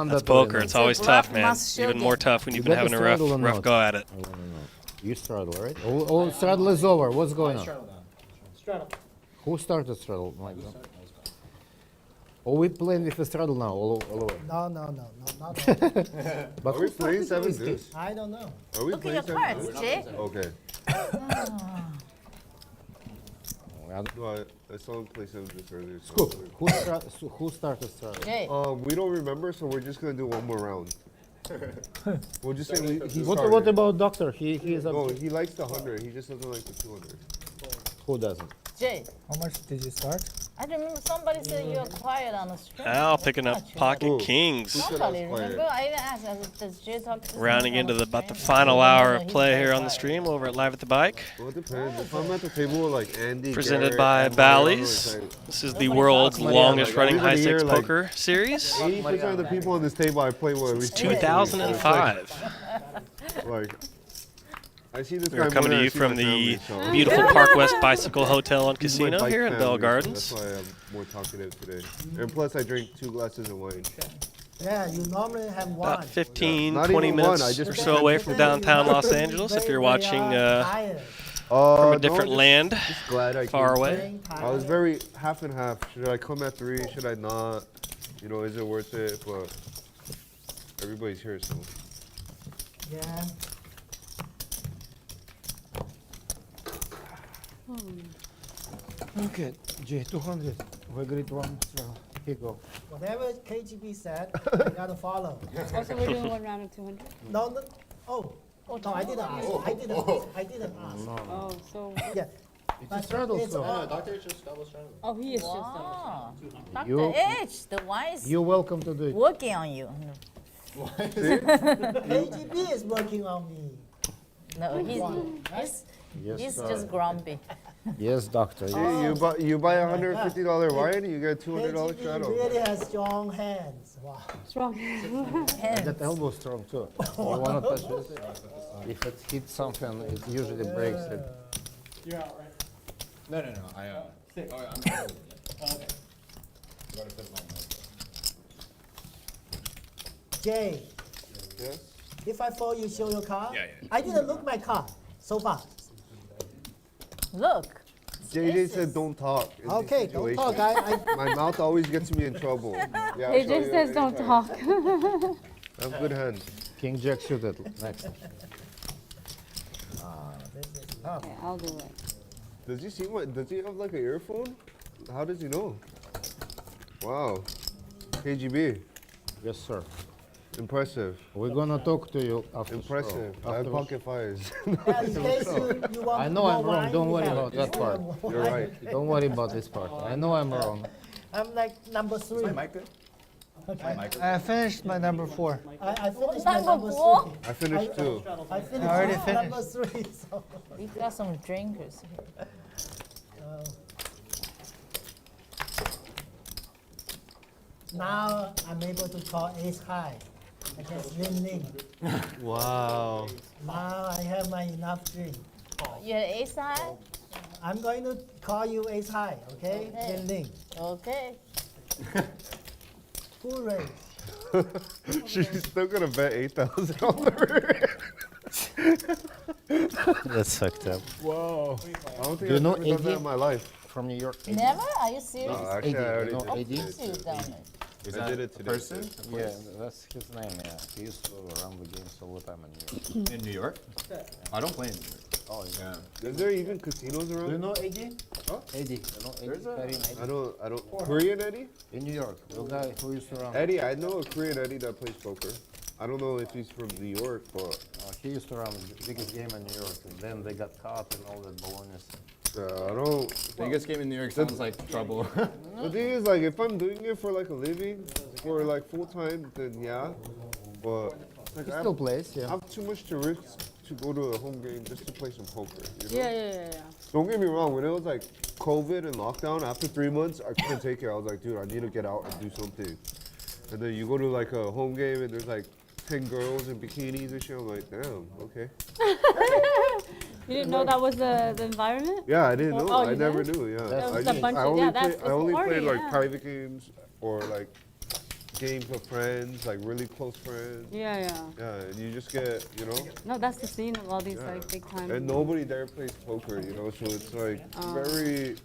that's poker. It's always tough, man. Even more tough when you've been having a rough go at it. You straddle, right? Oh, straddle is over. What's going on? Straddle. Who started straddle? Oh, we playing with the straddle now, all over. No, not all. But are we playing 7 deuce? I don't know. Are we Look playing at your cards, Jay. Okay. No, I saw him play 7 deuce earlier. Scoop. Who started straddle? Jay. We don't remember, so we're just gonna do one more round. We'll just say he What about doctor? He is a. No, he likes the 100. He just doesn't like the 200. Who doesn't? Jay. How much did you start? I remember somebody said you were quiet on the stream. Al picking up pocket kings. Somebody, remember? I even asked, does Jay talk to Rounding into about the final hour of play here on the stream over at Live at the Bike. Well, it depends. If I'm at the table with like Andy, Presented Garrett, by and Bally's. Mario, This is the world's longest running high stakes like, poker series. 80% of the people on this table I play with. It's 2005. Like, I see this We are guy coming more to than you I see from my the family, so- beautiful Park West Bicycle Hotel and This is my Casino bike here in Bell family, so Gardens. That's why I'm more talkative today. And plus, I drink 2 glasses of wine. Yeah, you normally have one. About 15, Not 20 even one, minutes I just or so pretend away to from be downtown very, Los Angeles if you're very, watching tired. from a No, different just- land just glad I far came. away. I was very half and half. Should I come at 3? Should I not? You know, is it worth it? But everybody's here, so. Yeah. Okay, Jay, 200. We agreed one straddle. Here you go. Whatever KGB said, you gotta follow. Also, we're doing one round of 200? No, no. Oh, no, I didn't ask. I didn't ask. Oh, so. Yeah. It's a straddle, it's so. Doctor is just double straddle. Oh, he is Wow. just You- Dr. H, the wise You're welcome to do it. working on you. KGB is working on me. No, he's Yes, sir. just grumpy. Yes, doctor. Yes. You buy a $150 wine, you get $200 KGB straddle. really has strong hands. Wow. strong. That elbow strong too. You wanna touch this? If it hits something, it usually breaks it. You're out, right? No. Six. I'm Okay. going to put my nose. Jay, Yes? if I fall, you show your card? Yeah. I didn't look my card so far. Look. JJ said don't talk. in these Okay, don't talk. situations. My mouth always gets me in trouble. Yeah, He I'll show just you says don't anytime. talk. I have good hands. King Jack shoot it next. Okay, I'll do it. Does he see what? Does he have like an earphone? How does he know? Wow. KGB. Yes, sir. Impressive. We're gonna talk to you after. Impressive. show. I have After- pocket fires. Yeah, in case you want I know more I'm wrong. wine, Don't you worry have about that part. You're right. Don't worry about this part. I know I'm wrong. I'm like number 3. I finished my number 4. I finished my Number number 4? 3. I finished too. I finished already my number 3. So. We got some drinkers here. Now I'm able to call ace high against Lin Ling. Wow. Now I have my enough drink. You had ace high? I'm going to call you ace high, okay? Okay. Lin Ling. Okay. Full raise. She's still gonna bet 8,000 on the That's fucked up. Wow. I don't think Do you I've know ever done that AD? in my life. From New York. Never? Are you serious? No, actually, I already No, did. AD? Yes, you've done it. Is I that did it today. person? Yeah, that's his name. Yeah, he used to run the games all the time in New York. In New York? I don't play in New York. Oh, yeah. Is there even casinos around? Do you know AD? Huh? AD. You know AD? Karim AD? I don't. Korean Eddie? In New York, the guy who used to run. Eddie, I know a Korean Eddie that plays poker. I don't know if he's from New York, but He used to run the biggest game in New York, and then they got caught and all that baloney. I don't. Biggest game in New York sounds like trouble. The thing is, like, if I'm doing it for like a living, for like full time, then yeah. But like, He I still have, plays, I yeah. have too much to go to a home game just to play some poker. You know? Yeah. Don't get me wrong. When it was like COVID and lockdown, after 3 months, I couldn't take it. I was like, dude, I need to get out and do something. And then you go to like a home game and there's like 10 girls in bikinis and shit. I'm like, damn, okay. You didn't know that was the environment? Yeah, I didn't know. Oh, I you never didn't? knew. Yeah, That was I, a bunch I of- only yeah, that's- played, it's I only party, played like yeah. private games or like games with friends, like really close friends. Yeah. Yeah, and you just get, you know. No, that's the scene of all these Yeah. like big time. And nobody there plays poker, you know, so it's like very,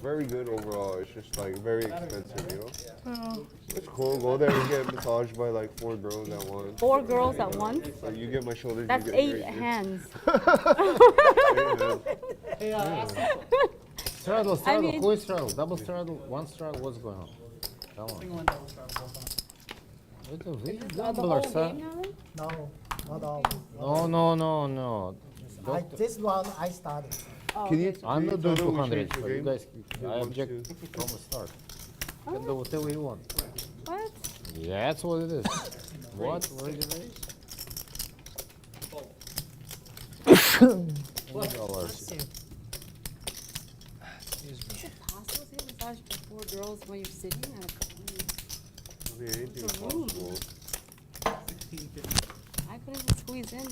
very good overall. It's just like very expensive, you know. Oh. It's cool. Go there and get massaged by like 4 girls at once. 4 girls at once? Like you get my shoulders. That's you get 8 your- hands. Straddle, I mean- who is straddle? Double straddle, one straddle, what's going on? Come on. It's a big gambler, sir. No, not all. No. This one I started. Can you? I'm not doing tell them we 200, changed the so you game? guys, You I want object to- from the start. You can do whatever you want. What? Yeah, that's what it is. What? Already raised? $20. Is it possible to get massaged by 4 girls when you're sitting at a I mean, anything is It's a room. possible. I couldn't even squeeze in.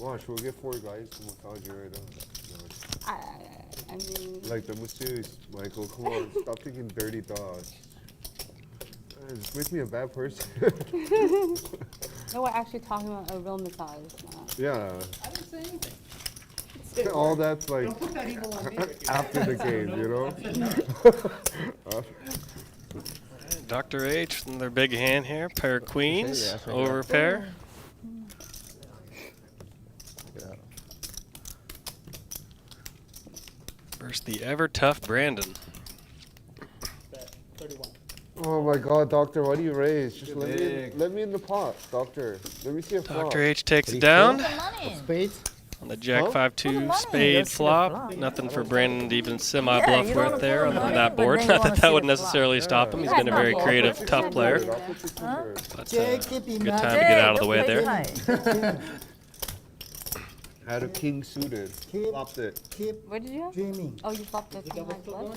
Watch, we'll get 4 guys to massage you right now. I mean, Like the masseuse, Michael, come on, stop thinking dirty thoughts. It just makes me a bad person. no, we're actually talking about a real massage. Yeah. I didn't say anything. All that's like Don't put that evil on me. after the game, you know? Dr. H, and their big hand here. Pair of queens. Yeah, that's right. Over a pair. Versus the ever tough Brandon. Bet 31. Oh my God, doctor, why do you raise? Just Big. let me in the pot, doctor. Let me see a flop. Dr. H takes it down. Money. Spades? On the Jack Huh? 5-2 money. spade Let's see the flop. flop. Nothing for Brandon to even Yeah, semi-bluff you don't with there wanna other than put that money, board. but then Not you that wanna that see would the necessarily flop. stop him. He's Yeah, been a it's not very bluff. creative, It's tough not player. bluff. But Jay, keep in good mind. time to get out of the way there. Had a king suited. Keep, Flopped it. keep What did you have? dreaming. Oh, you flopped the king high flush?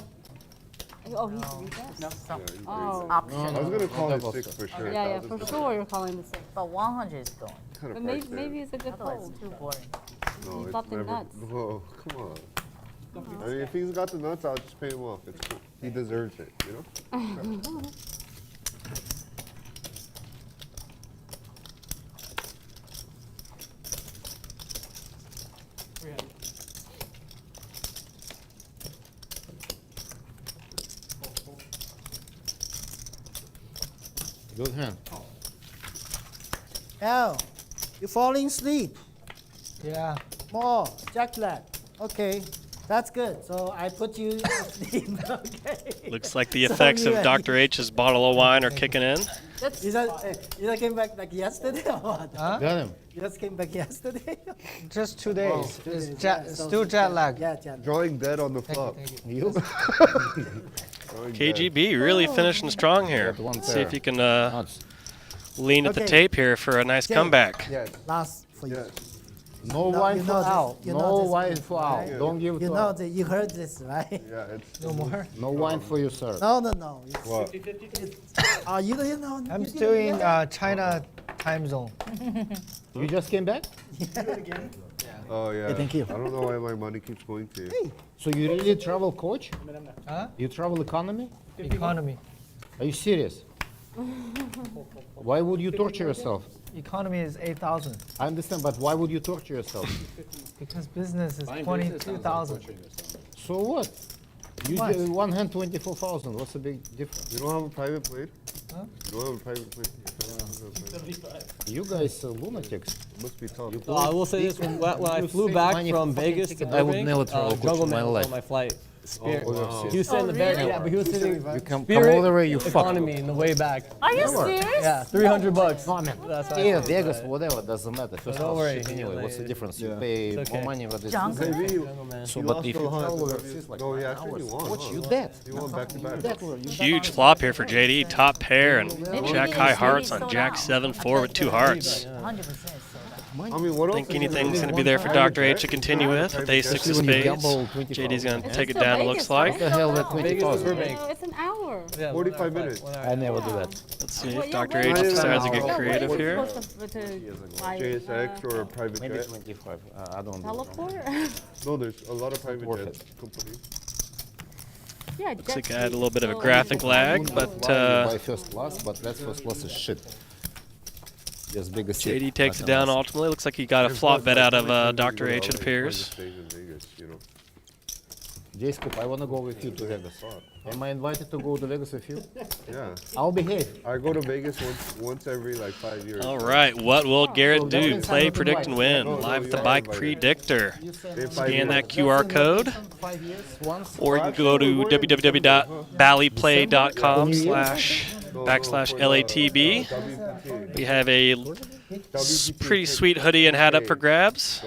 Oh, he's regressed? No, some Yeah, you Oh. option. I was gonna call it double 6 for sure. Yeah, for sure you're calling the 6. But 100 is going. Kind But of maybe it's a good Otherwise, fold. it's too boring. No, you it's flopped the never. nuts. No, come on. I mean, if he's got the nuts, I'll just pay him off. It's cool. He deserves it, you know? Good hand. Al, you falling asleep. Yeah. More, jack leg. Okay, that's good. So I put you asleep. Okay. Looks like the So effects you- of Dr. H's bottle of wine are kicking in. You just came back like yesterday or what? Huh? Got him. You just came back yesterday? Just 2 days. Oh, 2 It's days, yeah, so- still jet lag. Yeah, jet lag. Drawing dead on the Thank flop. you. Drawing dead. KGB really finishing strong here. Got one See pair. if he can Nuts. lean at the Okay. tape here for a nice Jay. comeback. Yes, Last for you. yes. No know- wine you for know this- Al. you No know this wine move, for Al. right? Don't give it You to know Al. that you heard this, right? Yeah, it's. No more. No wine for you, sir. No, no, no. It's- What? 50-50. you don't know. I'm you still didn't in know? China time zone. You just came back? Do it again. Oh, yeah. thank you. I don't know why my money keeps going to you. Hey, So you really travel coach? Huh? You travel economy? Economy. Are you serious? Why would you torture yourself? Economy is 8,000 I understand, but why would you torture yourself? because business is Buying business sounds like 22,000. torturing yourself. So what? You What? did one hand 24,000. What's the big difference? You don't have a private plane? Huh? You don't have a private plane? You guys lunatics. It must be tough. I will say this: when I You flew save back money from for fucking Vegas to ticket. I would Burbank, never travel coach Jungle in my Man was life. on my flight. Spirit. Oh, wow. He was sitting in the back, really? yeah, but he was sitting You come Spirit all the way, you fuck. economy in the way back. Are you serious? Yeah, $300. No, I mean, That's how I yeah, feel Vegas, about it. whatever, doesn't matter. First don't class worry, shit anyway. What's the difference? You Yeah. pay It's more okay. money, but it's Junk. Maybe so. he But lost if the you hunt, travel whatever overseas like no, he 9 actually hours, won. what huh? you dead? He won back to back. Huge flop here for JD. Top pair and Maybe Jack he high is hearts really on sold Jack out. 7-4 with 2 hearts. 100% sold out. I mean, what else? Think anything's going to be there for Dr. H to continue with A6 of When you spades. gamble 24 JD's going to It's take it still down, it Vegas, looks like. right? What the hell, that No, no. 20,000? Burbank. It's an hour. Yeah, 45 minutes. I never do that. Let's see Well, if yeah, Dr. wait, H wait, decides to wait, get wait, creative Wait, here. like, JSX or a private Maybe jet. 25. I don't do Teleport? No, there's a lot of private Worth jet companies. Yeah, Looks like I had a little bit of a graphic lag, but buy first class, but that first class is shit. Just bigger seat. JD takes it nothing down else. ultimately. Looks like he got a flop bet out of Dr. H, it appears. J-Scoop, I want to go with you to Vegas. Am I invited to go to Vegas with you? Yeah. I'll behave. I go to Vegas once every like 5 years. All right, what will Garrett do? Play, predict, and win. Live at the bike predictor. Scan that QR code, or you can go to www.ballyplay.com//LATB. We have a pretty sweet hoodie and hat up for grabs,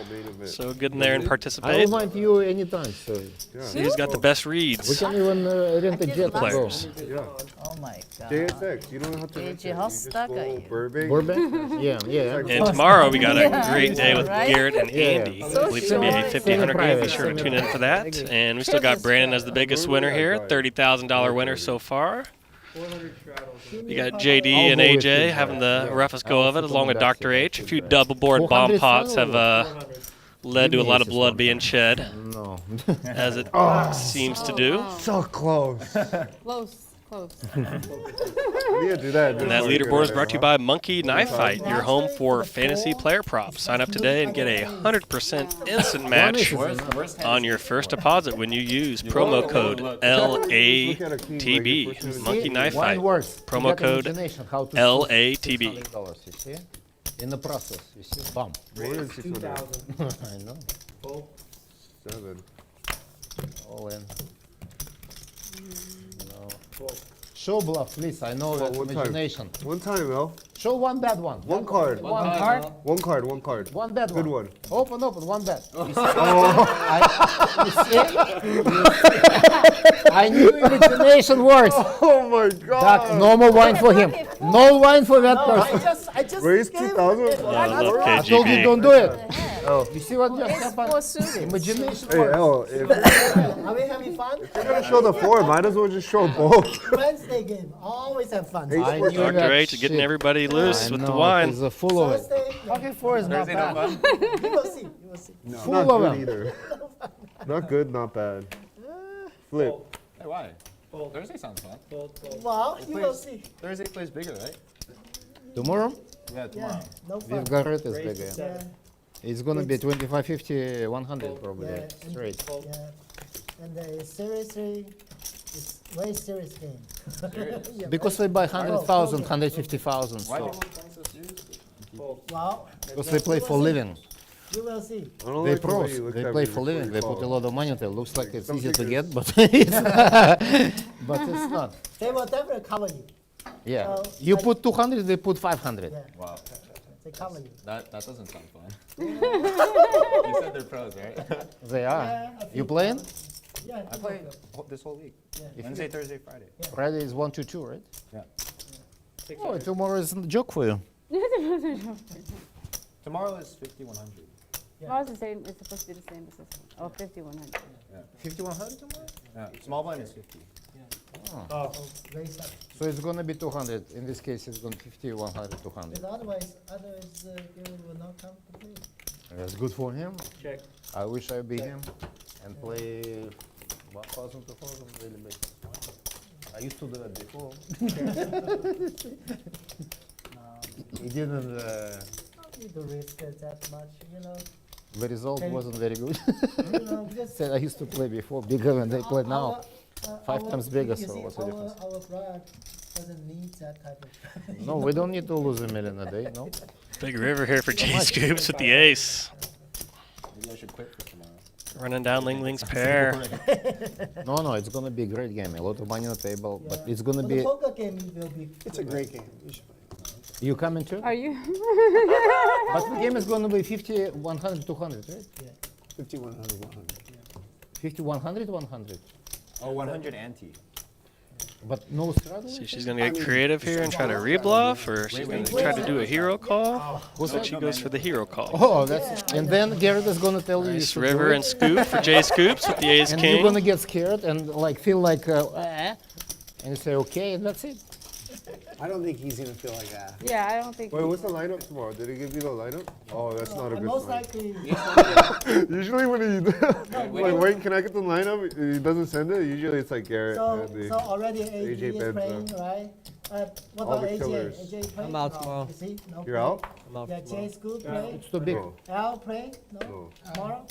so get in there and I participate. will invite you anytime, so See who's got the best we reads. can even rent a jet to go. Players. Yeah. Oh my god. JSX, you don't have to rent it. You just go Burbank. Burbank? Yeah, yeah. And tomorrow we got a Yeah, great day with right? Garrett and Yeah. Andy. I believe it's going to be a 50-100 game. Be sure to tune in for that. And we still got Brandon as the biggest winner here, $30,000 winner so far. You got JD and AJ having the roughest go of it, along with Dr. H. A few double board bomb pots have led to a lot of blood being shed, No. as it seems to do. So close. Close, close. Yeah, do that. And that leaderboard is brought to you by Monkey Knife Fight, your home for fantasy player props. Sign up today and get a 100% instant match on your first deposit when you use promo code LATB. Monkey Knife Fight. Promo code LATB. You see? In the process, you see? Bum. Where is 600? I know. 7. All in. No. Show bluff, please. I know that imagination. One time, El. Show one bad one. One card. One card. One card. One card. One bad Good one. one. Open, one bad. You see? I knew imagination works. Oh my God. Doc, no more wine for him. No wine for that person. I just Raise gave 2,000. I told you don't do it. Oh, you see what just It's happened? for suited. Imagination Hey, works. El, if Are we having fun? you're gonna show the 4, might as well just show both. Wednesday game. Always have fun. Hey, I sports knew Dr. that H is getting shit. everybody loose I with the know, wine. He's full of it. Thursday, Pocket 4 is not bad. you will see. You will see. Full Not of good them. either. Not good, not bad. Flip. Hey, why? Thursday sounds fun. Well, you will see. Thursday plays bigger, right? Tomorrow? Yeah, tomorrow. Yeah, no fun. We've got it is bigger. Yeah, It's gonna be 25, 50, 100 probably yeah, and- straight. Yeah. And seriously, it's very serious game. Yeah, Because they buy 100,000, 150,000. Why are So people playing so serious? Well, because they play for living. you will see. I don't They like the way pros. you look They at play me for before living. you They put a call. lot of money there. Looks like it's Some easy to kickers. get, but it's but it's not. They will definitely cover you. Yeah. So, You like- put 200, they put 500. Yeah, Wow. they cover you. That doesn't sound fun. You said they're pros, right? They are. Yeah, I You think- playing? Yeah, I play this whole week. Yeah. Wednesday, Thursday, Friday. Friday is 1 to 2, right? Yeah. Oh, tomorrow is a joke for you. Tomorrow is 5100. Tomorrow's the same, it's supposed to be the same as this one. Oh, 5100. Yeah. 5100 tomorrow? Yeah. Small blind is 50. Oh, raise up. So it's gonna be 200. In this case, it's gonna be 50, 100, 200. Because otherwise, you will not come to play. That's good for him. Check. I wish I'd be him and play 1,000, 2,000 really big. I used to do that before. He didn't. Don't need to risk it that much, you know. The result Okay. wasn't very good. You know, just Said I used to play before bigger than they play now. Five our- times bigger, you so see, what's the difference? Our brand doesn't need that type of. No, we don't need to lose $1 million a day. No. Big river here for J Scoops with the ace. Maybe I should quit for tomorrow. Running down Ling Ling's pair. No, it's gonna be a great game. A lot of money on the table, but it's gonna But be. the poker game will be. It's a great game. You should play. You coming too? Are you? But the game is gonna be 50, 100, 200, right? Yeah. 50, 100, 100. 50, 100, 100. Oh, 100 ante. But no straddle. See, she's gonna get creative here and try to rebluff, or she's gonna try to do a hero call. So she goes for the hero call. Oh, that's and then Garrett is gonna tell you. Nice river and scoop for Jay Scoops with the ace and king. you're gonna get scared and like feel like, and you say okay, and that's it. I don't think he's gonna feel like that. Yeah, I don't think. Wait, what's the lineup tomorrow? Did he give you the lineup? Oh, that's not a good Most sign. likely. Usually when he like, wait, can I get the lineup? He doesn't send it. Usually it's like Garrett. So already AJ is Benza. playing, right? What All about the AJ? killers. AJ playing? I'm out No. tomorrow. Is he? No You're play? out? I'm out Yeah, tomorrow. Jay School play? It's too big. No. Al play? No? No. Tomorrow?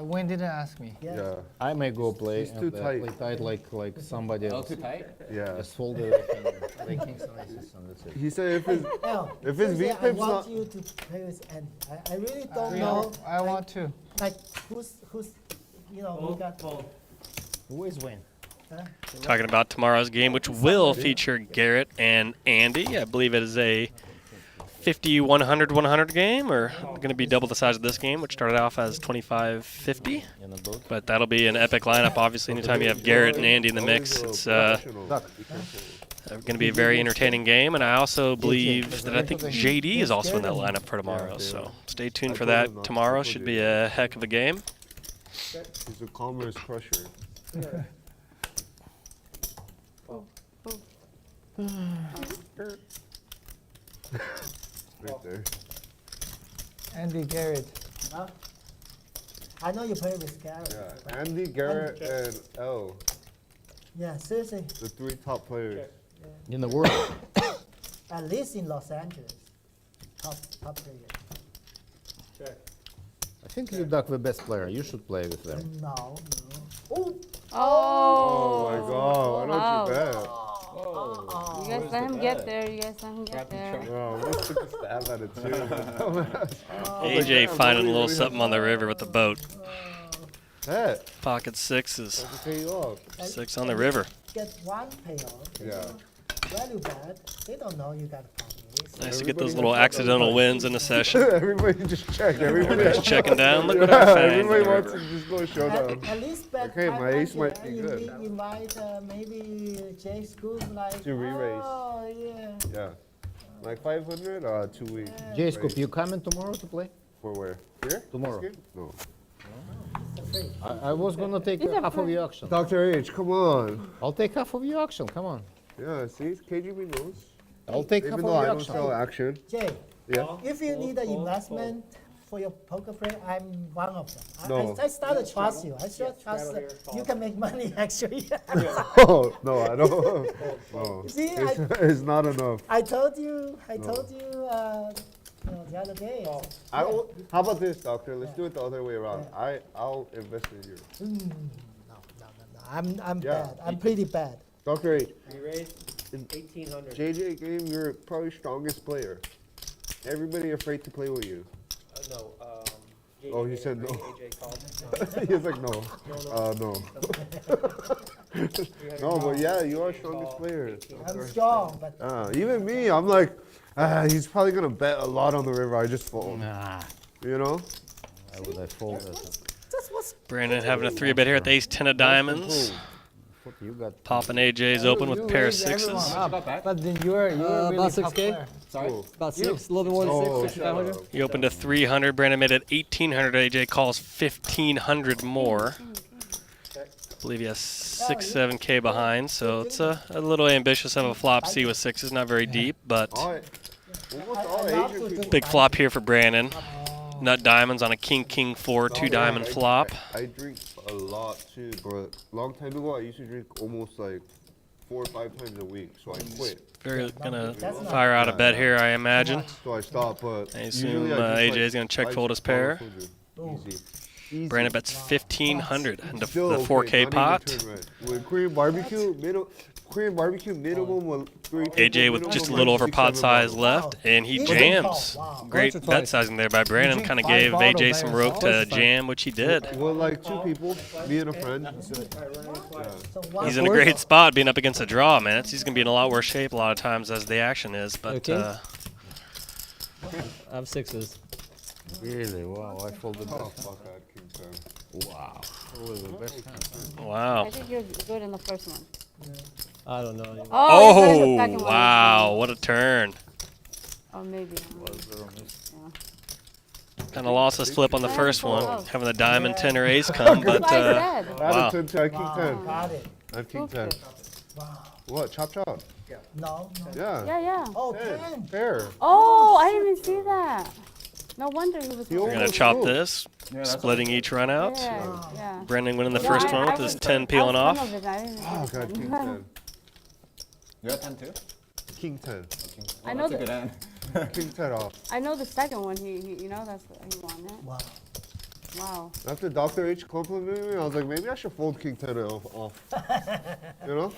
Wayne didn't ask me. Yeah. I may go play. He's too tight. Play tight like somebody Oh, else. too tight? Yeah. Just fold it and play kings and aces and that's it. He said if his Al, if his seriously, I VPIP's want not. you to play with Andy. I really don't know. I want to. Like who's you know who got Who is win? Talking about tomorrow's game, which will feature Garrett and Andy. I believe it is a 50, 100, 100 game, or going to be double the size of this game, which started off as 25, 50. But that'll be an epic lineup. Obviously, anytime you have Garrett and Andy in the mix, it's going to be a very entertaining game. And I also believe that I think JD is also in that lineup for tomorrow. So stay tuned for that tomorrow. Should be a heck of a game. He's a commerce crusher. Right there. Andy Garrett. Huh? I know you play with Garrett. Yeah. Andy, Garrett, and L. Yeah, seriously. The three top players. In the world. At least in Los Angeles. Top players. I think you Duck the best player. You should play with them. No. Oh. Oh my God! Why don't you bet? You guys let him get there. You guys let him get there. Oh, let's take a stab at it too. AJ finding a little something on the river with the boat. Bet. Pocket sixes. Pay you off. 6 on the river. Get one payoff. Yeah. Value bet. They don't know you got a pocket ace. Nice to get those little accidental wins in a session. Everybody just check. Everybody Just checking down. Look what I found. Everybody wants to just go showdown. At least bet Okay, my ace 500, might be and good. you invite maybe Jay Scoop like. To re-raise. Oh yeah. Yeah. Like 500, 2 weeks. Jay Scoop, you coming tomorrow to play? For where? Here? Tomorrow. This game? No. I was gonna take half of your auction. Dr. H, come on. I'll take half of your auction. Come on. Yeah, see, KGB knows. I'll take half Even of though I your don't auction. sell action. Jay, Yeah. if you need an investment for your poker play, I'm one of them. No. I start to trust you. I still trust that you can make money actually. Oh, no, I don't. No. See, It's not enough. I told you the other day. How about this, doctor? Let's do it the other way around. I'll invest in you. No. I'm Yeah. bad. I'm pretty bad. Dr. H, Re-raise, in 1,800. JJ game, you're probably strongest player. Everybody afraid to play with you. No, Oh, he said no. AJ called. He was like, no. No. No, but yeah, you are strongest player. I'm strong, but Even me, I'm like, he's probably going to bet a lot on the river. I just fold. Nah. You know? I would have folded. that's what's Brandon having a 3-bet here at the ace 10 of diamonds. What you got? Popping AJ's open with a pair of sixes. But then you're really about tough 6K? player. Sorry? About 6, a little bit more than Oh, 6, 6,500. He opened to 300. Brandon made it 1,800. AJ calls 1,500 more. I believe he has 6, 7K behind, so it's a little ambitious of a flop C with sixes. Not very deep, but Almost all Asian people. big flop here for Brandon. Nut diamonds on a king, king, 4, 2-diamond flop. I drink a lot too, but long time ago I used to drink almost like 4 or 5 times a week, so I quit. Very gonna fire out a bet here, I imagine. So I stopped, but I assume usually I drink AJ is gonna check fold his pair. Easy. Brandon bets 1,500 into Still the okay, 4K not even pot. turn red. With Korean barbecue, middle, Korean barbecue minimum with 3 people. AJ with just a little over pot size left, and he jams. Great bet sizing there by Brandon. Kind of gave AJ some rope to jam, which he did. Well, like 2 people, me and a friend. He's in a great spot being up against a draw, man. He's going to be in a lot worse shape a lot of times as the action is. But I have 6s. Really? Wow, I folded Oh, that. fuck, I had king 10. Wow. That was the best hand. Wow. I think you're good in the first one. I don't know anymore. Oh, the second one. Wow, what a turn. Oh, maybe. Kind of lost his flip on the first one, having the diamond 10 or ace come, but I wow. had 10, I king 10. Got it. I have king 10. What? Chop chop? No. Yeah. Yeah, yeah. Oh, 10. Fair. Oh, I didn't even see that. No wonder he was. We're going to chop this, splitting each run out. Yeah. Brendan winning the first one with his 10 peeling off. Oh, God, king 10. You got 10 too? King 10. I know that's a good that. hand. King 10 off. I know the second one. He you know that's what he won it. Wow. Wow. After Dr. H complimented me, I was like, maybe I should fold king 10 off. You know?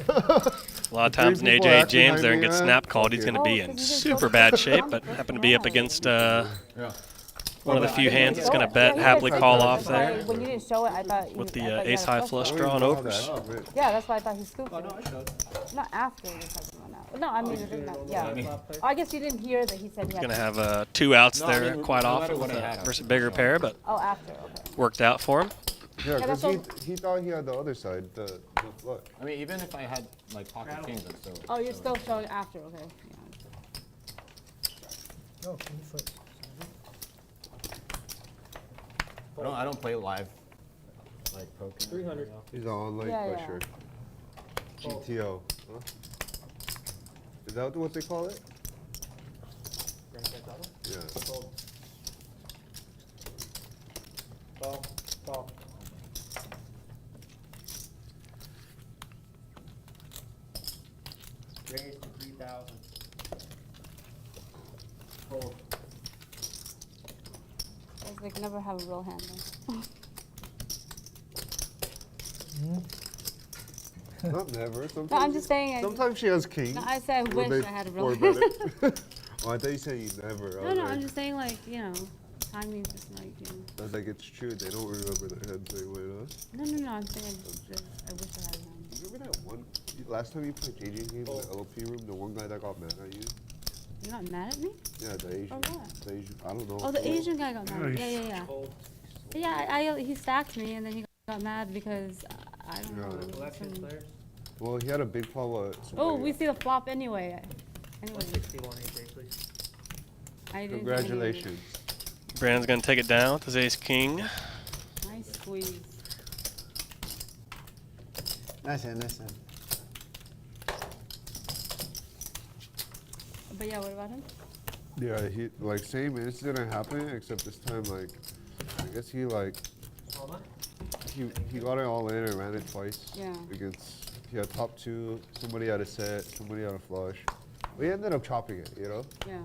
A lot of times in AJ James there and gets snap called, he's going to be in super bad shape, but happened to be up against one of the few hands he's going to bet, happily call off there. When you didn't show it, I thought with the ace high flush draw and overs. Yeah, that's why I thought he scooped it. Not after the second one out. No, I mean, it didn't. Yeah. Oh, I guess you didn't hear that he said he had. Going to have 2 outs there quite often versus a bigger pair, but after. Okay. worked out for him. Yeah, because he thought he had the other side, the flush. I mean, even if I had like pocket kings, I'd still. Oh, you're still showing after. Okay. Yeah. No, king first. I don't play live like poker. 300. He's an online pusher. GTO. Huh? Is that what they call it? Yeah. Call. Raise to 3,000. Fold. They can never have a real hand then. Not never. Sometimes No, I'm just saying. Sometimes she has king. No, I said I wish I had a real hand. Oh, I thought you said you never. No, I'm just saying like, timing is like, I was like, it's true. They don't remember the hands they win, huh? No, I'm saying I wish I had a hand. Remember that one? Last time you played JJ game in the LP room, the one guy that got mad at you? You're not mad at me? Yeah, the Asian. For what? The Asian, I don't know. Oh, the Asian guy got mad. Yeah. Yeah, he stacked me and then he got mad because I don't know. Well, he had a big problem. Oh, we see the flop anyway. 161 AJ, please. Congratulations. Brandon's going to take it down with his ace king. Nice squeeze. Nice hand. But yeah, what about him? Yeah, he like same incident happened, except this time like I guess he got it all in and ran it twice. Yeah. Against he had top 2, somebody had a set, somebody had a flush. We ended up chopping it, Yeah.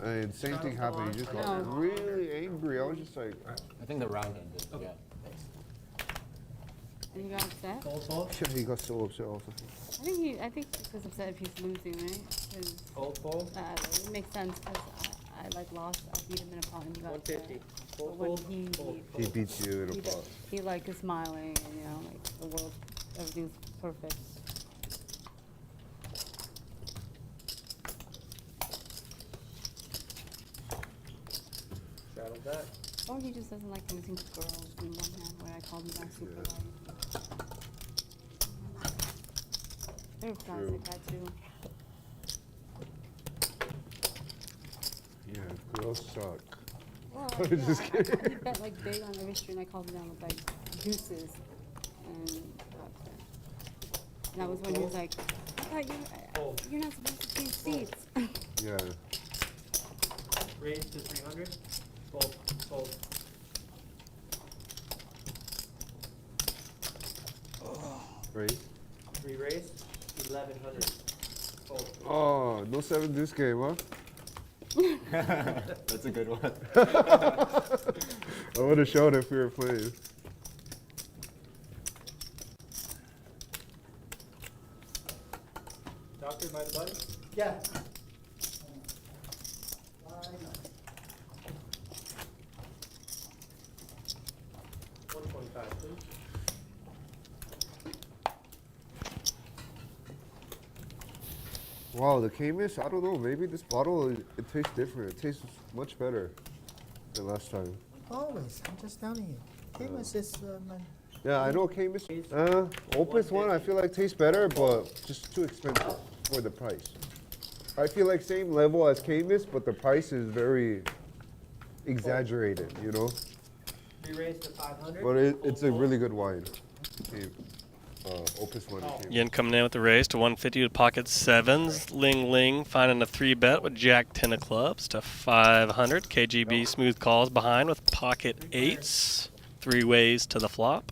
And same thing happened. He just got really angry. I was just like. I think the round ended. Okay. Yeah. And he got upset? Yeah, he got so upset also. I think he's upset if he's losing, right? Fold. It makes sense because I lost. I beat him in a pot and he got 150. upset. But when He beats you in a pot. He like is smiling and like the world, everything's perfect. Straddle back. Or he just doesn't like losing to girls in one hand where I called him back super light. Very classic guy too. Yeah, girls suck. Well, Just kidding. He bet like big on every stream. I called him down with like deuces, and that was when he was like, "You're not supposed to change seats." Yeah. Raise to 300. Fold. Raise. 3 raise. 1100. Fold. Oh, no 7 deuce game, huh? That's a good one. I would have shown if we were playing. Doctor, by the button? Yeah. 125, please. Wow, the Camus, I don't know, maybe this bottle, it tastes different. It tastes much better than last time. Always, I'm just telling you. Camus is my... Yeah, I know Camus. Opus one, I feel like tastes better, but just too expensive for the price. I feel like same level as Camus, but the price is very exaggerated, you know? We raised to 500. But it's a really good wine. Opus one. Yin coming in with the raise to 150 to pocket sevens. Ling Ling finding a 3-bet with Jack 10 of clubs to 500. KGB smooth calls behind with pocket eights. 3 ways to the flop.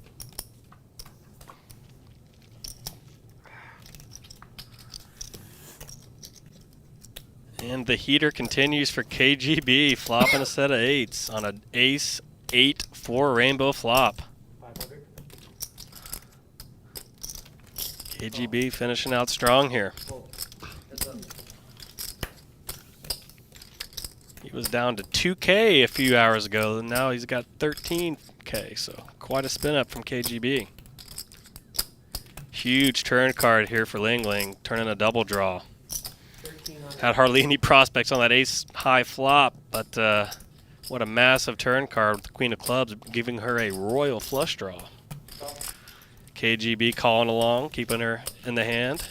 And the heater continues for KGB, flopping a set of eights on an ace 8-4 rainbow flop. 500. KGB finishing out strong here. He was down to 2K a few hours ago, and now he's got 13K, so quite a spin up from KGB. Huge turn card here for Ling Ling, turning a double draw. Had hardly any prospects on that ace high flop, but what a massive turn card with the Queen of Clubs, giving her a royal flush draw. KGB calling along, keeping her in the hand.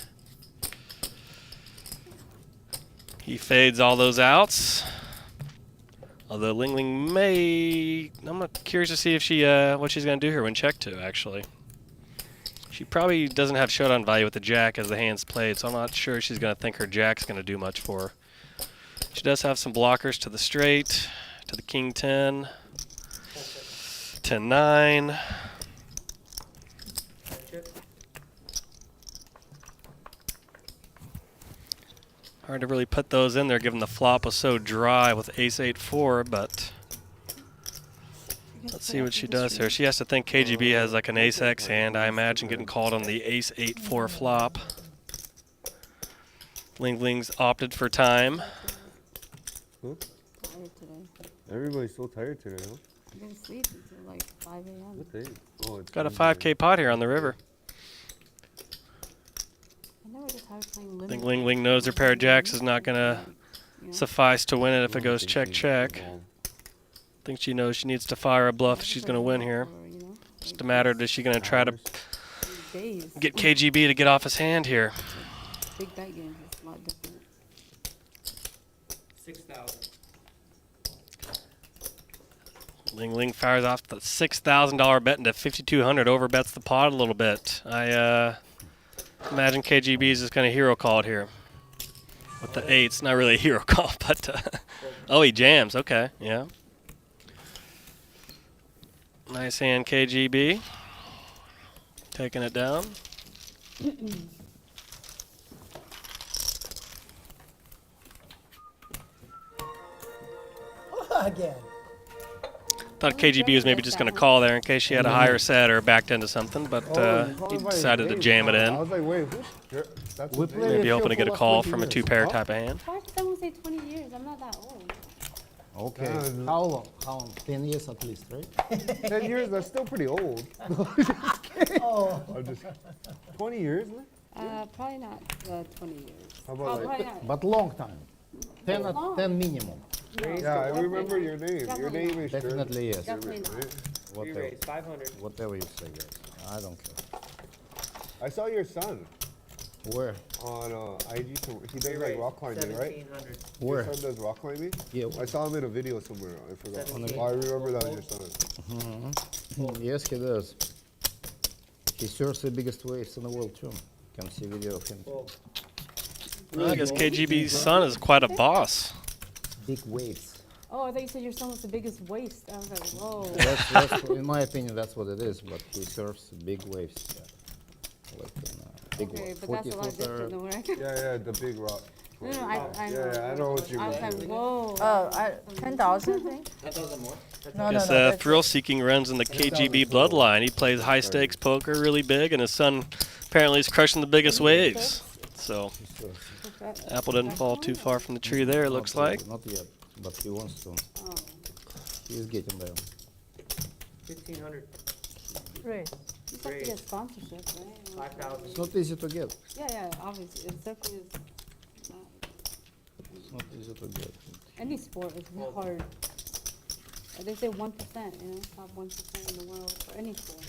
He fades all those outs. Although Ling Ling may, I'm curious to see if she what she's going to do here when check to, actually. She probably doesn't have showdown value with the jack as the hand's played, so I'm not sure she's going to think her jack's going to do much for her. She does have some blockers to the straight, to the king 10, 10-9. Hard to really put those in there given the flop was so dry with ace 8-4, but let's see what she does here. She has to think KGB has like an ace X hand, I imagine, getting called on the ace 8-4 flop. Ling Ling's opted for time. Everybody's so tired today, huh? I'm going to sleep until like 5 a.m. What day? Oh, it's Got a 5K pot here on the river. I never get tired playing I think Ling Ling knows her pair of jacks is not going to suffice to win it if it goes check-check. I think she knows she needs to fire a bluff if she's going to win here. Just a matter of is she going to try to get KGB to get off his hand here. Big bet game is a lot different. 6,000. Ling Ling fires off the $6,000 bet into 5,200, overbets the pot a little bit. I imagine KGB is just going to hero call it here. With the eights, not really a hero call, but oh, he jams. Okay, yeah. Nice hand, KGB. Taking it down. Again. Thought KGB was maybe just going to call there in case she had a higher set or backed into something, but he decided to jam it I in. was like, wait, who's Maybe hoping to get a call from a 2-pair type of hand. Why did someone say 20 years? I'm not that old. Okay. How long? How long? 10 years at least, right? 10 years, that's still pretty old. Oh. I'm just 20 years? Probably not 20 years. How about Probably like, not. But long time. 10, Long. 10 minimum. yeah, I remember your name. Your name is Definitely yes. Definitely not. We Whatever, raised 500. whatever you say, guys. I don't care. I saw your son Where? on IG. He does like rock climbing, right? 1,700. Where? Your son does rock climbing? Yeah. I saw him in a video somewhere. I forgot. 17. Oh, I remember that was your son. Yes, he does. He surfs the biggest waves in the world too. Can see video of him. Well, I guess KGB's son is quite a boss. Big waves. Oh, I thought you said your son was the biggest waist. I was like, whoa. That's in my opinion, that's what it is. But he surfs big waves. Like big Okay, waves. but that's a lot 40 footer. different than what I can. Yeah, the big rock. No, I know. Yeah, I know what you I was like, mean. whoa. 10,000, I think. 10,000 more? No, Guess that's thrill seeking runs in the KGB bloodline. He plays high stakes poker really big, and his son apparently is crushing the biggest waves. So Okay. apple didn't fall too far from the tree there, it looks like. Not yet, but he wants to. Oh. He's getting there. 1,500. Great. You have to get sponsorship, right? 5,000. It's not easy to get. Yeah, obviously. It definitely is not. It's not easy to get. Any sport is hard. They say 1%, you know, top 1% in the world for any sport.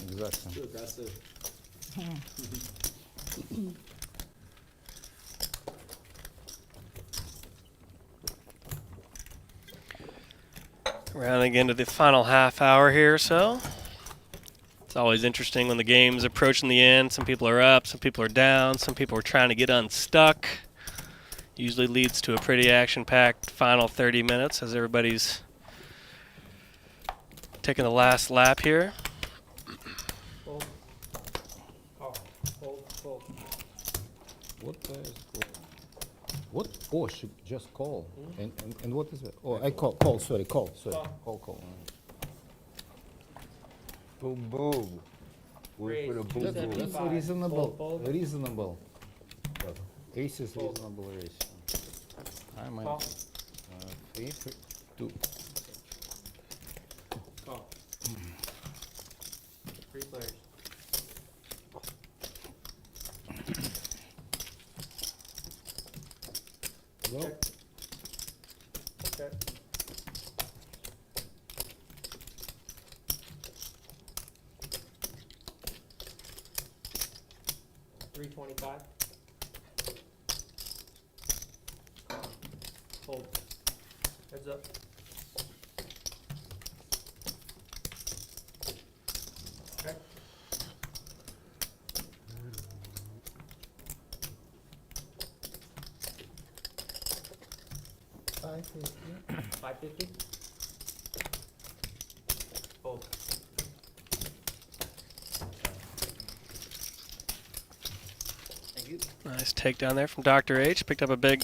Exactly. Too aggressive. Rounding into the final half hour here or so. It's always interesting when the game's approaching the end. Some people are up, some people are down, some people are trying to get unstuck. Usually leads to a pretty action-packed final 30 minutes as everybody's taking the last lap here. Fold. Call. Fold. Fold. What is call? What? Oh, she just call. And what is it? Oh, I call. Sorry, call. Sorry, call. Boom, boom. Wait for the boom, boom. That's Five. reasonable. Fold. Reasonable. Ace is reasonable race. I might. Call. 3, 2. Call. 3 players. Go. Check. 325. Hold. Heads up. Okay. $550. Hold. Thank you. Nice takedown there from Dr. H. Picked up a big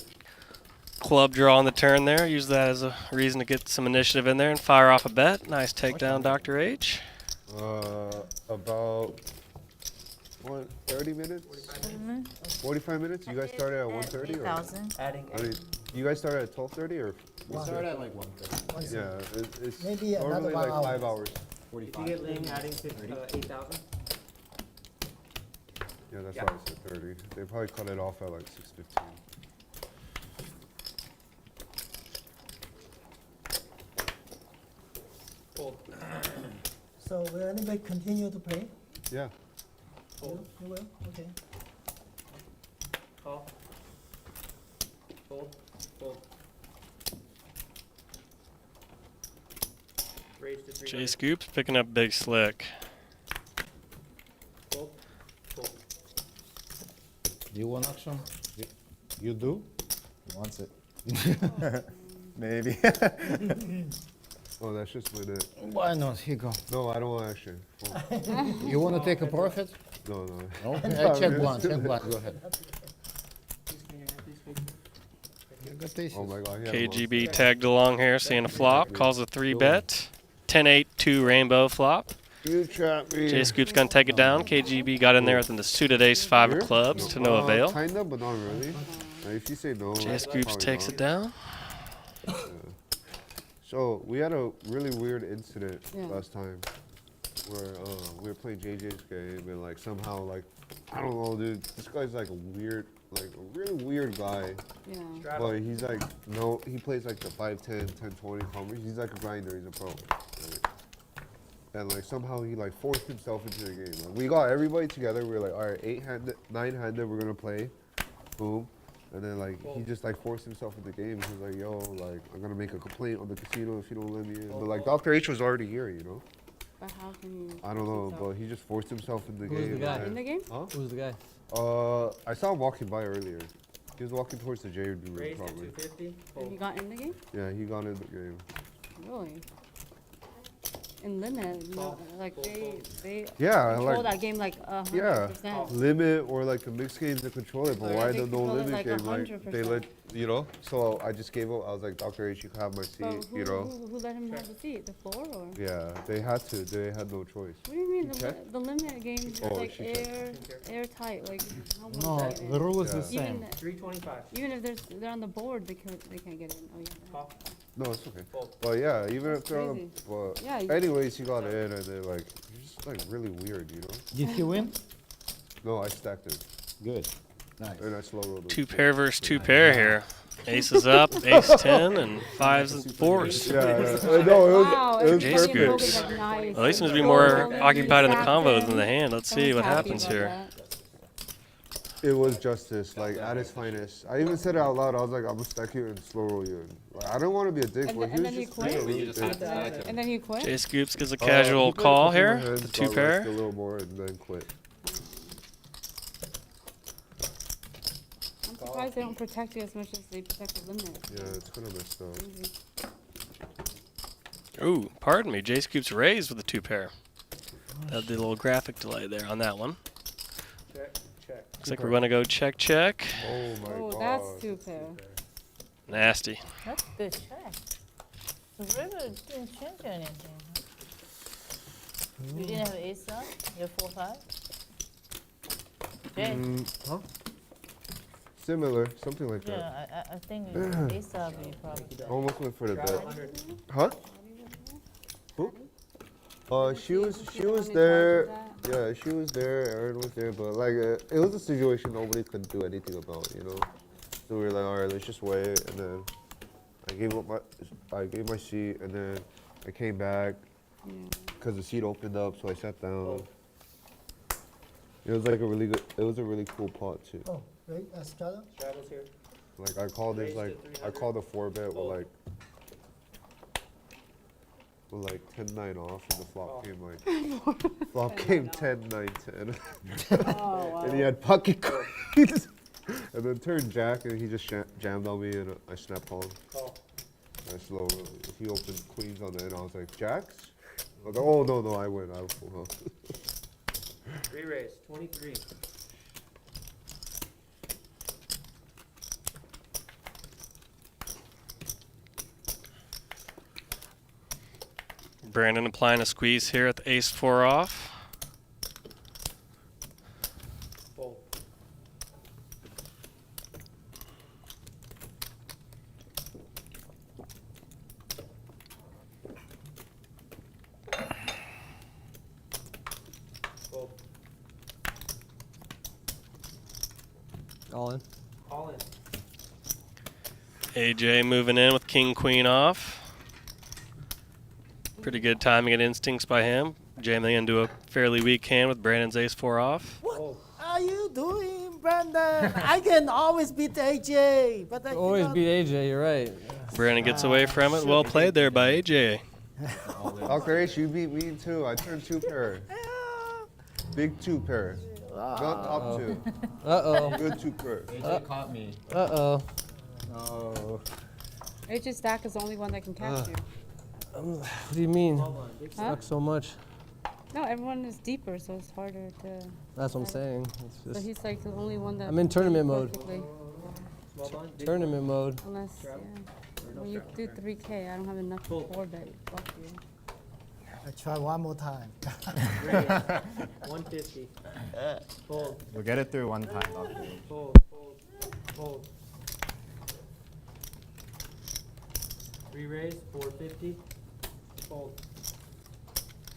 club draw on the turn there. Use that as a reason to get some initiative in there and fire off a bet. Nice takedown, Dr. H. About 30 minutes? 45 minutes? You guys started at 1:30 or? 8,000. Adding. I mean, you guys started at 12:30 or? We started at like 1:30. Yeah, it's Maybe another normally 1 like hour. 5 hours. If you get Ling adding 8,000. Yeah, that's Yeah. why I said 30. They probably cut it off at like 6:15. Hold. So will anybody continue to play? Yeah. Hold. You will? Okay. Call. Hold. Hold. Raise to 300. Jay Scoops picking up big slick. Hold. Hold. Do you want action? You do? He wants it. Maybe. Oh, that's just with it. Why not? Here you go. No, I don't want action. You want to take a profit? No, no. Okay, I check blunt. Check blunt. Go ahead. You got aces. Oh my god. he had KGB tagged along here, seeing a flop. Calls a 3-bet. 10-8-2 rainbow flop. You trapped me. Jay Scoop's gonna take it down. KGB got in there with the suited ace-5 of clubs to no avail. Kinda, but not really. If you say no, Jay Scoops takes it down. Yeah. So we had a really weird incident Yeah. last time where we were playing JJ's game and like somehow like I don't know, dude. This guy's like a really weird guy. Yeah. But he's like he plays like the 5-10, 10-20 combos. He's like a grinder. He's a pro. Right? And like somehow he like forced himself into the game. Like, we got everybody together. We were like, all right, 9-handed, we're gonna play. Boom. And then like he just like forced himself in the game. He was like, yo, like I'm gonna make a complaint on the casino if you don't let me in. But like Dr. H was already here, you know. But how can you? I don't know, but he just forced himself in the Who's game. the guy? In the game? Huh? Who's the guy? I saw him walking by earlier. He was walking towards the J room Raise to probably. 250. And Hold. he got in the game? Yeah, he got in the game. Really? in limit, like they Yeah, control like- that game like Yeah, 100%. limit or like the mixed games to control it, but Yeah, why they the no control it limit like game? Like they 100%. let So I just gave up. I was like, Dr. H, you can have my seat. But who let him have the seat? The floor or? Yeah, they had to. They had no choice. What do you mean? You check? The limit games is Oh, like she checked. airtight. Like how would No, they get in? the rule is the Yeah. same. 325. Even if they're on the board, they can't get in. Oh yeah. Call. No, it's okay. But yeah, even if they're on crazy. the, but Yeah, anyways, he got in, and they're like, you're just like really weird, you know? Did he win? No, I stacked it, Good. Nice. and I slow rolled it. 2 pair versus 2 pair here. Aces up, ace 10, and 5s and 4s. Yeah, no, Wow, it was Jay everybody in Scoops. poker is, like, nice. Well, he seems to be Like, more golden, occupied in the stacked combo in. than the hand. Let's see what Someone's happy happens about here. that. It was justice, like at its finest. I even said it out loud. I was like, I'm gonna stack you and slow roll you. And, like, I don't want to be a dick, And but then he you was quit? just really just big. had to stack him. And then you quit? Jay Scoops gives a He casual played a call couple here. more hands, The got 2 left pair. a little more, and then quit. I'm surprised they don't protect you as much as they protect the limit. Yeah, it's kind of messed up. Crazy. Ooh, pardon me. Jay Scoops raised with the 2 pair. Had the little graphic delay there on that one. Check, check. Looks like we're going to go check, check. Oh my Oh, god. that's 2 pair. Nasty. That's good check. The river didn't change anything. You didn't have ace up? You're 4-5? Jay? Huh? Similar, something like that. Yeah, I think ace up you probably. Almost went for the bet. 100. Huh? Who? She was how many there. cards Yeah, she was there. Aaron was there, but like it was a situation nobody could do anything about, you know. So we were like, all right, let's just wait. And then I gave my seat, and then I came back because the seat opened up, so I sat down. It was like a really good. It was a really cool pot too. Oh, wait, Straddle? Straddle's here. Like I called it like I called a 4-bet with like 10-9 off, and the flop came like flop came 10-9-10, Oh, wow. and he had pocket queens, and then turned jack, and he just jammed on me, and I snap called. Call. I slow. He opened queens on the end. I was like, jacks. I was like, oh no, I win. I was full house. Re-raise, 23. Brandon applying a squeeze here at the ace 4 off. Fold. Fold. All in. All in. AJ moving in with king queen off. Pretty good timing and instincts by him. Jamming into a fairly weak hand with Brandon's ace 4 off. What are you doing, Brandon? I can always beat AJ, but I Always cannot. beat AJ, you're right. Brandon gets away from it. Well played there by AJ. Dr. H, you beat me too. I turned 2-pair. Big 2-pair. Not top 2. Uh-oh. Good 2-pair. AJ caught me. Uh-oh. No. AJ stack is the only one that can catch you. What do you mean? Huh? Suck so much. No, everyone is deeper, so it's harder to. That's what I'm saying. It's So just he's like the only one that. I'm in tournament mode. perfectly. Small blind. Big Tournament mode. Unless, yeah. When you do 3K, I don't have enough to 4-bet. Fuck you. I try one more time. Raise, 150. Fold. We'll get it through one time. Fold, fold, fold. Re-raise, 450. Fold.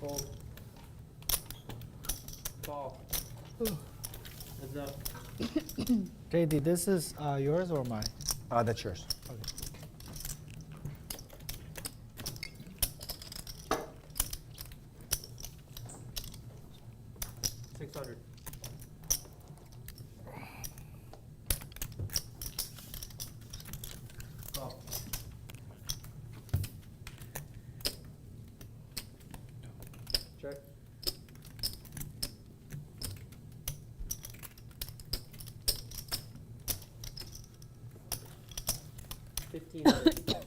Fold. Call. Heads up. JD, this is yours or mine? That's yours. Okay. 600. Call. Check. $1,500.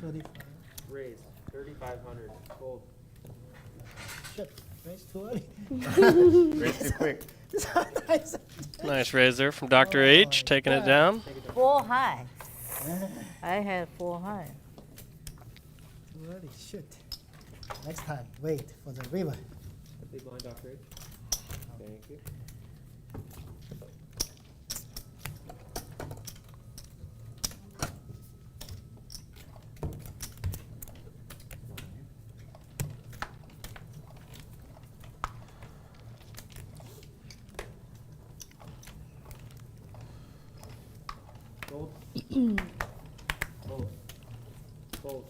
35. Raise, 3,500. Fold. Shit, raise too early. Raise too quick. Nice. Nice raise there from Dr. H, taking it down. 4 high. I had 4 high. Too early, shoot. Next time, wait for the river. The big blind, Dr. H. Thank you. Fold. Fold. Fold.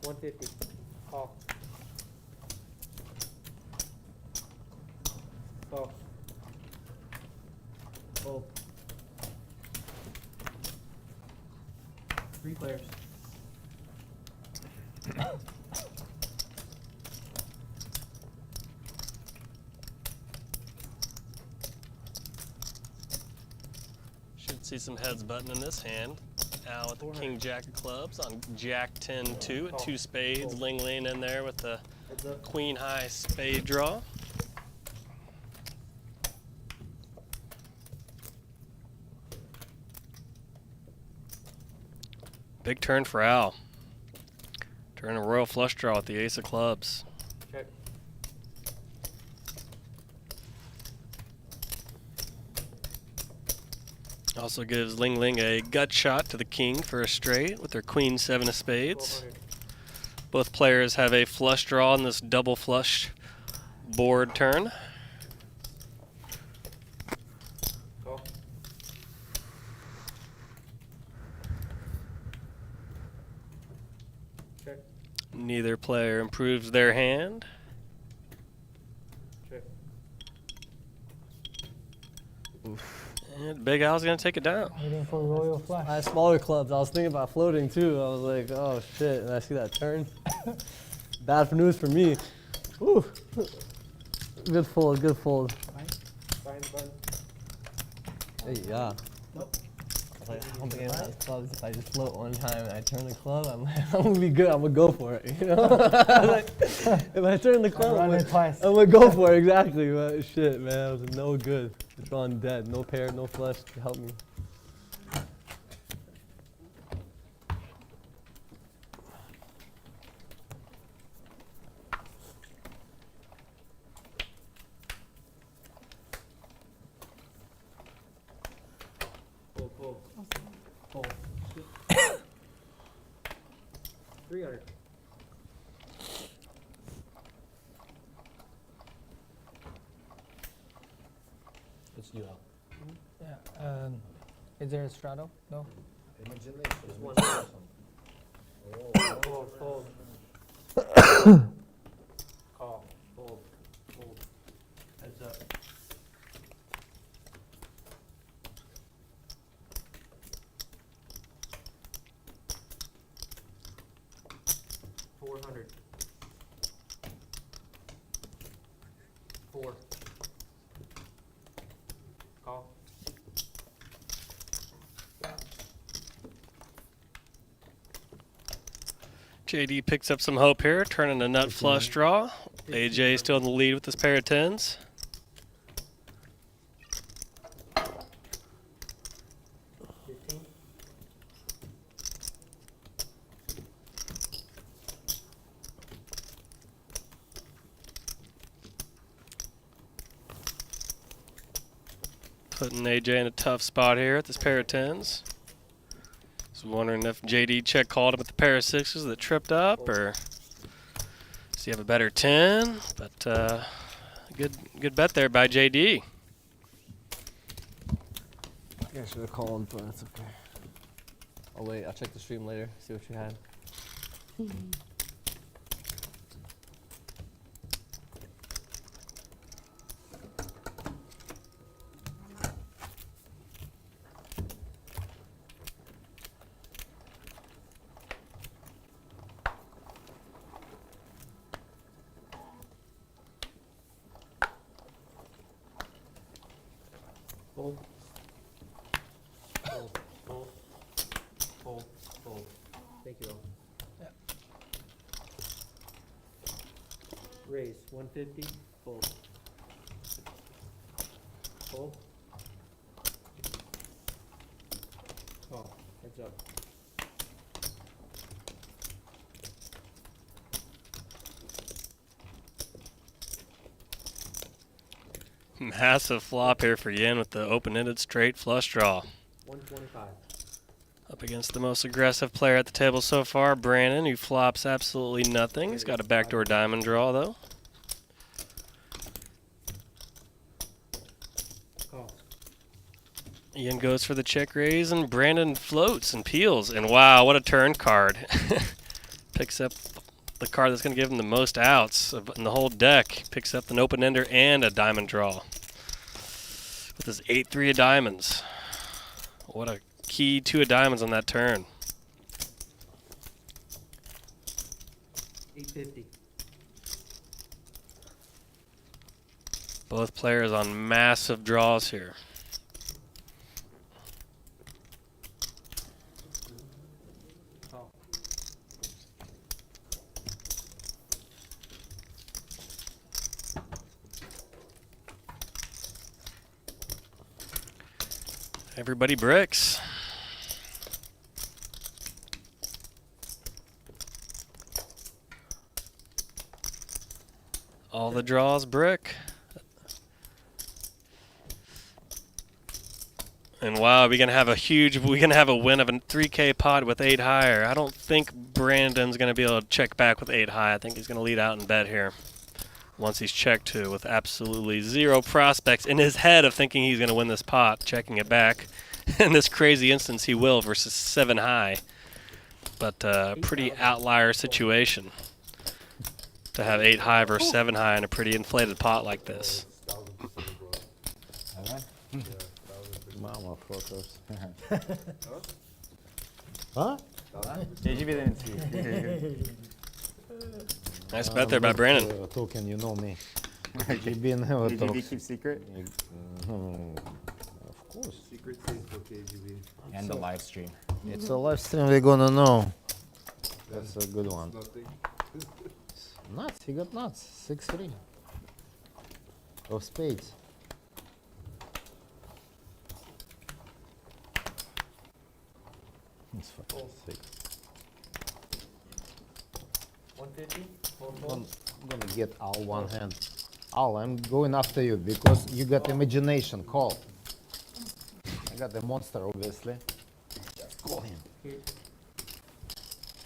150. Call. Call. Fold. 3 players. Should see some heads button in this hand. Al with the King Jack of clubs on Jack 10-2 at 2 spades. Ling Ling in there with the Queen High spade draw. Big turn for Al. Turn a royal flush draw with the ace of clubs. Check. Also gives Ling Ling a gut shot to the king for a straight with their queen 7 of spades. Both players have a flush draw in this double flush board turn. Call. Check. Neither player improves their hand. Check. And Big Al's going to take it down. Waiting for royal flush. I had smaller clubs. I was thinking about floating too. I was like, oh shit, and I see that turn. Bad for news for me. Woo. Good fold, good fold. Bind button. Hey, yeah. Nope. I was like, I don't think anyone has clubs. If I just float one time and I turn the club, I'm gonna be good. I'm gonna go for it. You know? Like, if I turn the club, Run it twice. I'm gonna go for it exactly. But shit, man, it was no good. It's drawn dead. No pair, no flush to help me. Fold, fold. Fold. 300. It's you, Al. Yeah. Is there a straddle? No. Just one. Fold, fold. Call. Fold. Fold. Heads up. $400. 4. Call. JD picks up some hope here, turning a nut flush draw. AJ still in the lead with this pair of 10s. Putting AJ in a tough spot here at this pair of 10s. Just wondering if JD check called him at the pair of 6s that tripped up, or does he have a better 10? But good bet there by JD. I should have called, but that's okay. Oh wait, I'll check the stream later, see what you had. Fold. Fold. Fold. Thank you all. Raise 150, fold. Fold. Call. Heads up. Massive flop here for Yin with the open-ended straight flush draw. 125. Up against the most aggressive player at the table so far, Brandon, who flops absolutely nothing. He's got a backdoor diamond draw, though. Call. Ian goes for the check raise, and Brandon floats and peels. And wow, what a turn card. Picks up the card that's going to give him the most outs in the whole deck. Picks up an open-ender and a diamond draw. With his 8-3 of diamonds. What a key 2 of diamonds on that turn. 850. Both players on massive draws here. Call. Everybody bricks. All the draws brick. And wow, we're gonna have a win of a 3K pot with 8 higher. I don't think Brandon's gonna be able to check back with 8 high. I think he's gonna lead out and bet here. Once he's checked to with absolutely 0 prospects in his head of thinking he's gonna win this pot, checking it back. In this crazy instance, he will versus 7 high. But pretty outlier situation to have 8 high versus 7 high in a pretty inflated pot like this. Mama photos. Huh? JGB didn't see. Nice bet there by Brandon. Token, you know me. KGB keep secret? Of course. Secret thing for KGB. And the live stream. It's a live stream, we're gonna know. That's a good one. Nothing. Nuts, he got nuts. 6-3. Of spades. It's fucking sick. 150. I'm gonna get Al one hand. Al, I'm going after you because you got imagination. Call. I got the monster, obviously. Just call him. Here.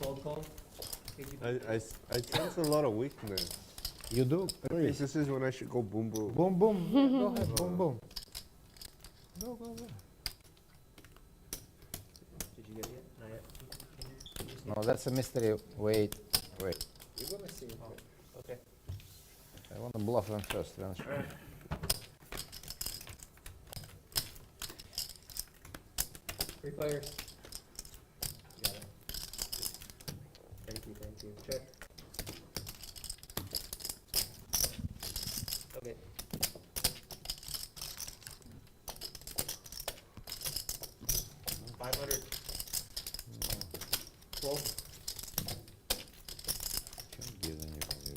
Fold call. KGB. I sense a lot of weakness. You do? I think this is when I should go boom boom. Boom, boom. Go ahead, boom, boom. Go, go, go. Did you get it yet? Not yet. No, that's a mystery. Wait, wait. You're gonna see it. Okay. I want to bluff them first. Then Three players. Got it. Thank you, thank you. Check. Okay. $500. 12. can't give any value.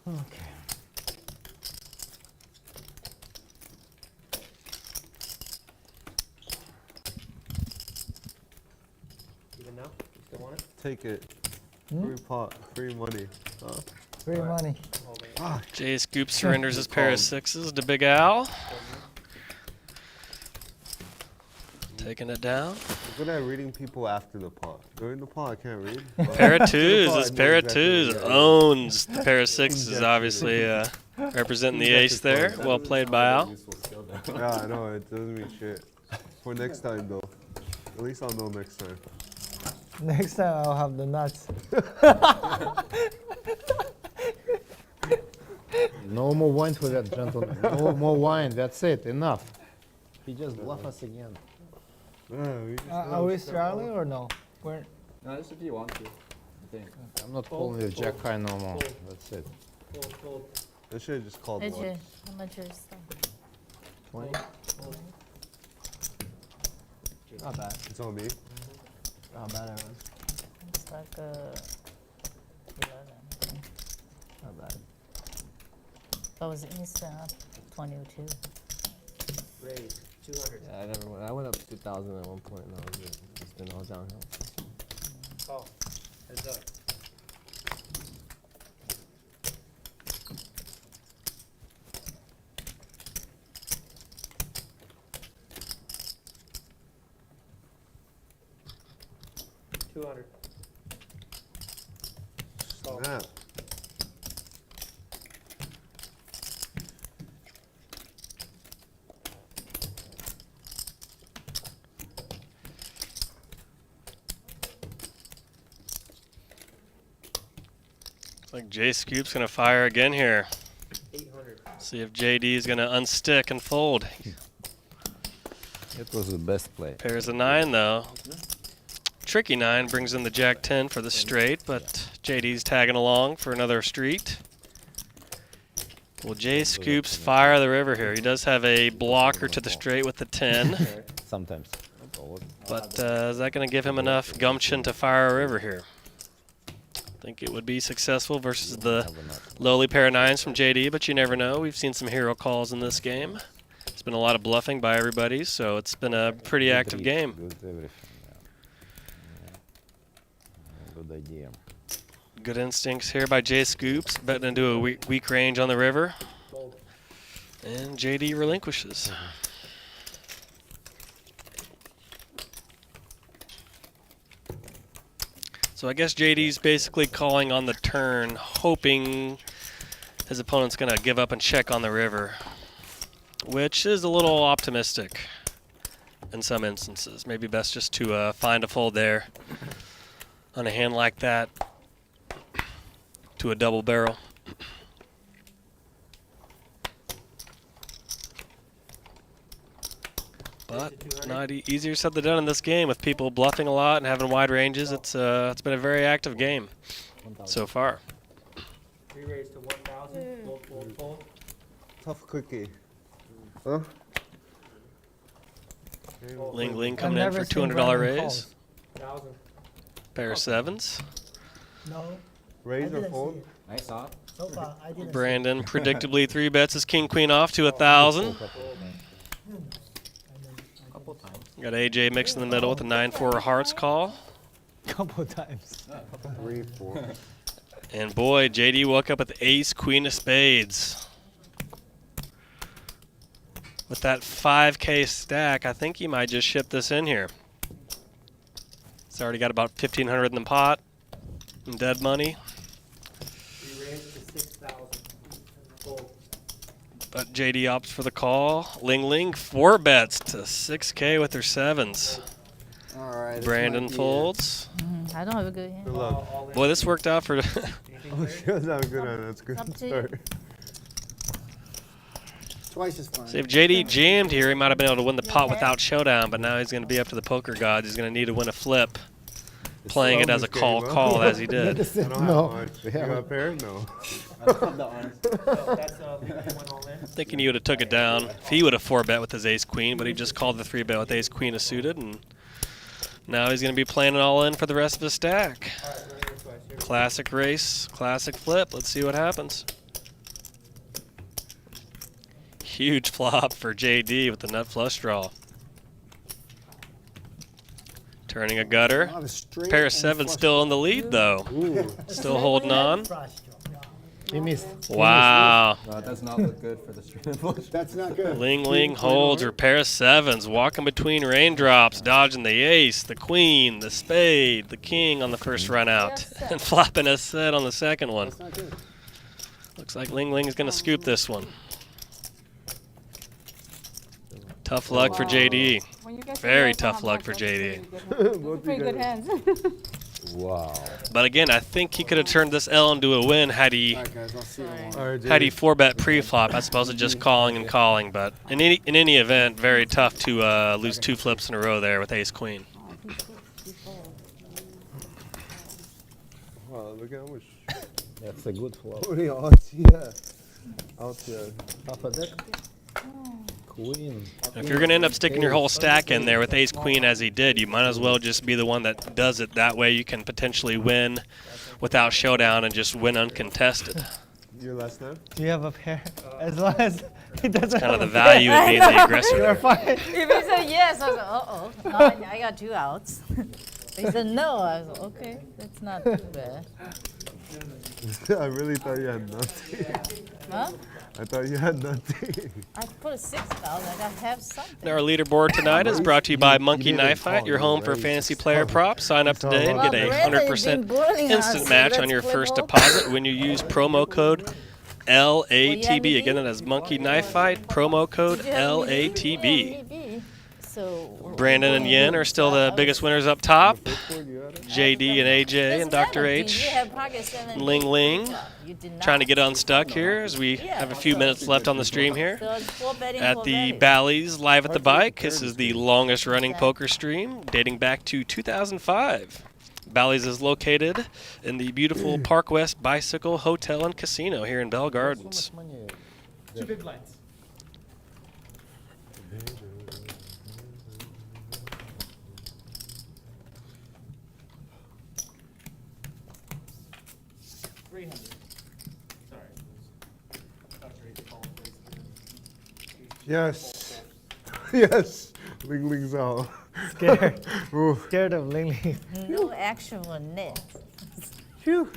Okay. Even now? You still want it? Take it. Free pot, free money. Huh? Free money. Jay Scoop surrenders his pair of 6s to Big Al. Taking it down. I'm good at reading people after the pot. During the pot, I can't read. Pair of 2s. This pair of 2s owns the pair of 6s. Obviously representing the ace there. Well played by Al. Yeah, I know. It doesn't mean shit. For next time, though. At least I'll know next time. Next time I'll have the nuts. No more wine for that gentleman. No more wine. That's it. Enough. He just bluffed us again. Are we struggling or no? We're No, just if you want to, I think. I'm not calling with Jack High no more. That's it. Fold, fold. I should have just called AJ, one. how much is that? 20. Fold. Not bad. It's on me. Not bad, everyone. It's like 11. Not bad. That was instant up 22. Raise 200. Yeah, I never went. I went up 2,000 at one point, and that was it. It's been all downhill. Call. Heads up. $200. Call. Snap. Like Jay Scoop's gonna fire again here. 800. See if JD is gonna unstick and fold. It was the best play. Pairs a 9 though. Tricky 9 brings in the Jack 10 for the straight, but JD's tagging along for another street. Will Jay Scoops fire the river here? He does have a blocker to the straight with the 10. Sometimes. But is that going to give him enough gumption to fire a river here? I think it would be successful versus the lowly pair of 9s from JD, but you never know. We've seen some hero calls in this game. It's been a lot of bluffing by everybody, so it's been a pretty active game. Good everything. Good idea. Good instincts here by Jay Scoops, betting into a weak range on the river. And JD relinquishes. So I guess JD's basically calling on the turn, hoping his opponent's going to give up and check on the river, which is a little optimistic in some instances. Maybe best just to find a fold there on a hand like that to a double barrel. But not easier said than done in this game with people bluffing a lot and having wide ranges. It's been a very active game so far. Re-raise to 1,000. Fold, fold, fold. Tough cookie. Huh? Ling Ling coming in for $200 raise. 1,000. Pair of 7s. No. Raise I or didn't fold? see it. I saw it. So far, I didn't Brandon predictably 3 bets his king queen off to 1,000. Couple times. Got AJ mixed in the middle with a 9-4 hearts call. Couple times. 3, 4. And boy, JD woke up with the ace queen of spades. With that 5K stack, I think he might just ship this in here. It's already got about 1,500 in the pot in dead money. Re-raise to 6,000. Fold. But JD opts for the call. Ling Ling 4 bets to 6K with her 7s. All right. Brandon folds. I don't have a good hand. Good luck. Boy, this worked out for. Oh, she was not good at it. That's good Up to start. you. Twice is fine. See, if JD jammed here, he might have been able to win the pot without showdown, but now he's going to be up to the poker gods. He's going to need to win a flip, playing it as a call as he did. I don't have much. You got a pair? No. That's went all in. Thinking he would have took it down if he would have 4-bet with his ace-queen, but he just called the 3-bet with ace-queen suited, and now he's going to be playing it all in for the rest of his stack. All right, let me twice here. Classic race, classic flip. Let's see what happens. Huge flop for JD with the nut flush draw. Turning a gutter. Pair of 7s still in the lead, though. Still holding on. He missed. Wow. No, it does not look good for the straight flush. That's not good. Ling Ling holds her pair of 7s, walking between raindrops, dodging the ace, the queen, the spade, the king on the first run out, and flopping a set on the second one. Looks like Ling Ling is going to scoop this one. Tough luck for JD. When you get Very your tough hands luck on for that, JD. that's pretty good hands. Wow. But again, I think he could have turned this L into a win had he 4-bet pre-flop as opposed to just calling and calling. But in any event, very tough to lose 2 flips in a row there with ace-queen. Wow, look how much. That's a good flow. 40 odds, yeah. Out there. Half a deck. Queen. If you're going to end up sticking your whole stack in there with ace queen as he did, you might as well just be the one that does it. That way you can potentially win without showdown and just win uncontested. Your last name? Do you have a pair? As long as he doesn't. That's kind of have the a pair. value of being the aggressor. You're fine. If he said yes, I was like, uh-oh, now I got 2 outs. He said no, I was like, okay, that's not too bad. I really thought you had nothing. Huh? I thought you had nothing. I put a 6,000, I gotta have something. Our leaderboard tonight is brought to you by Monkey Knife Fight, your home for fantasy player props. Sign up today and get a 100% instant match on your first deposit when you use promo code LATB. Again, that is Monkey Knife Fight, promo code LATB. So Brandon and Yen are still the biggest winners up top. JD and AJ and Dr. H. And Ling Ling trying to get unstuck here as we have a few minutes left on the stream here. At the Bally's Live at the Bike. This is the longest running poker stream dating back to 2005. Bally's is located in the beautiful Park West Bicycle Hotel and Casino here in Bell Gardens. 2 big blinds. Yes. Yes. Ling Ling's out. Scared. Oof. Scared of Ling Ling. no actual net. Phew.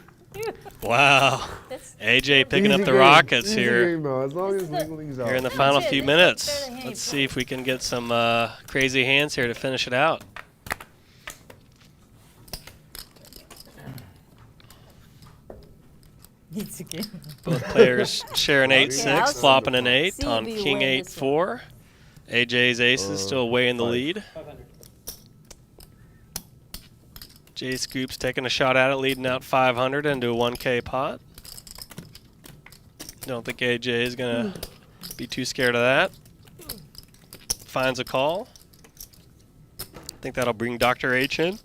Wow. That's AJ picking up Easy the game. Rockets Easy here. game, though, as long as Ling Ling's out. Here in the final few minutes. Let's see if we can get some crazy hands here to finish it out. It's a game. Both players share an 8-6, I'll flopping an 8 see on if you King win this 8-4. AJ's ace is still way in the lead. Jay Scoop's taking a shot at it, leading out 500 into a 1K pot. Don't think AJ is going to be too scared of that. Finds a call. I think that'll bring Dr. H in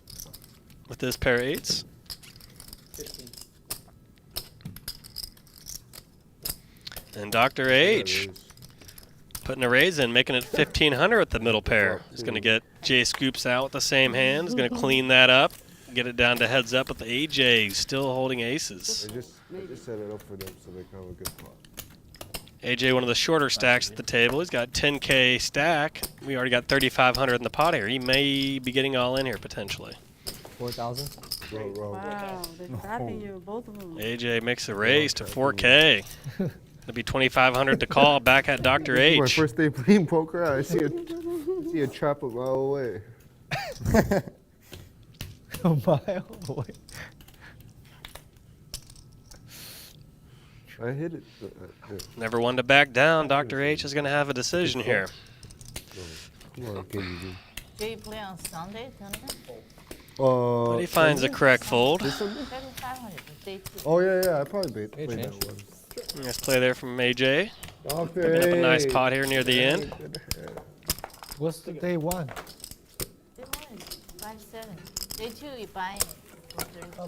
with this pair of 8s. 15. And Dr. H putting a raise in, making it 1,500 at the middle pair. He's going to get Jay Scoops out with the same hand. He's going to clean that up, get it down to heads up with the AJ still holding aces. I just set it up for them so they can have a good pot. AJ, one of the shorter stacks at the table. He's got 10K stack. We already got 3,500 in the pot here. He may be getting all in here potentially. 4,000. Wow, they're trapping you, both of them. AJ makes a raise to 4K. It'll be 2,500 to call back at Dr. This is my H. first day playing poker. I see a trap a mile away. A mile away. I hit it. Never one to back down. Dr. H is going to have a decision here. Come on, KGB. Do you play on Sunday tournament? But he finds a correct fold. 3,500, day 2. Oh yeah, I probably played that one. Nice play there from AJ. Okay. Picking up a nice pot here near the end. What's the day 1? Day 1 is 5-7. Day 2 you buy it.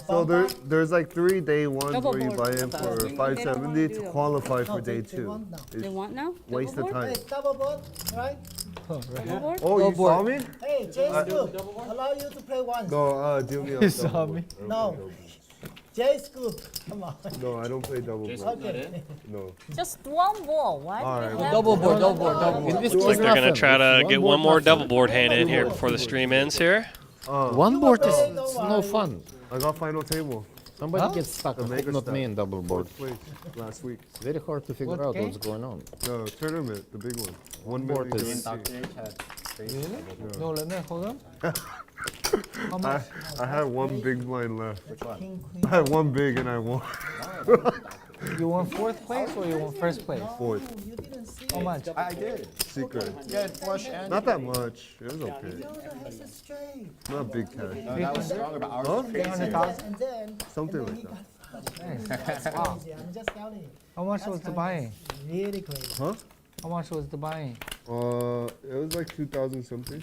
So there's like 3 day ones where you buy in for 570 to qualify for day 2. They want now? Waste of time. Hey, double board, right? Double board? Oh, you saw me? Hey, Jay Scoop, allow you to play once. No, deal me up. You saw me? No. Jay Scoop, come on. No, I don't play double board. Okay. No. Just one ball. Why do you have Double board, double board, double board. Looks like they're going to try to get one more double board hand in here before the stream ends here. One board is it's no fun. I got final table. Somebody gets stuck. The I hope mega not me stack. in double board. Fourth place last week. It's very hard to figure out what's going on. No, tournament, the big one. One board million is- guarantee. Really? No, let me hold on. How I, much? I had one big blind left. King, I had one big and I won. You want 4th place or you want 1st place? Fourth. You didn't see How much? I did. Secret. Yeah, flush and. Not that much. It was okay. No, has it straight. Not big cash. That was stronger, but ours Huh? was crazier. 300,000? And then, Something and then like he that. got That's crazy. I'm just telling you. How much was the buying? Really crazy. Huh? How much was the buying? It was like 2,000 something.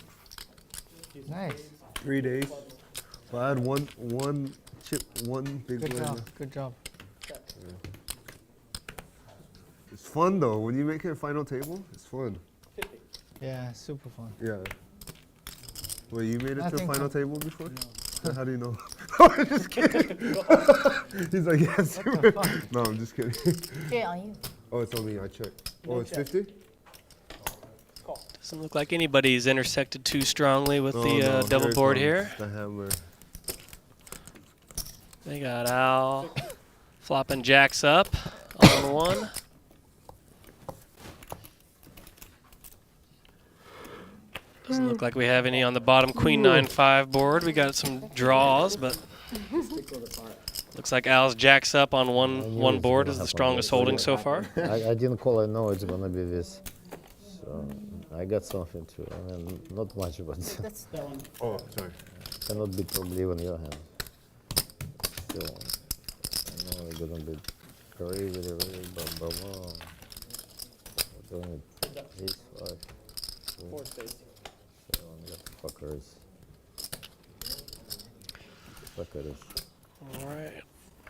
Nice. 3 days. So I had one chip, one big Good blind job. left. Good job. It's fun though. When you make it a final table, it's fun. Yeah, super fun. Yeah. Wait, you made it I to the think final so. table before? No. How do you know? I'm just kidding. He's like, yes. No, I'm just kidding. Jay, on you. Oh, it's on me. I checked. Oh, No it's check. 50? Doesn't look like anybody's intersected too strongly with No, the no, double here board comes here. The hammer. They got Al flopping jacks up on one. Doesn't look like we have any on the bottom queen 9-5 board. We got some draws, but looks like Al's jacks up on one board is the strongest holding so far. I didn't call. I know it's gonna be this. So I got something too. I mean, not much, but That's That one. Oh, sorry. cannot be probably even your hand. Still, I know it's gonna be very bum. Doing it. Ace, 5, 4 spades. 7, fuckers. Fuckers. All right.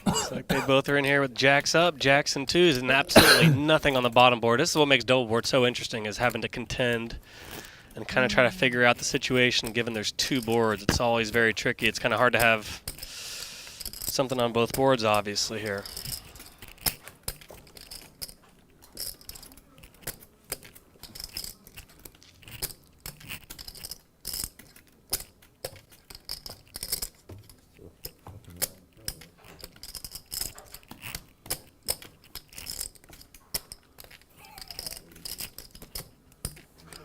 Looks like they both are in here with jacks up, jacks and twos, and absolutely nothing on the bottom board. This is what makes double board so interesting, is having to contend and kind of try to figure out the situation. Given there's two boards, it's always very tricky. It's kind of hard to have something on both boards, obviously, here.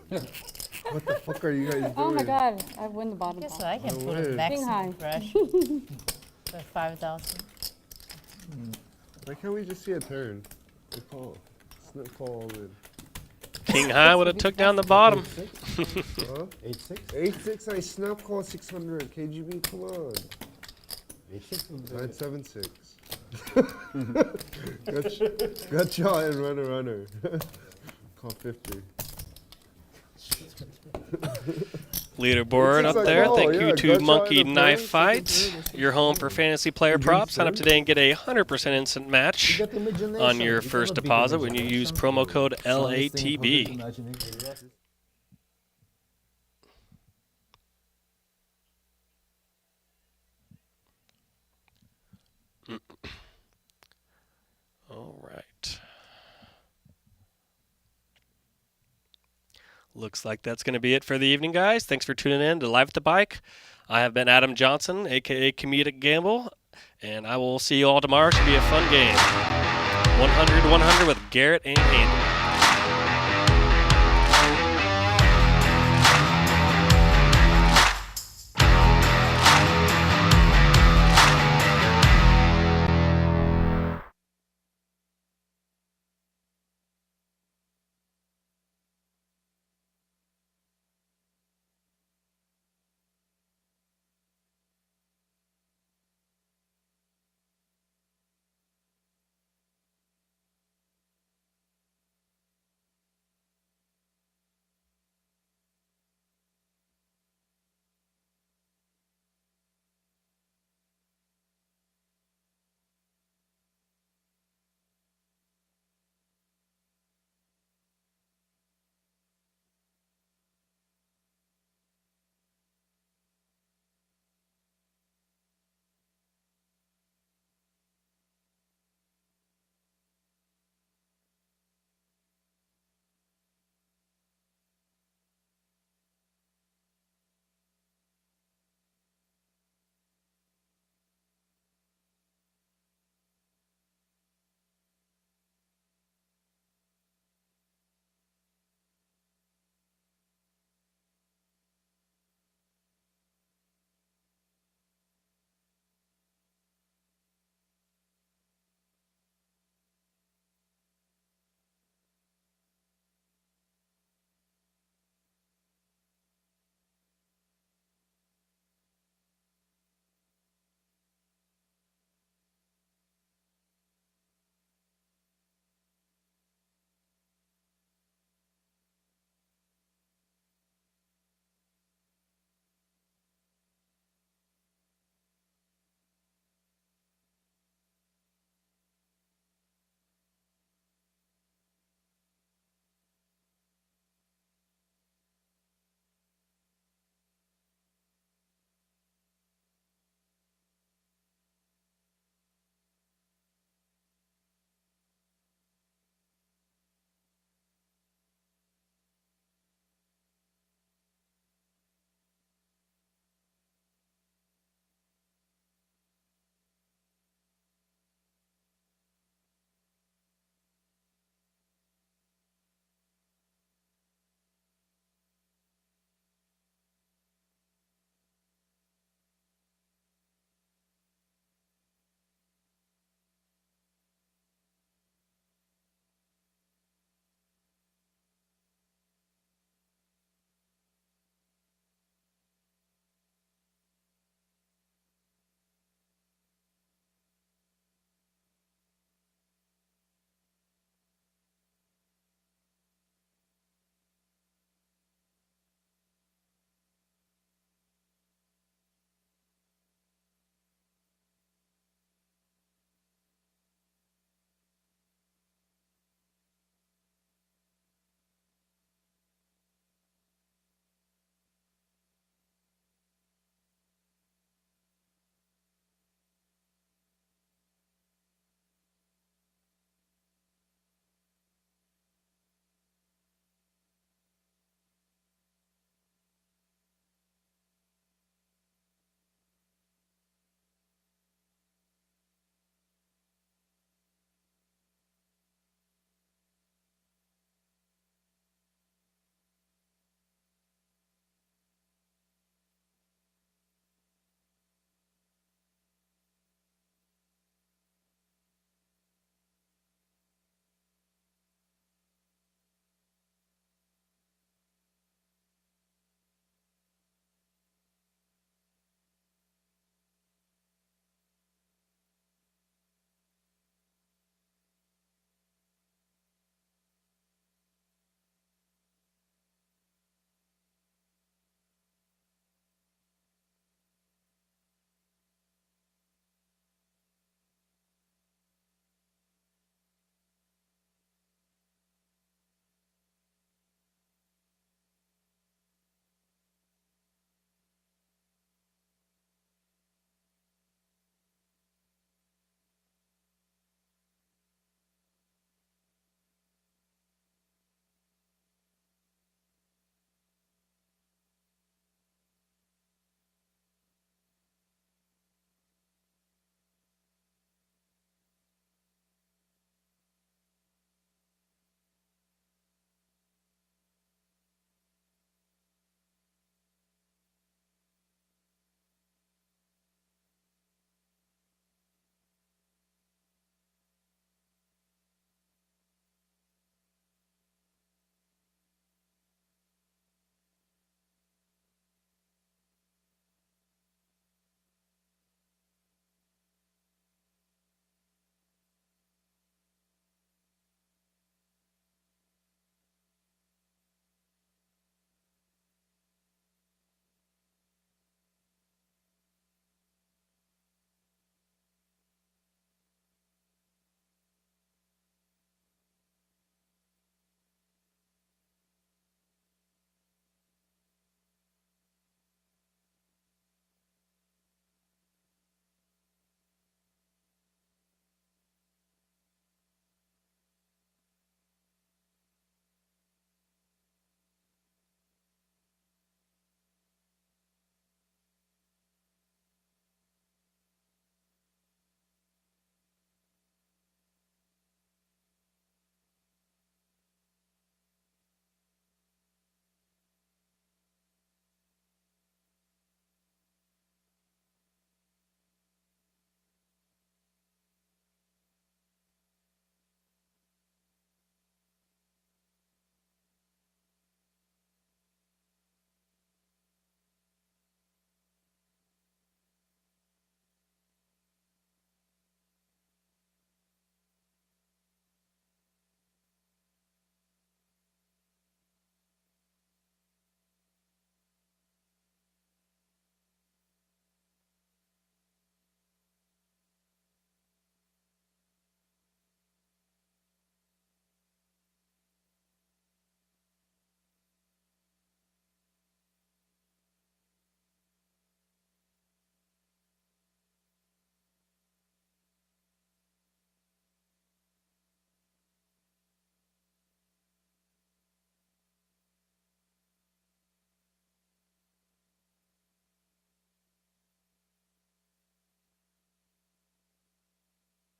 What the fuck are you guys doing? Oh my god, I win the bottom. Guess ball. I can No put a way. maximum King pressure for 5,000. Why can't we just see a turn? We call. Snip call all in. King high would have took down the bottom. Huh? 8-6. 8-6, I snap call 600. KGB, come on. 9-7-6. Got y'all and runner. Call 50. Leaderboard It's up like, there. oh, Thank yeah, you to gotcha Monkey in the Knife first, Fight. second turn, Your home for fantasy player props. Sign up today and get a 100% instant match You got imagination. on your You first cannot beat deposit when you use imagination. promo code Strongest thing about LATB. imagination. All right. Looks like that's going to be it for the evening, guys. Thanks for tuning in to Live at the Bike. I have been Adam Johnson, a.k.a. Comedic Gamble, and I will see you all tomorrow. Should be a fun game. 100-100 with Garrett and Andy.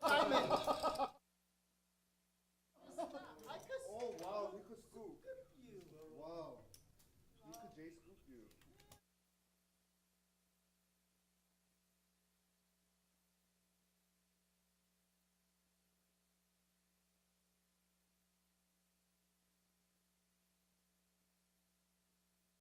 Simon.